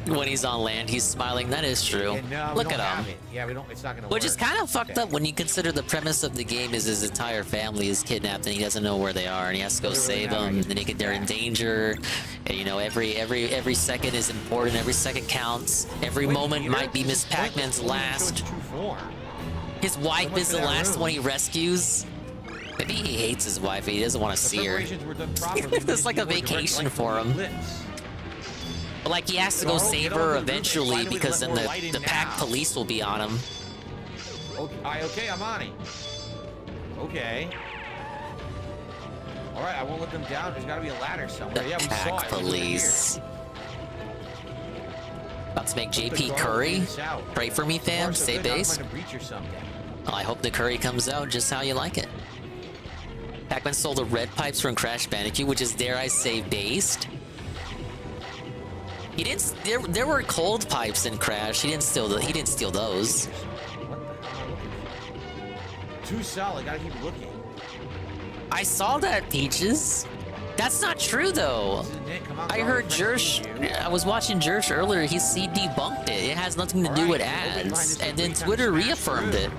When he's on land, he's smiling. That is true. Yeah, no, Look at him. Yeah, we don't. It's not gonna Which work. is kind of fucked up when you consider the premise of the game is his entire family is kidnapped and he doesn't know where they are and he has to go save them. And they're in danger. And, you know, every second is important. Every second counts. Every moment might be Miss Pac-Man's last. His wife is the last one he rescues. Maybe he hates his wife. He doesn't want to see her. It's like a vacation for him. But like he has to go save her eventually because then the Pac police will be on him. Okay, I'm on it. Okay. All right, I won't let them down. There's got to be a ladder somewhere. Yeah, we saw it. Pac police. About to make JP Curry. Pray for me, fam. Stay base. Well, I hope the curry comes out just how you like it. Pac-Man stole the red pipes from Crash Bandicoot, which is, dare I say, based. He didn't. There were cold pipes in Crash. He didn't steal those. Too solid. Gotta keep looking. I saw that, Peaches. That's not true though. I heard Jersh. I was watching Jersh earlier. He debunked it. It has nothing to do with ads, and then Twitter reaffirmed it.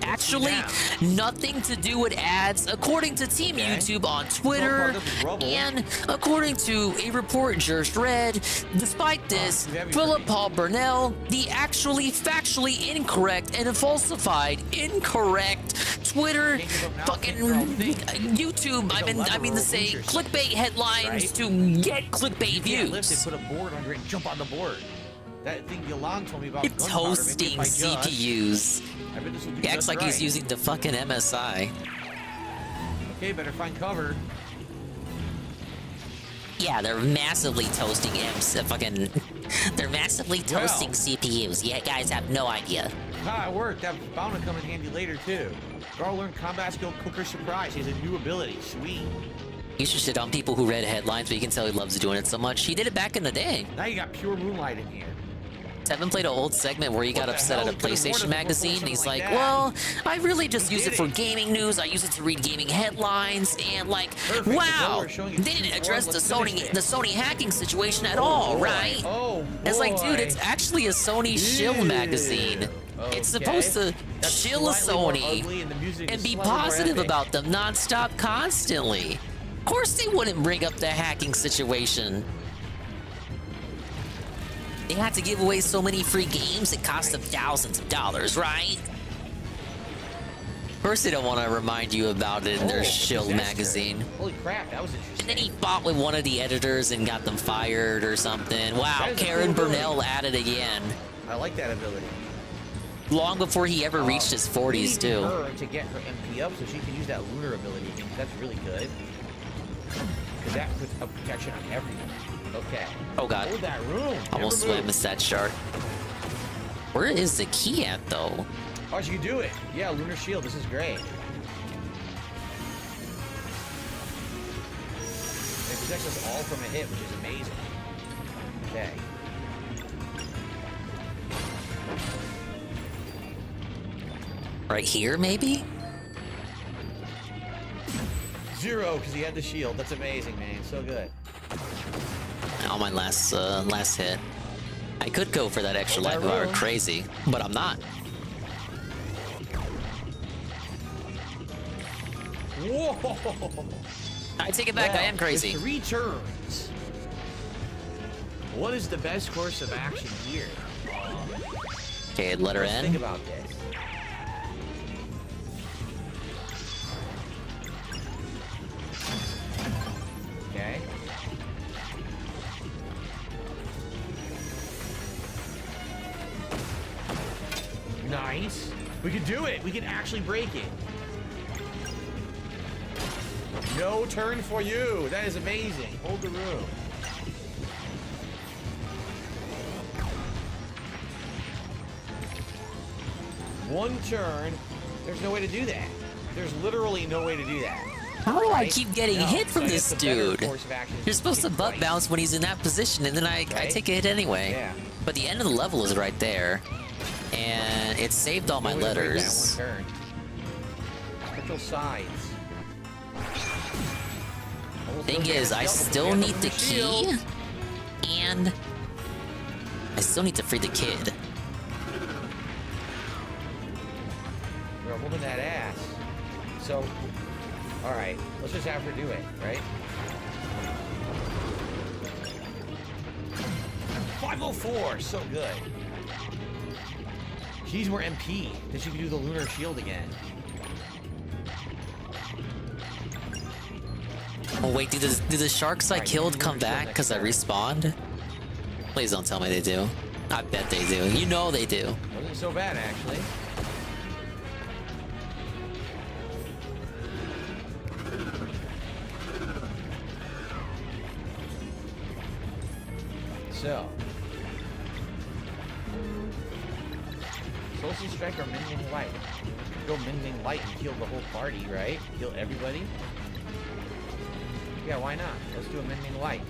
Actually, nothing to do with ads, according to Team YouTube on Twitter, and according to a report just read. Despite this, Philip Paul Burnell, the actually factually incorrect and falsified incorrect Twitter, fucking YouTube, I mean to say clickbait headlines to get clickbait views. Put a board under it and jump on the board. That thing Yolan told me about. It's toasting CPUs. He acts like he's using the fucking MSI. Okay, better find cover. Yeah, they're massively toasting they're massively toasting CPUs. You guys have no idea. Ah, it worked. That's bound to come in handy later too. Garl learned combat skill Cooker Surprise. He has a new ability. Sweet. You should shit on people who read headlines, but you can tell he loves doing it so much. He did it back in the day. Now you got pure moonlight in here. Tevin played an old segment where he got upset at a PlayStation magazine, and he's like, well, I really just use it for gaming news. I use it to read gaming headlines, and like, wow, they didn't address the Sony hacking situation at all, right? It's like, dude, it's actually a Sony shill magazine. It's supposed to shill Sony and be positive about them nonstop, constantly. Of course they wouldn't bring up the hacking situation. They had to give away so many free games, it cost them thousands of dollars, right? Of course they don't want to remind you about it in their shill magazine. Holy crap, that was interesting. And then he fought with one of the editors and got them fired or something. Wow, Karen Burnell at it again. I like that ability. Long before he ever reached his 40s, too. Her to get her MP up so she can use that lunar ability again. That's really good. Because that puts a protection on everyone. Okay. Oh god. Hold that room. Almost missed that shark. Where is the key at, though? Oh, you can do it. Yeah, Lunar Shield. This is great. It protects us all from a hit, which is amazing. Okay. Right here, maybe? 0, because he had the shield. That's amazing, man. So good. On my last hit. I could go for that extra life if I were crazy, but I'm not. Whoa! I take it back, I am crazy. 3 turns. What is the best course of action here? Okay, letter N. Think about this. Okay. Nice. We can do it. We can actually break it. No turn for you. That is amazing. Hold the room. One turn. There's no way to do that. There's literally no way to do that. How do I Right? keep getting No, hit from so I this guess the better dude? course of action is You're to supposed to kick butt twice. bounce when he's in that position, and then I take a hit anyway. Yeah. But the end of the level is right there, and it saved all my Only way to break that letters. one turn. Control sides. Almost Thing no is, damage I dealt, but still we have need the the shield. key, and I still need to free the kid. We're holding that ass. So, all right, let's just have her do it, right? 504, so good. She needs more MP, then she can do the lunar shield again. Oh wait, do the sharks I Alright, killed you come lose your back next because I turn. respawned? Please don't tell me they do. I bet they do. You know they do. Wasn't so bad, actually. So. Social Strike or Mending Light? Go Mending Light and heal the whole party, right? Heal everybody? Yeah, why not? Let's do a Mending Light.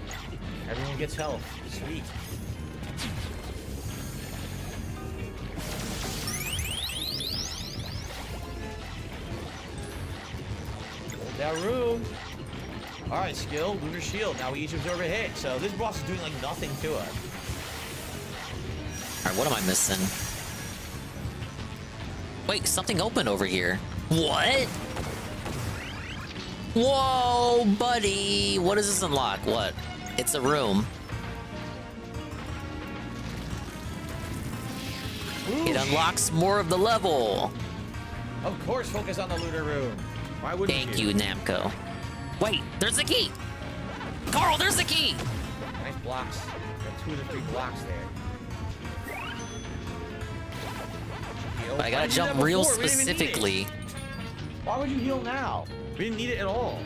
Everyone gets health. Sweet. Hold that room. Alright, skill, Lunar Shield. Now we each absorb a hit. So this boss is doing like nothing to us. Alright, what am I missing? Wait, something opened over here. What? Whoa, buddy. What does this unlock? What? It's a room. It unlocks more of the level. Of course, focus on the Lunar Room. Why wouldn't Thank you, Namco. Wait, there's the key. Carl, there's the key. Nice blocks. Got 2 of the 3 blocks there. Heal. But I gotta Why'd you do jump that real before? We didn't even need it. specifically. Why would you heal now? We didn't need it at all.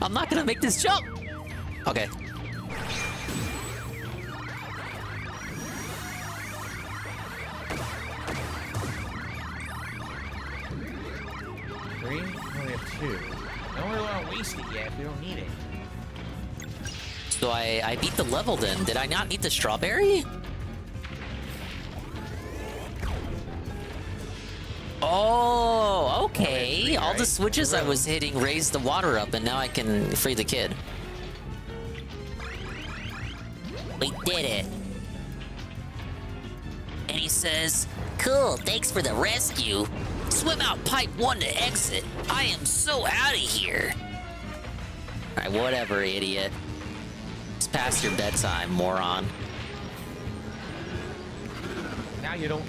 I'm not gonna make this jump. Okay. Three? We only have 2. I don't really want to waste it yet if we don't need it. So I beat the level then. Did I not need the strawberry? Oh, okay. All the switches I was hitting raised the water up, and now I can free the kid. We did it. And he says, "Cool, thanks for the rescue. Swim out pipe 1 to exit. I am so out of here." Alright, whatever, idiot. It's past your bedtime, moron. Now you don't.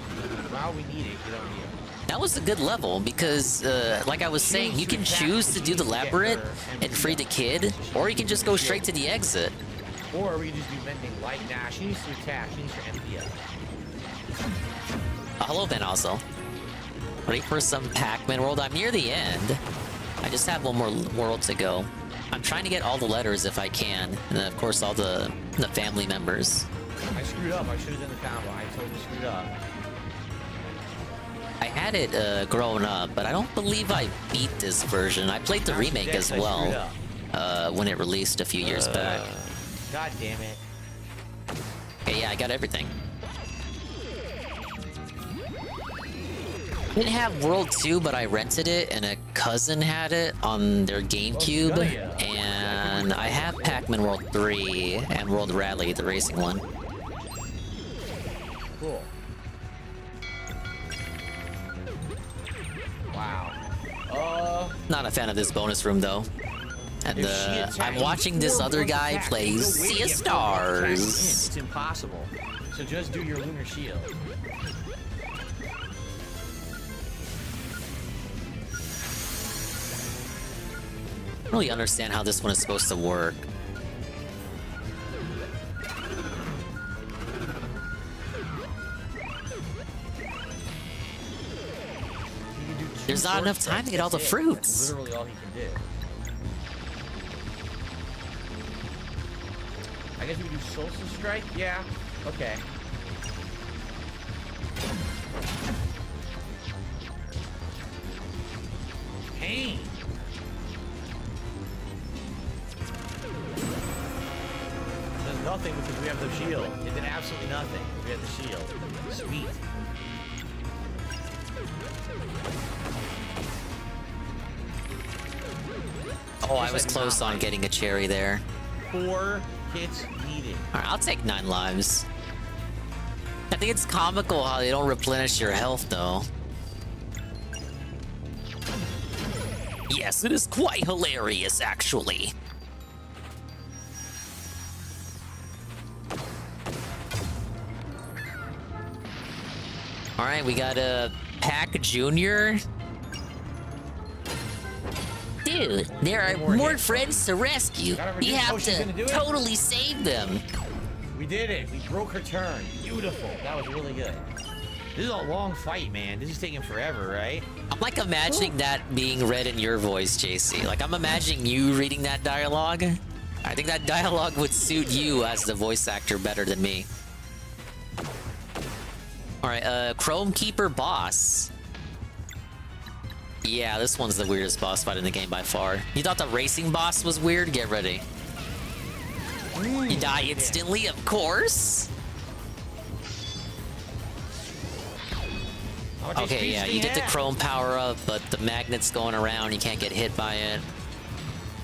Now we need it. You don't need it. That was a good level because, like I was saying, you can choose to do the labyrinth and free the kid, or you can just go straight to the exit. Or we can just do Mending Light. Nah, she needs to attack. She needs her MP up. Hello, Ben, also. Ready for some Pac-Man world? I'm near the end. I just have one more world to go. I'm trying to get all the letters if I can, and then, of course, all the family members. I screwed up. I should have done the combo. I totally screwed up. I had it growing up, but I don't believe I beat this version. I played the remake as well when it released a few years back. God damn it. Okay, yeah, I got everything. I didn't have World 2, but I rented it, and a cousin had it on their GameCube, and I have Pac-Man World 3 and World Rally, the racing one. Cool. Wow. Not a fan of this bonus room, though. And I'm watching this other guy play Sea of Stars. It's impossible. So just do your Lunar Shield. I don't really understand how this one is supposed to work. There's not enough time to get all the fruits. Literally all he can do. I guess we can do Social Strike? Yeah. Okay. insane. Does nothing because we have the shield. It did absolutely nothing. We have the shield. Sweet. Oh, I was close on getting a cherry there. 4 hits needed. Alright, I'll take 9 lives. I think it's comical how they don't replenish your health, though. Yes, it is quite hilarious, actually. Alright, we got a Pac Jr. Dude, there are more friends to rescue. You have to totally save them. We did it. We broke her turn. Beautiful. That was really good. This is a long fight, man. This is taking forever, right? I'm like imagining that being read in your voice, JC. Like I'm imagining you reading that dialogue. I think that dialogue would suit you as the voice actor better than me. Alright, Chrome Keeper boss. Yeah, this one's the weirdest boss fight in the game by far. You thought the racing boss was weird? Get ready. You die instantly, of course. Okay, yeah, you get the chrome power up, but the magnet's going around. You can't get hit by it.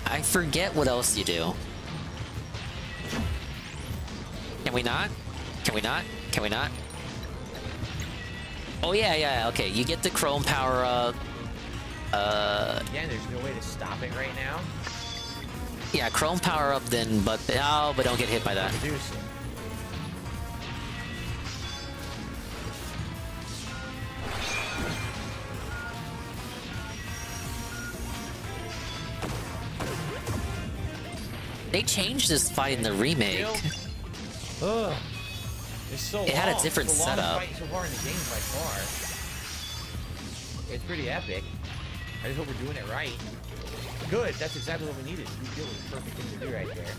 I forget what else you do. Can we not? Can we not? Can we not? Oh, yeah, okay. You get the chrome power up. Again, there's no way to stop it right now. Yeah, chrome power up then, but don't get hit by that. They changed this fight in the remake. Ugh. It's so it had a long. different It's the longest setup. fight so far in the game by far. It's pretty epic. I just hope we're doing it right. Good. That's exactly what we needed. We did the perfect thing to do right there.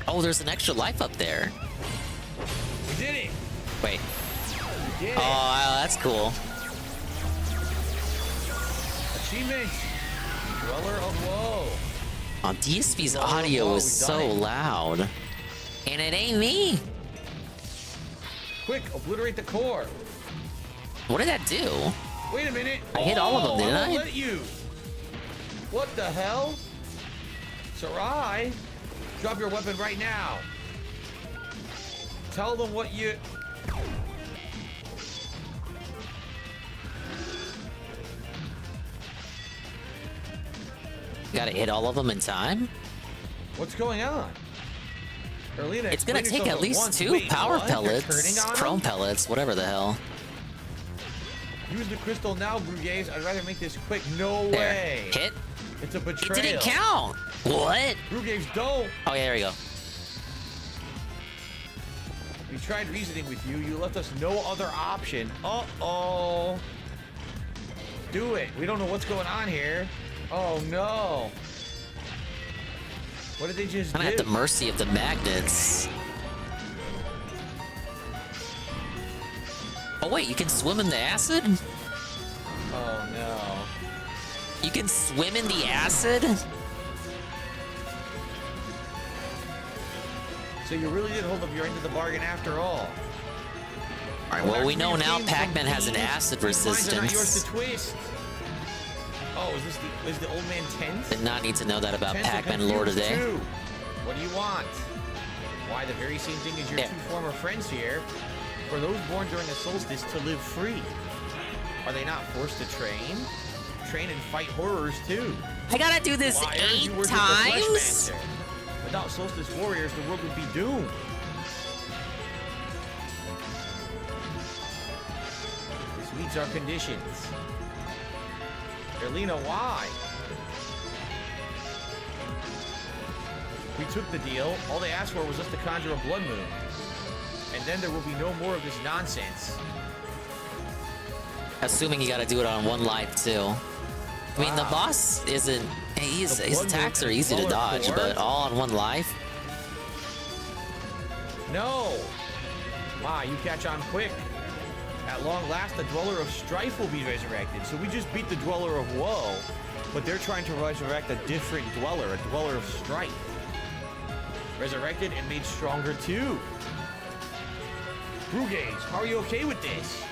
Oh, there's an extra life up there. We did it. Wait. We did it. Oh, that's cool. Achievement. Dweller of Woe. Oh, DSP's audio is so loud. And it ain't me. Quick, obliterate the core. What did that do? Wait a minute. I hit all of them, didn't I? Let you. What the hell? Sarai, drop your weapon right now. Tell them what you... Gotta hit all of them in time? What's going on? Erlina, It's gonna explain take yourself at least once. 2 Wait, power what? You're pellets, turning on chrome them? pellets, whatever the hell. Use the crystal now, Brugaze. I'd rather make this quick. No There. way. Hit. It's a betrayal. It didn't count. What? Brugaze, don't. Oh, yeah, there we go. We tried reasoning with you. You left us no other option. Uh-oh. Do it. We don't know what's going on here. Oh, no. What did they just do? I'm at the mercy of the magnets. Oh, wait, you can swim in the acid? Oh, no. You can swim in the acid? So you really did hold up your end of the bargain after all. Alright, well, we know now Pac-Man has an acid Minds are not yours resistance. to twist. Oh, is the old man tense? Did not need to know that about Tense or Pac-Man lore confused today. too? What do you want? Why, the very same thing as your 2 former friends here. For those born during the solstice to live free. Are they not forced to train? Train and fight horrors too. I gotta do this Liars, 8 you worship the times? Fleshmaster. Without solstice warriors, the world would be doomed. This meets our conditions. Erlina, why? We took the deal. All they asked for was us to conjure a blood moon. And then there will be no more of this nonsense. Assuming you gotta do it on 1 life, too. I mean, the boss isn't... His attacks are easy to dodge, but all on 1 life? No! Wow, you catch on quick. At long last, the Dweller of Strife will be resurrected. So we just beat the Dweller of Woe, but they're trying to resurrect a different Dweller, a Dweller of Strife. Resurrected and made stronger too. Brugage, how are you okay with this?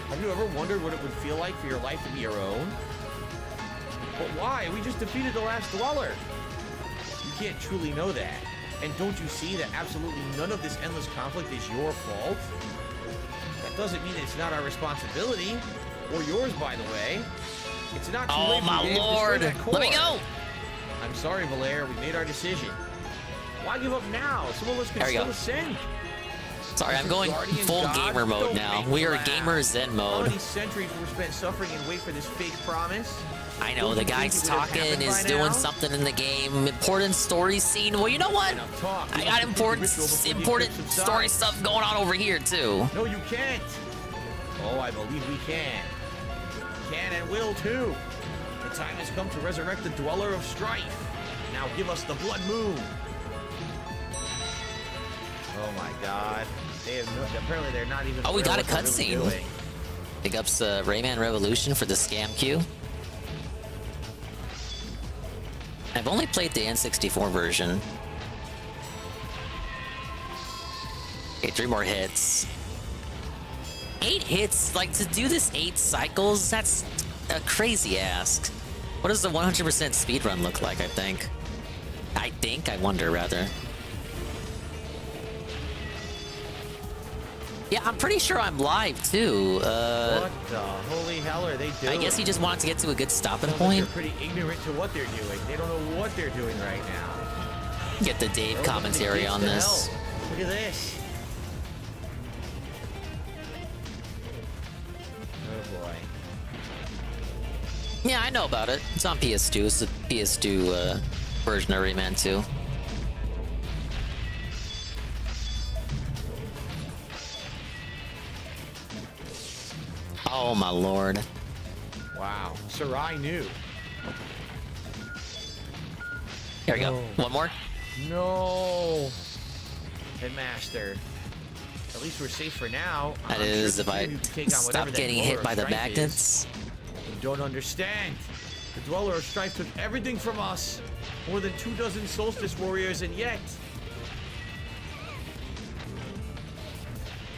Have you ever wondered what it would feel like for your life to be your own? But why? We just defeated the last Dweller. You can't truly know that. And don't you see that absolutely none of this endless conflict is your fault? That doesn't mean it's not our responsibility. Or yours, by the way. It's not too late for my you to lord! destroy that core. Let me go! I'm sorry, Valere. We made our decision. Why give up now? Some of us can still ascend. Sorry, I'm going full gamer mode now. We are gamer zen How mode. many centuries were spent suffering and wait for this fake promise? I know, the guy's talking, is doing something in the game. Important story scene. Well, you know what? I got important story stuff going on over here, too. No, you can't. Oh, I believe we can. Can and will, too. The time has come to resurrect the Dweller of Strife. Now give us the Blood Moon. Oh, my God. They have no, apparently, they're not even... Oh, we got a aware what they're really cutscene. doing. Big ups Rayman Revolution for the scam queue. I've only played the N64 version. Okay, 3 more hits. 8 hits? Like, to do this 8 cycles, that's a crazy ask. What does the 100% speedrun look like, I think? I wonder, rather. Yeah, I'm pretty sure I'm live, too. What the holy hell are they doing? I guess he just wanted to get to a good stopping Sounds like point. they're pretty ignorant to what they're doing. They don't know what they're doing right now. Get the Dave commentary on this. Look at this. Oh boy. Yeah, I know about it. It's on PS2. It's the PS2 version of Rayman 2. Oh my lord. Wow. Sarai knew. Here we go. One more. No. Headmaster. At least we're safe for now. That is, if I stop getting hit by the magnets. You don't understand. The Dweller of Strife took everything from us. More than 24 Solstice Warriors, and yet.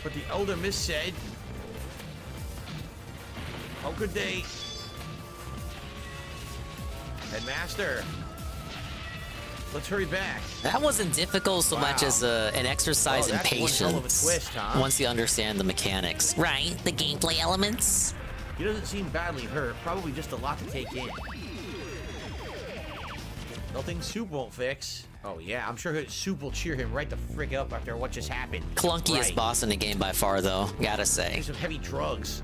But the Elder Mist said, how could they? Headmaster, let's hurry back. That wasn't difficult so much as an exercise in that's one patience. hell of a twist, huh? Once you understand the mechanics. Right, the gameplay elements. He doesn't seem badly hurt, probably just a lot to take in. Nothing Soup won't fix. Oh yeah, I'm sure Soup will cheer him right the frick up after what just happened. Clunkiest boss in the game by far, though, gotta say. Take some heavy drugs.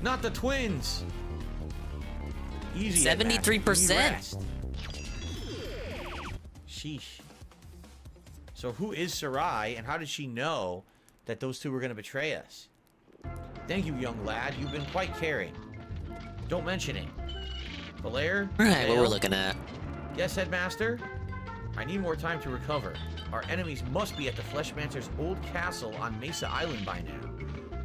Not the twins. Easy. 73%. Sheesh. So who is Sarai, and how did she know that those two were going to betray us? Thank you, young lad. You've been quite caring. Don't mention it. Valere? Alright, what we're looking at. Yes, Headmaster? I need more time to recover. Our enemies must be at the Fleshmancer's old castle on Mesa Island by now.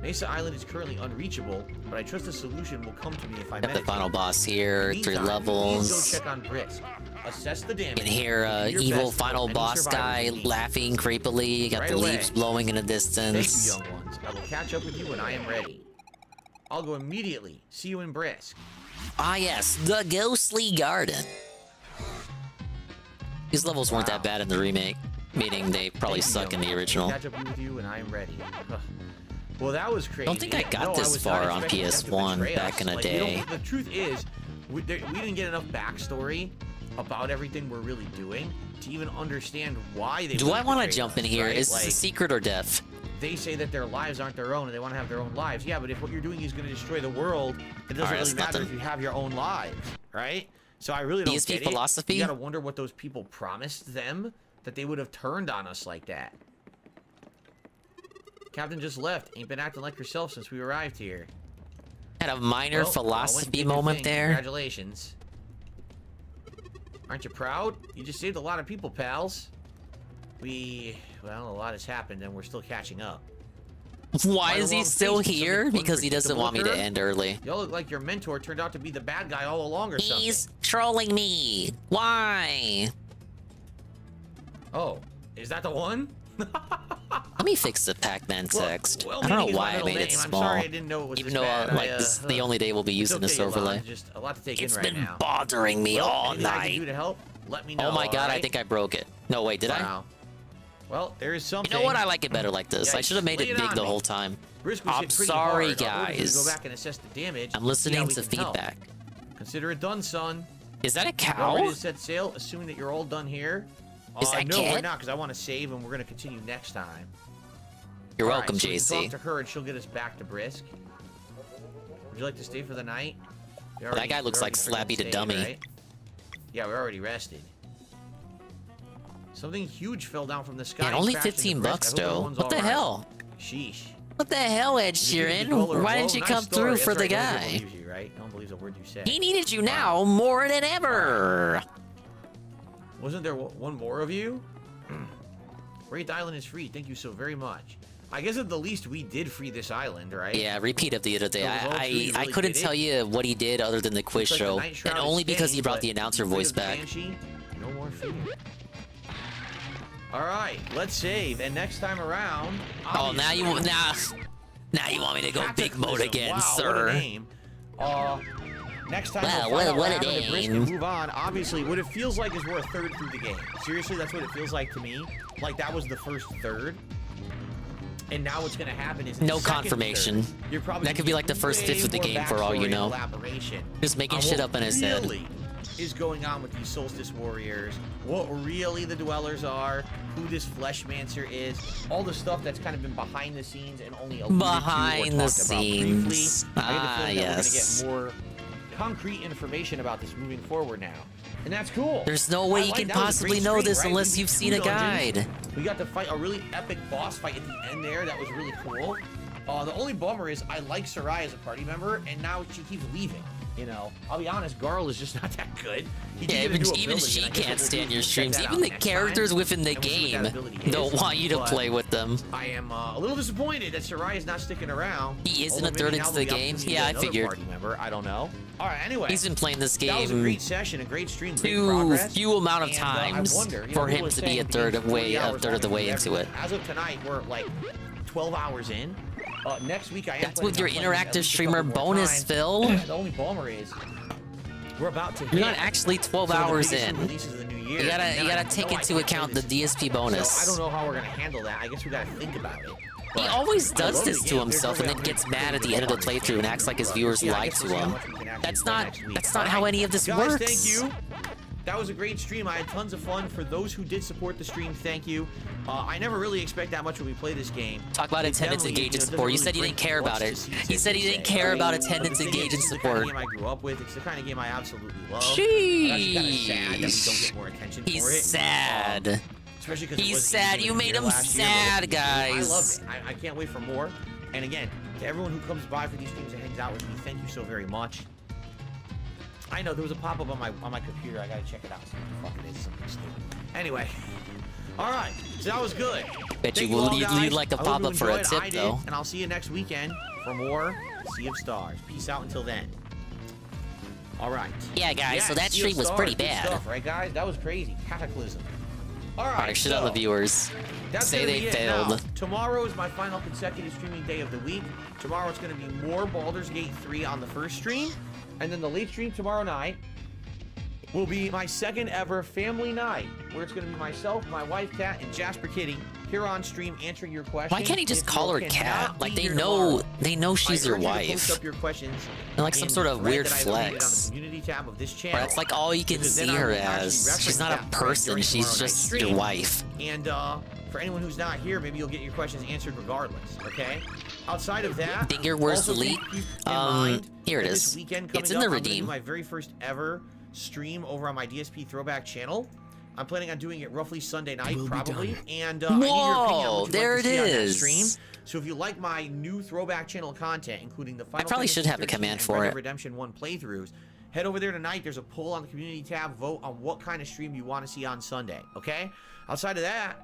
Mesa Island is currently unreachable, but I trust a solution will come to me if I Got the meditate. final boss here, In the 3 meantime, levels. Please go check on Brisk. Assess the damage. You can hear Do your evil best to final help any boss survivors guy in need. laughing creepily. You got Right the away. leaves blowing in the Thank distance. you, young ones. I will catch up with you when I am ready. I'll go immediately. See you in Brisk. Ah yes, the Ghostly Garden. These levels weren't that bad in the remake, meaning they probably suck in the original. I'll catch up with you when I am ready. Ugh. Well, that was crazy. Don't think I got this was not far on expecting them to PS1 betray back us. in the Like, day. The truth is, we didn't get enough backstory about everything we're really doing to even understand why they. Do I want to betray jump in us, here? right? Is this Like, a secret or death? they say that their lives aren't their own and they want to have their own lives. Yeah, but if what you're doing is going to destroy the world, it doesn't Alright, really that's matter nothing. if you have your own lives, right? So I really don't DSP get philosophy? it. You gotta wonder what those people promised them, that they would have turned on us like that. Captain just left. Ain't been acting like yourself since we arrived here. Had a minor Well, philosophy all went moment thing. there. Congratulations. Aren't you proud? You just saved a lot of people, pals. well, a lot has happened, and we're still catching up. Why is he still here? Because he doesn't want me to end early. Y'all look like your mentor turned out to be the bad guy all along or something. He's trolling me. Why? Oh, is that the one? Let me fix the Pac-Man text. Well, I don't meaning know is why my I made middle it name. small. I'm sorry I didn't know it was Even this though bad. like this is the only day we'll be using this overlay. Just a lot to take It's in right been now. bothering me Well, all anything I can night. do to help? Let me know. Oh my god, I alright? think I broke it. No, wait, did Wow. Well, there is something. I? You know what? I like it better like this. Yeah, I should have made lay it it big on the me. whole time. Risk was I'm hit pretty sorry, hard. Our orders is to guys. Go back and assess the damage. I'm see how listening we to can help. feedback. Consider it done, son. Is that a We're all cow? ready to set sail, assuming that you're all done here. Is that no, we're Kit? not, because I want to save, and we're going to continue next time. You're All welcome, right, so we can JC. talk to her, and she'll get us back to Brisk. Would you like to stay for the night? That guy looks like Slappy the Dummy. Right? Yeah, we're already rested. Something huge fell down from the sky. Man, and only crashed into 15 Brisk. bucks, I hope though. everyone's What the all right. hell? Sheesh. What the hell, Ed You think Sheeran? the dollar- Why whoa, didn't you nice come story. through That's for the right, no one guy? believes you, right? No one believes a word you say. He needed you now more than ever. Wasn't there one more of you? Wraith Island is free. Thank you so very much. I guess at the least we did free this island, right? Yeah, repeat of the other day. The results really I couldn't did tell it. you what he did other than the quiz Looks like the show, Night and Shroud only is because he staying, brought but the announcer free voice of the back. Banshee, no more fear. All right, let's save. And next time around. Oh, now you want me to go big mode again, wow, sir. What a name. Next time Wow, we'll find what out a Brisk name. and move on. Obviously, what it feels like is we're a third through the game. Seriously, that's what it feels like to me. Like that was the first third. And now what's going to happen is in No the second confirmation. third, you're probably That could be like the first way fifth of the more game for all you backstory know. and elaboration Just making on shit what up in his head. really is going on with these Solstice Warriors, what really the Dwellers are, who this Fleshmancer is, all the stuff that's kind of been behind the scenes and only alluded Behind to or the talked about briefly. scenes. I get the feeling that Yes. we're going to get more concrete information about this moving forward now. And that's cool. There's no way I you like can that was a possibly great know stream, this right? unless We you've beat seen a 2 dungeons. guide. We got to fight a really epic boss fight at the end there. That was really cool. The only bummer is I like Sarai as a party member, and now she keeps leaving. You know, I'll be honest, Garl is just not that good. He Yeah, did get into a even building, she and I guess can't what we'll stand do your is check streams. that Even out the next characters time, within the and we'll see what game that ability don't is. want you to But play with them. I am a little disappointed that Sarai is not sticking around. He isn't Although a third maybe now into the we'll be game. opportunity to Yeah, get I another figured. Party member. I don't know. All right, anyway. He's been playing this That was a great game session, a great stream, great too progress. few amount of And, times I wonder, you know, for people him were to be saying a the third game's of 40 a hours third of the long way and into it. As of tonight, we're like 12 hours in. Next week, I am That's with planning your on playing at interactive least a streamer couple more bonus, times. Phil. The only bummer is we're about to You're not hit actually 12 some of the hours biggest in. releases of the new year, You and then I gotta know take I into can't account play the this. DSP bonus. So I don't know how we're gonna handle that. I guess we gotta think about it. He But always I does love this the to game. himself and then gets mad at the end of the playthrough and acts like his viewers Yeah, I lied guess to we'll see how him. much we can actually That's play not next week. that's not All how right. any of this Guys, works. thank you. That was a great stream. I had tons of fun. For those who did support the stream, thank you. I never really expect that much when we play this game. Talk about It attendance, definitely, engage, and doesn't support. You really said you bring didn't care much about to it. see, He said he to didn't say. care about But attendance, the thing engage, and is, it's the kind of support. game I grew up with. It's the kind of game I absolutely love. I'm actually kind of sad that we don't get more attention for it. He's sad. Especially because He's sad. You made him sad, I love guys. it. I can't wait for more. And again, to everyone who comes by for these streams and hangs out with me, thank you so very much. I know there was a pop-up on my computer. I gotta check it out. See what the fuck it is. Something stupid. Anyway, all right. So that was good. Bet you Thank will all, lead guys. like a I hope you pop-up for a enjoyed. tip, I did, though. and I'll see you next weekend for more Sea of Stars. Peace out until then. All right. Yeah, guys, so that Sea of stream was Stars, pretty good bad. Stuff, right, guys? That was crazy. Cataclysm. All right. Alright, shit on the viewers. That's Say gonna they be it. failed. Now, tomorrow is my final consecutive streaming day of the week. Tomorrow it's going to be more Baldur's Gate 3 on the first stream. And then the late stream tomorrow night will be my second ever family night, where it's going to be myself, my wife, Kat, and Jasper Kitty here on stream answering your questions. Why can't he just If call her you Cat? cannot Like be they here know tomorrow, she's I your urge you to wife. post up your questions And like some in sort the of thread weird that I deleted on the flex. community tab of this Or channel. that's like all you can Because see then I her will actually as. reference She's not that a thread person, during she's tomorrow night's just your stream. wife. And for anyone who's not here, maybe you'll get your questions answered regardless, okay? Outside of that, Dinger, where's the also leak? keep in mind Here it that is. This weekend It's coming in the up, I'm gonna do redeem. my very first ever stream over on my DSP Throwback channel. I'm planning on doing it roughly Sunday night, probably. And I need your opinion on what you'd there like to it see on that is. stream. So if you like my new Throwback channel content, including the Final probably Fantasy should have a 13 command and for Red it. Dead Redemption 1 playthroughs, head over there tonight. There's a poll on the community tab. Vote on what kind of stream you want to see on Sunday, okay? Outside of that,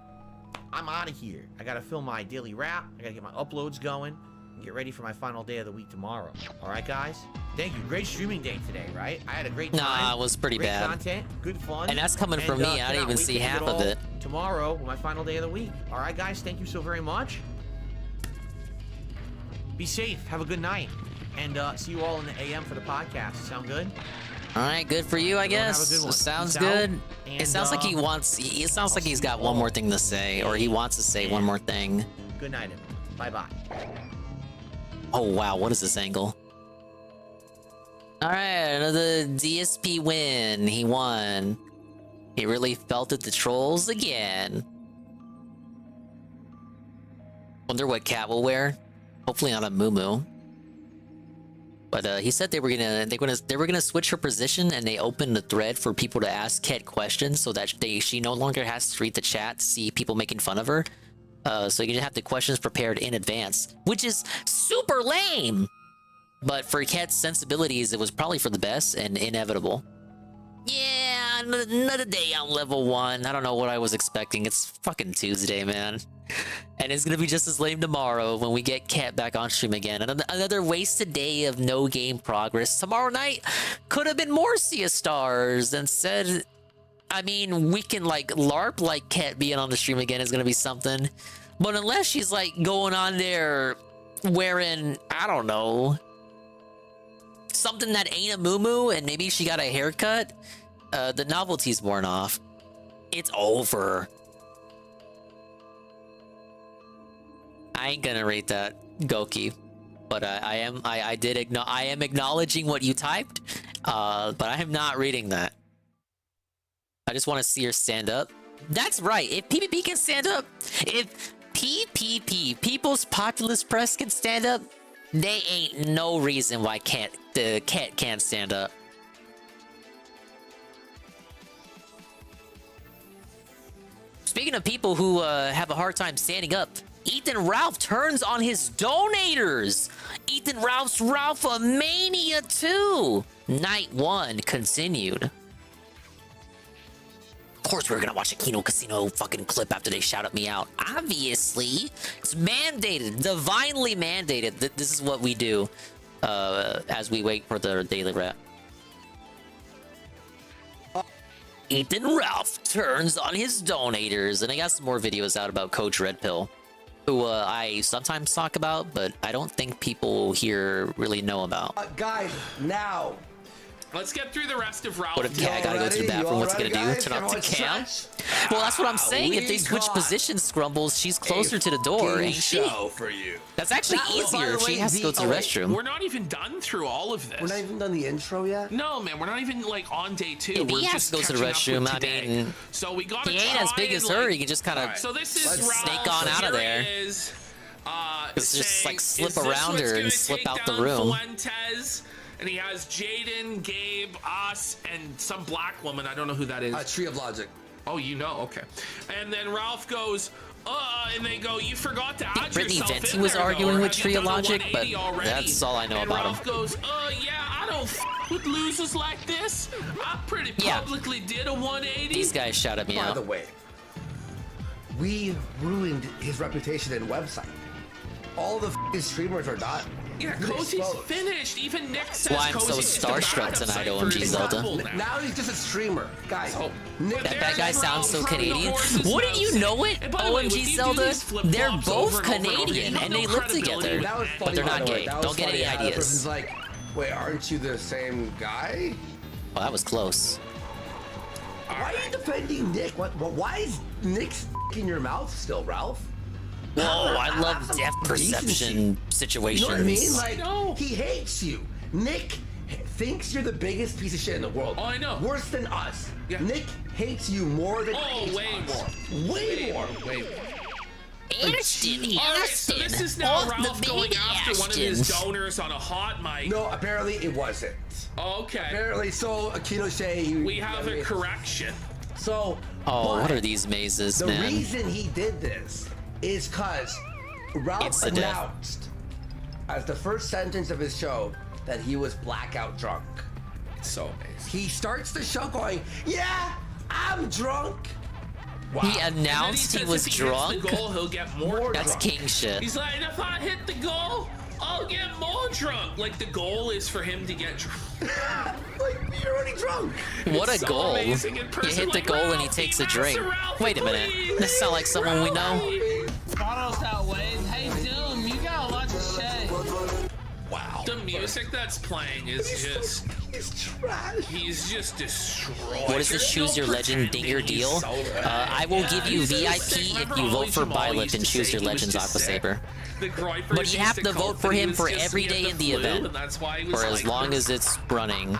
I'm out of here. I gotta film my daily wrap. I gotta get my uploads going. And get ready for my final day of the week tomorrow. All right, guys. Thank you. Great streaming day today, right? I had a great time. Nah, it was pretty great bad. Content, good fun. And that's coming from me. I didn't even see half of it. Tomorrow, my final day of the week. All right, guys. Thank you so very much. Be safe. Have a good night. And see you all in the AM for the podcast. Sound good? All right, good for you, I guess. Have a good one. Sounds Peace out. good. And, It sounds like he wants. It sounds like he's got one more thing to say, or he wants to say one more thing. Good night, everyone. Bye-bye. Oh wow, what is this angle? All right, another DSP win. He won. He really felt it. The trolls again. Wonder what Cat will wear. Hopefully not a muumuu. But he said they were gonna switch her position, and they opened the thread for people to ask Cat questions, so that she no longer has to read the chat to see people making fun of her. So you can have the questions prepared in advance, which is super lame. But for Cat's sensibilities, it was probably for the best and inevitable. Yeah, another day on level 1. I don't know what I was expecting. It's fucking Tuesday, man. And it's gonna be just as lame tomorrow when we get Cat back on stream again. And another wasted day of no game progress. Tomorrow night could have been more Sea of Stars. Instead, I mean, we can like LARP like Cat being on the stream again is gonna be something. But unless she's like going on there wearing, I don't know, something that ain't a muumuu, and maybe she got a haircut, the novelty's worn off. It's over. I ain't gonna rate that, Goki, but I am acknowledging what you typed, but I am not reading that. I just want to see her stand up. That's right. If PPP can stand up, if PPP, People's Populist Press, can stand up, they ain't no reason why the Cat can't stand up. Speaking of people who have a hard time standing up, Ethan Ralph turns on his donators. Ethan Ralph's Ralph-a-mania 2. Night 1 continued. Of course we're gonna watch a Kino Casino fucking clip after they shout at me out. Obviously. It's mandated. Divinely mandated. This is what we do as we wait for the daily wrap. Ethan Ralph turns on his donators. And I got some more videos out about Coach Red Pill, who I sometimes talk about, but I don't think people here really know about. Guys, now. Let's get through the rest of Ralph. What if Cat gotta go to the bathroom? What's he gonna do? Turn off the cam? Well, that's what I'm saying. If they switch positions, Scrumbles, she's closer to the door, ain't she? For you. That's actually easier if she has to go to the restroom. We're not even done through all of this. We're not even done the intro yet? No, man, we're not even like on day 2. If we're he has just to go to the restroom, I mean, so we gotta he ain't as big as her. He can just kind of so this is snake on out of there. It's just like slip around her and slip out the room. Fuentes? And he has Jaden, Gabe, us, and some black woman. I don't know who that is. Tree of Logic. Oh, you know? Okay. And then Ralph goes, and they go, you forgot to add Brittany yourself Venti in was there, arguing though, with Tree of Logic, but already. that's all I know and about Ralph him. Goes, yeah, I don't with losers like this. I pretty publicly did a 180. These guys shout at me By out. the way, we ruined his reputation and website. All the streamers are not. Yeah, Cozy's finished. Even Nick says That's why I'm so Cozy's starstruck tonight, OMG Zelda. Now he's just a streamer. Guys, That guy sounds so Canadian. Wouldn't you know it, OMG Zelda? They're both Canadian and they live together, but they're not gay. Don't get any ideas. Person's like, wait, aren't you the same guy? Well, that was close. Why are you defending Nick? Why is Nick in your mouth still, Ralph? Whoa, I love depth perception situations. You know what I mean? Like, he hates you. Nick thinks you're the biggest piece of shit in the world. Oh, I know. Worse than us. Yeah. Nick hates you more than way more. Way more. Ashton. Alright, so this is now Ralph going after one of his donors on a hot mic. No, apparently it wasn't. Okay. Apparently, so Akino Shea. We have a correction. So. Oh, what are these mazes, man? The reason he did this is because Ralph announced as the first sentence of his show that he was blackout drunk. So amazing. He starts the show going, yeah, I'm drunk. He announced he was drunk? The goal, he'll get more That's drunk. king shit. He's like, if I hit the goal, I'll get more drunk. Like, the goal is for him to get drunk. Like, you're already drunk. What It's a so goal. amazing in You person, hit the like, goal and he takes a drink. Wait a minute. This sound like someone we know? Bottles out, Wade. Hey, Doom, you got a lot to say. Wow. The music that's playing is just... He's just destroyed. What is this Choose Your Legend dinger deal? I will give you VIP if you vote for Byleth and Choose Your Legends Aqua Saber. But you have to vote for him for every day in the event. For as long as it's running.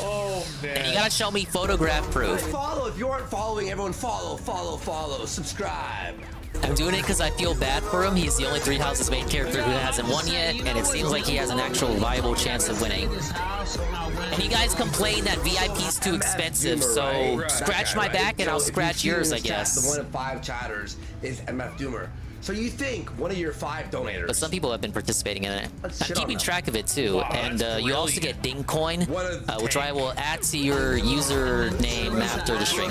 Oh, man. And you gotta show me photograph proof. Follow. If you aren't following, everyone follow. Subscribe. I'm doing it because I feel bad for him. He's the only Three Houses main character who hasn't won yet, and it seems like he has an actual viable chance of winning. And you guys complain that VIP's too expensive, so scratch my back and I'll scratch yours, I guess. The 1 of 5 chatters is MF Doomer. So you think one of your 5 donators? But some people have been participating in it. I'm keeping track of it too, and you also get Ding Coin, which I will add to your username after the stream.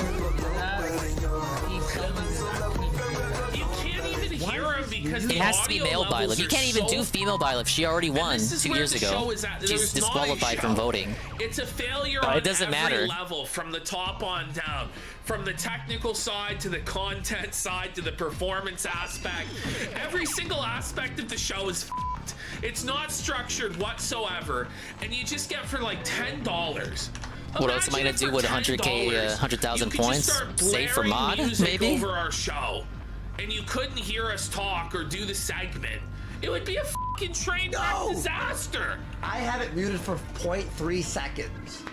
It has to be male Byleth. You can't even do female Byleth. She already won 2 years ago. She's disqualified from voting. It's a failure It doesn't matter. level, from the top on down. From the technical side to the content side to the performance aspect. Every single aspect of the show is f***ed. It's not structured whatsoever. And you just get for like $10. What else am I gonna do with 100k, 100,000 points? Save for mod, maybe? Over our show. And you couldn't hear us talk or do the segment. It would be a fucking train wreck disaster. I have it muted for 0.3 seconds.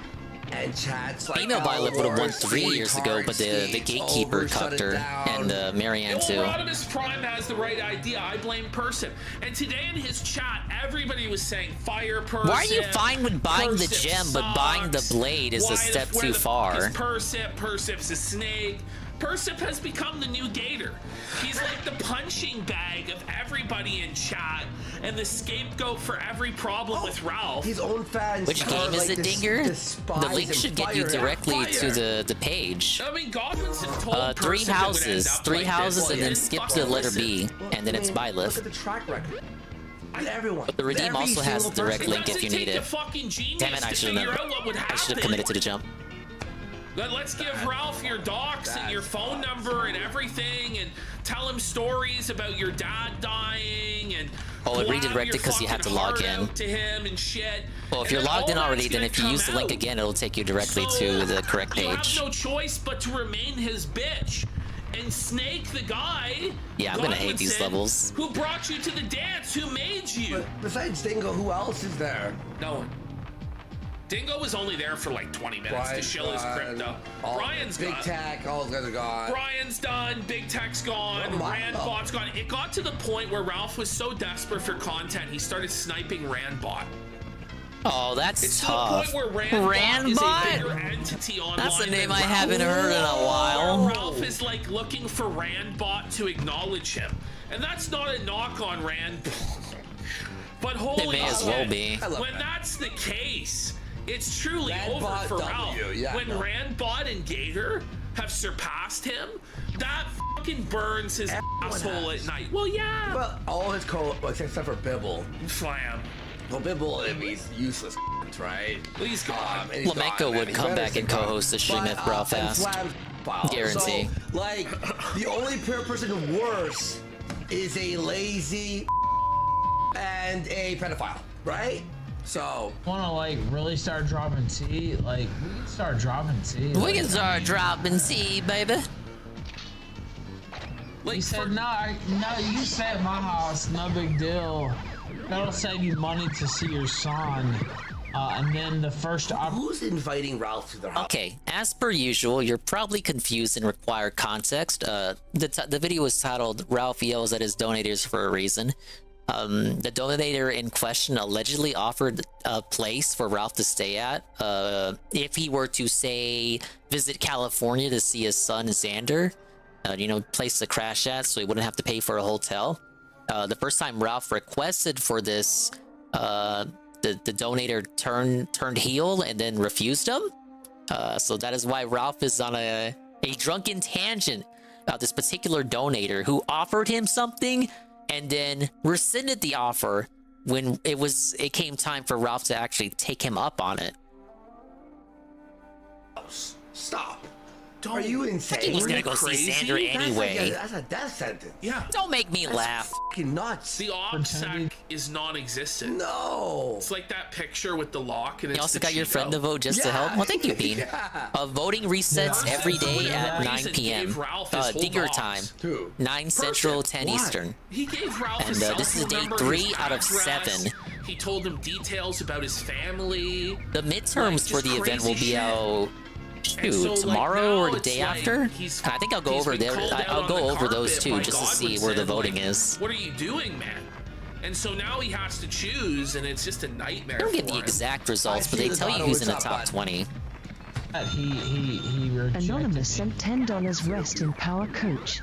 And chat's like, Female Byleth would have won 3 years ago, but the gatekeeper cucked her, and Marianne too. Rodimus Prime has the right idea. I blame Person. And today in his chat, everybody was saying fire Person. Why are you fine with buying the gem, but buying the blade is a step too far? Persip's a snake. Persip has become the new Gator. He's like the punching bag of everybody in chat and the scapegoat for every problem with Ralph. His own fans. Which game is it, Dinger? The link should get you directly to the page. I mean, Godwinson told Three houses, and then skip to the letter B, and then it's Byleth. Look at the track record. Everyone. But the Redeem also has a direct link if you need it. Damn it, I should have committed to the jump. Let's give Ralph your docs and your phone number and everything, and tell him stories about your dad dying, and it redirected because you had to log in. To him and shit. Well, if you're logged in already, then if you use the link again, it'll take you directly to the correct page. You have no choice but to remain his bitch and snake the guy. Yeah, I'm gonna hate these levels. Who brought you to the dance? Who made you? But besides Dingo, who else is there? No one. Dingo was only there for like 20 minutes to shill his crypto. Brian's Big gone. Tech, all those guys are gone. Brian's done. Big Tech's gone. Randbot's gone. It got to the point where Ralph was so desperate for content, he started sniping Randbot. Oh, that's it's tough. To the point where Randbot is a bigger entity online. That's a name I than haven't heard in a while. Ralph is like looking for Randbot to acknowledge him. And that's not a knock on Randbot. But holy it may as well be. When that's the case, it's truly over for Ralph. When Randbot and Gator have surpassed him, that fucking burns his asshole at night. Well, yeah. Well, all his except for Bibble. Slam. Well, Bibble, he's useless, right? He's gone. Flamenco would come back and co-host the stream if Ralph asked. Guarantee. So, like, the only person worse is a lazy and a pedophile, right? So wanna like really start dropping tea? Like we can start dropping tea. We can start dropping tea, baby. Like, you said no, you stay at my house, no big deal. That'll save you money to see your son. And then the first who's inviting Ralph to their house? Okay, as per usual, you're probably confused and require context. The video was titled "Ralph Yells at His Donators for a Reason." The donator in question allegedly offered a place for Ralph to stay at if he were to, say, visit California to see his son Xander. Place to crash at so he wouldn't have to pay for a hotel. The first time Ralph requested for this, the donator turned heel and then refused him. So that is why Ralph is on a a drunken tangent about this particular donator who offered him something and then rescinded the offer when it came time for Ralph to actually take him up on it. Stop. Are you insane? He was gonna go see Sandra anyway. That's a death sentence. Yeah. Don't make me laugh. Fucking nuts. The OPSEC is non-existent. No. It's like that picture with the lock, and You it's also the got your Cheeto. friend to vote just to help? Well, thank you, Bean. Voting resets every day at 9 p.m. Dinger time. 9 Central, 10 Eastern. He gave Ralph And his this is cell phone day number, 3 his out of address. 7. He told him details about his family. The midterms for the event will be out tomorrow or the day after. I think I'll go over there. I'll go over those too just to see where the voting is. What are you doing, man? And so now he has to choose, and it's just a nightmare. I don't for get the him. exact results, but they tell you who's in the top 20. He Anonymous sent $10 rest in power, coach.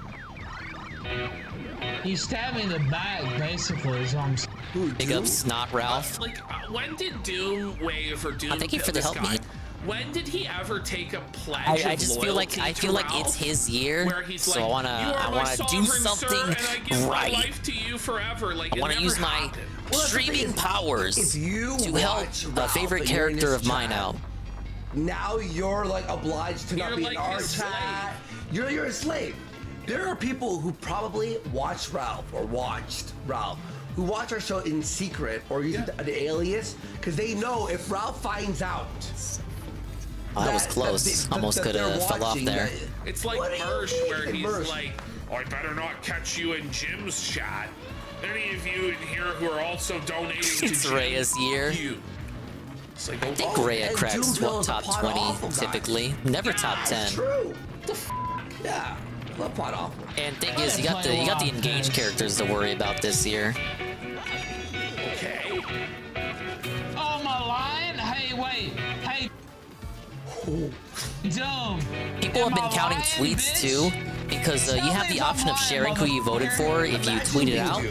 He stabbed me in the back, basically, is what I'm saying. Big up Snot Ralph. Like, when did Doom wave or Doom? Thank you for the help, guy, me. When did he ever take a pledge? I just feel like it's his year, so I wanna do something right. Life to you forever. Like, I wanna use my streaming powers to help a favorite character of mine out. Now you're like obliged to not You're be like in our his chat. You're a slave. There are people who probably watched Ralph or watched Ralph who watch our show in secret or use an alias because they know if Ralph finds out. Oh, that was close. Almost could have fell off there. It's like Mersh, where he's like, I better not catch you in Jim's chat. Any of you in here who are also donating to It's Jim, Rhea's year. It's like, I think Rhea cracks top 20 typically, never top 10. True. The yeah. Love pot off. And thing is, you got the engaged characters to worry about this year. Okay. Oh, am I lying? Hey, wait. Hey. Dumb. People have been counting tweets too, because you have the option of sharing who you voted for if you tweet it out.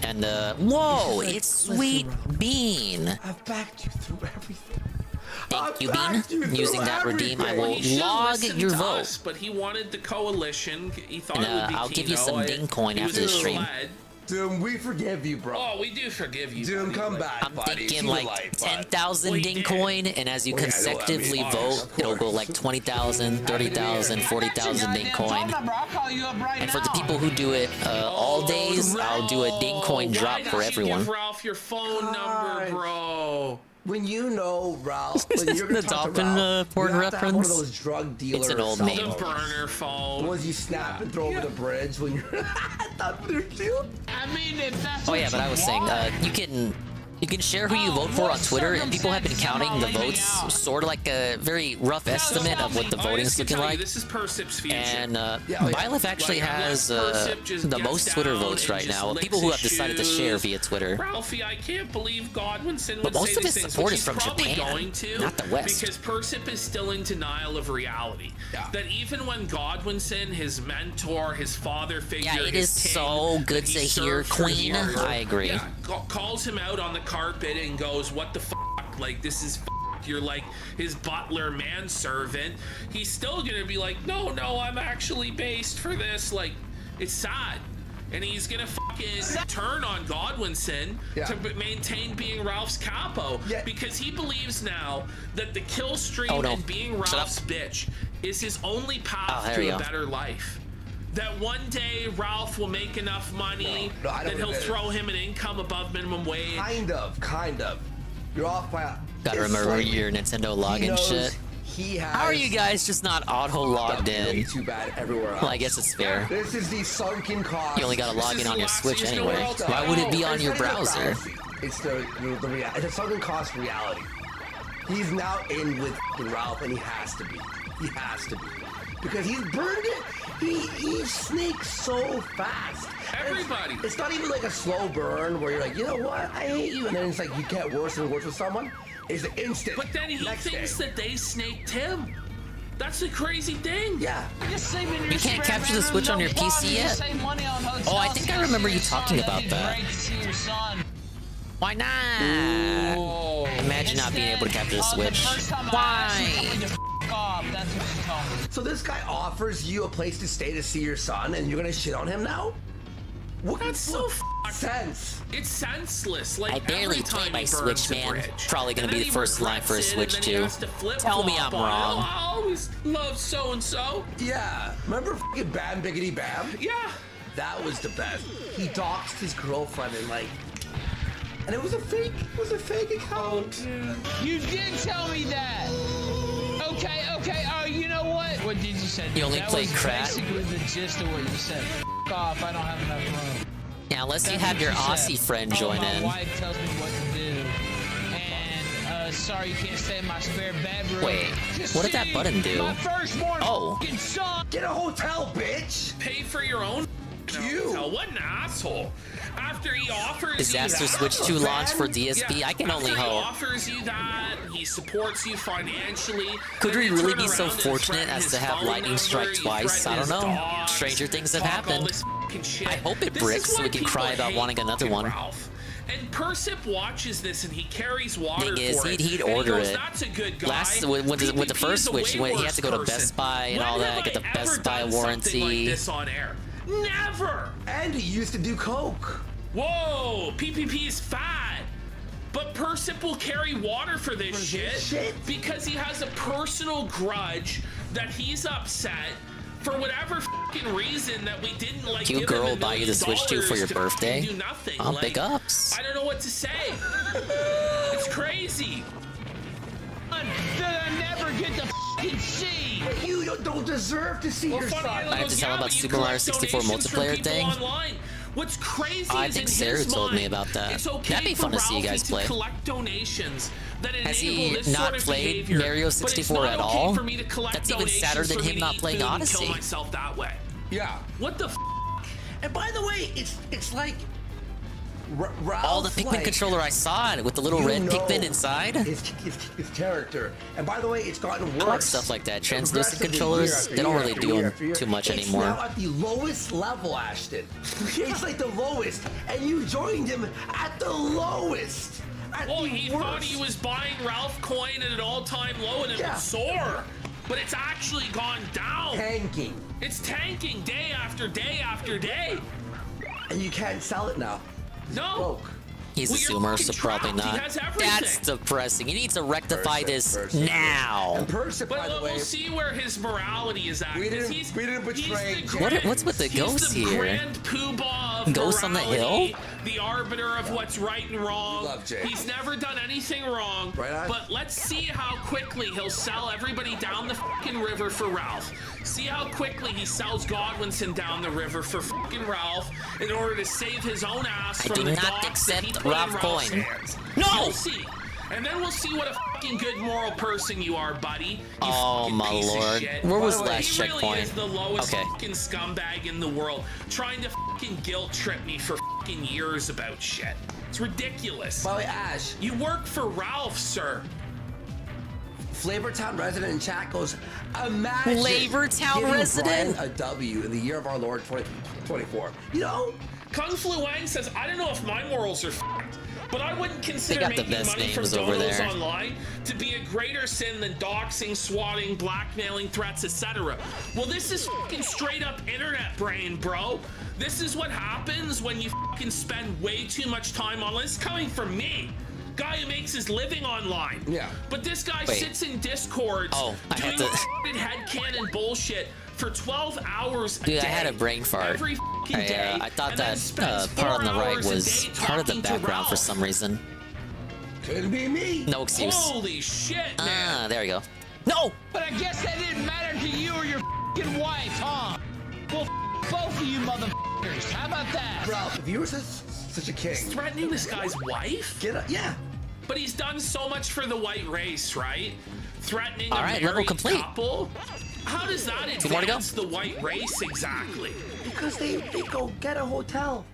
And whoa, it's Sweet Bean. I've backed you through everything. Thank you, Bean. Using that redeem, I will log your vote. Us, but he wanted the coalition. He thought And it would be I'll give you Kino. some ding coin after the stream. Doom, we forgive you, bro. Oh, we do forgive you. Doom, come back, I'm buddy. thinking like 10,000 ding coin, and as you consecutively vote, it'll go like 20,000, 30,000, 40,000 ding coin. And for the people who do it all days, I'll do a ding coin drop for everyone. Give Ralph your phone number, bro. When you know Ralph, when you're the gonna talk to dolphin Ralph, porn you have to have one of reference. those drug dealers. It's an old cell meme. phones. The burner phone. The ones you snap and throw over the bridge when you're not through shield. I mean, if that's Oh yeah, but I was saying, you can share who you vote for on Twitter, and people have been counting the votes, sort of like a very rough estimate of what the voting's looking like. This is Persip's future. And MyLife actually has the most Twitter votes right now, of people who have decided to share via Twitter. Ralphie, I can't believe Godwinson But would most say of his these things, support which is from he's probably Japan, going to, not the West. Because Persip is still in denial of reality. That even when Godwinson, his mentor, his father figure, Yeah, it his is king, so good that he to hear, served for Queen. years, I agree. Yeah, calls him out on the carpet and goes, what the fuck? Like, this is you're like his butler manservant. He's still gonna be like, no, I'm actually based for this. Like, it's sad. And he's gonna fucking turn on Godwinson to maintain being Ralph's capo because he believes now that the kill stream and being Ralph's bitch is his only path to a better life. That one day Ralph will make enough money that he'll throw him an income above minimum wage. Kind of. You're off by a... Gotta remember your Nintendo login shit. How are you guys just not auto logged in? Way too bad everywhere else. Well, I guess it's fair. This is the sunken cost. You only gotta log in on your Switch anyway. Why would it be on your browser? It's it's a sunken cost reality. He's now in with Ralph, and he has to be. He has to be. Because he's burned it. He snakes so fast. Everybody. It's not even like a slow burn where you're like, you know what, I hate you, and then it's like you get worse and worse with someone. It's an instant. But then he thinks that they snaked him. That's the crazy thing. Yeah. You can't capture the Switch on your PC yet? Oh, I think I remember you talking about that. Why not? Imagine not being able to capture the Switch. Why? So this guy offers you a place to stay to see your son, and you're gonna shit on him now? What? That's so sense. It's senseless. Like I barely every play time my he Switch, burns a man. bridge. Probably gonna And be then the he first line for a regrets it, Switch and then he too. has to Tell me flip-flop I'm on it. wrong. Oh, I always love so and so. Yeah. Remember fucking Bam Biggity Bam? Yeah. That was the best. He doxed his girlfriend and it was a fake. It was a fake account. You did tell me that. Okay. Oh, you know what? What did you say? You only that play was crap? basically the gist of what you said. F off. I don't have enough room. Yeah, unless you That's have what your you Aussie said. friend join my in. wife tells me what to do. And sorry you can't stay in my spare bedroom. Wait, what did that button do? My firstborn f***ing son. Get a hotel, bitch. Pay for your own hotel. What an asshole. After he offers Disaster you that, Switch 2 launch for DSP? I can only after he hope. offers you that, he supports you financially. Could then we you really turn be so around and fortunate threaten as his to have phone lightning number, strike you twice? threaten I don't his know. dogs, Stranger things have talk all happened. this f***ing shit. I hope it This bricks is so why we can people cry about hate wanting another fucking one. Ralph. And Persip watches this and he carries water Thing is, for it. he'd And he order goes, it. "That's a good guy." Last with the PPP first is a Switch, way he had to go to worse Best person. Buy and When all have that, get I the Best ever Buy done something warranty. like this on air? Never. And he used to do coke. Whoa, PPP is fat. But Persip will carry water for this shit because he has a personal grudge that he's upset for whatever fucking reason that we didn't like. Cute give girl him $1 buy you the Switch 2 for your to birthday? Do nothing. Oh, Like, big ups. I don't know what to say. It's crazy. That I never get to fucking see. You don't deserve to see your son. I have to tell him about Super Mario 64 multiplayer thing. What's crazy I is think in Sarah his told me mind, about that. it's okay That'd be for fun to see you Ralphie guys to play. collect donations that Has enable he this not sort of played behavior, Mario but it's 64 not at okay all? for me to collect That's even sadder donations than for him me to not eat playing food and Odyssey. Kill myself that way. Yeah. What the? And by the way, it's like Ralph, Oh, the Pikmin controller, I saw it with the little red Pikmin inside. His character. And by the way, it's gotten worse. I like stuff like that. Translucent Progressively controllers, year after they don't year really after do year them after year. too much It's anymore. now at the lowest level, Ashton. It's like the lowest, and you joined him at the lowest. Well, he thought he was buying Ralph coin at an all-time low and it would soar. But it's actually gone down. Tanking. It's tanking day after day after day. And you can't sell it now. No. He's Well, a you're zoomer, fucking so probably trapped. He not. has everything. That's depressing. You need to rectify this now. And Persip, by the But way, we'll see where his morality is at. we 'cause didn't betray he's Jay. What's with the ghost he's the here? grand poobah of Ghost on the morality, hill? the arbiter of what's right and wrong. Love Jay. He's never done anything wrong. Right on. But let's see how quickly he'll sell everybody down the fucking river for Ralph. See how quickly he sells Godwinson down the river for fucking Ralph in order to save his own ass I from do the not dogs that he accept put in Ralph Ralph's coin. hands. No! We'll see. And then we'll see what a fucking good moral person you are, buddy. You Oh fucking my piece of lord. shit. Where was By the way, last he really checkpoint? is the lowest Okay. fucking scumbag in the world, trying to fucking guilt trip me for fucking years about shit. It's ridiculous. By the way, Ash. You work for Ralph, sir. Flavortown resident in chat goes, imagine Flavortown giving resident? Brian a W in the year of our Lord 2024. You know? Kung Flu Wang says, I don't know if my morals are fucked, but I wouldn't consider got the making best money from names over donos there. online to be a greater sin than doxing, swatting, blackmailing, threats, etc. Well, this is fucking straight up internet brain, bro. This is what happens when you fucking spend way too much time online. This is coming from me. Guy who makes his living online. Yeah. But this guy Wait. sits in Discords doing fucking headcanon bullshit for 12 hours a Dude, day. I had a brain fart. Every fucking day. I thought and then that spends part on the 4 right hours a was day part of the talking to background for Ralph. some reason. Could be me. No excuse. Holy shit, man. Ah, there we go. No! But I guess that didn't matter to you or your f***ing wife, huh? Well, both of you motherfuckers. How about that? Ralph, if you were such a king. He's threatening this guy's wife? Get up. Yeah. But he's done so much for the white race, right? Threatening All a right, level married complete. couple? How does that 2 more to go. advance the white race exactly? Because they go get a hotel.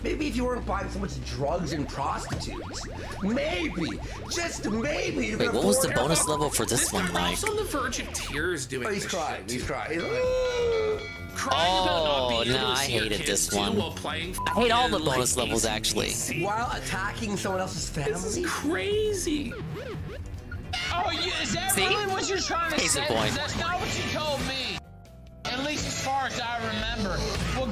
Maybe if you weren't buying so much drugs and prostitutes. Maybe. Just maybe. You Wait, could what was afford the bonus it. level for this one like? Ralph's on the verge of tears doing Oh, he's this crying. shit, He's too. crying. Crying about not being able no, to I see your hated kids, this too, one. while playing I hate all the fucking, bonus like, levels, actually. ACDC. While attacking someone else's family. This is crazy. Oh, Oh, is that really what you're trying to Case in say? point. That's not what you told me. At least as far as I remember. Well,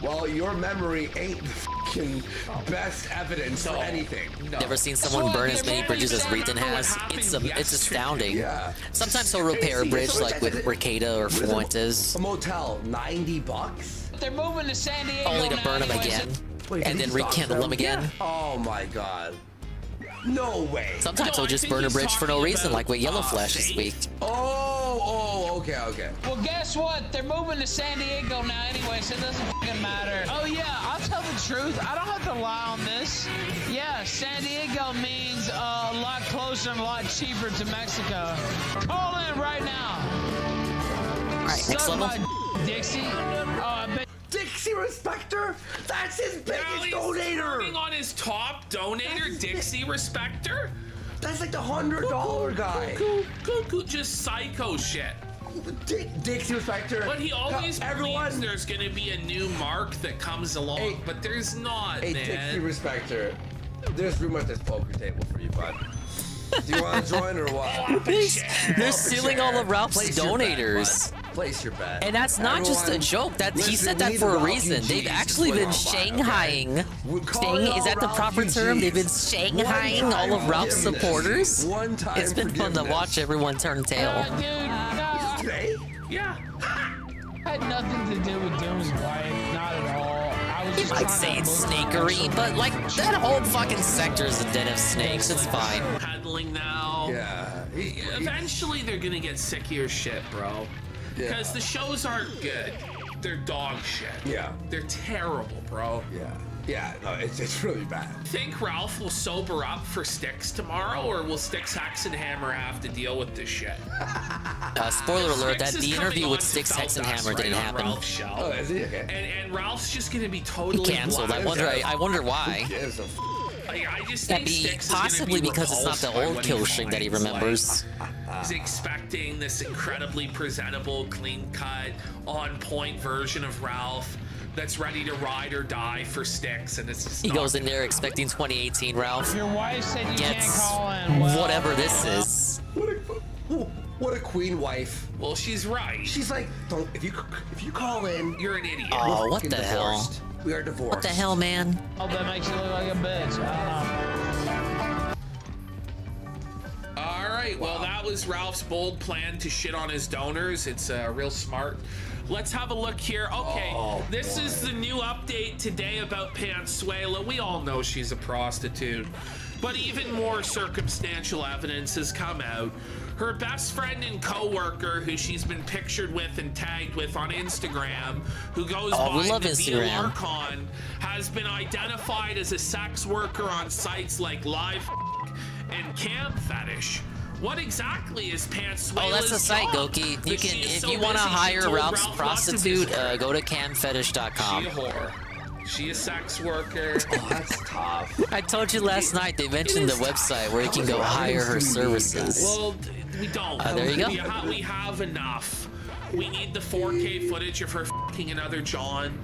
Well, your memory ain't the fucking best evidence for anything. No. Never seen someone burn as many bridges as Reeton has. It's astounding. Yeah. Sometimes he'll repair a bridge like with Ricada or Fuentes. A motel, $90? They're moving to San Diego Only to now burn them anyway, again. Wait, And then rekindle them again. Oh my god. No way. Sometimes he'll just burn a bridge for no reason, like with Yellow Flash this week. Oh, okay. Well, guess what? They're moving to San Diego now anyway, so it doesn't fucking matter. Oh yeah, I'll tell the truth. I don't have to lie on this. Yeah, San Diego means a lot closer and a lot cheaper to Mexico. Call in right now. All right, next level. Dixie. Oh, I bet. Dixie Respector? That's his biggest donator! Working on his top donator, Dixie Respector? That's like the $100 guy. Cuckoo, just psycho shit. Dixie Respector. But he always believes there's gonna be a new mark that comes along, but there's not, Hey, man. Dixie Respector. There's room at this poker table for you, bud. Do you want to join or what? They're stealing all of Ralph's donators. Place your bet. And that's not just a joke. He said that for a reason. They've actually been shanghaiing. Is that the proper term? They've been shanghaiing all of Ralph's supporters. It's been fun to watch everyone turn tail. Today? Yeah. Had nothing to do with Doom's wife, not at all. I was You just might trying say to it's book snakery, but like that whole fucking sector is a den of snakes. It's fine. Peddling now. Yeah. Eventually, they're gonna get sick of your shit, bro. Yeah. Because the shows aren't good. They're dog shit. Yeah. They're terrible, bro. Yeah, no, it's really bad. Think Ralph will sober up for Styx tomorrow, or will Styx, Hex, and Hammer have to deal with this shit? Spoiler alert, that Styx the is interview coming with on Styx, to Hex, and Felfast Hammer didn't right on happen. Ralph's show. Oh, is he? Okay. And Ralph's just gonna be totally Canceled. I blind. wonder why. I just That'd think be Styx possibly is gonna be because it's not the repulsed by old what kill he string that he finds. remembers. He's expecting this incredibly presentable, clean-cut, on-point version of Ralph that's ready to ride or die for Styx, and it's just He goes in there expecting 2018 Ralph. Your wife said you can't Gets call in. Well, whatever this is. What a queen wife. Well, she's right. She's like, don't. If you call in, you're an idiot. Oh, we're what the fucking hell? divorced. We are divorced. What the hell, man? Oh, that makes you look like a bitch. I don't know. All right, well, that was Ralph's bold plan to shit on his donors. It's real smart. Let's have a look here. Okay, this is the new update today about Pansuela. We all know she's a prostitute, but even more circumstantial evidence has come out. Her best friend and co-worker, who she's been pictured with and tagged with on Instagram, who goes by Nabil Archon, has been identified as a sex worker on sites like Live and Cam Fetish. What exactly is Pansuela's Oh, that's a site, job? Goki. You That can, she is if so you want to busy, she hire told Ralph's Ralph not to prostitute, visit her. go to camfetish.com. She a whore. She a sex worker. Oh, that's tough. I told you last night they mentioned the website where you can go hire her services. Well, we don't. There you go. We have enough. We need the 4K footage of her fucking another John.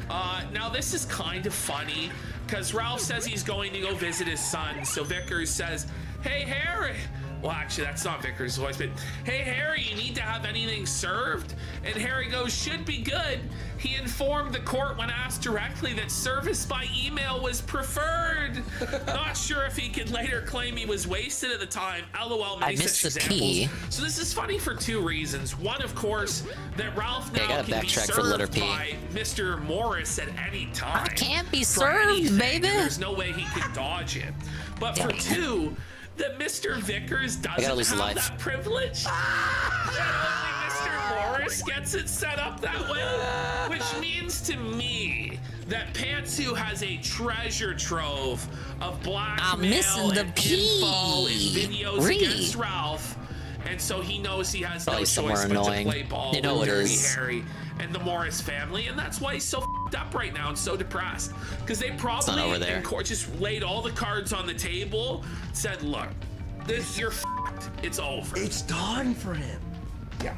Now this is kind of funny because Ralph says he's going to go visit his son. So Vickers says, "Hey Harry." Well, actually, that's not Vickers' voice, but "Hey Harry, you need to have anything served?" And Harry goes, "Should be good." He informed the court when asked directly that service by email was preferred. Not sure if he could later claim he was wasted at the time. LOL, many I missed such the examples. P. So this is funny for two reasons. One, of course, that Ralph Okay, I now gotta can be backtrack for letter served P. by Mr. Morris at any time. I can't be for served, anything, baby. and there's no way he could dodge it. But for two, that Mr. Vickers doesn't lose a have life. that privilege. That only Mr. Morris gets it set up that way, which means to me that Pantsu has a treasure trove of blackmail missing the and P. info and videos Read. against Ralph, and so he knows he has Probably no somewhere choice but annoying. to play ball You know with it Dirty is. Harry and the Morris family, and that's why he's so f***ed up right now and so depressed, because they probably over there. in court just laid all the cards on the table, said, "Look, this you're f***ed. It's over. It's done for him." Yeah.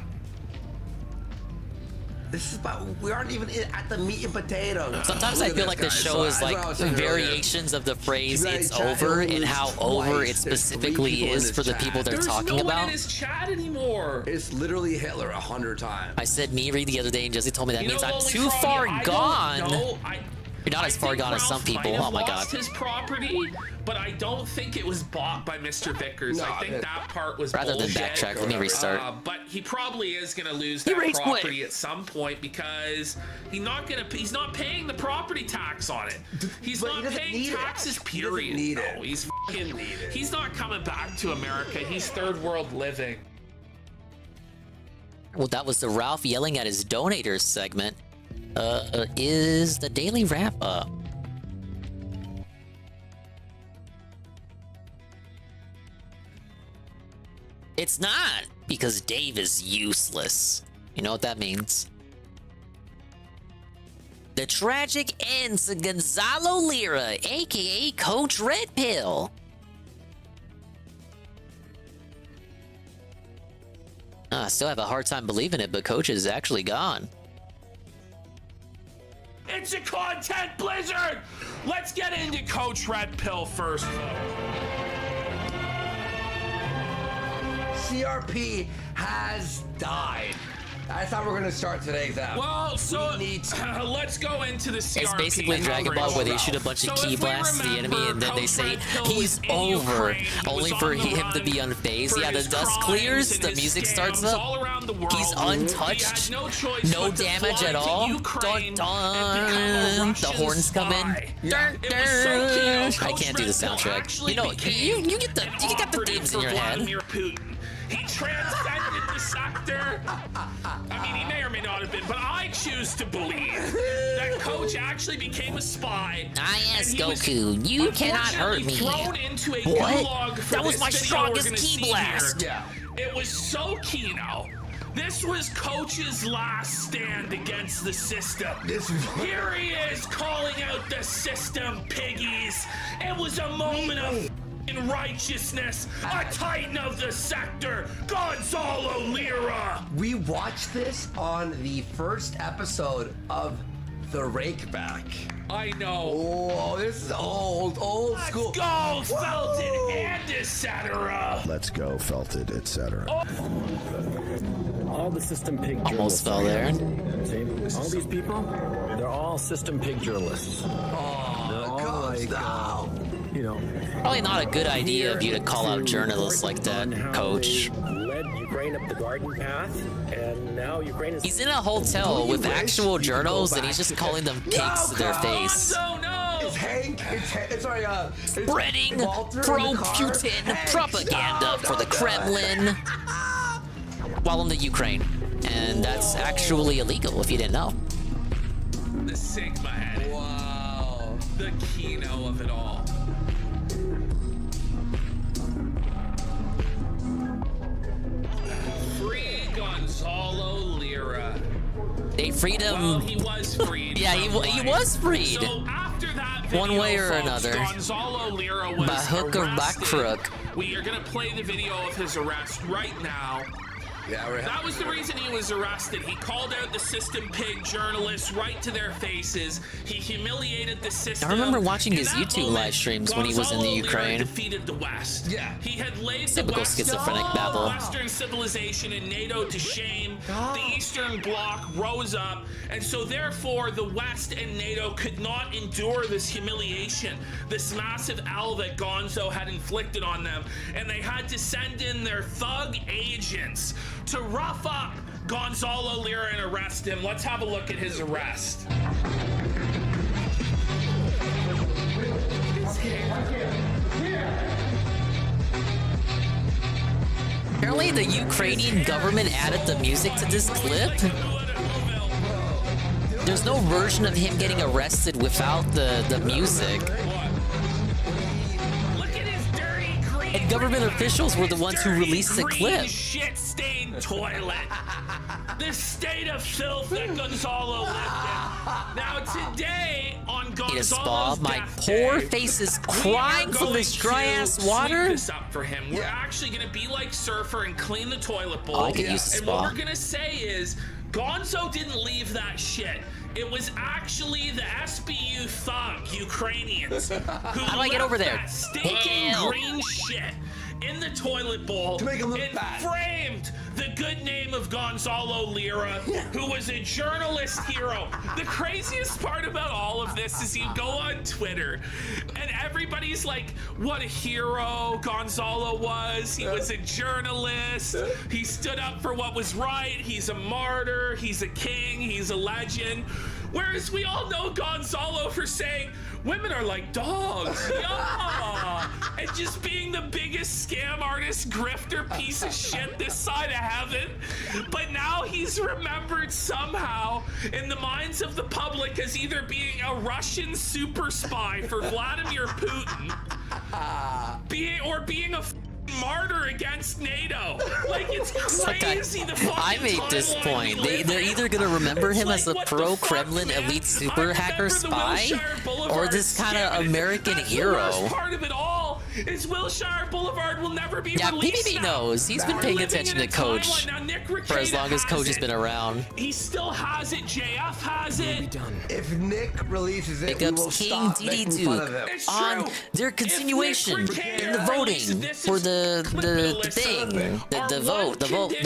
This is about, we aren't even at the meat and potatoes. Sometimes I feel like the show is like variations of the phrase "it's over" and how over it specifically is for the people they're talking about. There's no one in his chat anymore. It's literally Hitler 100 times. I said Miri the other day, and Jesse told me that means I'm too far gone. You're not as far gone as some people. Oh my god. Lost his property, but I don't think it was bought by Mr. Vickers. I think that part was rather bullshit. than backtrack. Let me restart. But he probably is gonna lose that property at some point because he's not paying the property tax on it. He's not paying taxes. Period. He's not coming back to America. He's third world living. Well, that was the Ralph yelling at his donators segment. Is the daily wrap up? It's not, because Dave is useless. You know what that means? The tragic ends of Gonzalo Lira, aka Coach Red Pill. I still have a hard time believing it, but Coach is actually gone. It's a content blizzard! Let's get into Coach Red Pill first. CRP has died. That's how we're gonna start today's app. Well, so let's go into the CRP. It's basically Dragon Ball where they shoot a bunch of key blasts to the enemy and then they say he's over, only for him to be unfazed. Yeah, the dust clears, the music starts up, he's untouched, no damage at all. Dun, dun. The horns come in. Dun, dun. I can't do the soundtrack. You know, you get the themes in your head. He transcended the sector. I mean, he may or may not have been, but I choose to believe that Coach actually became a spy. Yes, Goku, you cannot hurt me. Thrown into a gulag for that was my strongest key blast. Yeah. It was so Kino. This was Coach's last stand against the system. Here he is calling out the system piggies. It was a moment of in righteousness, a titan of the sector, Gonzalo Lira. We watched this on the first episode of The Rakeback. I know. Oh, this is old school. Let's go, Felton and etc. Let's go, Felted, etc. All the system pig almost fell there. See, all these people, they're all system pig journalists. They're all like, you know, probably not a good idea of you to call out journalists like that, Coach. Led Ukraine up the garden path, and now Ukraine is. He's in a hotel with actual journals, and he's just calling them pigs to their face. It's Hank. Spreading pro-Putin propaganda for the Kremlin while in the Ukraine, and that's actually illegal if you didn't know. The Sigma had it. Wow. The Kino of it all. Free Gonzalo Lira. They freed him. Well, he was freed. Yeah, he was freed. So after that video, one way or folks, another. Gonzalo Lira was by hook or by crook. We are gonna play the video of his arrest right now. Yeah, that was the reason he was arrested. He called out the system pig journalists right to their faces. He humiliated the system. I remember watching his YouTube live streams when he was in the Ukraine. Defeated the West. Yeah. He had laid typical the West, schizophrenic babble. Western civilization and NATO to shame. The Eastern Bloc rose up, and so therefore the West and NATO could not endure this humiliation, this massive L that Gonzo had inflicted on them, and they had to send in their thug agents to rough up Gonzalo Lira and arrest him. Let's have a look at his arrest. Apparently the Ukrainian government added the music to this clip. There's no version of him getting arrested without the music. And government officials were the ones who released the clip. Shit-stained toilet. The state of filth that Gonzalo lived in. Now today on Gonzalo's my poor face is crying from this dry-ass water. This up for him. We're actually gonna be like Surfer and clean the toilet bowl. I could use the and spa. what we're gonna say is, Gonzo didn't leave that shit. It was actually the SBU thug Ukrainians who How do I get over there? that stinking green shit in the toilet bowl to make him look and bad. framed the good name of Gonzalo Lira, who was a journalist hero. The craziest part about all of this is you go on Twitter and everybody's like, what a hero Gonzalo was. He was a journalist. He stood up for what was right. He's a martyr. He's a king. He's a legend. Whereas we all know Gonzalo for saying women are like dogs, yeah, and just being the biggest scam artist, grifter, piece of shit this side of heaven. But now he's remembered somehow in the minds of the public as either being a Russian super spy for Vladimir Putin, being a martyr against NATO. Like, it's crazy. I made this point. They're either gonna remember him as a pro-Kremlin elite super hacker spy, or this kind of American hero. Part of it all is Wilshire Boulevard will never be released. PBB knows. He's been paying attention to Coach for as long as Coach has been around. He still has it. JF has it. If Nick releases it, Pick up King DD Duke on their continuation in the voting for the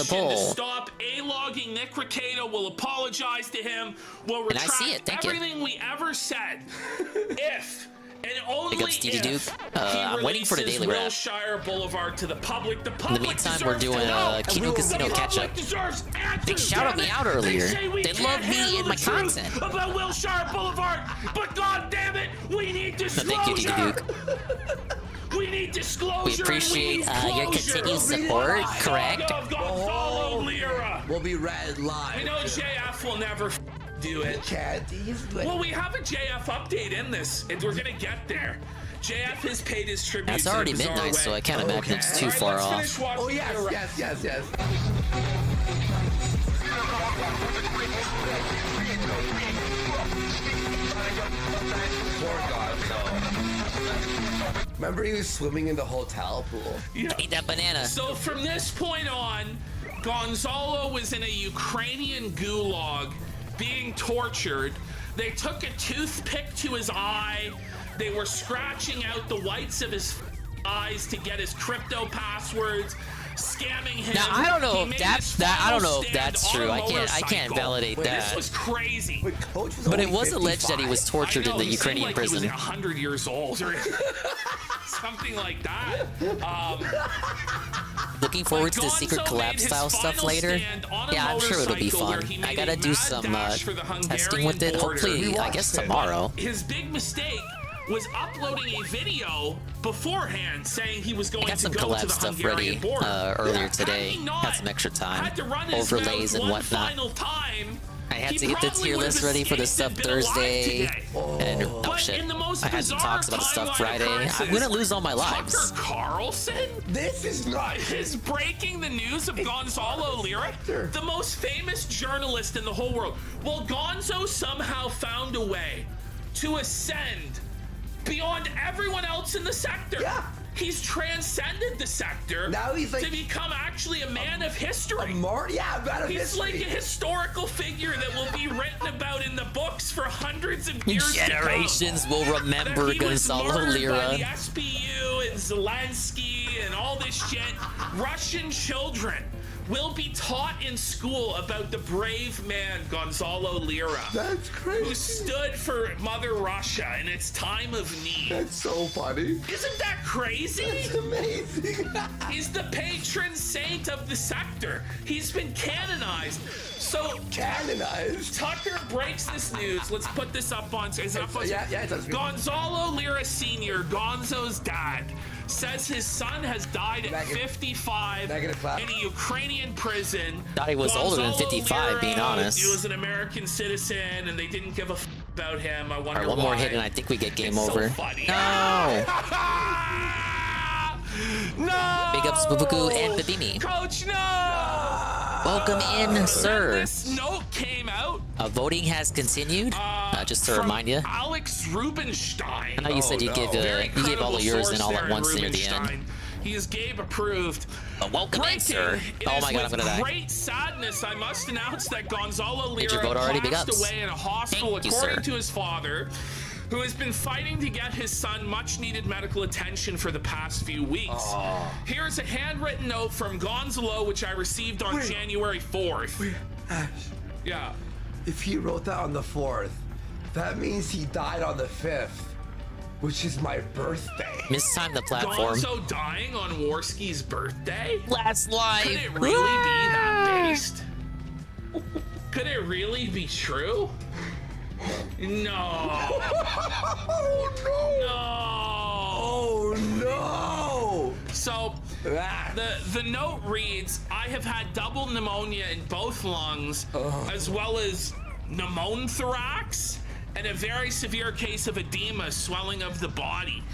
poll. Stop A-logging Nick Recato. Will apologize to him. Will retract And I see it. Thank you. everything we ever said. If and only Pick up Stevie if Duke. he I'm waiting for the releases daily wrap. Wilshire Boulevard to the public. The In public the meantime, deserves we're doing to know. Kino Casino catch-up. They shouted me out earlier. They love me in my content. About Wilshire Boulevard, but god damn it, we need disclosure. Thank you, DD Duke. We need disclosure. We appreciate your continued support, correct? We'll be read live. I know JF will never do it. Well, we have a JF update in this, and we're gonna get there. JF has paid his tribute. It's already midnight, so I can't imagine it's too far off. Oh, yes. Poor Gonzo. Remember he was swimming in the hotel pool? Yeah. Eat that banana. So from this point on, Gonzalo was in a Ukrainian gulag being tortured. They took a toothpick to his eye. They were scratching out the whites of his eyes to get his crypto passwords, scamming him. Now I don't know if that's true. I can't validate that. This was crazy. But it was alleged that he was tortured in the Ukrainian prison. He was 100 years old or something like that. Looking forward to the secret collab style stuff later. Yeah, I'm sure it'll be fun. I gotta do some testing with it. Hopefully, I guess tomorrow. His big mistake was uploading a video beforehand saying he was going I got some to go collab to the stuff Hungarian ready border. earlier today. Had some extra time, overlays and whatnot. I had to get the tier list ready for the stuff Thursday, and oh shit, I had some talks about the stuff Friday. I'm gonna lose all my lives. Tucker Carlson? This is not is breaking the news of Gonzalo Lira, the most famous journalist in the whole world. Well, Gonzo somehow found a way to ascend beyond everyone else in the sector. Yeah. He's transcended the sector. Now he's like to become actually a man of history. Man of He's history. like a historical figure that will be written about in the books for hundreds of years. Generations will remember Gonzalo Lira. By the SBU and Zelensky and all this shit. Russian children will be taught in school about the brave man Gonzalo Lira. That's crazy. Who stood for Mother Russia in its time of need. That's so funny. Isn't that crazy? That's amazing. He's the patron saint of the sector. He's been canonized. So canonized. Tucker breaks this news. Let's put this up on. Is it up on? Yeah, it does. Gonzalo Lira Sr., Gonzo's dad, says his son has died at 55 in a Ukrainian prison. Thought he was older than 55, Lira, be honest. He was an American citizen, and they didn't give a f about him. I wonder Alright, one why. more hit, and I think we get game It's over. So funny. No. No! Big ups, Bubuku and Babimi. Coach, no! Welcome in, sir. This note came out. Voting has continued. Just to remind you. Alex Rubenstein. I know you said you gave all of yours in all at once near the end. He is Gabe approved. Welcome in, sir. Oh my god, I'm gonna die. Great sadness, I must announce that Gonzalo Did your Lira vote already? Big passed ups. away in a hospital, Thank you, according sir. to his father, who has been fighting to get his son much-needed medical attention for the past few weeks. Here's a handwritten note from Gonzalo, which I received on January 4th. Wait, Ash. Yeah. If he wrote that on the 4th, that means he died on the 5th, which is my birthday. Mistime the platform. Gonzo dying on Warski's birthday? Last live. Could it really be that based? Could it really be true? No. Oh no! So the note reads, I have had double pneumonia in both lungs, as well as pneumothorax, and a very severe case of edema, swelling of the body.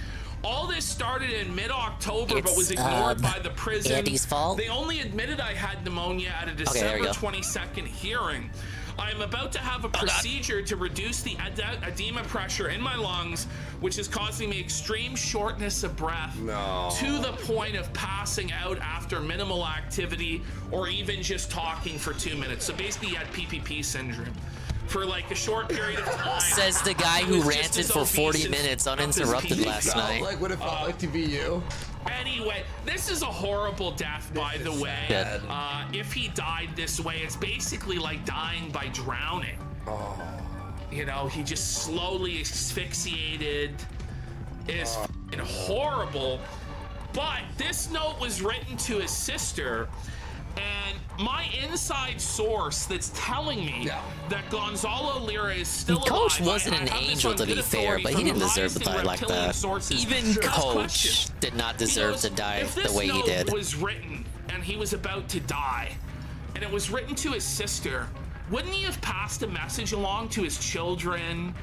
All this started in mid-October, but was ignored by the prison. Andy's fault. They only admitted I had pneumonia at a December 22nd hearing. I am about to have a procedure to reduce the edema pressure in my lungs, which is causing me extreme shortness of breath to the point of passing out after minimal activity or even just talking for 2 minutes. So basically he had PPP syndrome for like a short period of time. Says the guy who ranted for 40 minutes uninterrupted last night. Like what it felt like to be you. Anyway, this is a horrible death, by the way. If he died this way, it's basically like dying by drowning. You know, he just slowly asphyxiated. It's f***ing horrible. But this note was written to his sister, and my inside source that's telling me that Gonzalo Lira is still alive. Coach wasn't an angel, to be fair, but he didn't deserve to die like that. Even Coach did not deserve to die the way he did. If this note was written and he was about to die, and it was written to his sister, wouldn't he have passed a message along to his children?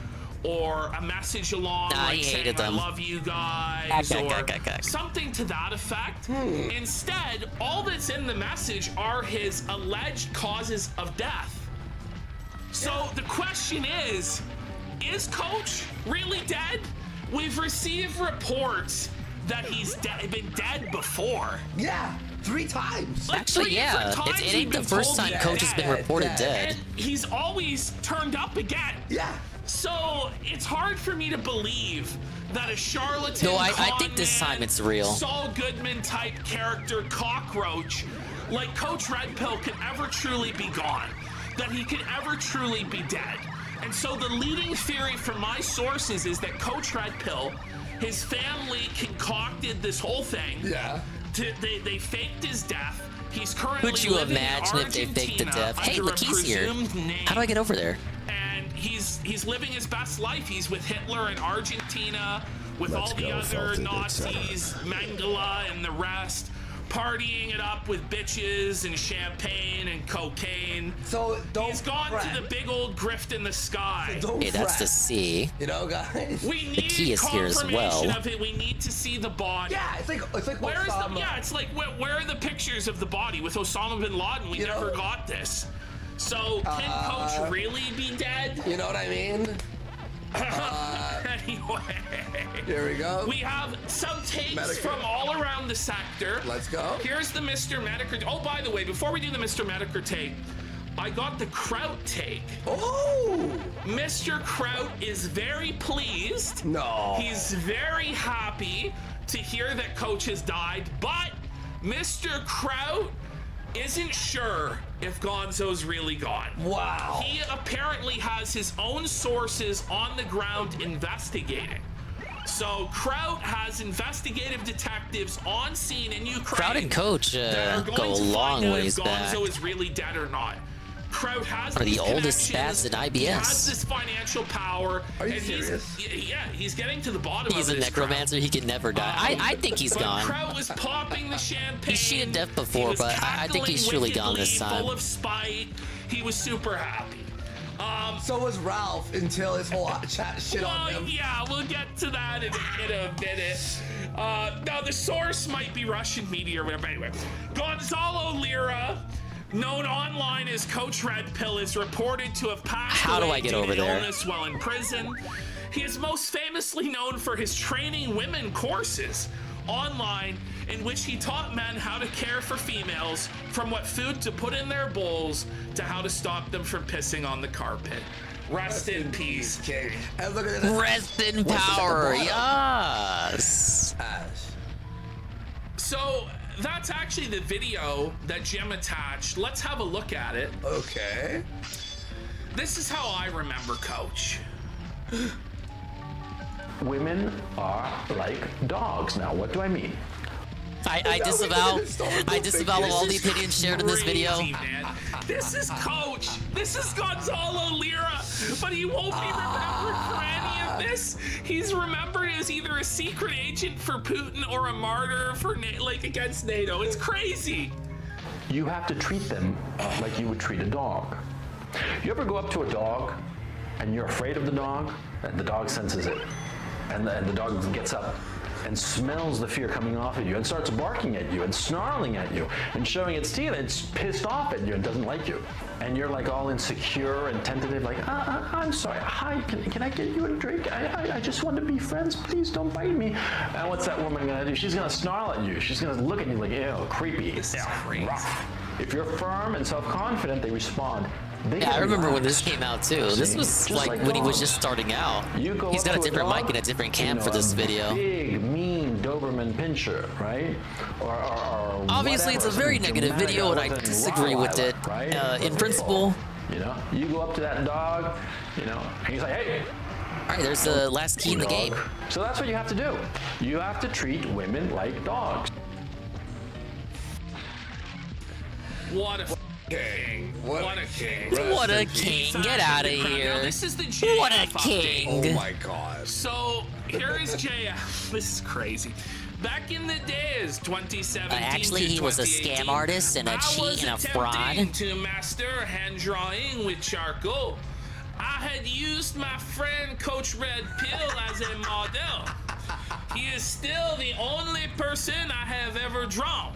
Or a message along like saying, I love you guys, or something to that effect. Instead, all that's in the message are his alleged causes of death. So the question is Coach really dead? We've received reports that he's been dead before. Yeah, 3 times. Like Actually, yeah, it ain't the first time Coach has been reported dead. And he's always turned up again. Yeah. So it's hard for me to believe that a charlatan, No, I think this time it's real. Saul Goodman type character cockroach like Coach Red Pill can ever truly be gone, that he can ever truly be dead. And so the leading theory from my sources is that Coach Red Pill, his family concocted this whole thing. Yeah. They faked his death. He's currently Could you living imagine in if they faked the death? Hey, under a look, he's here. presumed name. How do I get over there? He's living his best life. He's with Hitler in Argentina, with all the other Nazis, Mengele and the rest, partying it up with bitches and champagne and cocaine. So he's gone to the big old grift in the sky. Hey, that's the C. You know, guys. We need the key is here as well. confirmation of it. We need to see the body. Yeah, it's like where is the, yeah, it's like where are the pictures of the body with Osama bin Laden? We never got this. So can Coach really be dead? You know what I mean? Anyway, here we go. We have some takes from all around the sector. Let's go. Here's the Mr. Mediker. Oh, by the way, before we do the Mr. Mediker take, I got the Kraut take. Oh! Mr. Kraut is very pleased. No. He's very happy to hear that Coach has died, but Mr. Kraut isn't sure if Gonzo's really gone. Wow. He apparently has his own sources on the ground investigating. So Kraut has investigative detectives on scene in Ukraine. Kraut and Coach go a long ways if back. Gonzo is really dead or not. Kraut has One of the these oldest connections, spats in IBS. He has this financial power. Are you and serious? He's getting to the bottom He's of a this. necromancer. He can never die. I think he's But gone. Kraut was popping the champagne. He's cheated death before, but I think he's truly gone this time. Full of spite. He was super happy. So was Ralph until his whole chat shit on him. Yeah, we'll get to that in a minute. Now, the source might be Russian media or whatever. Anyway, Gonzalo Lira, known online as Coach Red Pill, is reported to have passed away due to illness while in prison. He is most famously known for his training women courses online in which he taught men how to care for females, from what food to put in their bowls to how to stop them from pissing on the carpet. Rest in peace, King. And look at this. Rest in power. Yes. So that's actually the video that Jim attached. Let's have a look at it. Okay. This is how I remember Coach. Women are like dogs. Now, what do I mean? I disavow all the opinions shared in this video. Crazy, man. This is Coach. This is Gonzalo Lira, but he won't be remembered for any of this. He's remembered as either a secret agent for Putin or a martyr for against NATO. It's crazy. You have to treat them like you would treat a dog. You ever go up to a dog and you're afraid of the dog, and the dog senses it, and the dog gets up and smells the fear coming off at you and starts barking at you and snarling at you and showing its teeth. It's pissed off at you and doesn't like you. And you're like all insecure and tentative, like, I'm sorry, hi, can I get you a drink? I just want to be friends, please don't bite me. And what's that woman gonna do? She's gonna snarl at you. She's gonna look at you like, ew, creepy, rough. If you're firm and self-confident, they respond. Yeah, I remember when this came out too. This was like when he was just starting out. He's got a different mic and a different cam for this video. Big, mean Doberman pinscher, right? Or obviously, it's a very negative video, and I disagree with it. In principle, you know, you go up to that dog, you know, and he's like, hey. All right, there's the last key in the game. So that's what you have to do. You have to treat women like dogs. What a king. What a king. What a king. Get out of here. Now, this is the JF What a king. Oh my god. So, here is JF. This is crazy. Back in the days, 2017 actually, he was a scam artist and a cheat and a fraud. To master hand drawing with charcoal. I had used my friend Coach Red Pill as a model. He is still the only person I have ever drawn.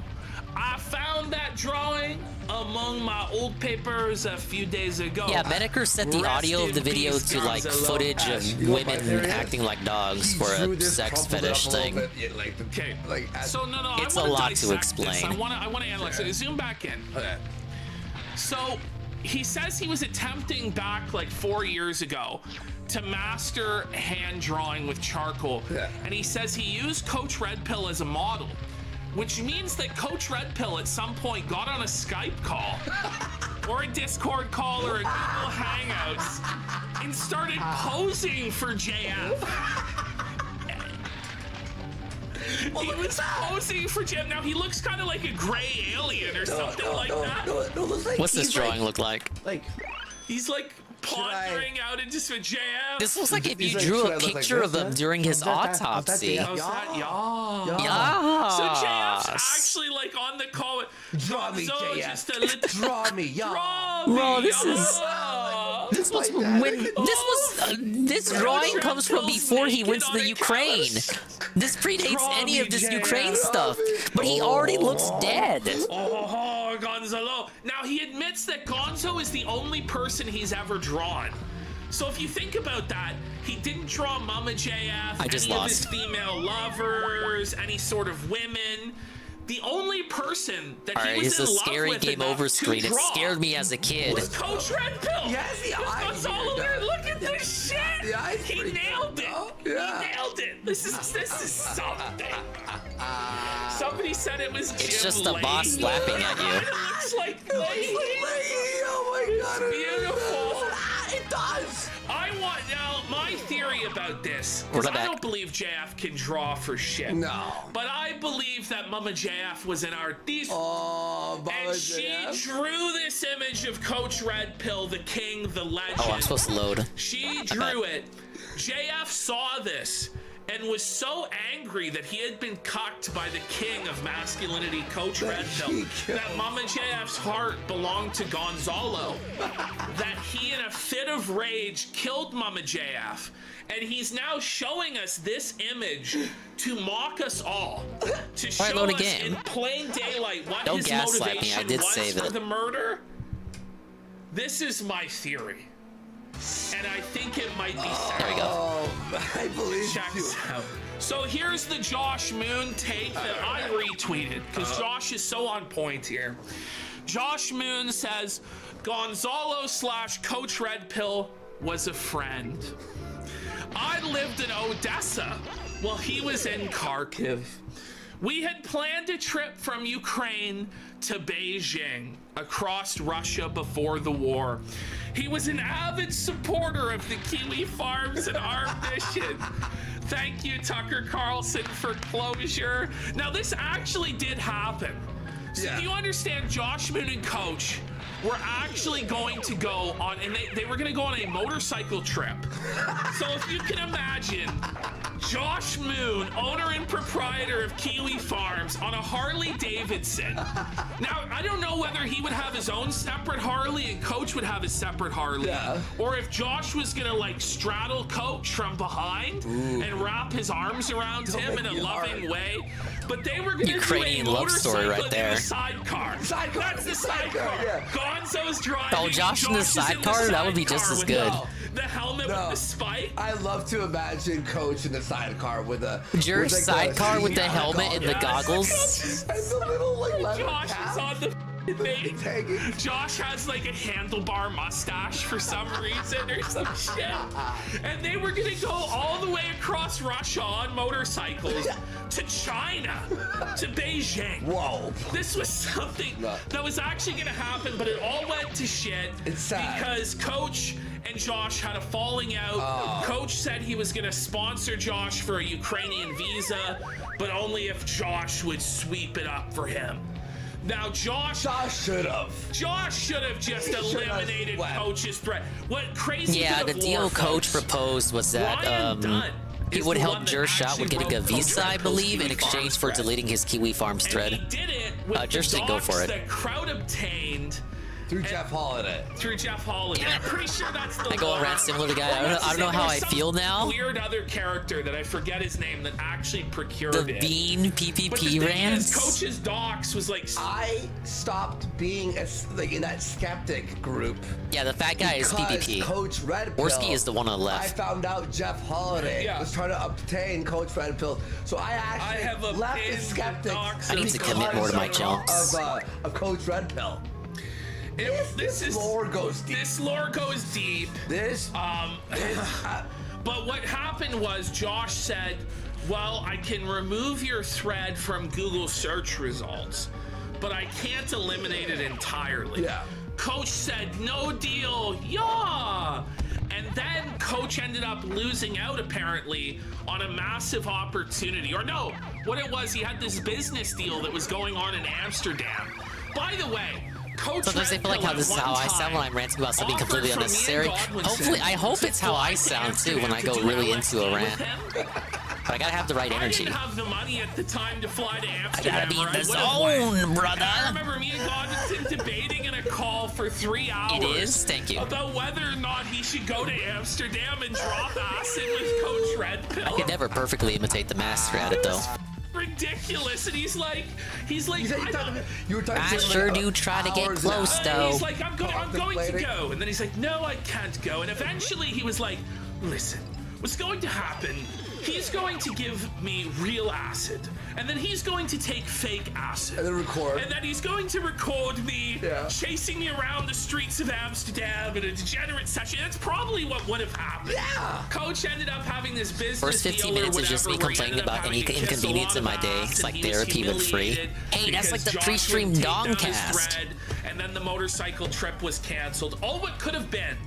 I found that drawing among my old papers a few days ago. Yeah, Beneker set the audio of the video to like footage of women acting like dogs for a sex fetish thing. Okay, so no, it's a lot to explain. I want to analyze it. Zoom back in. So he says he was attempting back like 4 years ago to master hand drawing with charcoal, and he says he used Coach Red Pill as a model. Which means that Coach Red Pill at some point got on a Skype call or a Discord call or a Google Hangouts and started posing for JF. He was posing for JF. Now he looks kind of like a gray alien or something like that. What's this drawing look like? He's like pondering out into some JF. This looks like if you drew a picture of him during his autopsy. How's that? Yeah. Yeah. So JF's actually like on the call with Draw me, JF. Just a little, Draw me, Draw Bro, me, this drawing comes from before he went to the Ukraine. This predates any of this Ukraine stuff, but he already looks dead. Oh, Gonzalo. Now he admits that Gonzo is the only person he's ever drawn. So if you think about that, he didn't draw Mama JF, any of his female lovers, any sort of women. The only person that he was in love with. It's a scary game over screen. It scared me as a kid. Was Coach Red Pill. Yes, the eyes. Look at this shit. The eyes. He nailed it. Yeah. He nailed it. This is something. Somebody said it was Jim It's just a Leahy. boss laughing at you. It looks like Leahy. Oh my god. It's beautiful. It does. I want now my theory about this, because I don't believe JF can draw for shit. No. But I believe that Mama JF was an artiste. Oh, Mama and JF. she drew this image of Coach Red Pill, the king, the legend. Oh, I'm supposed to load. She drew it. JF saw this and was so angry that he had been cucked by the king of masculinity, Coach Red Pill, that Mama JF's heart belonged to Gonzalo, that he, in a fit of rage, killed Mama JF. And he's now showing us this image to mock us all, to show us in plain daylight what his motivation was for the murder. This is my theory. And I think it might be sad. There we go. I believe Check you. this out. So here's the Josh Moon take that I retweeted because Josh is so on point here. Josh Moon says Gonzalo / Coach Red Pill was a friend. I lived in Odessa while he was in Kharkiv. We had planned a trip from Ukraine to Beijing across Russia before the war. He was an avid supporter of the Kiwi Farms and our mission. Thank you, Tucker Carlson, for closure. Now, this actually did happen. So if you understand, Josh Moon and Coach were actually going to go on, and they were going to go on a motorcycle trip. So if you can imagine, Josh Moon, owner and proprietor of Kiwi Farms, on a Harley Davidson. Now, I don't know whether he would have his own separate Harley and Coach would have his separate Harley, or if Josh was gonna like straddle Coach from behind and wrap his arms around him in a loving way. But they were gonna Ukrainian do a love story right there. in a sidecar. That's the sidecar. Gonzo's driving. Oh, Josh in the sidecar? That would be just as good. The helmet with the spike. I love to imagine Coach in the sidecar with a George sidecar with the helmet and the goggles. And the little like leather Josh cap. is on the thing. Josh has like a handlebar mustache for some reason or some shit. And they were gonna go all the way across Russia on motorcycles to China, to Beijing. Whoa. This was something that was actually gonna happen, but it all went to shit because Coach and Josh had a falling out. Coach said he was gonna sponsor Josh for a Ukrainian visa, but only if Josh would sweep it up for him. Now, Josh should have just eliminated Coach's threat. What crazy? Yeah, the deal Coach proposed was that he would help Jersh out with getting a visa, I believe, in exchange for deleting his Kiwi Farms thread. He did it with Jersh the didn't go for it. The crowd obtained through Jeff Holiday. Through Jeff Holiday. I'm pretty sure that's the I go around similar to guy. I don't know how I feel now. Weird other character that I forget his name that actually procured The it. Bean But the PPP thing rants. is, Coach's docs was like, I stopped being in that skeptic group. Yeah, the fat guy is PPP. Coach Red Pill. Orsky is the one on the I left. found out Jeff Holiday was trying to obtain Coach Red Pill, so I actually left the skeptic. I need to commit more to my jumps. Of Coach Red Pill. This lore goes deep. This lore goes deep. But what happened was Josh said, well, I can remove your thread from Google search results, but I can't eliminate it entirely. Coach said, no deal, yeah. And then Coach ended up losing out, apparently, on a massive opportunity. Or no, what it was, he had this business deal that was going on in Amsterdam. By the way, Coach Sometimes I feel like how this is how I sound when I'm ranting about something completely unnecessary. Hopefully, I hope it's how I sound too when I go really into a rant. But I gotta have the right energy. I didn't have the money at the time to fly to I Amsterdam. gotta be in the zone, brother. And I remember me and Godwinson debating in a call for 3 hours. It is? Thank you. About whether or not he should go to Amsterdam and drop acid with Coach Red Pill. I could never perfectly imitate the master at it though. Ridiculous, and he's like, I sure do try to get close though. He's like, I'm going to go, and then he's like, no, I can't go, and eventually he was like, listen, what's going to happen? He's going to give me real acid, and then he's going to take fake acid, and then record, and then he's going to record me chasing me around the streets of Amsterdam in a degenerate session. That's probably what would have happened. Yeah. Coach ended up having this business. First 15 minutes is just me complaining about any inconvenience in my day. It's like therapy but free. Hey, that's like the pre-stream Domcast. And then the motorcycle trip was canceled. Oh, what could have been.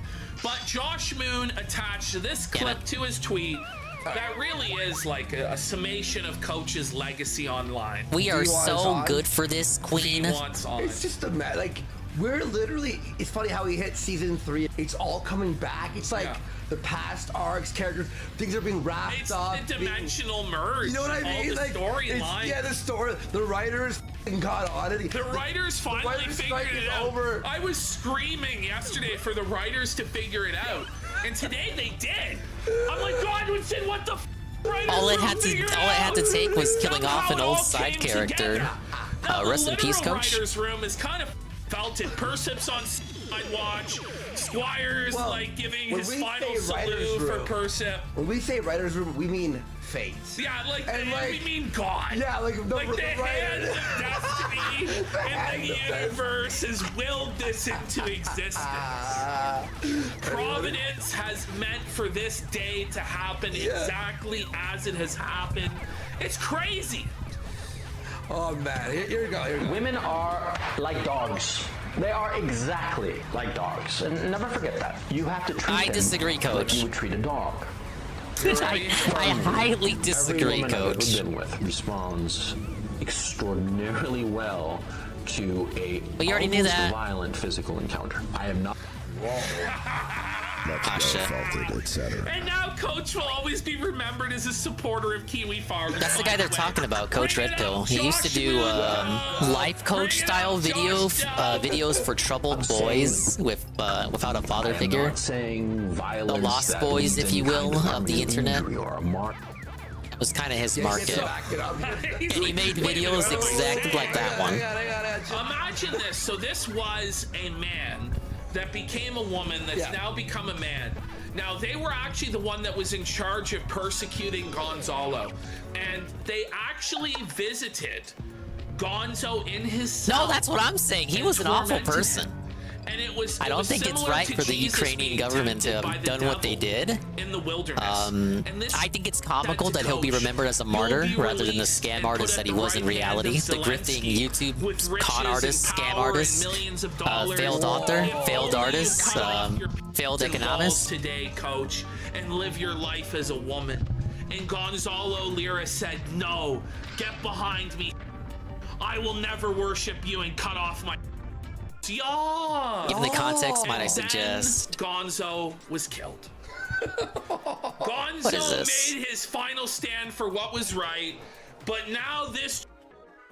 But Josh Moon attached this clip to his tweet. That really is like a summation of Coach's legacy online. We are so good for this, Queen. It's just like we're literally. It's funny how we hit season 3. It's all coming back. It's like the past arcs, characters, things are being wrapped up. It's the dimensional merge. You know what I mean? All the storyline. Yeah, the story. The writers got on it. The writers finally figured it out. I was screaming yesterday for the writers to figure it out, and today they did. I'm like, Godwinson, what the f? All it had to take was killing off an old side character. Rest in peace, Coach. The writers' room is kind of felted. Persip's on side watch. Squire's like giving his final salute for Persip. When we say writer's room, we mean fate. Yeah, like, And, we mean God. Yeah, like the hands of destiny in the universe has willed this into existence. Providence has meant for this day to happen exactly as it has happened. It's crazy. Oh man, here we go. Women are like dogs. They are exactly like dogs, and never forget that. You have to treat them disagree, Coach. like you would treat a dog. I highly disagree, Every woman I've Coach. ever been with responds extraordinarily well to a But you already knew that. violent physical encounter. I have not. And now Coach will always be remembered as a supporter of Kiwi Farm. That's the guy they're talking about, Coach Red Pill. He used to do life coach style videos for troubled boys with without a father figure. Saying violence, the lost boys, if you will, of the internet. It was kind of his market. And he made videos exactly like that one. Imagine this. So this was a man that became a woman that's now become a man. Now, they were actually the one that was in charge of persecuting Gonzalo. And they actually visited Gonzo in his cell. No, that's what I'm saying. He was an awful person. And it was. I don't think it's right for the Ukrainian government to have done what they did. In the wilderness. I think it's comical that he'll be remembered as a martyr rather than the scam artist that he was in reality. The grifting YouTube con artist, scam artist, failed author, failed artist, failed economist. Today, Coach, and live your life as a woman. And Gonzalo Lira said, "No, get behind me. I will never worship you," and cut off my. Given the context, might I suggest? Gonzo was killed. Gonzo What is this? made his final stand for what was right, but now this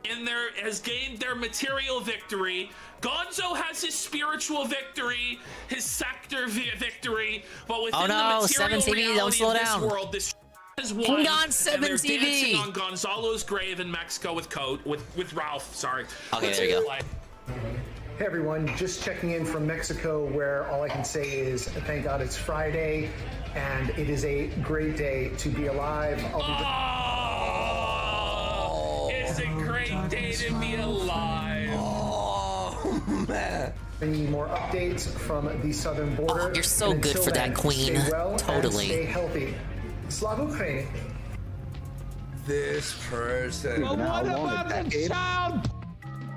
in there has gained their material victory. Gonzo has his spiritual victory, his sector victory, but within Oh no, the material 7 TV, don't reality slow of this down. world, this has won. King on and 7 they're TV. dancing on Gonzalo's grave in Mexico with Ralph. Sorry. Okay, there you go. Hey everyone, just checking in from Mexico, where all I can say is thank God it's Friday, and it is a great day to be alive. It's a great day to be alive. Oh man. Any more updates from the southern border? Oh, you're so And good until for that, then, queen. Stay well Totally. And stay healthy. Slava Ukraini. This person. But what about the child?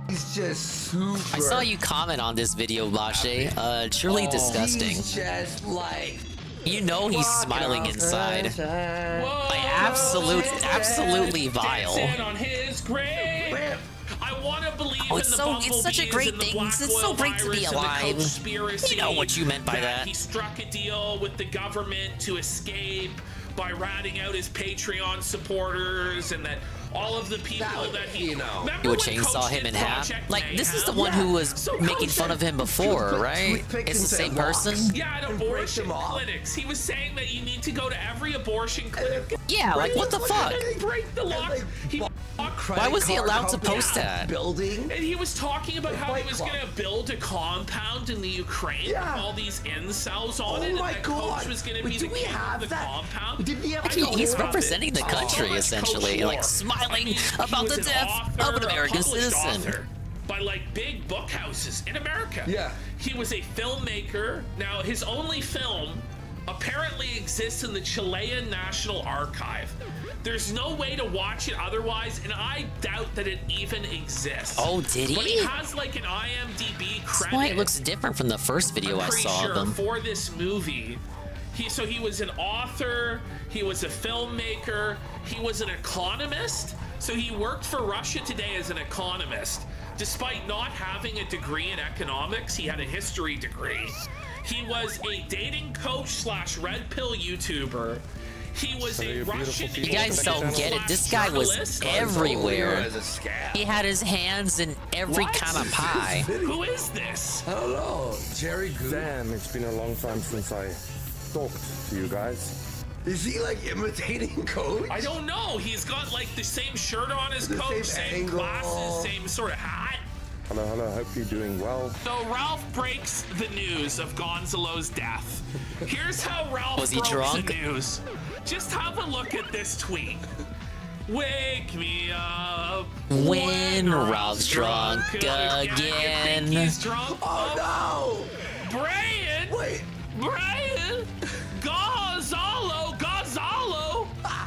He's just super. I saw you comment on this video, Bashe. Truly disgusting. He's just like. You know he's smiling inside. Like absolutely vile. Dancing on his grave. I want to believe Oh, it's in the so it's such a bumblebees great and the thing. black It's so oil great to be virus and the alive. conspiracy You know what you meant by that. He struck a deal with the government to escape by ratting out his Patreon supporters, and that all of the people that he Remember You would when chainsaw Coach him did in half. Project Like this is the Mayhem? one who was So making Coach fun of him before, right? It's the same person. Yeah, at abortion clinics. He was saying that you need to go to every abortion clinic. Yeah, like what the fuck? And break the law. He Why was he allowed to post that? Building. And he was talking about how he was going to build a compound in the Ukraine with all these incels on it, and that Coach was going to be the king of the compound. Did we Like, he's representing the country essentially, like smiling about the death of an American citizen. By like big book houses in America. Yeah. He was a filmmaker. Now his only film apparently exists in the Chilean National Archive. There's no way to watch it otherwise, and I doubt that it even exists. Oh, did he? But he has like an IMDb That's credit. why it looks different from the first video I saw Sure, of him. for this movie. He was an author, he was a filmmaker, he was an economist. So he worked for Russia Today as an economist. Despite not having a degree in economics, he had a history degree. He was a dating coach / red pill YouTuber. He was a Russian. You guys don't get it. This guy was everywhere. He had his hands in every kind of pie. Who is this? I don't know. Jerry Goose. Damn, it's been a long time since I talked to you guys. Is he like imitating Coach? I don't know. He's got like the same shirt on as The Coach, same same angle. glasses, same sort of hat. Hello, hello. Hope you're doing well. So Ralph breaks the news of Gonzalo's death. Here's how Ralph Was he broke drunk? the news. Just have a look at this tweet. Wake me up When Ralph's drunk again. You think he's drunk? Oh no! Brian! Wait. Brian! Gonzalo!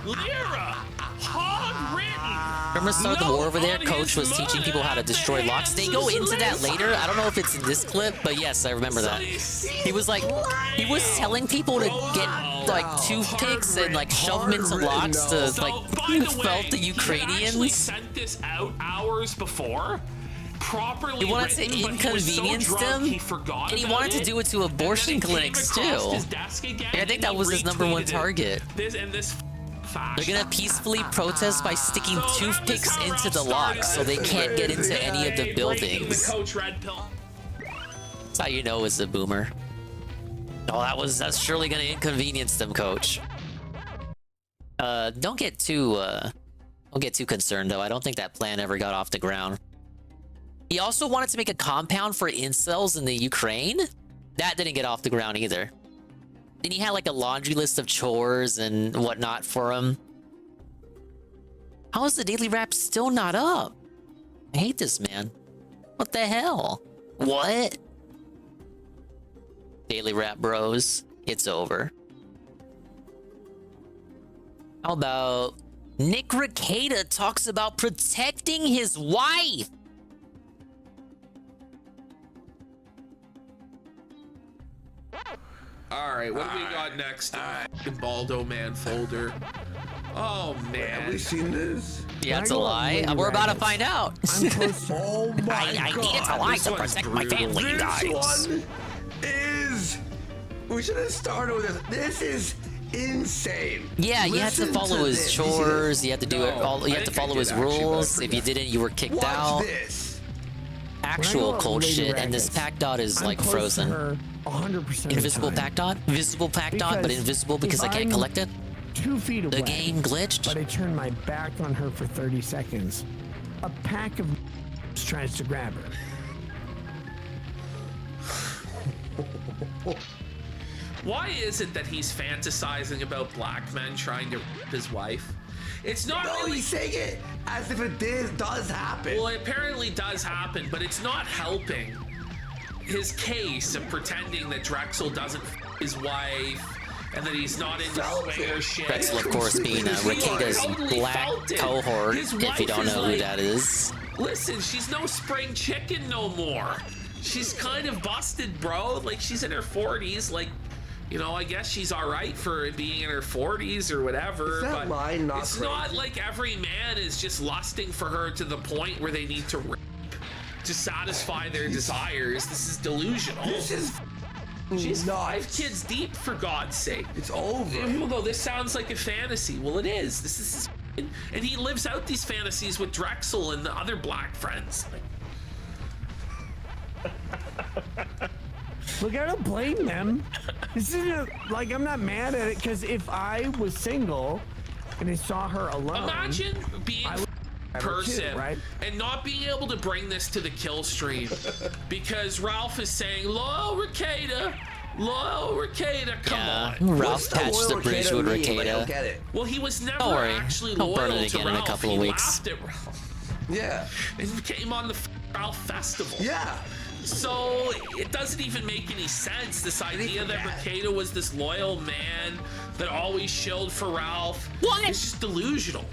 Lyra! Hog written! Remember start the war over there? Coach was teaching people how to destroy locks. They go into that later. I don't know if it's in this clip, but yes, I remember that. He was like, he was telling people to get like toothpicks and like shove them into locks to like felt the Ukrainians. He sent this out hours before. Properly He wanted to written, but inconvenience he was so drunk, them, he forgot and he about wanted to do it to abortion and then it clinics came across too. his desk again, Yeah, I think and that he was his number one retweeted it. target. This They're gonna peacefully protest by sticking toothpicks into the locks so they can't get into any of the buildings. The Coach Red Pill. That's how you know it's a boomer. Oh, that's surely gonna inconvenience them, Coach. Don't get too concerned though. I don't think that plan ever got off the ground. He also wanted to make a compound for incels in the Ukraine. That didn't get off the ground either. Then he had like a laundry list of chores and whatnot for him. How is the daily rap still not up? I hate this man. What the hell? What? Daily rap bros, it's over. How about Nick Rekieta talks about protecting his wife? All right, what do we got next? The Baldo Man folder. Oh man, Have we seen this? Yeah, it's a lie. We're about to find out. I'm close. Oh my I god. needed to lie This to one's protect my brutal. family, you guys. This one is. We should have started with this. This is insane. Yeah, you had to Listen follow his this. chores. You had to do it all. You had to follow his rules. If you didn't, you were kicked Watch out. this. Actual cold shit, and this pack dot is like frozen. 100% Invisible pack dot, visible pack dot, but invisible because I can't collect it. 2 feet away. The game glitched. But I turned my back on her for 30 seconds. A pack of tries to grab her. Why is it that he's fantasizing about black men trying to rape his wife? It's not really. He's saying it as if it does happen. Well, it apparently does happen, but it's not helping his case of pretending that Drexel doesn't f his wife and that he's not into swinger shit. Drexel, of course, being Rekieta's black cohort, if you don't know who that is. Listen, she's no spring chicken no more. She's kind of busted, bro. Like, she's in her 40s. Like, you know, I guess she's all right for being in her 40s or whatever. Is that but line not it's crazy? not like every man is just lusting for her to the point where they need to rape to satisfy their desires. This is delusional. This is She's 5 kids deep, for God's sake. It's over. Even though this sounds like a fantasy, well, it is. This is his, and he lives out these fantasies with Drexel and the other black friends. Look, I don't blame them. This isn't like, I'm not mad at it, because if I was single and I saw her alone, Imagine being person, right? and not being able to bring this to the kill stream because Ralph is saying, loyal Rekieta, come on. Ralph patched the bridge with Rekieta. Well, he was never Don't worry. actually He'll loyal burn it to again in a Ralph. couple of He weeks. laughed at Ralph. Yeah. And came on the Ralph festival. Yeah. So it doesn't even make any sense, this idea that Rekieta was this loyal man that always shilled for Ralph. What? It's just delusional.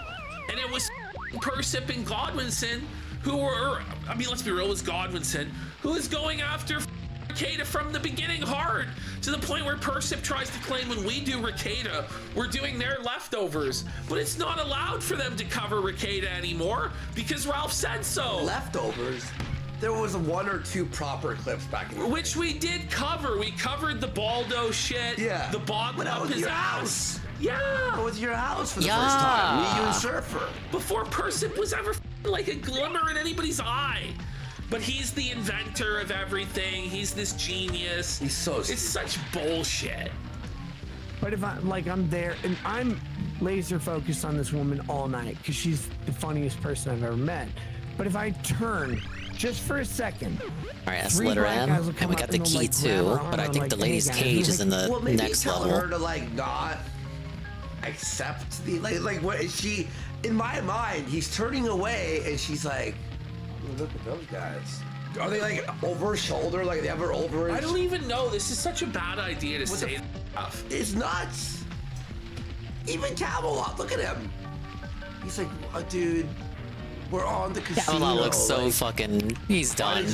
And it was Persip and Godwinson who were, I mean, let's be real, it was Godwinson who was going after Rekieta from the beginning hard, to the point where Persip tries to claim when we do Rekieta, we're doing their leftovers. But it's not allowed for them to cover Rekieta anymore because Ralph said so. Leftovers? There was 1 or 2 proper clips back in the Which we did cover. We covered the Baldo shit. Yeah. The boggling When I up was his your ass. house. Yeah. I was your house for the first time. Me, you, and Surfer. Before Persip was ever like a glimmer in anybody's eye. But he's the inventor of everything. He's this genius. He's so It's such bullshit. But if I'm there and I'm laser focused on this woman all night because she's the funniest person I've ever met. But if I turn just for a second, All right, that's 3 letter black M, guys will and come we up got the and they'll, key like, grab too. her arm But I and, think like, the hey, lady's guys, cage is in the Well, maybe next tell level. her to like not accept the like what is she? In my mind, he's turning away, and she's like, "Look at those guys. Are they like over her shoulder? Like they have her over?" I don't even know. This is such a bad idea to say stuff. It's nuts. Even Camelot, look at him. He's like, dude, we're on the casino. Camelot looks so like, fucking. He's done.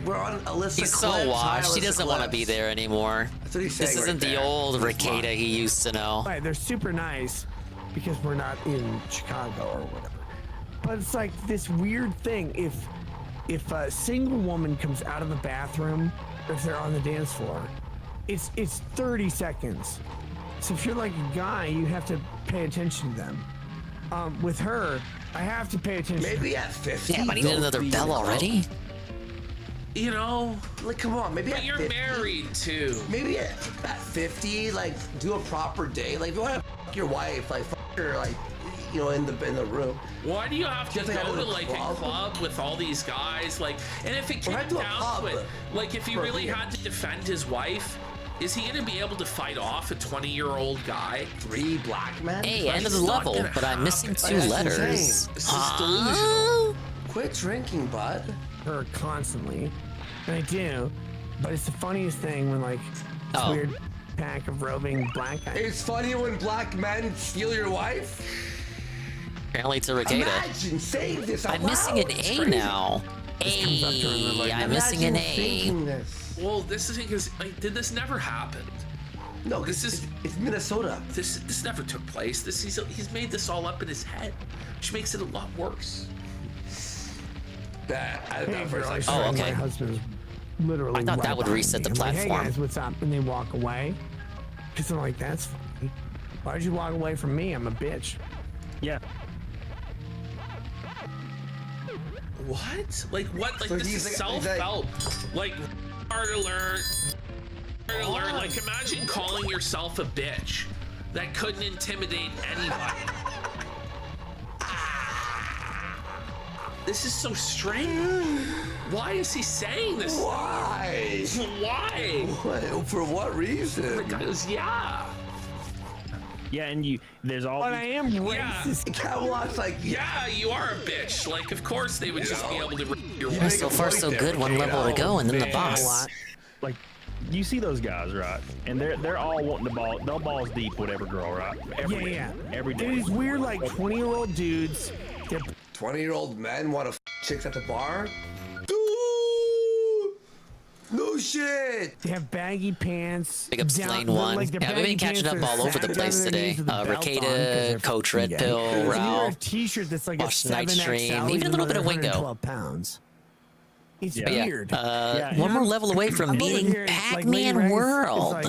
We're on Alyssa He's Clips. so Hi, washed. He Alyssa doesn't want to Clips. be there anymore. That's what he's This saying isn't right the there. old He's Ricada lying. he used to know. Right, they're super nice because we're not in Chicago or whatever. But it's like this weird thing. If a single woman comes out of the bathroom, or if they're on the dance floor, it's 30 seconds. So if you're like a guy, you have to pay attention to them. With her, I have to pay attention. Maybe at 50. Yeah, but he did another bell already. You know, like come on, maybe. But at you're 50, married too. Maybe at 50, like do a proper date. Like if you want to fuck your wife, like fuck her, like you know, in the room. Why do you have to Just like go go to to like a a club with all these guys? Like, and if it came to a down pub to it, like if he for a really beer. had to defend his wife, is he gonna be able to fight off a 20-year-old guy? 3 black men? Hey, end of the level, but I'm missing 2 letters. This is delusional. Quit drinking, bud. Her constantly, and I do. But it's the funniest thing when like this weird pack of roving black guys. It's funny when black men steal your wife. Apparently it's a Ricada. Imagine saying this out I'm missing an loud. It's A crazy. now. A. I'm missing an A. Well, this is because like, did this never happen? No, this is it's Minnesota. This never took place. He's made this all up in his head, which makes it a lot worse. Hey, girl, I Oh, swear okay. My husband's literally. I thought that right would behind reset me. the I'm like, platform. Hey guys, what's up? And they walk away. Because I'm like, that's funny. Why'd you walk away from me? I'm a bitch. Yeah. What? Like what? Like So this he's is like- self-help. Like hard alert. Hard alert. Like imagine calling yourself a bitch. That couldn't intimidate anybody. This is so strange. Why is he saying this? Why? Why? What? For what reason? Because yeah. Yeah, and there's all. But I am racist. Camelot's like, yeah, you are a bitch. Like, of course they would just be able to rip your Yeah, so far so good. 1 level to go, and then the boss. Like, you see those guys, right? And they're all wanting to ball. They'll balls deep, whatever girl, right? Every day. Every day. These weird like 20-year-old dudes. 20-year-old men want to chicks at the bar? No shit. They have baggy pants. Big up Slane 1. Yeah, we've been catching up all over the place today. Ricada, Coach Red Pill, You wear a Ralph, t-shirt that's like a Watch Night 7XL, Stream, even a little bit of Wingo. 112 pounds. It's But yeah, weird. one more level away from I'm over beating here, like, Pac-Man Lady Rex is World. like,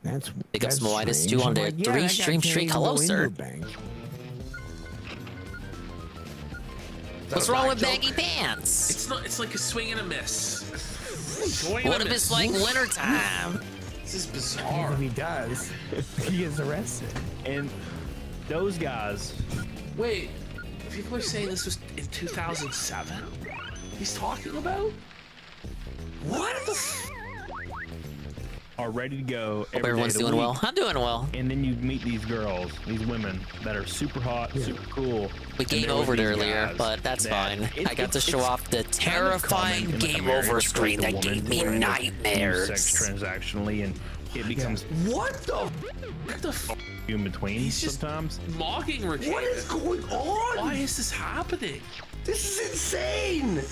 that's Big up that's Smolitis strange. 2 on I'm there. like, yeah, 3 that guy stream can't streak. even Hello, go into sir. a bank. What's wrong with baggy pants? It's not. It's like a swing and a miss. What if it's like wintertime? This is bizarre. If he does, he gets arrested. And those guys. Wait, people are saying this was in 2007. He's talking about what the? Are ready to go. Hope everyone's doing well. I'm doing well. And then you meet these girls, these women that are super hot, super cool. We game overed earlier, but that's fine. I got to show off the terrifying game over screen that gave me nightmares. Sex transactionally, and it becomes what the in between sometimes. Mocking Ricada. What is going on? Why is this happening? This is insane.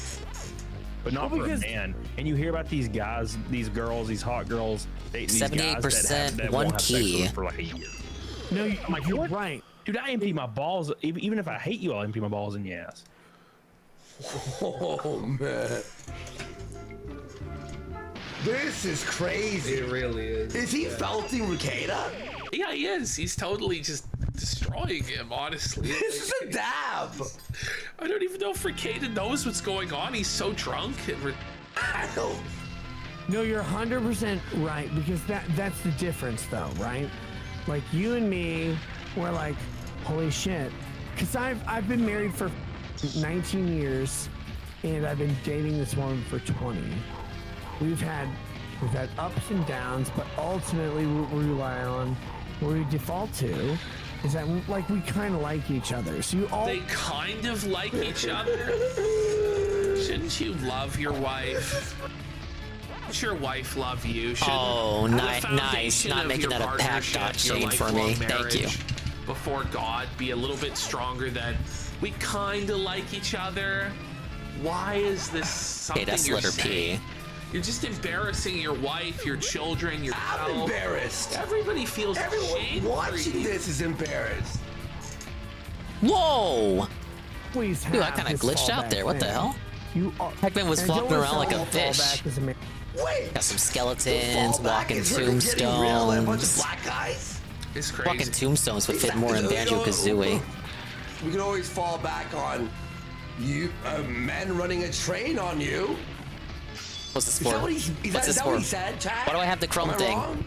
But not for a man. And you hear about these guys, these girls, these hot girls dating these guys 78% that one won't have sex with key. them for like a year. No, you're right. Dude, I empty my balls. Even if I hate you, I'll empty my balls in your ass. Oh man. This is crazy. It really is. Is he felting Ricada? Yeah, he is. He's totally just destroying him, honestly. This is a dab. I don't even know if Ricada knows what's going on. He's so drunk. I don't. No, you're 100% right, because that's the difference though, right? Like you and me, we're like, holy shit. Cause I've been married for 19 years, and I've been dating this woman for 20. We've had ups and downs, but ultimately what we rely on, what we default to, is that like we kind of like each other. So you all They kind of like each other. Shouldn't you love your wife? Shouldn't your wife love you? Oh, the nice. foundation Not of making your that a pack partnership, dot your chain for me. lifelong Thank you. marriage Before God, be a little bit stronger than we kind of like each other. Why is this something Okay, that's you're letter saying? P. You're just embarrassing your wife, your children, yourself. I'm embarrassed. Everybody feels Everyone ashamed watching for you. this is embarrassed. Whoa! Please Dude, I kind of glitched out there. What the hell? Pac-Man was flopping around like a fish. Wait! Got some skeletons, fallback walking is where they're getting real and a bunch of tombstones. black guys? It's crazy. Walking tombstones would fit more in Banjo-Kazooie. We can always fall back on you, men running a train on you. What's this Is for? that what he, is What's that, this is that for? what he said, Chad? Why do I have the chrome Am I thing? wrong?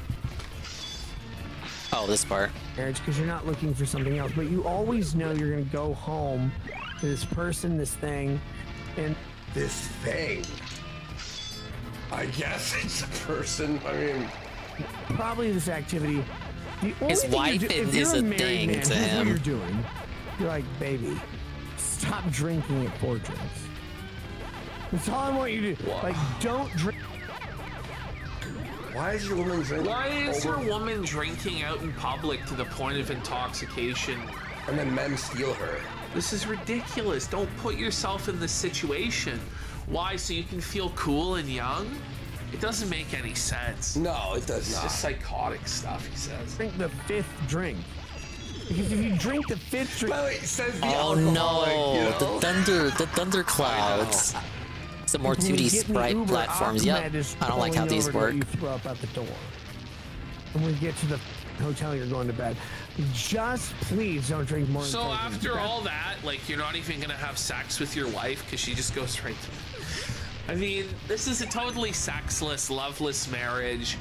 Oh, this part. marriage because you're not looking for something else, but you always know you're going to go home to this person, this thing, and this thing. I guess it's a person. I mean, probably this activity. The only His thing you wife do, if is you're a married thing man, to here's him. what you're doing. You're like, baby, stop drinking at 4 drinks. That's all I want you to do. Like, don't drink. why is your woman drinking? Why is your woman drinking out in public to the point of intoxication? And then men steal her. This is ridiculous. Don't put yourself in this situation. Why? So you can feel cool and young? It doesn't make any sense. No, it does It's not. just psychotic stuff, he says. Drink the 5th drink. Because if you drink the 5th drink. By the way, it says the Oh alcoholic, no, you know? the thunder clouds. Some more 2D sprite platforms. Yep. I don't like how these work. You throw up at the door. And when you get to the hotel, you're going to bed. Just please don't drink more than So 4 drinks. after all that, like, you're not even gonna have sex with your wife because she just goes right to... I mean, this is a totally sexless, loveless marriage.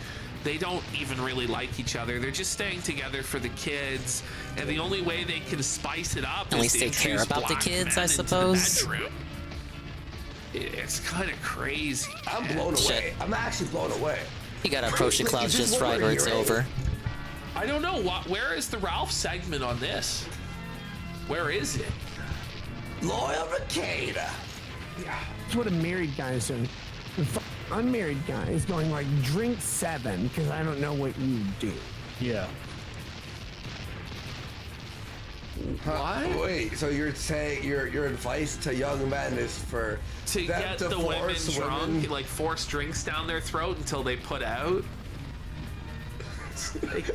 They don't even really like each other. They're just staying together for the kids, and the only way they can spice it up At is least to they care introduce about the black kids, men I into the suppose. bedroom. It's kind of crazy. I'm man. blown away. I'm actually blown away. You gotta approach the Like, clouds is this just what right we're or it's hearing? over. I don't know. Where is the Ralph segment on this? Where is it? Loyal Ricada. Yeah. That's what a married guy is doing. The unmarried guy is going like, drink 7 because I don't know what you do. Yeah. What? Wait, so you're saying your advice to young men is for To them get to the women force drunk, women- like force drinks down their throat until they put out? Like,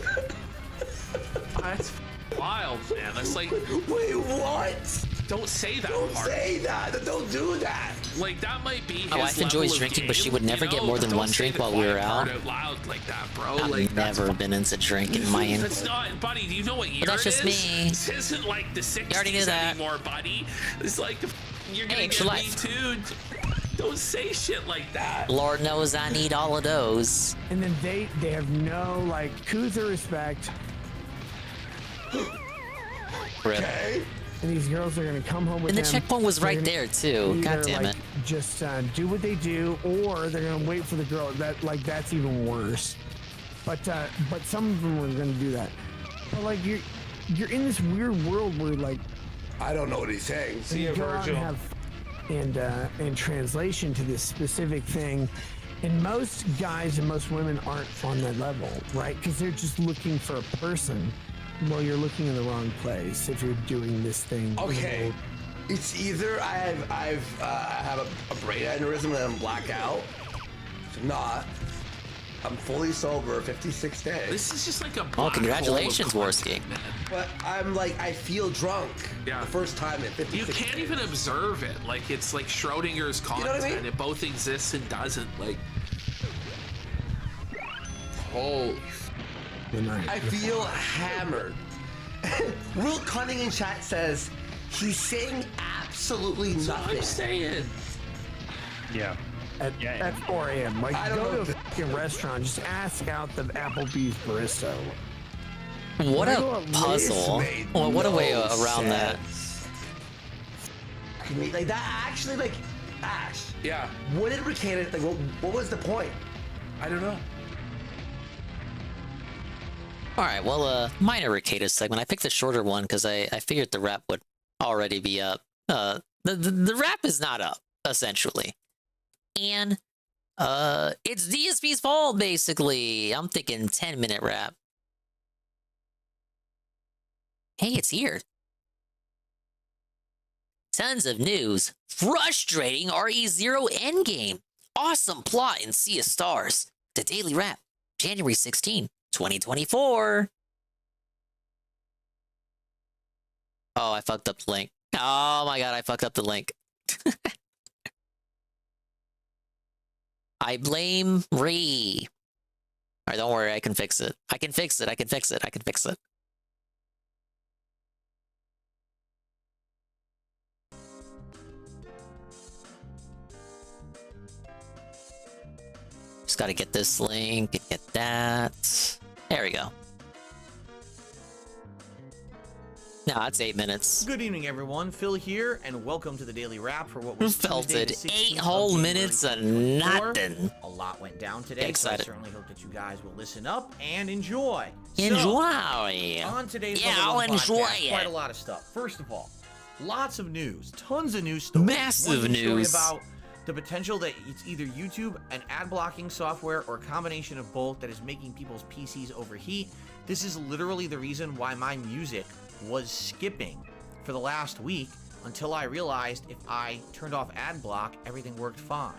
that's wild, man. That's like, wait, what? Don't say that. Don't part. say that. Don't do that. Like, that might be his My wife enjoys level of drinking, but she game, would never you get know? more than Don't one say drink the while we were quiet part out. loud like that, bro. I've Like, that's never been into drinking, man. That's not, buddy. Do you know what year that's it just is? me. This isn't like the 60s already knew that. anymore, buddy. It's like you're gonna extra get me life. too. Don't say shit like that. Lord knows I need all of those. And then they have no like coups of respect. Rip. Okay. And these girls are going to come home with And the them. checkpoint was They're right gonna there too. God either, damn like, it. Just do what they do, or they're going to wait for the girl. That's even worse. But some of them are going to do that. But like you're in this weird world where like I don't know what he's saying. you go out and have and translation to this specific thing. And most guys and most women aren't on that level, right? Because they're just looking for a person. Well, you're looking in the wrong place if you're doing this thing. Okay. It's either I have a brain aneurysm and I'm blackout. If not, I'm fully sober, 56 days. This is just like a Oh, black congratulations, hole of Worski. content, man. But I'm like, I feel drunk. Yeah. The first time in 56 You can't days. even observe it. Like, it's like Schrodinger's content. what I mean? It both exists and doesn't. Like, holy. I feel hammered. Will Cunning in chat says he's saying absolutely That's what nothing. I'm saying. Yeah. At 4 a.m. Like, I don't go know to a fucking restaurant, just ask out the Applebee's barista. What This a puzzle. made Well, what a way no around that. sense. fucking me. Like that actually, like, Ash. Yeah. What did Rickana, like, what was the point? I don't know. All right, well, minor Ricada segment. I picked the shorter one because I figured the rap would already be up. The rap is not up, essentially. And it's DSP's fault, basically. I'm thinking 10-minute rap. Hey, it's here. Tons of news. Frustrating RE0 endgame. Awesome plot in Sea of Stars. The Daily Wrap, January 16, 2024. Oh, I fucked up the link. Oh my god, I fucked up the link. I blame Ree. Alright, don't worry, I can fix it. I can fix it, I can fix it, I can fix it. Just gotta get this link and get that. There we go. No, that's 8 minutes. Good evening, everyone. Phil here, and welcome to the Daily Wrap for what was Felted Tuesday, the 8 16th whole of minutes of January 2024. nothing. A lot went down today, Excited. so I certainly hope that you guys will listen up and enjoy. Enjoy. So, on today's Yeah, Level I'll One enjoy podcast, it. quite a lot of stuff. First of all, lots of news, tons of news stories. Massive One story news. about the potential that it's either YouTube, an ad blocking software, or a combination of both that is making people's PCs overheat. This is literally the reason why my music was skipping for the last week until I realized if I turned off ad block, everything worked fine.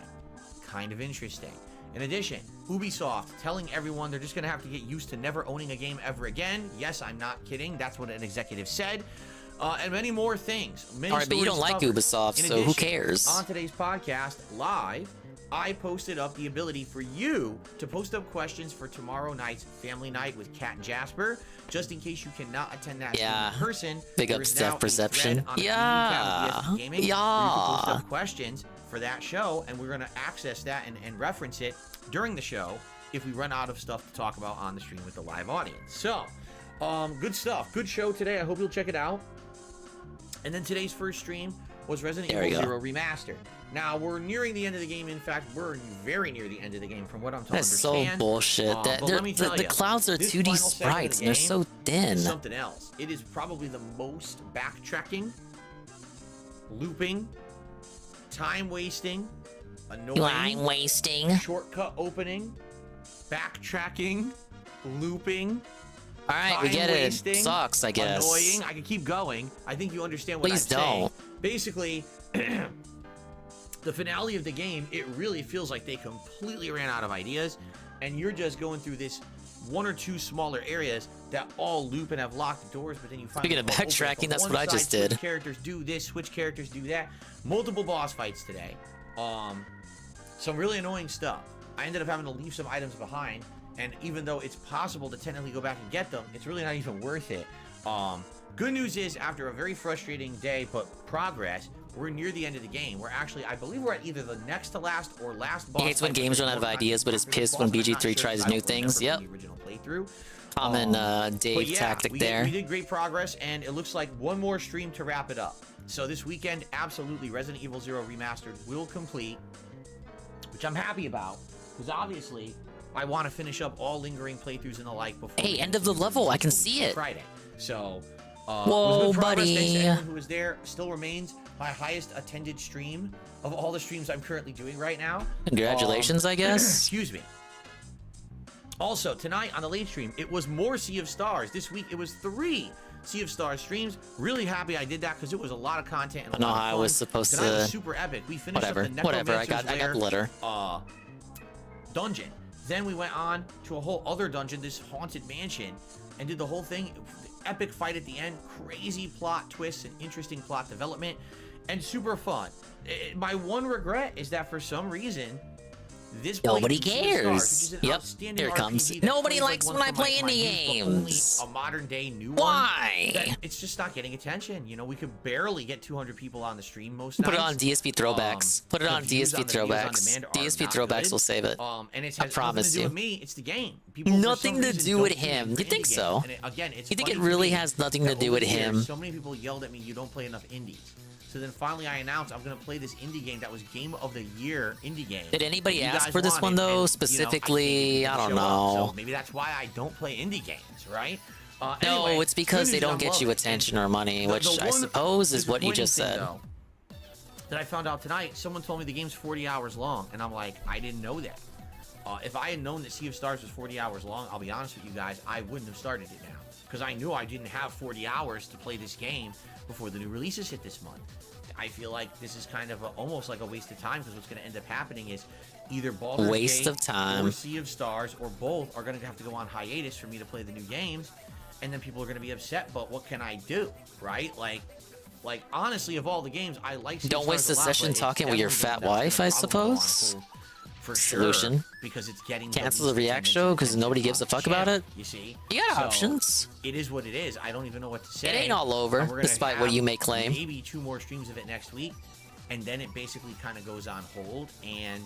Kind of interesting. In addition, Ubisoft telling everyone they're just going to have to get used to never owning a game ever again. Yes, I'm not kidding. That's what an executive said. And many more things. Many All right, but you don't stories like covered. Ubisoft, In so who addition, cares? On today's podcast, live, I posted up the ability for you to post up questions for tomorrow night's family night with Kat and Jasper, just in case you cannot attend that stream in person. Big There ups is to now Def a Perception. thread on the Yeah. Gaming, where you can post up questions for that show, and we're going to access that and reference it during the show if we run out of stuff to talk about on the stream with the live audience. So, good stuff. Good show today. I hope you'll check it out. And then today's first stream was Resident Evil 0 Remastered. Now, we're nearing the end of the game. In fact, we're very near the end of the game from what I'm to That's so understand. bullshit. But let me tell The ya, clouds are this 2D final segment of sprites, the and they're game so thin. is something else. It is probably the most backtracking, looping, time wasting, annoying, Time wasting, shortcut opening, backtracking, looping. All right, we get it. Sucks, I guess. Annoying. I can keep going. I think you understand what Please I'm saying. don't. Basically, the finale of the game, it really feels like they completely ran out of ideas, and you're just going through this one or two smaller areas that all loop and have locked doors, but then you find Speaking of backtracking, that's what I just did. Switch characters do this, switch characters do that. Multiple boss fights today. Some really annoying stuff. I ended up having to leave some items behind, and even though it's possible to technically go back and get them, it's really not even worth it. Good news is, after a very frustrating day, but progress, we're near the end of the game. We're actually, I believe we're at either the next to last or last boss. He hates when fight, games but run out of we're ideas, but is pissed when BG3 tries new things. Yep. The original playthrough. Common But Dave yeah, tactic we there. we did great progress, and it looks like one more stream to wrap it up. So this weekend, absolutely, Resident Evil 0 Remastered will complete, which I'm happy about, because obviously, I want to finish up all lingering playthroughs and the like before. Hey, end of the level. I can see it. Friday. So, it was Whoa, good progress. Thanks to buddy. everyone who was there. Still remains my highest attended stream of all the streams I'm currently doing right now. Congratulations, I guess. Excuse me. Also, tonight on the late stream, it was more Sea of Stars. This week, it was 3 Sea of Stars streams. Really happy I did that because it was a lot of content and a I know lot of how I fun. was supposed Tonight to- was super epic. We finished Whatever, up the whatever. I Necromancer's got the letter. Lair, dungeon. Then we went on to a whole other dungeon, this haunted mansion, and did the whole thing. Epic fight at the end, crazy plot twists and interesting plot development, and super fun. My one regret is that for some reason, this Nobody playthrough, Sea of cares. Stars, which is an Yep, outstanding here it comes. RPG that Nobody plays like likes one when I from play my indie youth, but only games. a modern day new Why? one. That it's just not getting attention. You know, we could barely get 200 people on the stream most Put nights. it on DSP throwbacks. Put it the on views DSP the videos on throwbacks. demand are DSP not throwbacks good. will save it. And it I has promise nothing to do you. with me. It's the game. People, for Nothing some to reason, do don't with tune him. into You think indie so? games. And again, it's You think funny it to really me has nothing that to do over with the years, him? So many people yelled at me, "You don't play enough indies." So then finally I announced I'm going to play this indie game that was Game of the Year indie game. Did anybody that you ask guys for this one wanted, though? and, Specifically, I don't show up. know. So maybe that's why I don't play indie games, right? No, Anyway, it's because good they news don't is get I'm you loving it. attention or money, The- which the I one suppose is what you disappointing just thing, said. though, that I found out tonight, someone told me the game's 40 hours long, and I'm like, I didn't know that. If I had known that Sea of Stars was 40 hours long, I'll be honest with you guys, I wouldn't have started it now. Because I knew I didn't have 40 hours to play this game before the new releases hit this month. I feel like this is kind of almost like a waste of time, because what's going to end up happening is either Baldur's Waste Gate of time. or Sea of Stars, or both, are going to have to go on hiatus for me to play the new games, and then people are going to be upset, but what can I do, right? Like honestly, of all the games, I like Sea of Don't waste Stars the a lot, session but it's talking with your definitely fat one that's wife, I gonna probably go on suppose. hold for Solution. sure, because it's getting Cancel the least react attention show because nobody gives a on the fuck about channel, it. You see, You got So, options. It is what it is. I don't even know what to say. It ain't all over, And we're gonna despite what have you may claim. Maybe 2 more streams of it next week, and then it basically kind of goes on hold, and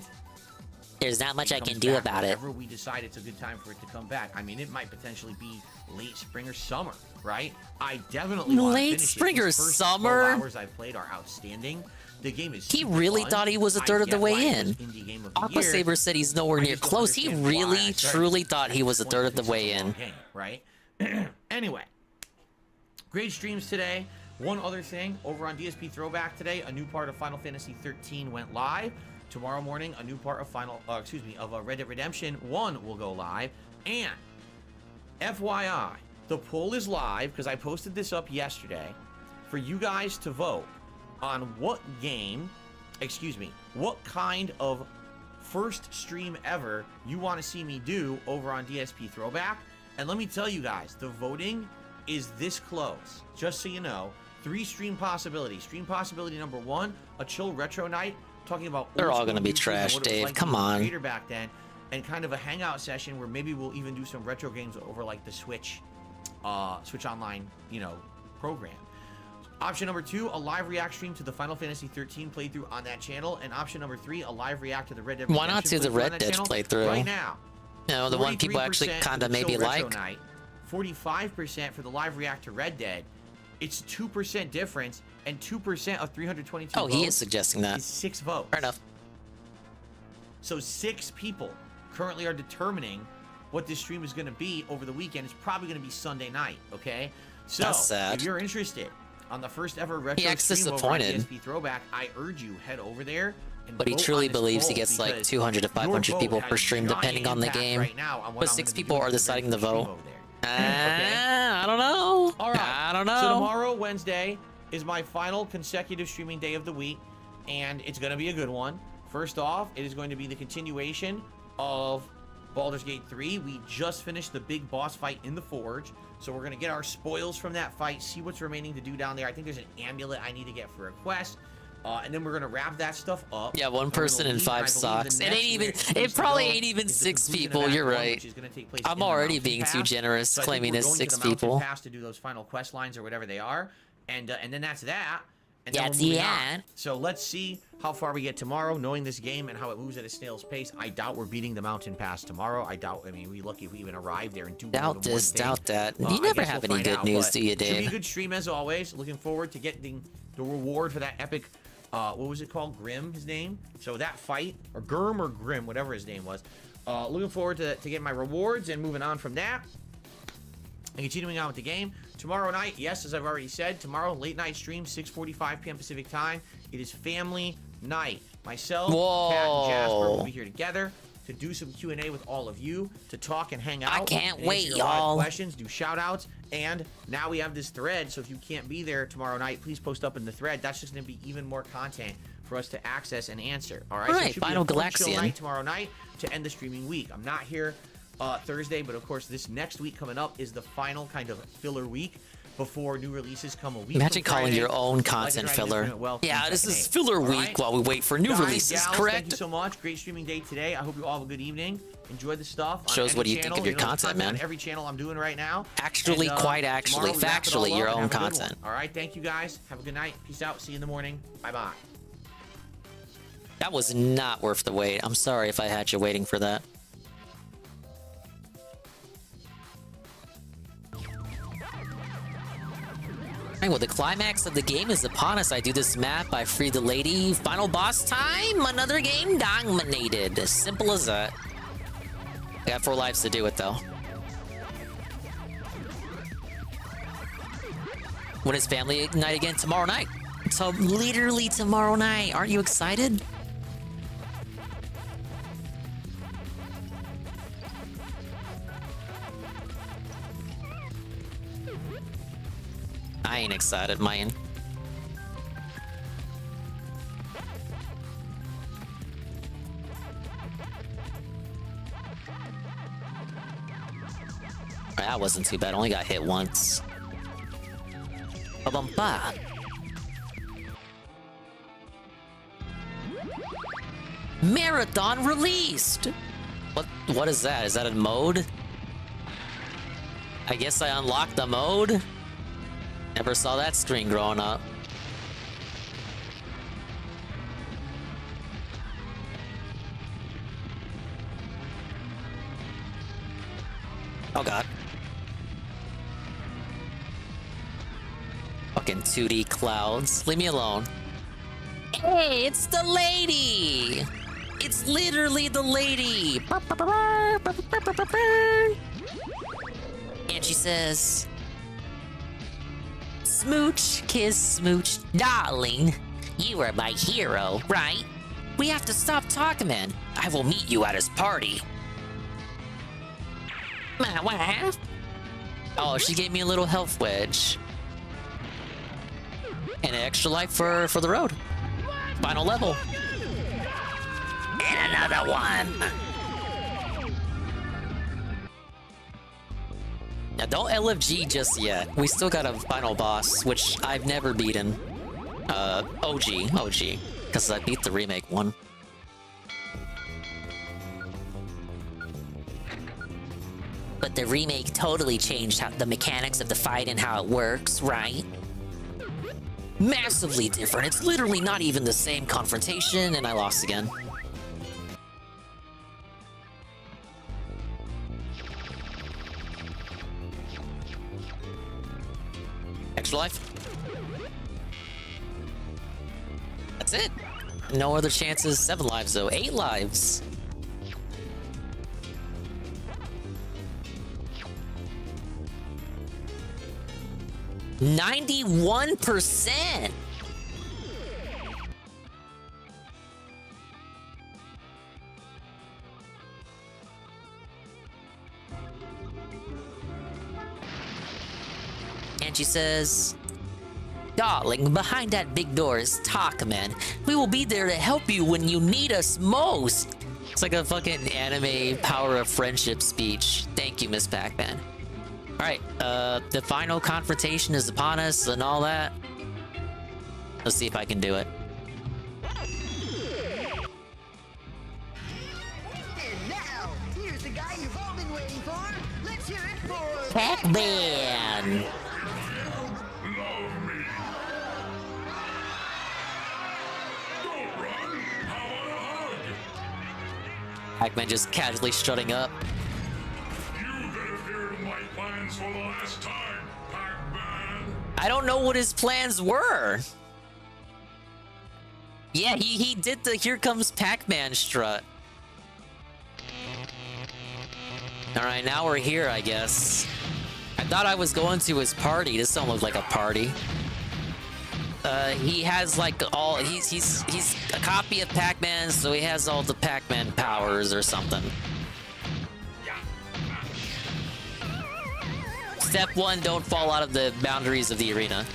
There's not much it I can comes do back about it. whenever we decide it's a good time for it to come back. I mean, it might potentially be late spring or summer, right? I definitely want to Late finish it. spring or These first summer? 12 hours I've played are outstanding. The game is He super really fun. thought he was a I third of the get why way it was in. indie game of the Aqua year. Saber said he's nowhere I near just don't close. He understand why really, I started truly at thought he this was a point, third of the because it's way a long in. game, right? Anyway, great streams today. One other thing, over on DSP Throwback today, a new part of Final Fantasy 13 went live. Tomorrow morning, a new part of Red Dead Redemption 1 will go live. And FYI, the poll is live because I posted this up yesterday for you guys to vote on what kind of first stream ever you want to see me do over on DSP Throwback. And let me tell you guys, the voting is this close. Just so you know, 3 stream possibilities. Stream possibility number 1, a chill retro night, talking about They're all old gonna school be music and trash, what it was Dave. like to Come be a on. creator back then, and kind of a hangout session where maybe we'll even do some retro games over like the Switch Online, program. Option number 2, a live react stream to the Final Fantasy 13 playthrough on that channel, and option number 3, a live react to the Red Dead Redemption Why not do the playthrough on Red that Dead channel playthrough? right now. No, the one people actually 43% kind for of the maybe Chill Retro like. Night, 45% for the live react to Red Dead. It's 2% difference, and 2% of 322 Oh, votes he is suggesting that. is 6 votes. Fair enough. So 6 people currently are determining what this stream is going to be over the weekend. It's probably going to be Sunday night, okay? So That's sad. if you're interested on the first ever retro He acts stream over on disappointed. DSP Throwback, I urge you, head over there and But he vote truly on this believes he poll, gets like because 200 to your 500 vote people has per stream, giant depending on the impact game. right now on what But I'm 6 gonna be people doing are for the deciding to stream vote. over there. I don't know. All right. I don't know. So tomorrow, Wednesday, is my final consecutive streaming day of the week, and it's going to be a good one. First off, it is going to be the continuation of Baldur's Gate 3. We just finished the big boss fight in the Forge, so we're going to get our spoils from that fight, see what's remaining to do down there. I think there's an amulet I need to get for a quest. And then we're gonna wrap that stuff up. Yeah, one person in 5 socks. It ain't even. It probably ain't even 6 people. You're right. I'm already being too generous, claiming it's 6 people. Pass to do those final quest lines or whatever they are, and then that's that. And then That's we're moving that. on. So let's see how far we get tomorrow, knowing this game and how it moves at a snail's pace. I doubt we're beating the mountain pass tomorrow. I mean, we lucky if we even arrive there and do Doubt more than this, one thing. doubt that. I You never guess have we'll any find good out, news, but do you, Should be Dave? a good stream as always. Looking forward to getting the reward for that epic. What was it called? Grim, his name. So that fight, or Gurm or Grim, whatever his name was. Looking forward to getting my rewards and moving on from that. And continuing on with the game. Tomorrow night, yes, as I've already said, tomorrow, late night stream, 6:45 p.m. Pacific time. It is family night. Myself, Kat, and Jasper will be here together to do some Q&A with all of you, to talk and hang out. I can't and wait, answer your live y'all. questions, do shout-outs, and now we have this thread, so if you can't be there tomorrow night, please post up in the thread. That's just going to be even more content for us to access and answer. All right, All so right, it should be Final a fun, chill Galaxian. night tomorrow night to end the streaming week. I'm not here Thursday, but of course this next week coming up is the final kind of filler week before new releases come a week. Imagine from calling Friday. your own Like content a Dragon filler. Infinite Wealth Yeah, in this is second. filler All week right? while we wait for new Guys, releases, gals, correct? Thank you so much. Great streaming day today. I hope you all have a good evening. Enjoy the stuff. on Shows any what do you think channel. of your there's content, man. On every channel I'm doing right now. Actually, And, quite tomorrow actually, we wrap it all factually, up your and own have a good one. content. All right, thank you guys. Have a good night. Peace out. See you in the morning. Bye-bye. That was not worth the wait. I'm sorry if I had you waiting for that. Hey, well, the climax of the game is upon us. I do this map, I free the lady. Final boss time, another game dominated. As simple as that. I got 4 lives to do it, though. When is family night again? Tomorrow night. So literally tomorrow night. Aren't you excited? I ain't excited, man. That wasn't too bad. Only got hit once. Ba-bum-ba. Marathon released. What is that? Is that a mode? I guess I unlocked the mode. Never saw that screen growing up. Oh god. Fucking 2D clouds. Leave me alone. Hey, it's the lady! It's literally the lady! And she says... Smooch, kiss, smooch, darling. You are my hero, right? We have to stop talking, man. I will meet you at his party. My wife? Oh, she gave me a little health wedge. And an extra life for the road. Final level. And another one. Now don't LFG just yet. We still got a final boss, which I've never beaten. OG. Because I beat the remake one. But the remake totally changed the mechanics of the fight and how it works, right? Massively different. It's literally not even the same confrontation, and I lost again. Extra life. That's it. No other chances. 7 lives, though. 8 lives. %91%. And she says, darling, behind that big door is Pac-Man. We will be there to help you when you need us most. It's like a fucking anime power of friendship speech. Thank you, Miss Pac-Man. Alright, the final confrontation is upon us and all that. Let's see if I can do it. And now, here's the guy you've all been waiting for. Let's hear it for Pac-Man! Pac-Man just casually strutting up. For the last time, Pac-Man. I don't know what his plans were. Yeah, he did the here comes Pac-Man strut. Alright, now we're here, I guess. I thought I was going to his party. This don't look like a party. He has like all he's a copy of Pac-Man, so he has all the Pac-Man powers or something. Step 1, don't fall out of the boundaries of the arena.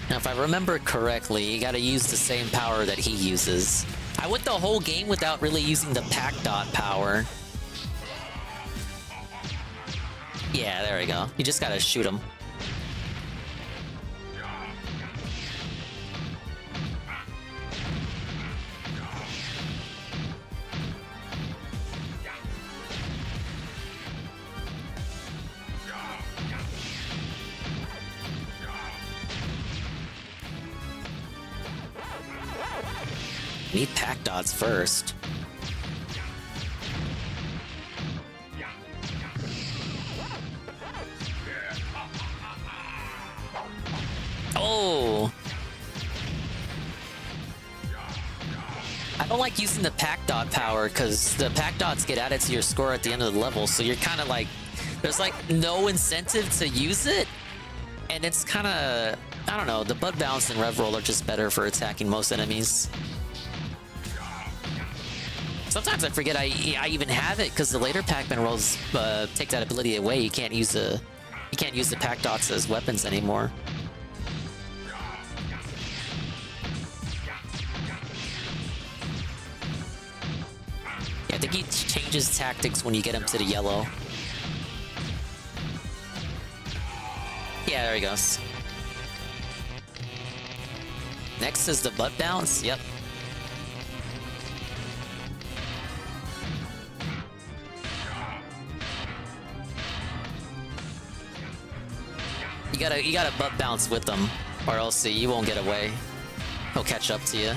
Now, if I remember correctly, you gotta use the same power that he uses. I went the whole game without really using the Pac-Dot power. Yeah, there we go. You just gotta shoot him. Meet Pac Dots first. Oh! I don't like using the Pac Dot power because the Pac Dots get added to your score at the end of the level, so you're kind of like, there's like no incentive to use it, and it's kind of, I don't know, the Bud Bounce and Rev Roll are just better for attacking most enemies. Sometimes I forget I even have it because the later Pac-Man rolls take that ability away. You can't use the Pac Dots as weapons anymore. Yeah, I think he changes tactics when you get him to the yellow. Yeah, there he goes. Next is the butt bounce. Yep. You gotta butt bounce with them, or else you won't get away. He'll catch up to you.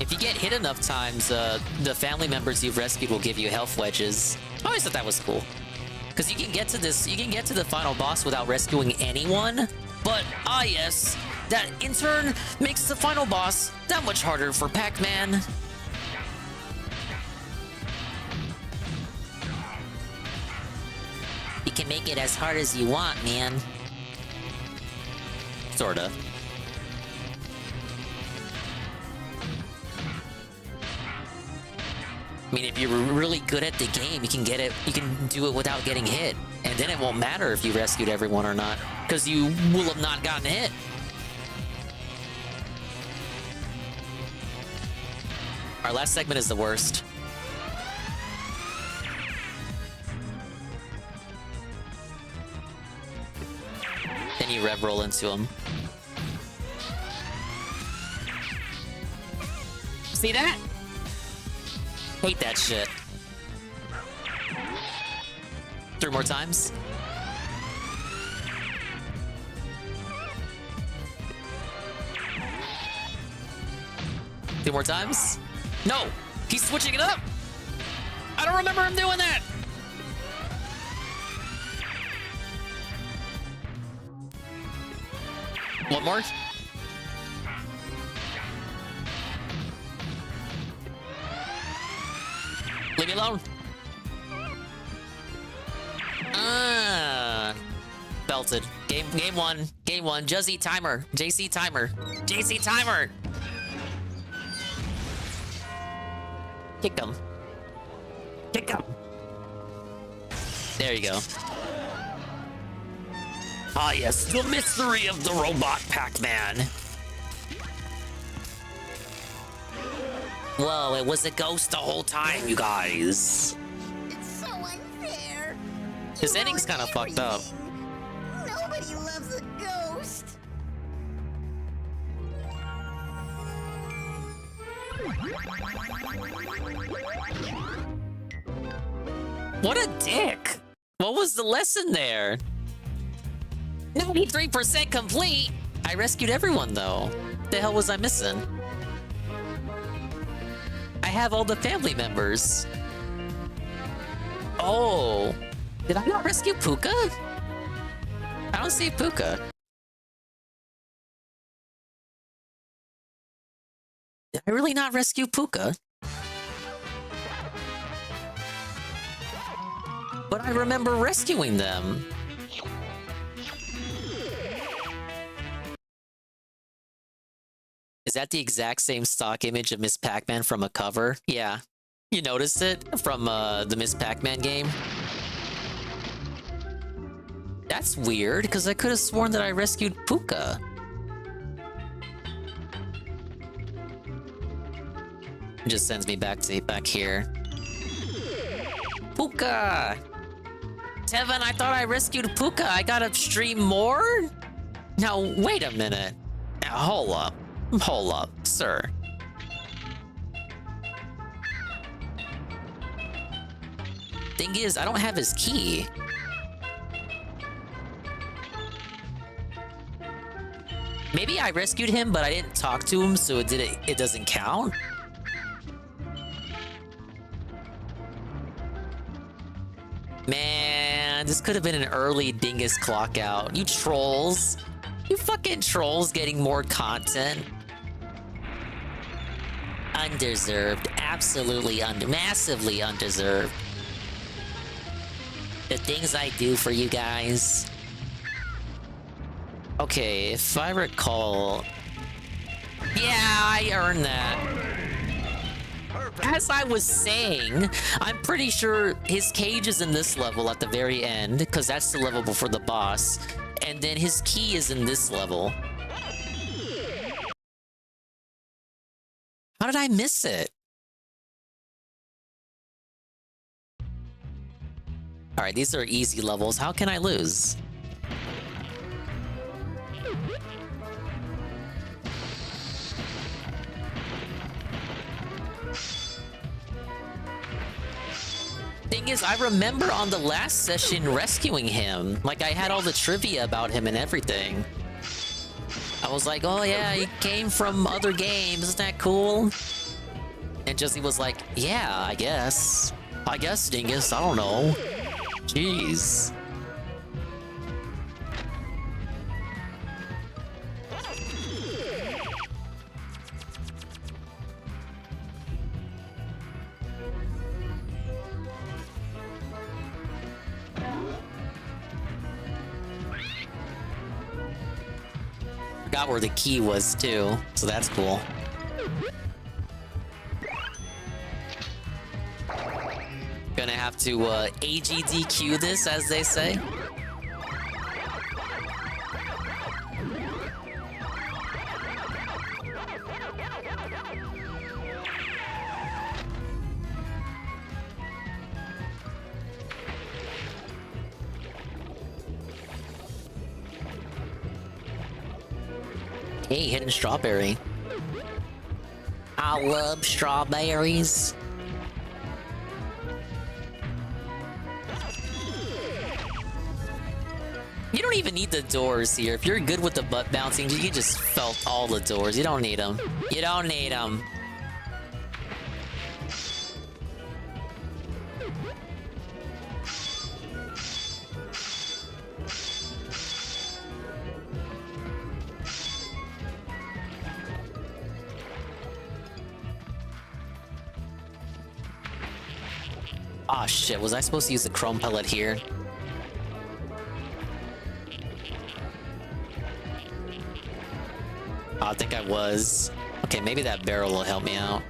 If you get hit enough times, the family members you've rescued will give you health wedges. I always thought that was cool. Because you can get to the final boss without rescuing anyone, but yes, that in turn makes the final boss that much harder for Pac-Man. You can make it as hard as you want, man. Sorta. I mean, if you're really good at the game, you can do it without getting hit. And then it won't matter if you rescued everyone or not, because you will have not gotten hit. Our last segment is the worst. Then you rev roll into him. See that? Hate that shit. 3 more times. Two more times. No! He's switching it up! I don't remember him doing that! One more. Leave me alone. Belted. Game one. Game one. JC timer. JC timer. JC timer. Kick him. Kick him. There you go. Ah, yes. The mystery of the robot Pac-Man. Whoa, it was a ghost the whole time, you guys. It's so unfair. This ending's kind of fucked up. Nobody loves a ghost. What a dick. What was the lesson there? 93% complete. I rescued everyone, though. What the hell was I missing? I have all the family members. Oh. Did I not rescue Puka? I don't see Puka. Did I really not rescue Puka? But I remember rescuing them. Is that the exact same stock image of Miss Pac-Man from a cover? Yeah. You noticed it from the Miss Pac-Man game? That's weird, because I could have sworn that I rescued Puka. It just sends me back here. Puka! Tevin, I thought I rescued Puka. I gotta stream more? Now, wait a minute. hold up. Hold up, sir. Thing is, I don't have his key. Maybe I rescued him, but I didn't talk to him, so it doesn't count. Man, this could have been an early Dingus clock out. You trolls. You fucking trolls getting more content. Undeserved. Absolutely massively undeserved. The things I do for you guys. Okay, if I recall... Yeah, I earned that. As I was saying, I'm pretty sure his cage is in this level at the very end, because that's the level before the boss. And then his key is in this level. How did I miss it? Alright, these are easy levels. How can I lose? Thing is, I remember on the last session rescuing him. Like, I had all the trivia about him and everything. I was like, oh yeah, he came from other games, isn't that cool? And Josie was like, yeah, I guess. I guess, Dingus, I don't know. Jeez. Forgot where the key was too, so that's cool. Gonna have to AGDQ this, as they say. Hey, hidden strawberry. I love strawberries. You don't even need the doors here. If you're good with the butt bouncing, you just felt all the doors. You don't need them. You don't need them. Ah, shit. Was I supposed to use the chrome pellet here? Oh, I think I was. Okay, maybe that barrel will help me out.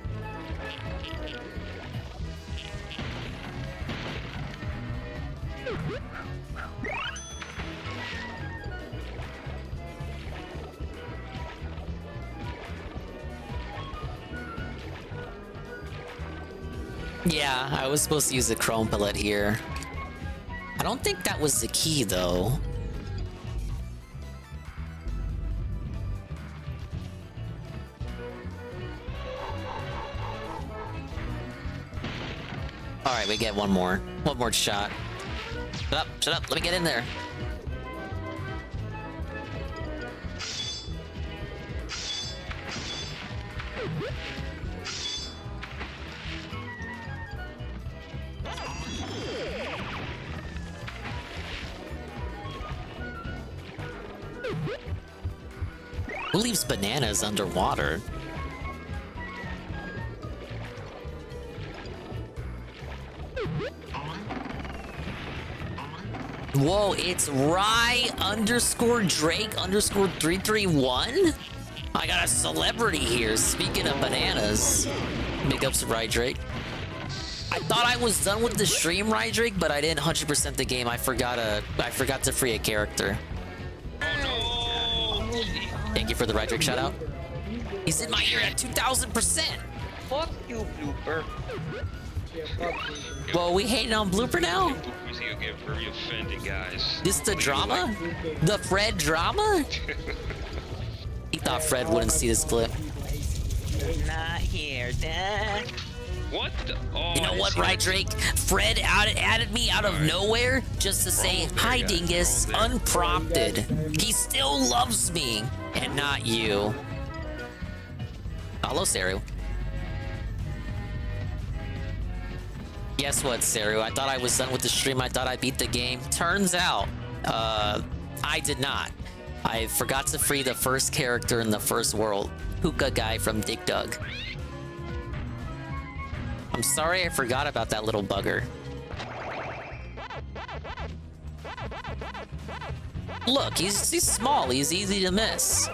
Yeah, I was supposed to use the chrome pellet here. I don't think that was the key, though. Alright, we get one more. One more shot. Shut up, let me get in there. Who leaves bananas underwater? Whoa, it's Rye_Drake_331? I got a celebrity here, speaking of bananas. Big ups to Rye Drake. I thought I was done with the stream, Rye Drake, but I didn't 100% the game. I forgot to free a character. Thank you for the Rye Drake shout out. He's in my ear at 2000%. Fuck you, Blooper. Whoa, we hating on Blooper now? You get very offended, guys. This the drama? The Fred drama? He thought Fred wouldn't see this clip. Not here, Dad. What the? Oh, You know what, right, Drake? Fred added me out of nowhere just to say, hi, Dingus, unprompted. He still loves me, and not you. Hello, Saru. Guess what, Saru? I thought I was done with the stream. I thought I beat the game. Turns out, I did not. I forgot to free the first character in the first world, Hookah Guy from Dig Dug. I'm sorry I forgot about that little bugger. Look, he's small. He's easy to miss.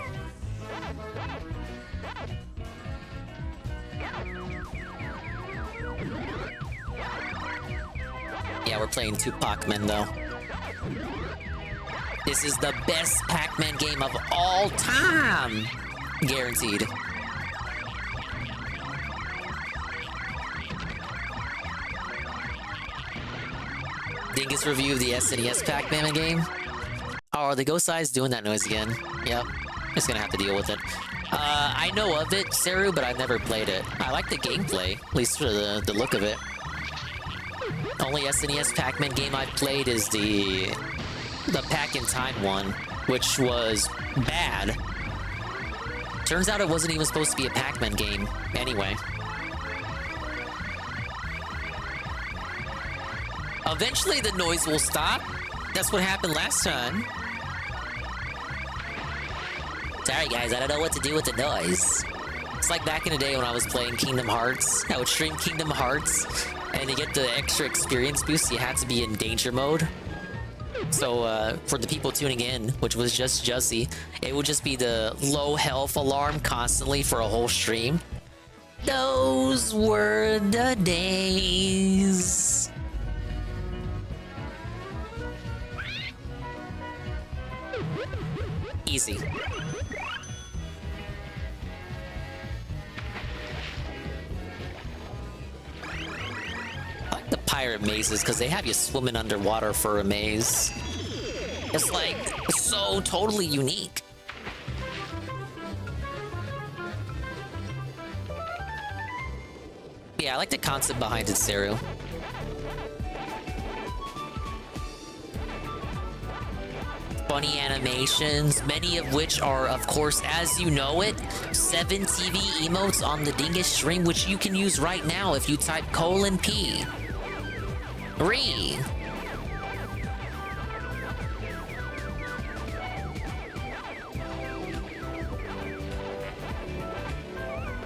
Yeah, we're playing 2 Pac-Men though. This is the best Pac-Man game of all time. Guaranteed. Dingus review of the SNES Pac-Man game. Oh, are the ghost eyes doing that noise again? Yep. Just gonna have to deal with it. I know of it, Saru, but I've never played it. I like the gameplay, at least for the look of it. Only SNES Pac-Man game I've played is the Pac-in-Time one, which was bad. Turns out it wasn't even supposed to be a Pac-Man game anyway. Eventually the noise will stop. That's what happened last time. Sorry guys, I don't know what to do with the noise. It's like back in the day when I was playing Kingdom Hearts. I would stream Kingdom Hearts, and to get the extra experience boost, you had to be in danger mode. So for the people tuning in, which was just Jussie, it would just be the low health alarm constantly for a whole stream. Those were the days. Easy. I like the pirate mazes because they have you swimming underwater for a maze. It's like so totally unique. Yeah, I like the concept behind it, Saru. Funny animations, many of which are, of course, as you know it, 7 TV emotes on the Dingus stream, which you can use right now if you type :P.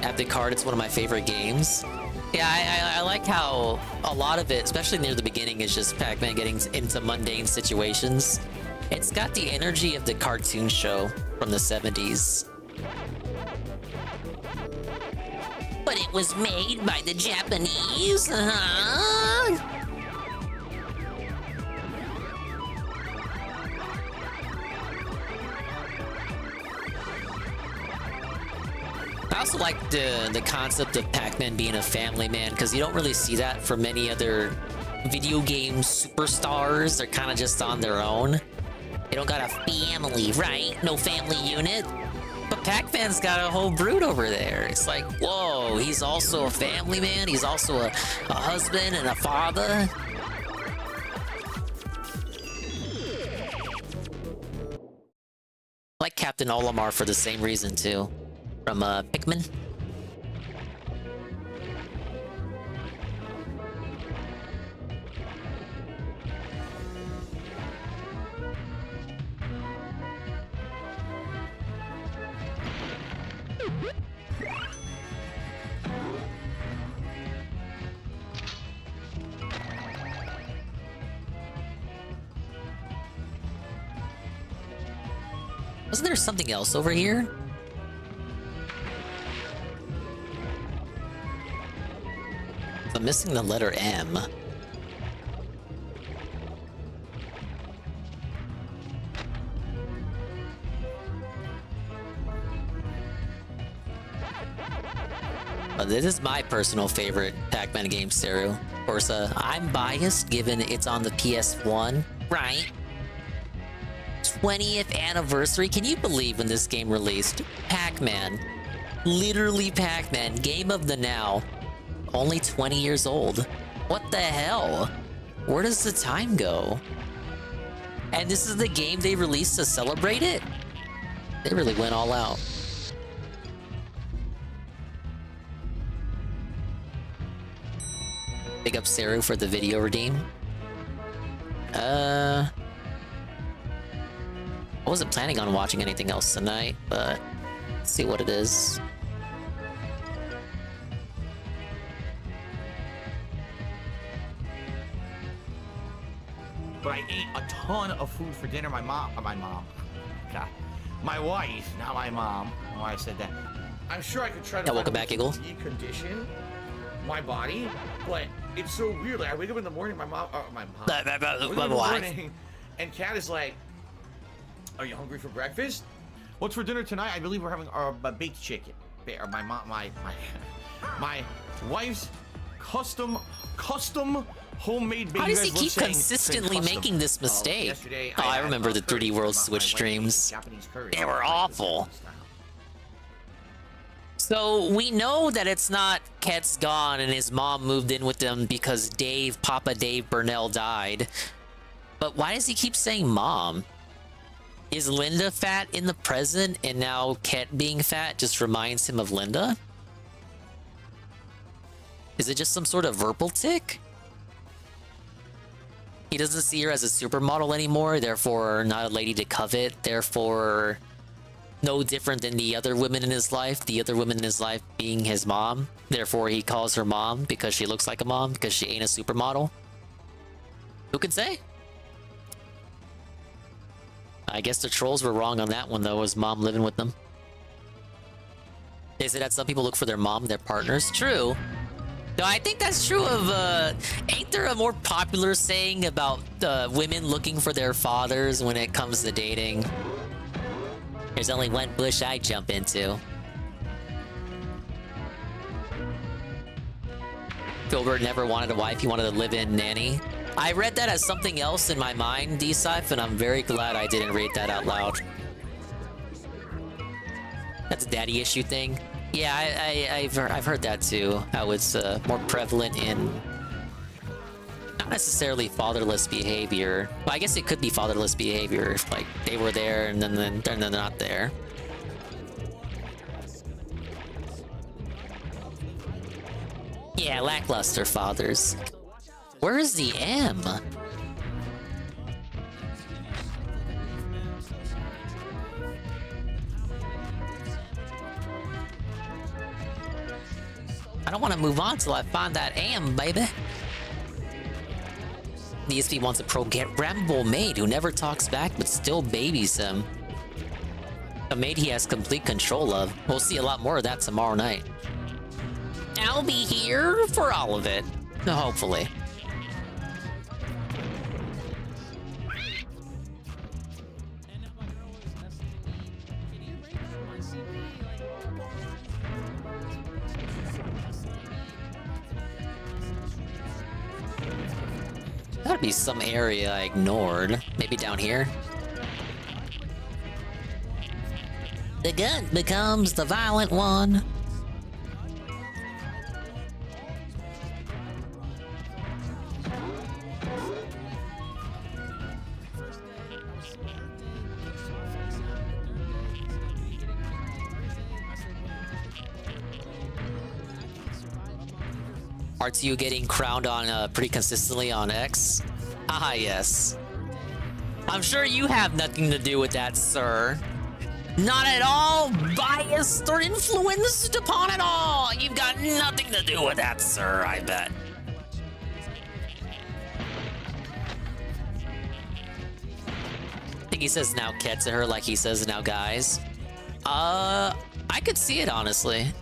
At the card, it's one of my favorite games. Yeah, I like how a lot of it, especially near the beginning, is just Pac-Man getting into mundane situations. It's got the energy of the cartoon show from the 70s. But it was made by the Japanese, huh? I also like the concept of Pac-Man being a family man, because you don't really see that for many other video game superstars. They're kind of just on their own. They don't got a family, right? No family unit. But Pac-Man's got a whole brood over there. It's like, whoa, he's also a family man. He's also a husband and a father. I like Captain Olimar for the same reason, too. From Pikmin. Wasn't there something else over here? I'm missing the letter M. But this is my personal favorite Pac-Man game, Saru. Of course, I'm biased given it's on the PS1, right? 20th anniversary. Can you believe when this game released? Pac-Man. Literally Pac-Man. Game of the now. Only 20 years old. What the hell? Where does the time go? And this is the game they released to celebrate it? They really went all out. Big up Saru for the video redeem. I wasn't planning on watching anything else tonight, but let's see what it is. But I ate a ton of food for dinner. My God. My wife, not my mom. Why I said that. I'm sure I could try to welcome back, Eagle. recondition my body, but it's so weird. Like I wake up in the morning, my morning, and Kat is like, "Are you hungry for breakfast? What's for dinner tonight? I believe we're having our baked chicken." Or my wife's custom homemade baby. How does he keep consistently making this mistake? Oh, I remember the 3D World Switch streams. They were awful. So we know that it's not Ket's gone and his mom moved in with them because Papa Dave Burnell died. But why does he keep saying mom? Is Linda fat in the present and now Ket being fat just reminds him of Linda? Is it just some sort of verbal tick? He doesn't see her as a supermodel anymore, therefore not a lady to covet, therefore no different than the other women in his life, the other women in his life being his mom. Therefore he calls her mom because she looks like a mom, because she ain't a supermodel. Who can say? I guess the trolls were wrong on that one though, was mom living with them. They said that some people look for their mom, their partners. True. No, I think that's true of, ain't there a more popular saying about women looking for their fathers when it comes to dating? There's only one bush I jump into. Filbert never wanted a wife, he wanted a live-in nanny. I read that as something else in my mind, D-Scyph, and I'm very glad I didn't read that out loud. That's a daddy issue thing. Yeah, I've heard that too. How it's more prevalent in not necessarily fatherless behavior. Well, I guess it could be fatherless behavior if like they were there and then they're not there. Yeah, lackluster fathers. Where is the M? I don't want to move on till I find that AM, baby. The ESP wants a programmable maid who never talks back but still babies him. A maid he has complete control of. We'll see a lot more of that tomorrow night. I'll be here for all of it. Hopefully. Gotta be some area I ignored. Maybe down here? The gun becomes the violent one. RTU getting crowned on pretty consistently on X? Ah, yes. I'm sure you have nothing to do with that, sir. Not at all biased or influenced upon at all. You've got nothing to do with that, sir, I bet. I think he says now Ket to her like he says now guys. I could see it, honestly.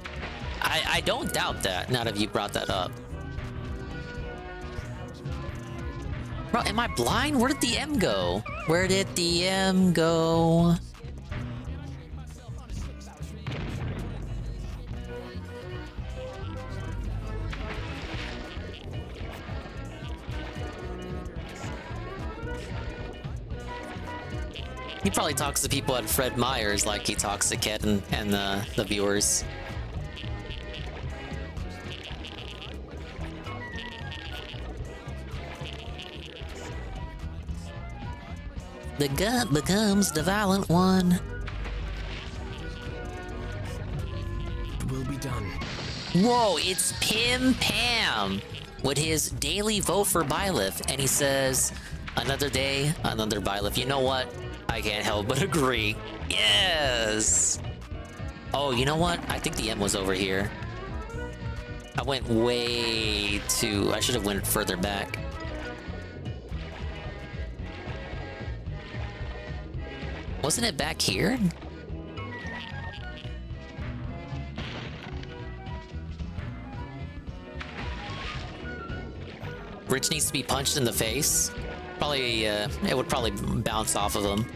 I don't doubt that, now that you brought that up. Bro, am I blind? Where did the M go? Where did the M go? He probably talks to people at Fred Meyer's like he talks to Ket and the viewers. The gut becomes the violent one. We'll be done. Whoa, it's Pim Pam with his daily vote for Byleth, and he says, another day, another Byleth. You know what? I can't help but agree. Yes! Oh, you know what? I think the M was over here. I went way too... I should have went further back. Wasn't it back here? Rich needs to be punched in the face. Probably, it would probably bounce off of him.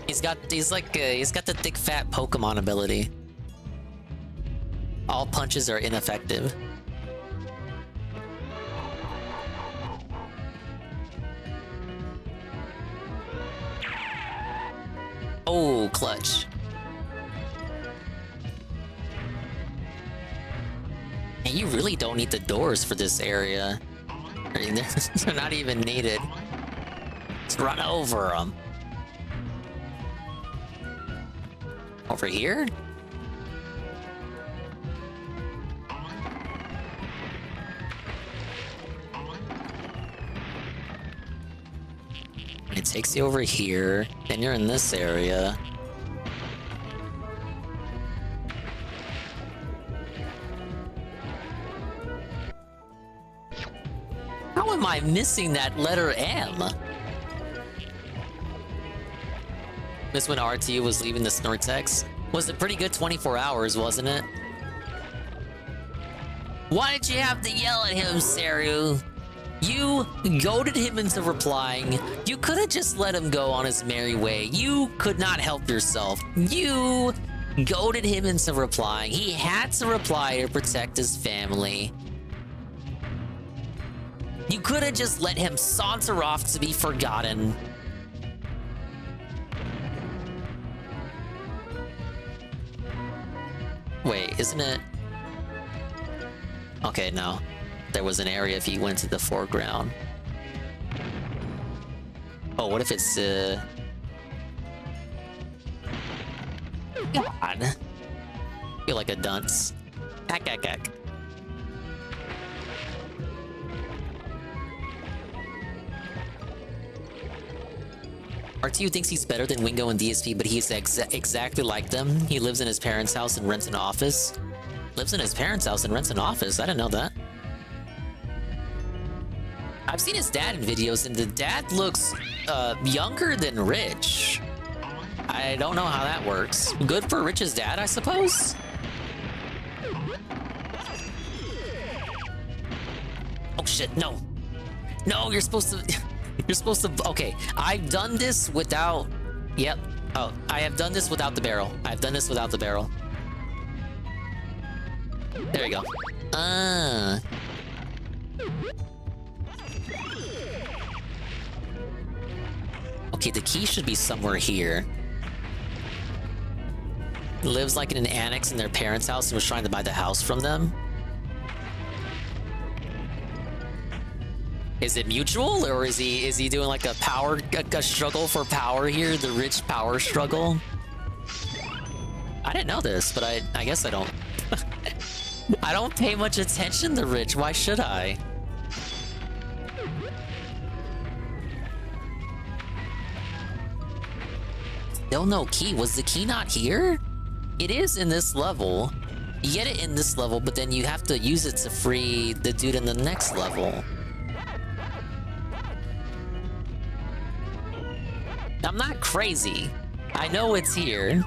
He's got the thick fat Pokemon ability. All punches are ineffective. Oh, clutch. And you really don't need the doors for this area. I mean, they're not even needed. Let's run over them. Over here? It takes you over here, then you're in this area. How am I missing that letter M? This when RTU was leaving the Snortex. Was a pretty good 24 hours, wasn't it? Why did you have to yell at him, Saru? You goaded him into replying. You could have just let him go on his merry way. You could not help yourself. You goaded him into replying. He had to reply to protect his family. You could have just let him saunter off to be forgotten. Wait, isn't it? Okay, no. There was an area if he went to the foreground. Oh, what if it's, God. I feel like a dunce. Hack, hack, hack. RTU thinks he's better than Wingo and DSP, but he's exactly like them. He lives in his parents' house and rents an office. Lives in his parents' house and rents an office? I didn't know that. I've seen his dad in videos, and the dad looks younger than Rich. I don't know how that works. Good for Rich's dad, I suppose? Oh shit, no. No, you're supposed to... You're supposed to... Okay, I've done this without... Yep. Oh, I have done this without the barrel. I've done this without the barrel. There you go. Okay, the key should be somewhere here. Lives like in an annex in their parents' house and was trying to buy the house from them. Is it mutual, or is he doing like a power a struggle for power here? The rich power struggle? I didn't know this, but I guess I don't. I don't pay much attention to Rich. Why should I? Still no key. Was the key not here? It is in this level. You get it in this level, but then you have to use it to free the dude in the next level. I'm not crazy. I know it's here.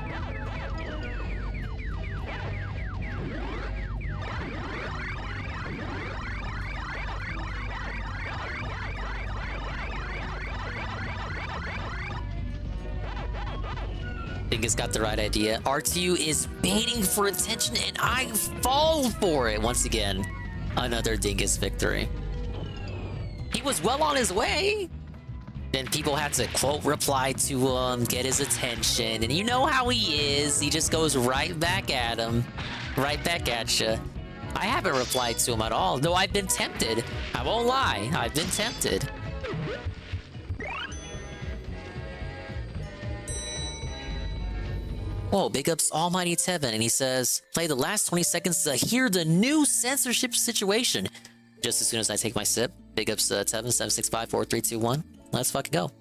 Dingus got the right idea. RTU is baiting for attention, and I fall for it once again. Another Dingus victory. He was well on his way. Then people had to quote reply to him, get his attention, and you know how he is. He just goes right back at him, right back at you. I haven't replied to him at all, though I've been tempted. I won't lie, I've been tempted. Whoa, big ups Almighty Tevin, and he says, play the last 20 seconds to hear the new censorship situation. Just as soon as I take my sip. Big ups Tevin, 7654321. Let's fucking go.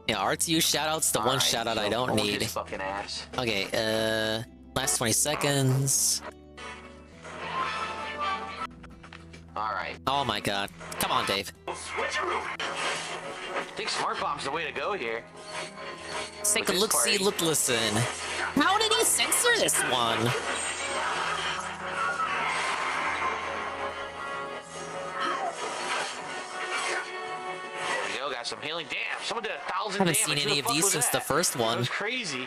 Yeah, RTU shoutouts, the one shoutout I don't need. Fucking ass. Okay, last 20 seconds. Alright. Oh my god. Come on, Dave. Switcheroo! I think Smart Bomb's the way to go here. Let's take a look-see, look-listen. How did he censor this one? There we go, got some healing. Damn, someone did 1,000 Haven't damage. seen any of these since the first one. That was crazy.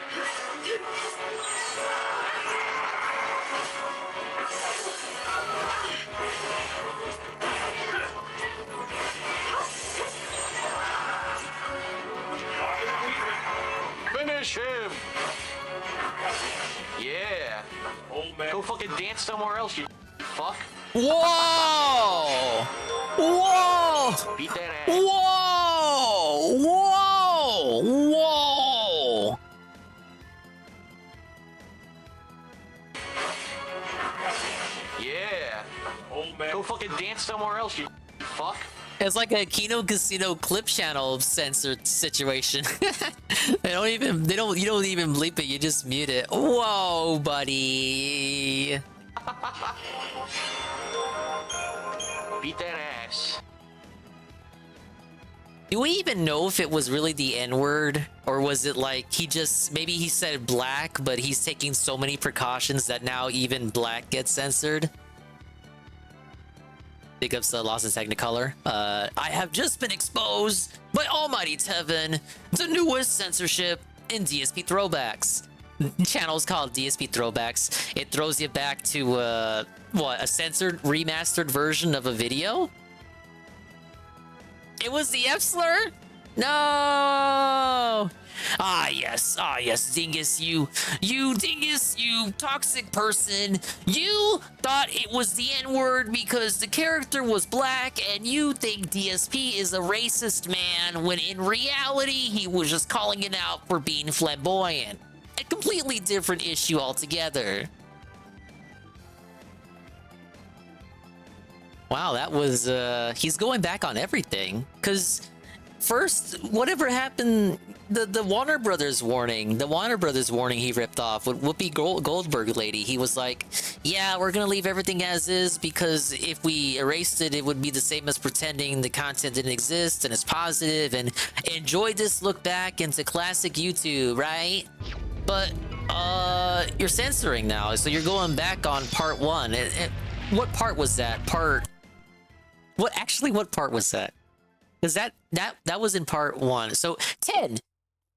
Finish him! Yeah. Go fucking dance somewhere else, you fuck. Whoa! Whoa! Beat that ass. Whoa! Whoa! Whoa! Yeah. Go fucking dance somewhere else, you fuck. It's like a Kino Casino clip channel censored situation. You don't even bleep it, you just mute it. Whoa, buddy. Beat that ass. Do we even know if it was really the N-word? Or was it like maybe he said black, but he's taking so many precautions that now even black gets censored? Big ups to Lost in Technicolor. I have just been exposed by Almighty Tevin to newest censorship in DSP Throwbacks. The channel is called DSP Throwbacks. It throws you back to, a censored, remastered version of a video? It was the F-slur? No! Ah yes, Dingus, you Dingus, you toxic person. You thought it was the N-word because the character was black and you think DSP is a racist man when in reality he was just calling it out for being flamboyant. A completely different issue altogether. Wow, that was, he's going back on everything. Because first, whatever happened, the Warner Brothers warning, he ripped off with Whoopi Goldberg lady. He was like, yeah, we're going to leave everything as is because if we erased it, it would be the same as pretending the content didn't exist and it's positive and enjoy this look back into classic YouTube, right? But, you're censoring now, so you're going back on part one. What part was that? What part was that? Because that was in part 1. So 10.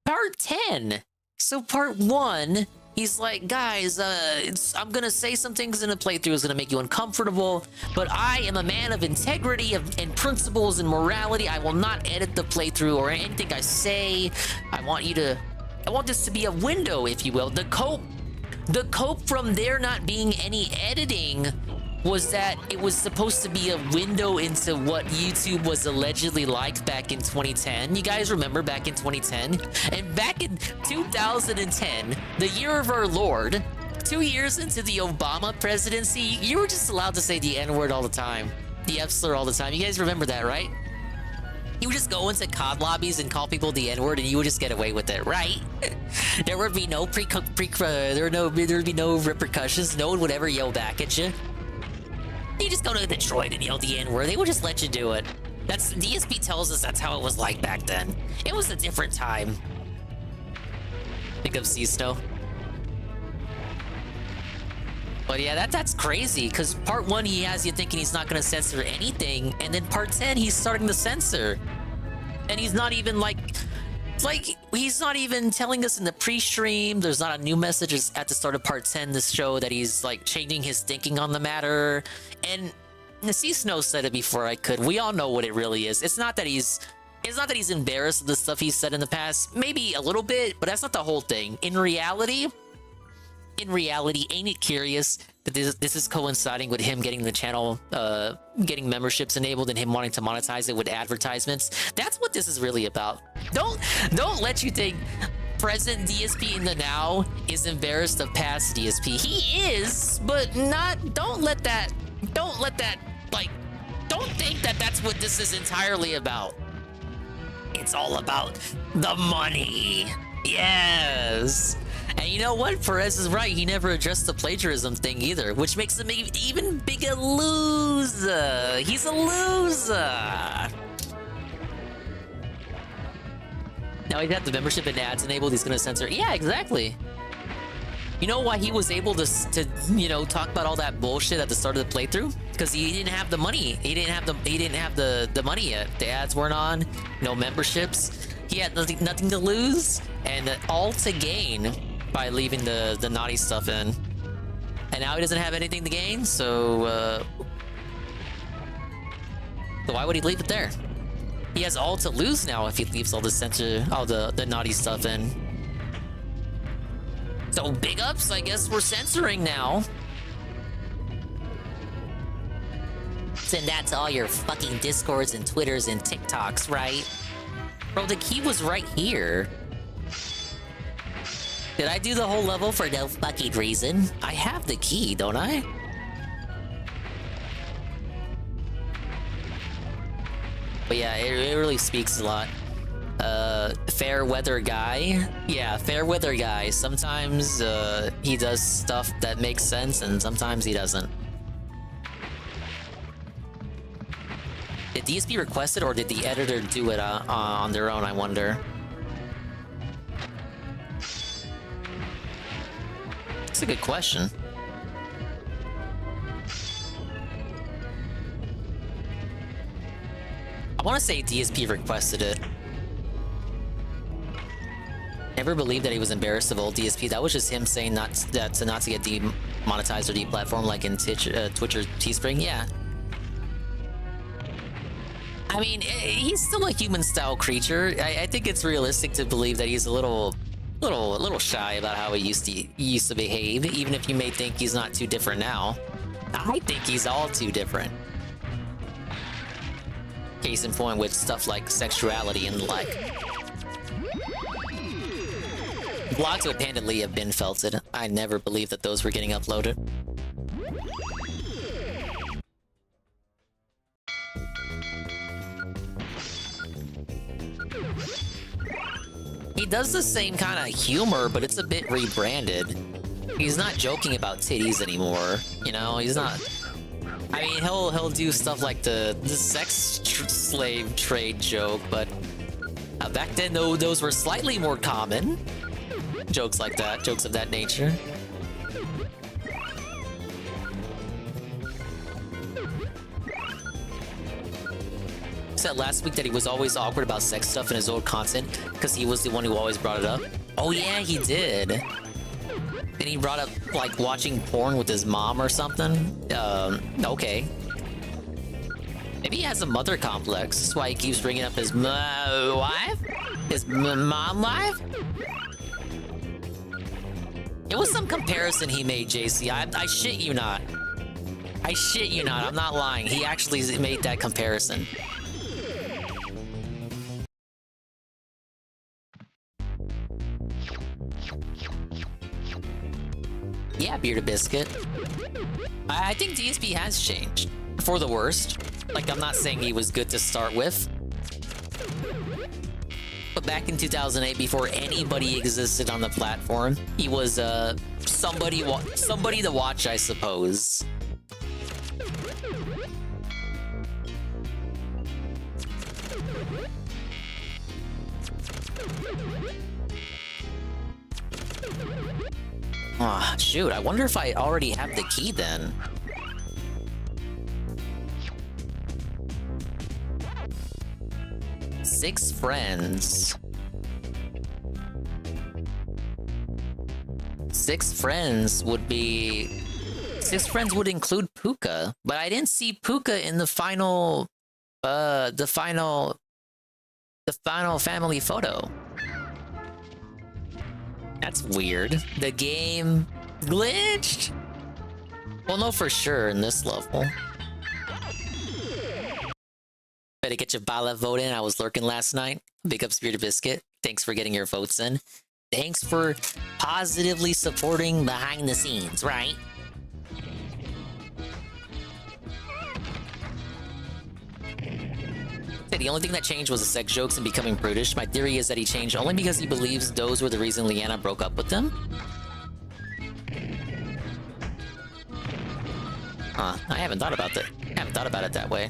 Part 10. So part 1, he's like, guys, I'm gonna say some things in a playthrough is gonna make you uncomfortable, but I am a man of integrity and principles and morality. I will not edit the playthrough or anything I say. I want this to be a window, if you will. The cope from there not being any editing was that it was supposed to be a window into what YouTube was allegedly like back in 2010. You guys remember back in 2010? And back in 2010, the year of our Lord, 2 years into the Obama presidency, you were just allowed to say the N-word all the time. The F-slur all the time. You guys remember that, right? You would just go into COD lobbies and call people the N-word and you would just get away with it, right? There would be no there'd be no repercussions. No one would ever yell back at you. You just go to Detroit and yell the N-word. They would just let you do it. That's DSP tells us that's how it was like back then. It was a different time. Think of Sea Snow. But yeah, that's crazy, because part 1 he has you thinking he's not going to censor anything, and then part 10 he's starting to censor. And he's not even like he's not even telling us in the pre-stream. There's not a new message at the start of part 10 this show that he's like changing his thinking on the matter. And C Snow said it before I could. We all know what it really is. It's not that he's embarrassed of the stuff he's said in the past. Maybe a little bit, but that's not the whole thing. In reality, ain't it curious that this is coinciding with him getting the channel, getting memberships enabled and him wanting to monetize it with advertisements? That's what this is really about. Don't let you think present DSP in the now is embarrassed of past DSP. He is, but not. Don't think that that's what this is entirely about. It's all about the money. Yes. And you know what? Perez is right. He never addressed the plagiarism thing either, which makes him an even bigger loser. He's a loser. Now he'd have the membership and ads enabled. He's going to censor. Yeah, exactly. You know why he was able to talk about all that bullshit at the start of the playthrough? Because he didn't have the money. He didn't have the money yet. The ads weren't on. No memberships. He had nothing to lose and all to gain by leaving the naughty stuff in. And now he doesn't have anything to gain, so why would he leave it there? He has all to lose now if he leaves all the naughty stuff in. So big ups, I guess we're censoring now. Send that to all your fucking Discords and Twitters and TikToks, right? Bro, the key was right here. Did I do the whole level for no fucking reason? I have the key, don't I? But yeah, it really speaks a lot. Fair weather guy. Yeah, fair weather guy. Sometimes he does stuff that makes sense and sometimes he doesn't. Did DSP request it or did the editor do it on their own, I wonder? That's a good question. I want to say DSP requested it. Never believed that he was embarrassed of old DSP. That was just him saying not to get demonetized or deplatformed like in Twitch or Teespring. Yeah. I mean, he's still a human-style creature. I think it's realistic to believe that he's a little shy about how he used to behave, even if you may think he's not too different now. I think he's all too different. Case in point with stuff like sexuality and the like. Vlogs with Panda Lee have been felted. I never believed that those were getting uploaded. He does the same kind of humor, but it's a bit rebranded. He's not joking about titties anymore, you know? He's not... I mean, he'll do stuff like the sex slave trade joke, but back then, though, those were slightly more common. Jokes like that, jokes of that nature. Said last week that he was always awkward about sex stuff in his old content because he was the one who always brought it up. Oh yeah, he did. And he brought up like watching porn with his mom or something. Okay. Maybe he has a mother complex. That's why he keeps bringing up his wife, his mom wife. It was some comparison he made, JC. I shit you not. I shit you not. I'm not lying. He actually made that comparison. Yeah, Bearded Biscuit. I think DSP has changed. For the worst. Like, I'm not saying he was good to start with. But back in 2008, before anybody existed on the platform, he was, somebody to watch, I suppose. Ah, shoot. I wonder if I already have the key then. Six friends. Six friends would be... Six friends would include Puka, but I didn't see Puka in the final... the final family photo. That's weird. The game glitched? Well, no, for sure in this level. Better get your bala vote in. I was lurking last night. Big up Spirit Biscuit. Thanks for getting your votes in. Thanks for positively supporting behind the scenes, right? The only thing that changed was the sex jokes and becoming prudish. My theory is that he changed only because he believes those were the reason Leanna broke up with him. Huh, I haven't thought about that. I haven't thought about it that way.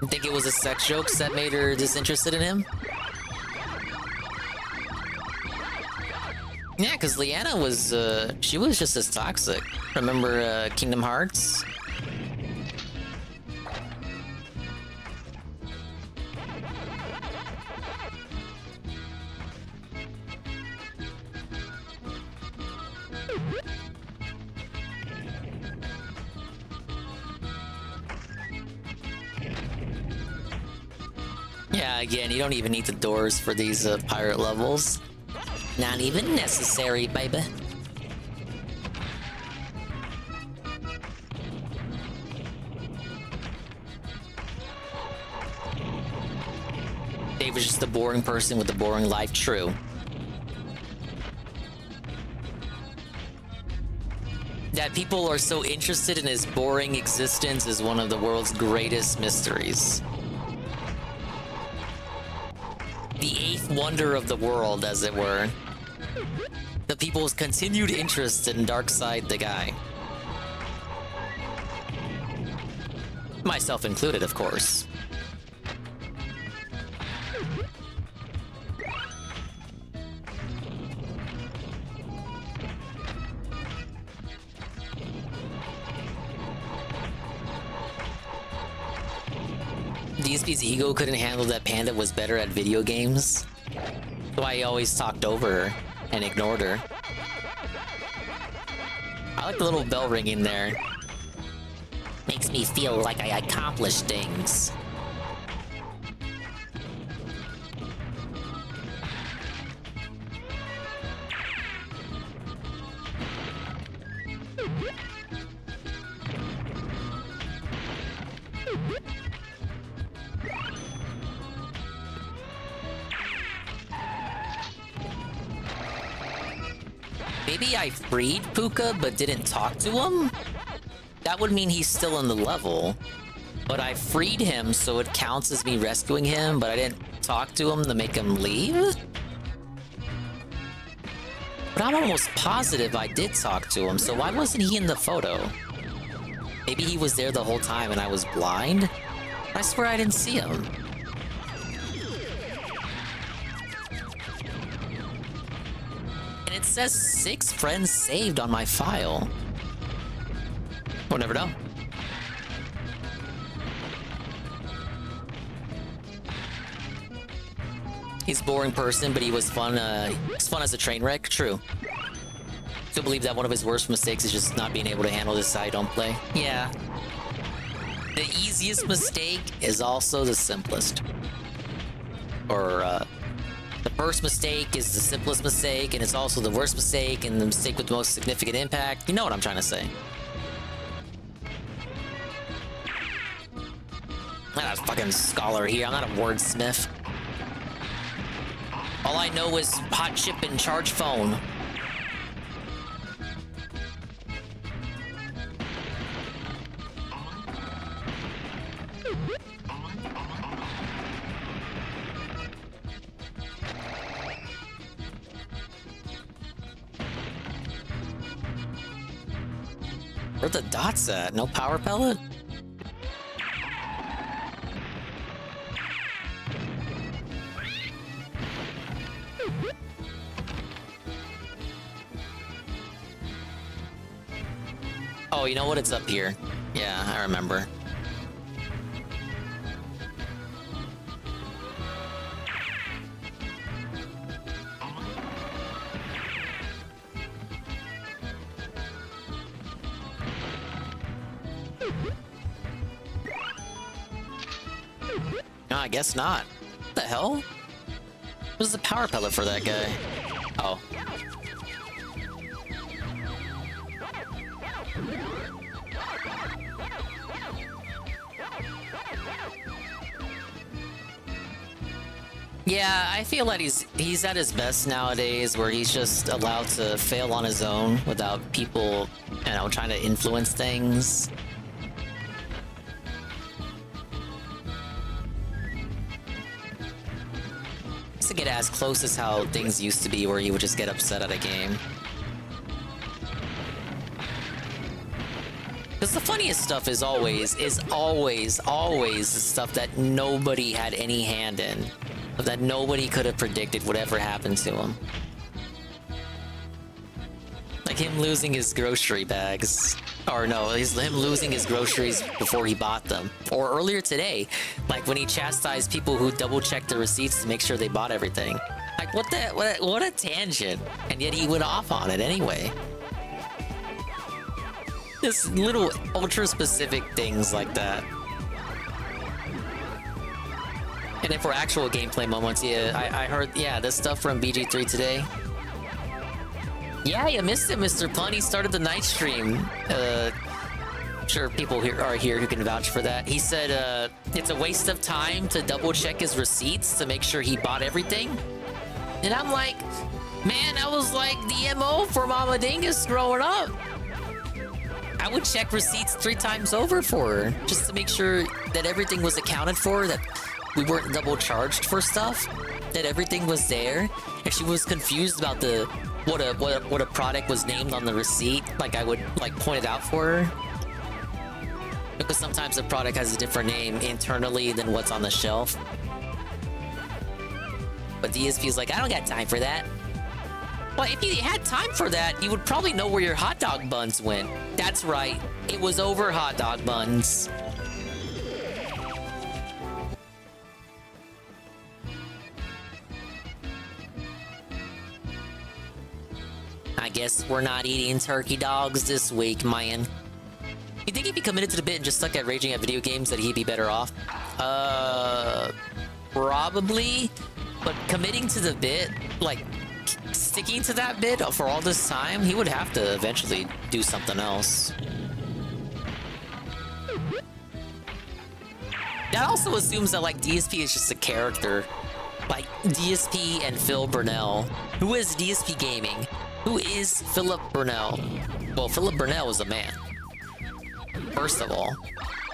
You think it was the sex jokes that made her disinterested in him? Yeah, because Leanna was, she was just as toxic. Remember, Kingdom Hearts? Yeah, again, you don't even need the doors for these pirate levels. Not even necessary, baby. Dave was just the boring person with the boring life, true. That people are so interested in his boring existence is one of the world's greatest mysteries. The eighth wonder of the world, as it were. The people's continued interest in Darkseid the guy. Myself included, of course. DSP's ego couldn't handle that Panda was better at video games. That's why he always talked over her and ignored her. I like the little bell ringing there. Makes me feel like I accomplished things. Maybe I freed Puka but didn't talk to him? That would mean he's still in the level. But I freed him so it counts as me rescuing him, but I didn't talk to him to make him leave? But I'm almost positive I did talk to him, so why wasn't he in the photo? Maybe he was there the whole time and I was blind? I swear I didn't see him. It says 6 friends saved on my file. We'll never know. He's a boring person, but he was fun. He's fun as a train wreck. True. Still believe that one of his worst mistakes is just not being able to handle this side don't play. Yeah. The easiest mistake is also the simplest. Or, the first mistake is the simplest mistake, and it's also the worst mistake, and the mistake with the most significant impact. You know what I'm trying to say. I'm not a fucking scholar here. I'm not a wordsmith. All I know is hot chip and charge phone. Where the dots at? No power pellet? Oh, you know what? It's up here. Yeah, I remember. No, I guess not. What the hell? What was the power pellet for that guy? Oh. Yeah, I feel like he's at his best nowadays, where he's just allowed to fail on his own without people, you know, trying to influence things. To get as close as how things used to be, where he would just get upset at a game. Because the funniest stuff is always the stuff that nobody had any hand in. That nobody could have predicted would ever happen to him. Like him losing his grocery bags. Or no, him losing his groceries before he bought them. Or earlier today, like when he chastised people who double-checked the receipts to make sure they bought everything. Like what a tangent. And yet he went off on it anyway. Just little ultra-specific things like that. And then for actual gameplay moments, yeah, I heard, yeah, the stuff from BG3 today. Yeah, you missed it, Mr. Pun. He started the night stream. I'm sure people are here who can vouch for that. He said it's a waste of time to double-check his receipts to make sure he bought everything. And I'm like, man, that was like the MO for Mama Dingus growing up. I would check receipts 3 times over for her, just to make sure that everything was accounted for, that we weren't double charged for stuff, that everything was there. If she was confused about what a product was named on the receipt, like I would like point it out for her. Because sometimes the product has a different name internally than what's on the shelf. But DSP's like, I don't got time for that. Well, if you had time for that, you would probably know where your hot dog buns went. That's right, it was over hot dog buns. I guess we're not eating turkey dogs this week, man. You think if he committed to the bit and just stuck at raging at video games that he'd be better off? Probably. But committing to the bit, like, sticking to that bit for all this time, he would have to eventually do something else. That also assumes that, like, DSP is just a character. Like, DSP and Phil Burnell. Who is DSP Gaming? Who is Philip Burnell? Well, Philip Burnell is a man. First of all,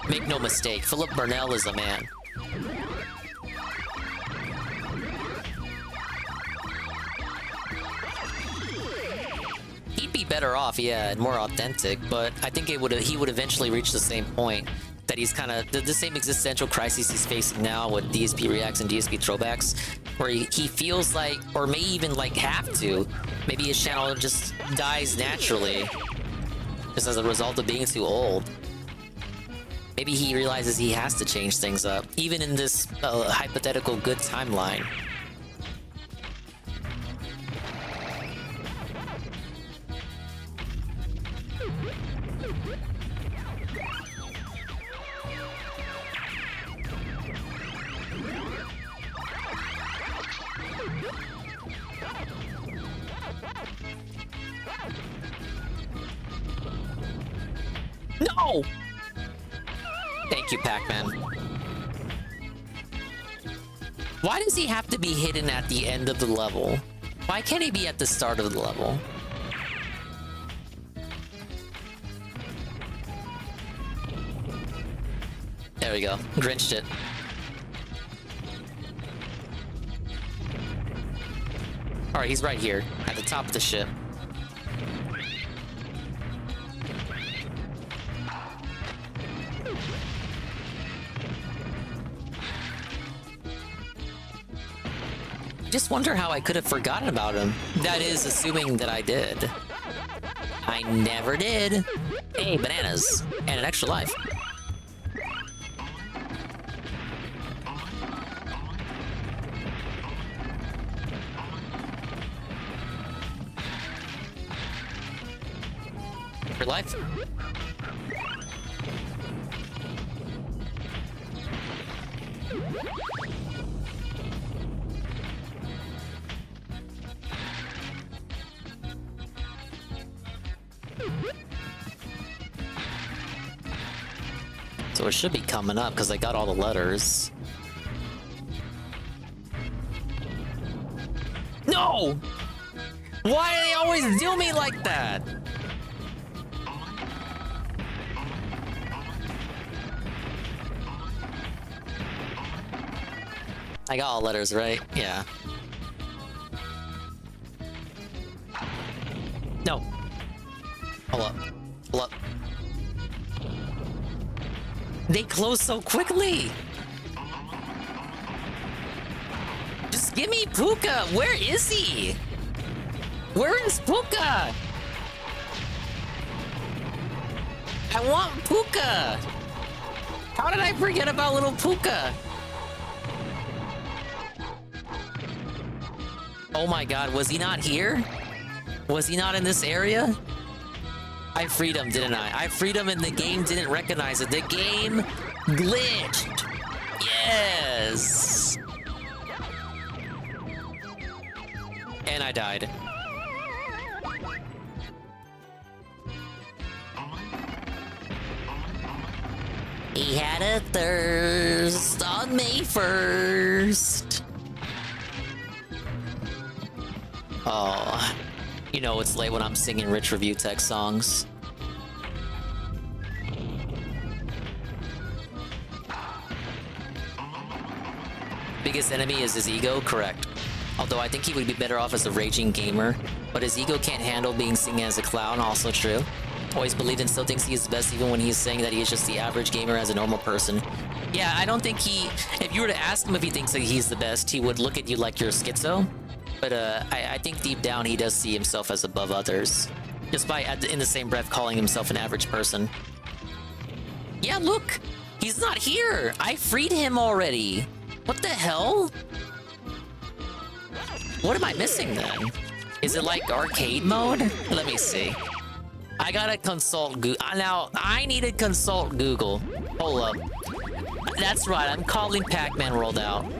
make no mistake, Philip Burnell is a man. He'd be better off, yeah, and more authentic, but I think he would eventually reach the same point. That he's kind of the same existential crisis he's facing now with DSP Reacts and DSP Throwbacks, where he feels like, or may even like have to, maybe his channel just dies naturally, just as a result of being too old. Maybe he realizes he has to change things up, even in this hypothetical good timeline. No! Thank you, Pac-Man. Why does he have to be hidden at the end of the level? Why can't he be at the start of the level? There we go. Grinched it. Alright, he's right here, at the top of the ship. Just wonder how I could have forgotten about him. That is, assuming that I did. I never did. Hey, bananas. And an extra life. For life. So it should be coming up because I got all the letters. No! Why do they always do me like that? I got all letters, right? Yeah. No. Hold up. Hold up. They close so quickly! Just give me Puka! Where is he? Where is Puka? I want Puka! How did I forget about little Puka? Oh my god, was he not here? Was he not in this area? I freed him, didn't I? I freed him and the game didn't recognize it. The game glitched. Yes. And I died. He had a thirst on May 1st. Oh, you know it's late when I'm singing Rich Review Tech songs. Biggest enemy is his ego, correct. Although I think he would be better off as a raging gamer, but his ego can't handle being seen as a clown, also true. Always believed and still thinks he is the best even when he's saying that he is just the average gamer as a normal person. Yeah, I don't think he... If you were to ask him if he thinks that he's the best, he would look at you like you're schizo. But I think deep down he does see himself as above others. Just by, in the same breath, calling himself an average person. Yeah, look! He's not here! I freed him already! What the hell? What am I missing then? Is it like arcade mode? Let me see. I gotta consult Google. Now, I need to consult Google. Hold up. That's right, I'm calling Pac-Man World out.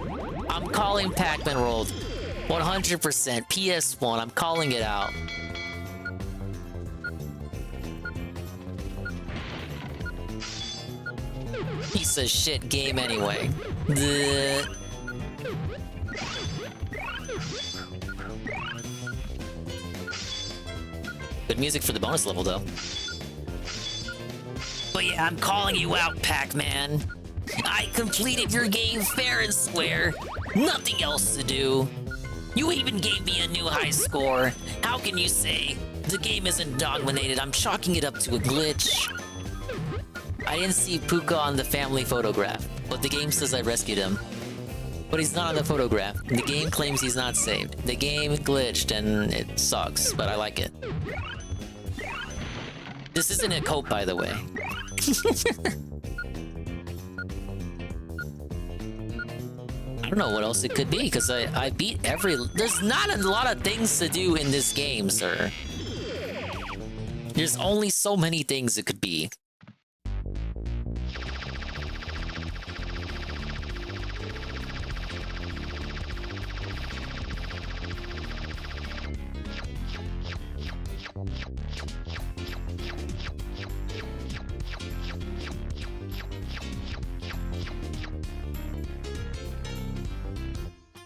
I'm calling Pac-Man World. 100% PS1, I'm calling it out. Piece of shit game anyway. Good music for the bonus level though. But yeah, I'm calling you out, Pac-Man. I completed your game fair and square. Nothing else to do. You even gave me a new high score. How can you say the game isn't dominated? I'm chalking it up to a glitch. I didn't see Puka on the family photograph, but the game says I rescued him. But he's not on the photograph. The game claims he's not saved. The game glitched and it sucks, but I like it. This isn't a cope, by the way. I don't know what else it could be, because I beat every... There's not a lot of things to do in this game, sir. There's only so many things it could be.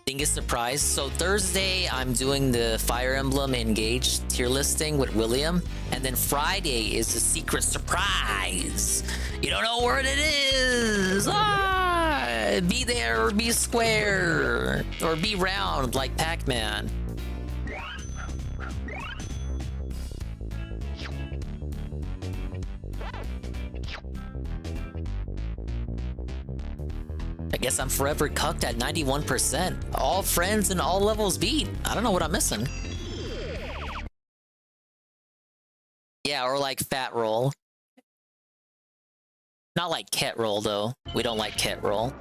Biggest surprise. So Thursday, I'm doing the Fire Emblem Engage tier listing with William. And then Friday is a secret surprise. You don't know where it is. Ah, be there or be square. Or be round like Pac-Man. I guess I'm forever cucked at 91%. All friends and all levels beat. I don't know what I'm missing. Yeah, or like fat roll. Not like ket roll though. We don't like ket roll.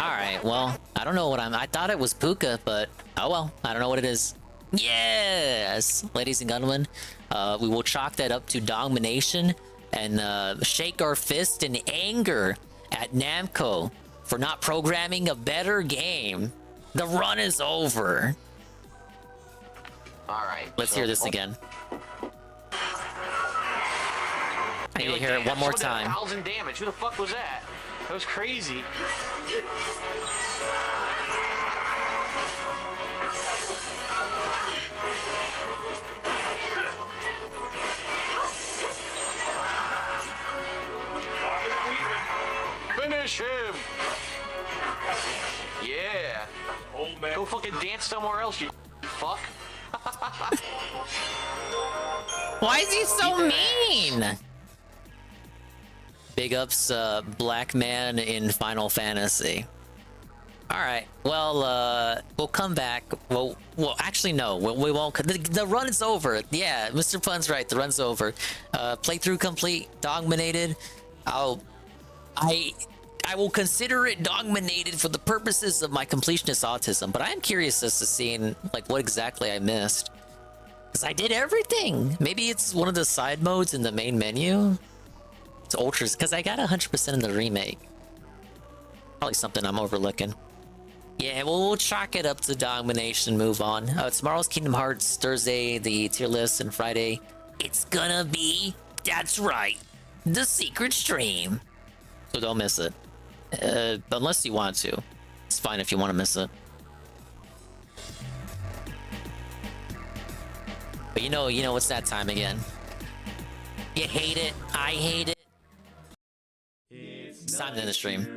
Alright, well, I don't know what I thought it was Puka, but oh well, I don't know what it is. Yes! Ladies and gentlemen, we will chalk that up to domination and shake our fist in anger at Namco for not programming a better game. The run is over. Alright. Let's hear this again. I need to hear it one more time. 1,000 damage. Who the fuck was that? That was crazy. Finish him! Yeah. Old man. Go fucking dance somewhere else, you fuck. Why is he so mean? Big ups, Black Man in Final Fantasy. Alright, well, we'll come back. Well, actually, no, we won't. The run is over. Yeah, Mr. Pun's right, the run's over. Playthrough complete, dominated. I will consider it dominated for the purposes of my completionist autism, but I am curious as to seeing, like, what exactly I missed. Because I did everything! Maybe it's one of the side modes in the main menu? It's ultras, because I got 100% in the remake. Probably something I'm overlooking. Yeah, well, we'll chalk it up to domination, move on. Tomorrow's Kingdom Hearts, Thursday, the tier list, and Friday, it's gonna be, that's right, the secret stream. So don't miss it. Unless you want to. It's fine if you want to miss it. But you know it's that time again. You hate it, I hate it. It's time to end the stream.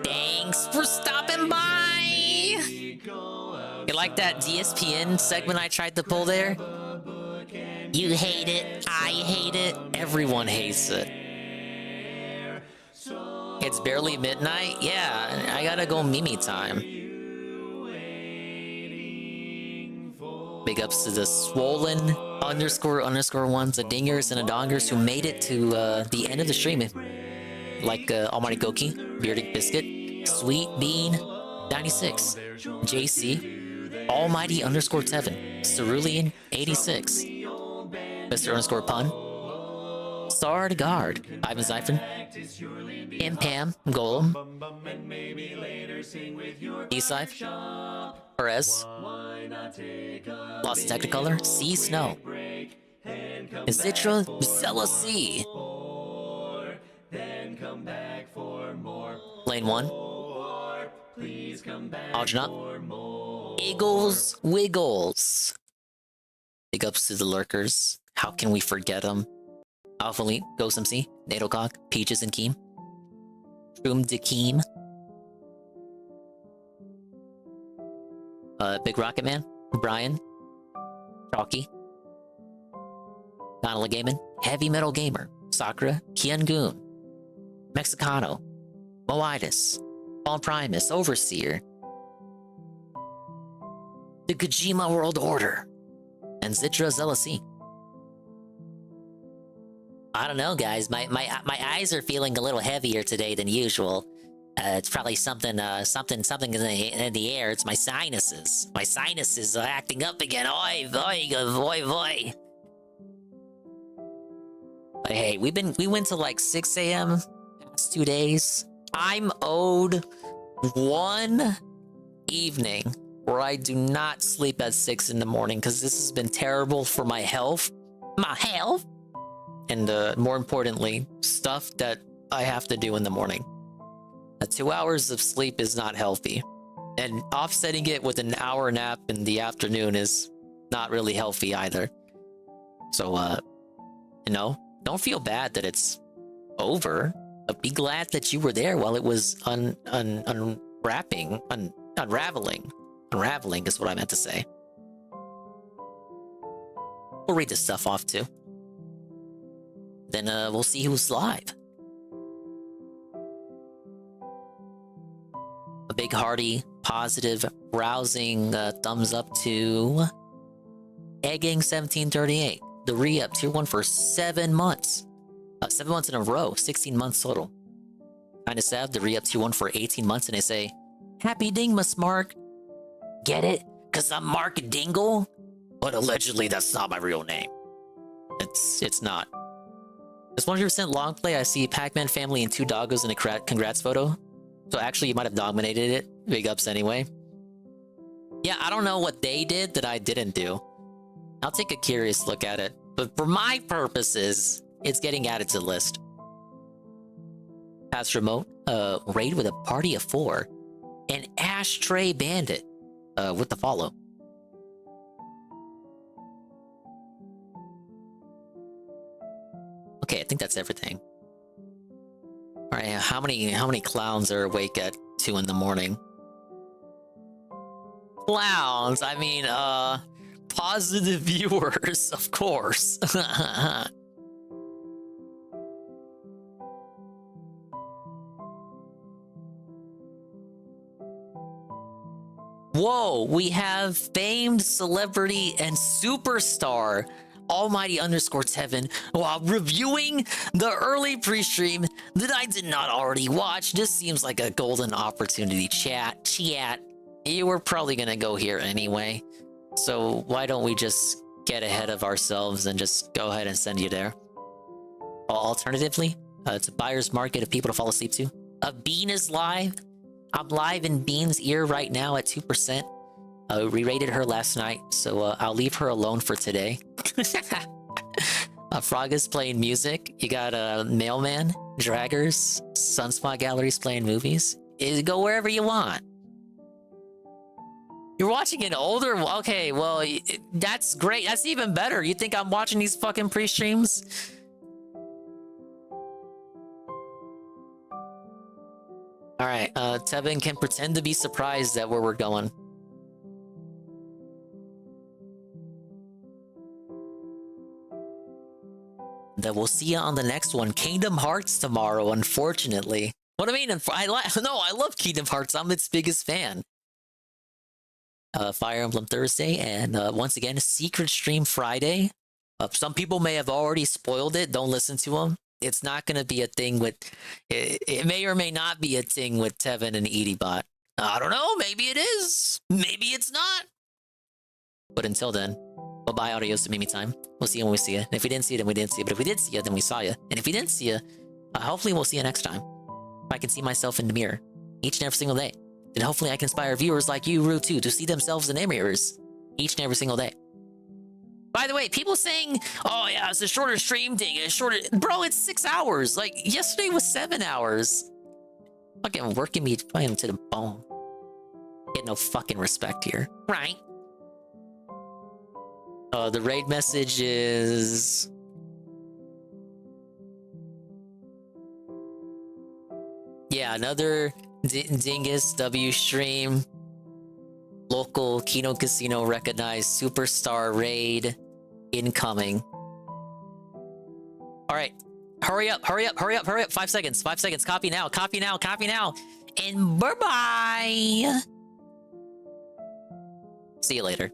Thanks for stopping by! You like that DSPN segment I tried to pull there? You hate it, I hate it, everyone hates it. It's barely midnight? Yeah, I gotta go Mimi time. Big ups to the swollen __ ones, the dingers and the dongers who made it to the end of the stream. Like Almighty Goki, Bearded Biscuit, Sweet Bean 96, JC, Almighty _Tevin, Cerulean 86, Mr. Pun, Star Guard, Ivan Zyphon, Pam Golem, E-Scythe, Perez, Lost Technicolor, C Snow, Citra, Zella C, Lane 1, Algenop, Eagles Wiggles. Big ups to the lurkers. How can we forget them? Alpha Leap, Ghost MC, Natalcock, Peaches and Keem, Shroom Dekeem, Big Rocket Man, Brian, Chalky, Donald Gaiman, Heavy Metal Gamer, Sakura, Kian Goon, Mexicano, Moitis, Paul Primus, Overseer, the Kojima World Order, and Zitra Zelasi. I don't know, guys. My eyes are feeling a little heavier today than usual. It's probably something in the air. It's my sinuses. My sinuses are acting up again. Oi, boy, boy, boy. But hey, we went to like 6 a.m. past 2 days. I'm owed one evening where I do not sleep at 6 in the morning because this has been terrible for my health. My health? And more importantly, stuff that I have to do in the morning. 2 hours of sleep is not healthy. And offsetting it with an hour nap in the afternoon is not really healthy either. So, you know, don't feel bad that it's over. But be glad that you were there while it was unraveling. Unraveling is what I meant to say. We'll read this stuff off too. Then we'll see who's live. A big hearty positive, rousing thumbs up to Egging1738. The re-up tier 1 for 7 months. 7 months in a row, 16 months total. Kinda sad, the re-up tier 1 for 18 months, and they say, Happy Dingmas, Mark. Get it? Cause I'm Mark Dingle? But allegedly that's not my real name. It's not. It's 100% long play. I see Pac-Man family and 2 doggos in a congrats photo. So actually you might have dominated it. Big ups anyway. Yeah, I don't know what they did that I didn't do. I'll take a curious look at it. But for my purposes, it's getting added to the list. Pass remote, raid with a party of 4. An ashtray bandit, with the follow. Okay, I think that's everything. All right, how many clowns are awake at 2 in the morning? Clowns, I mean, positive viewers, of course. Whoa, we have famed celebrity and superstar Almighty_Tevin while reviewing the early pre-stream that I did not already watch. This seems like a golden opportunity. Chat, you were probably gonna go here anyway, so why don't we just get ahead of ourselves and just go ahead and send you there. Alternatively, it's a buyer's market of people to fall asleep to. Bean is live. I'm live in Bean's ear right now at 2%. Re-rated her last night, so I'll leave her alone for today. Frog is playing music. You got a Mailman, Draggers, Sunspot Galleries playing movies. Go wherever you want. You're watching an older... Okay, well, that's great. That's even better. You think I'm watching these fucking pre-streams? Alright, Tevin can pretend to be surprised at where we're going. Then we'll see you on the next one. Kingdom Hearts tomorrow, unfortunately. What do I mean? I love Kingdom Hearts. I'm its biggest fan. Fire Emblem Thursday, and once again, Secret Stream Friday. Some people may have already spoiled it. Don't listen to them. It's not going to be a thing with... It may or may not be a thing with Tevin and EDBot. I don't know. Maybe it is. Maybe it's not. But until then, bye-bye, adios, to Mimi time. We'll see you when we see you. And if we didn't see you, then we didn't see you. But if we did see you, then we saw you. And if we didn't see you, hopefully we'll see you next time. If I can see myself in the mirror each and every single day, then hopefully I can inspire viewers like you, Rue, too, to see themselves in their mirrors each and every single day. By the way, people saying, oh yeah, it's a shorter stream thing, it's shorter. Bro, it's 6 hours. Like, yesterday was 7 hours. Fucking working me fucking to the bone. Get no fucking respect here. Right? The raid message is... Yeah, another Dingus W stream. Local Kino Casino recognized superstar raid incoming. Alright. Hurry up. 5 seconds. Copy now. And bye-bye. See you later.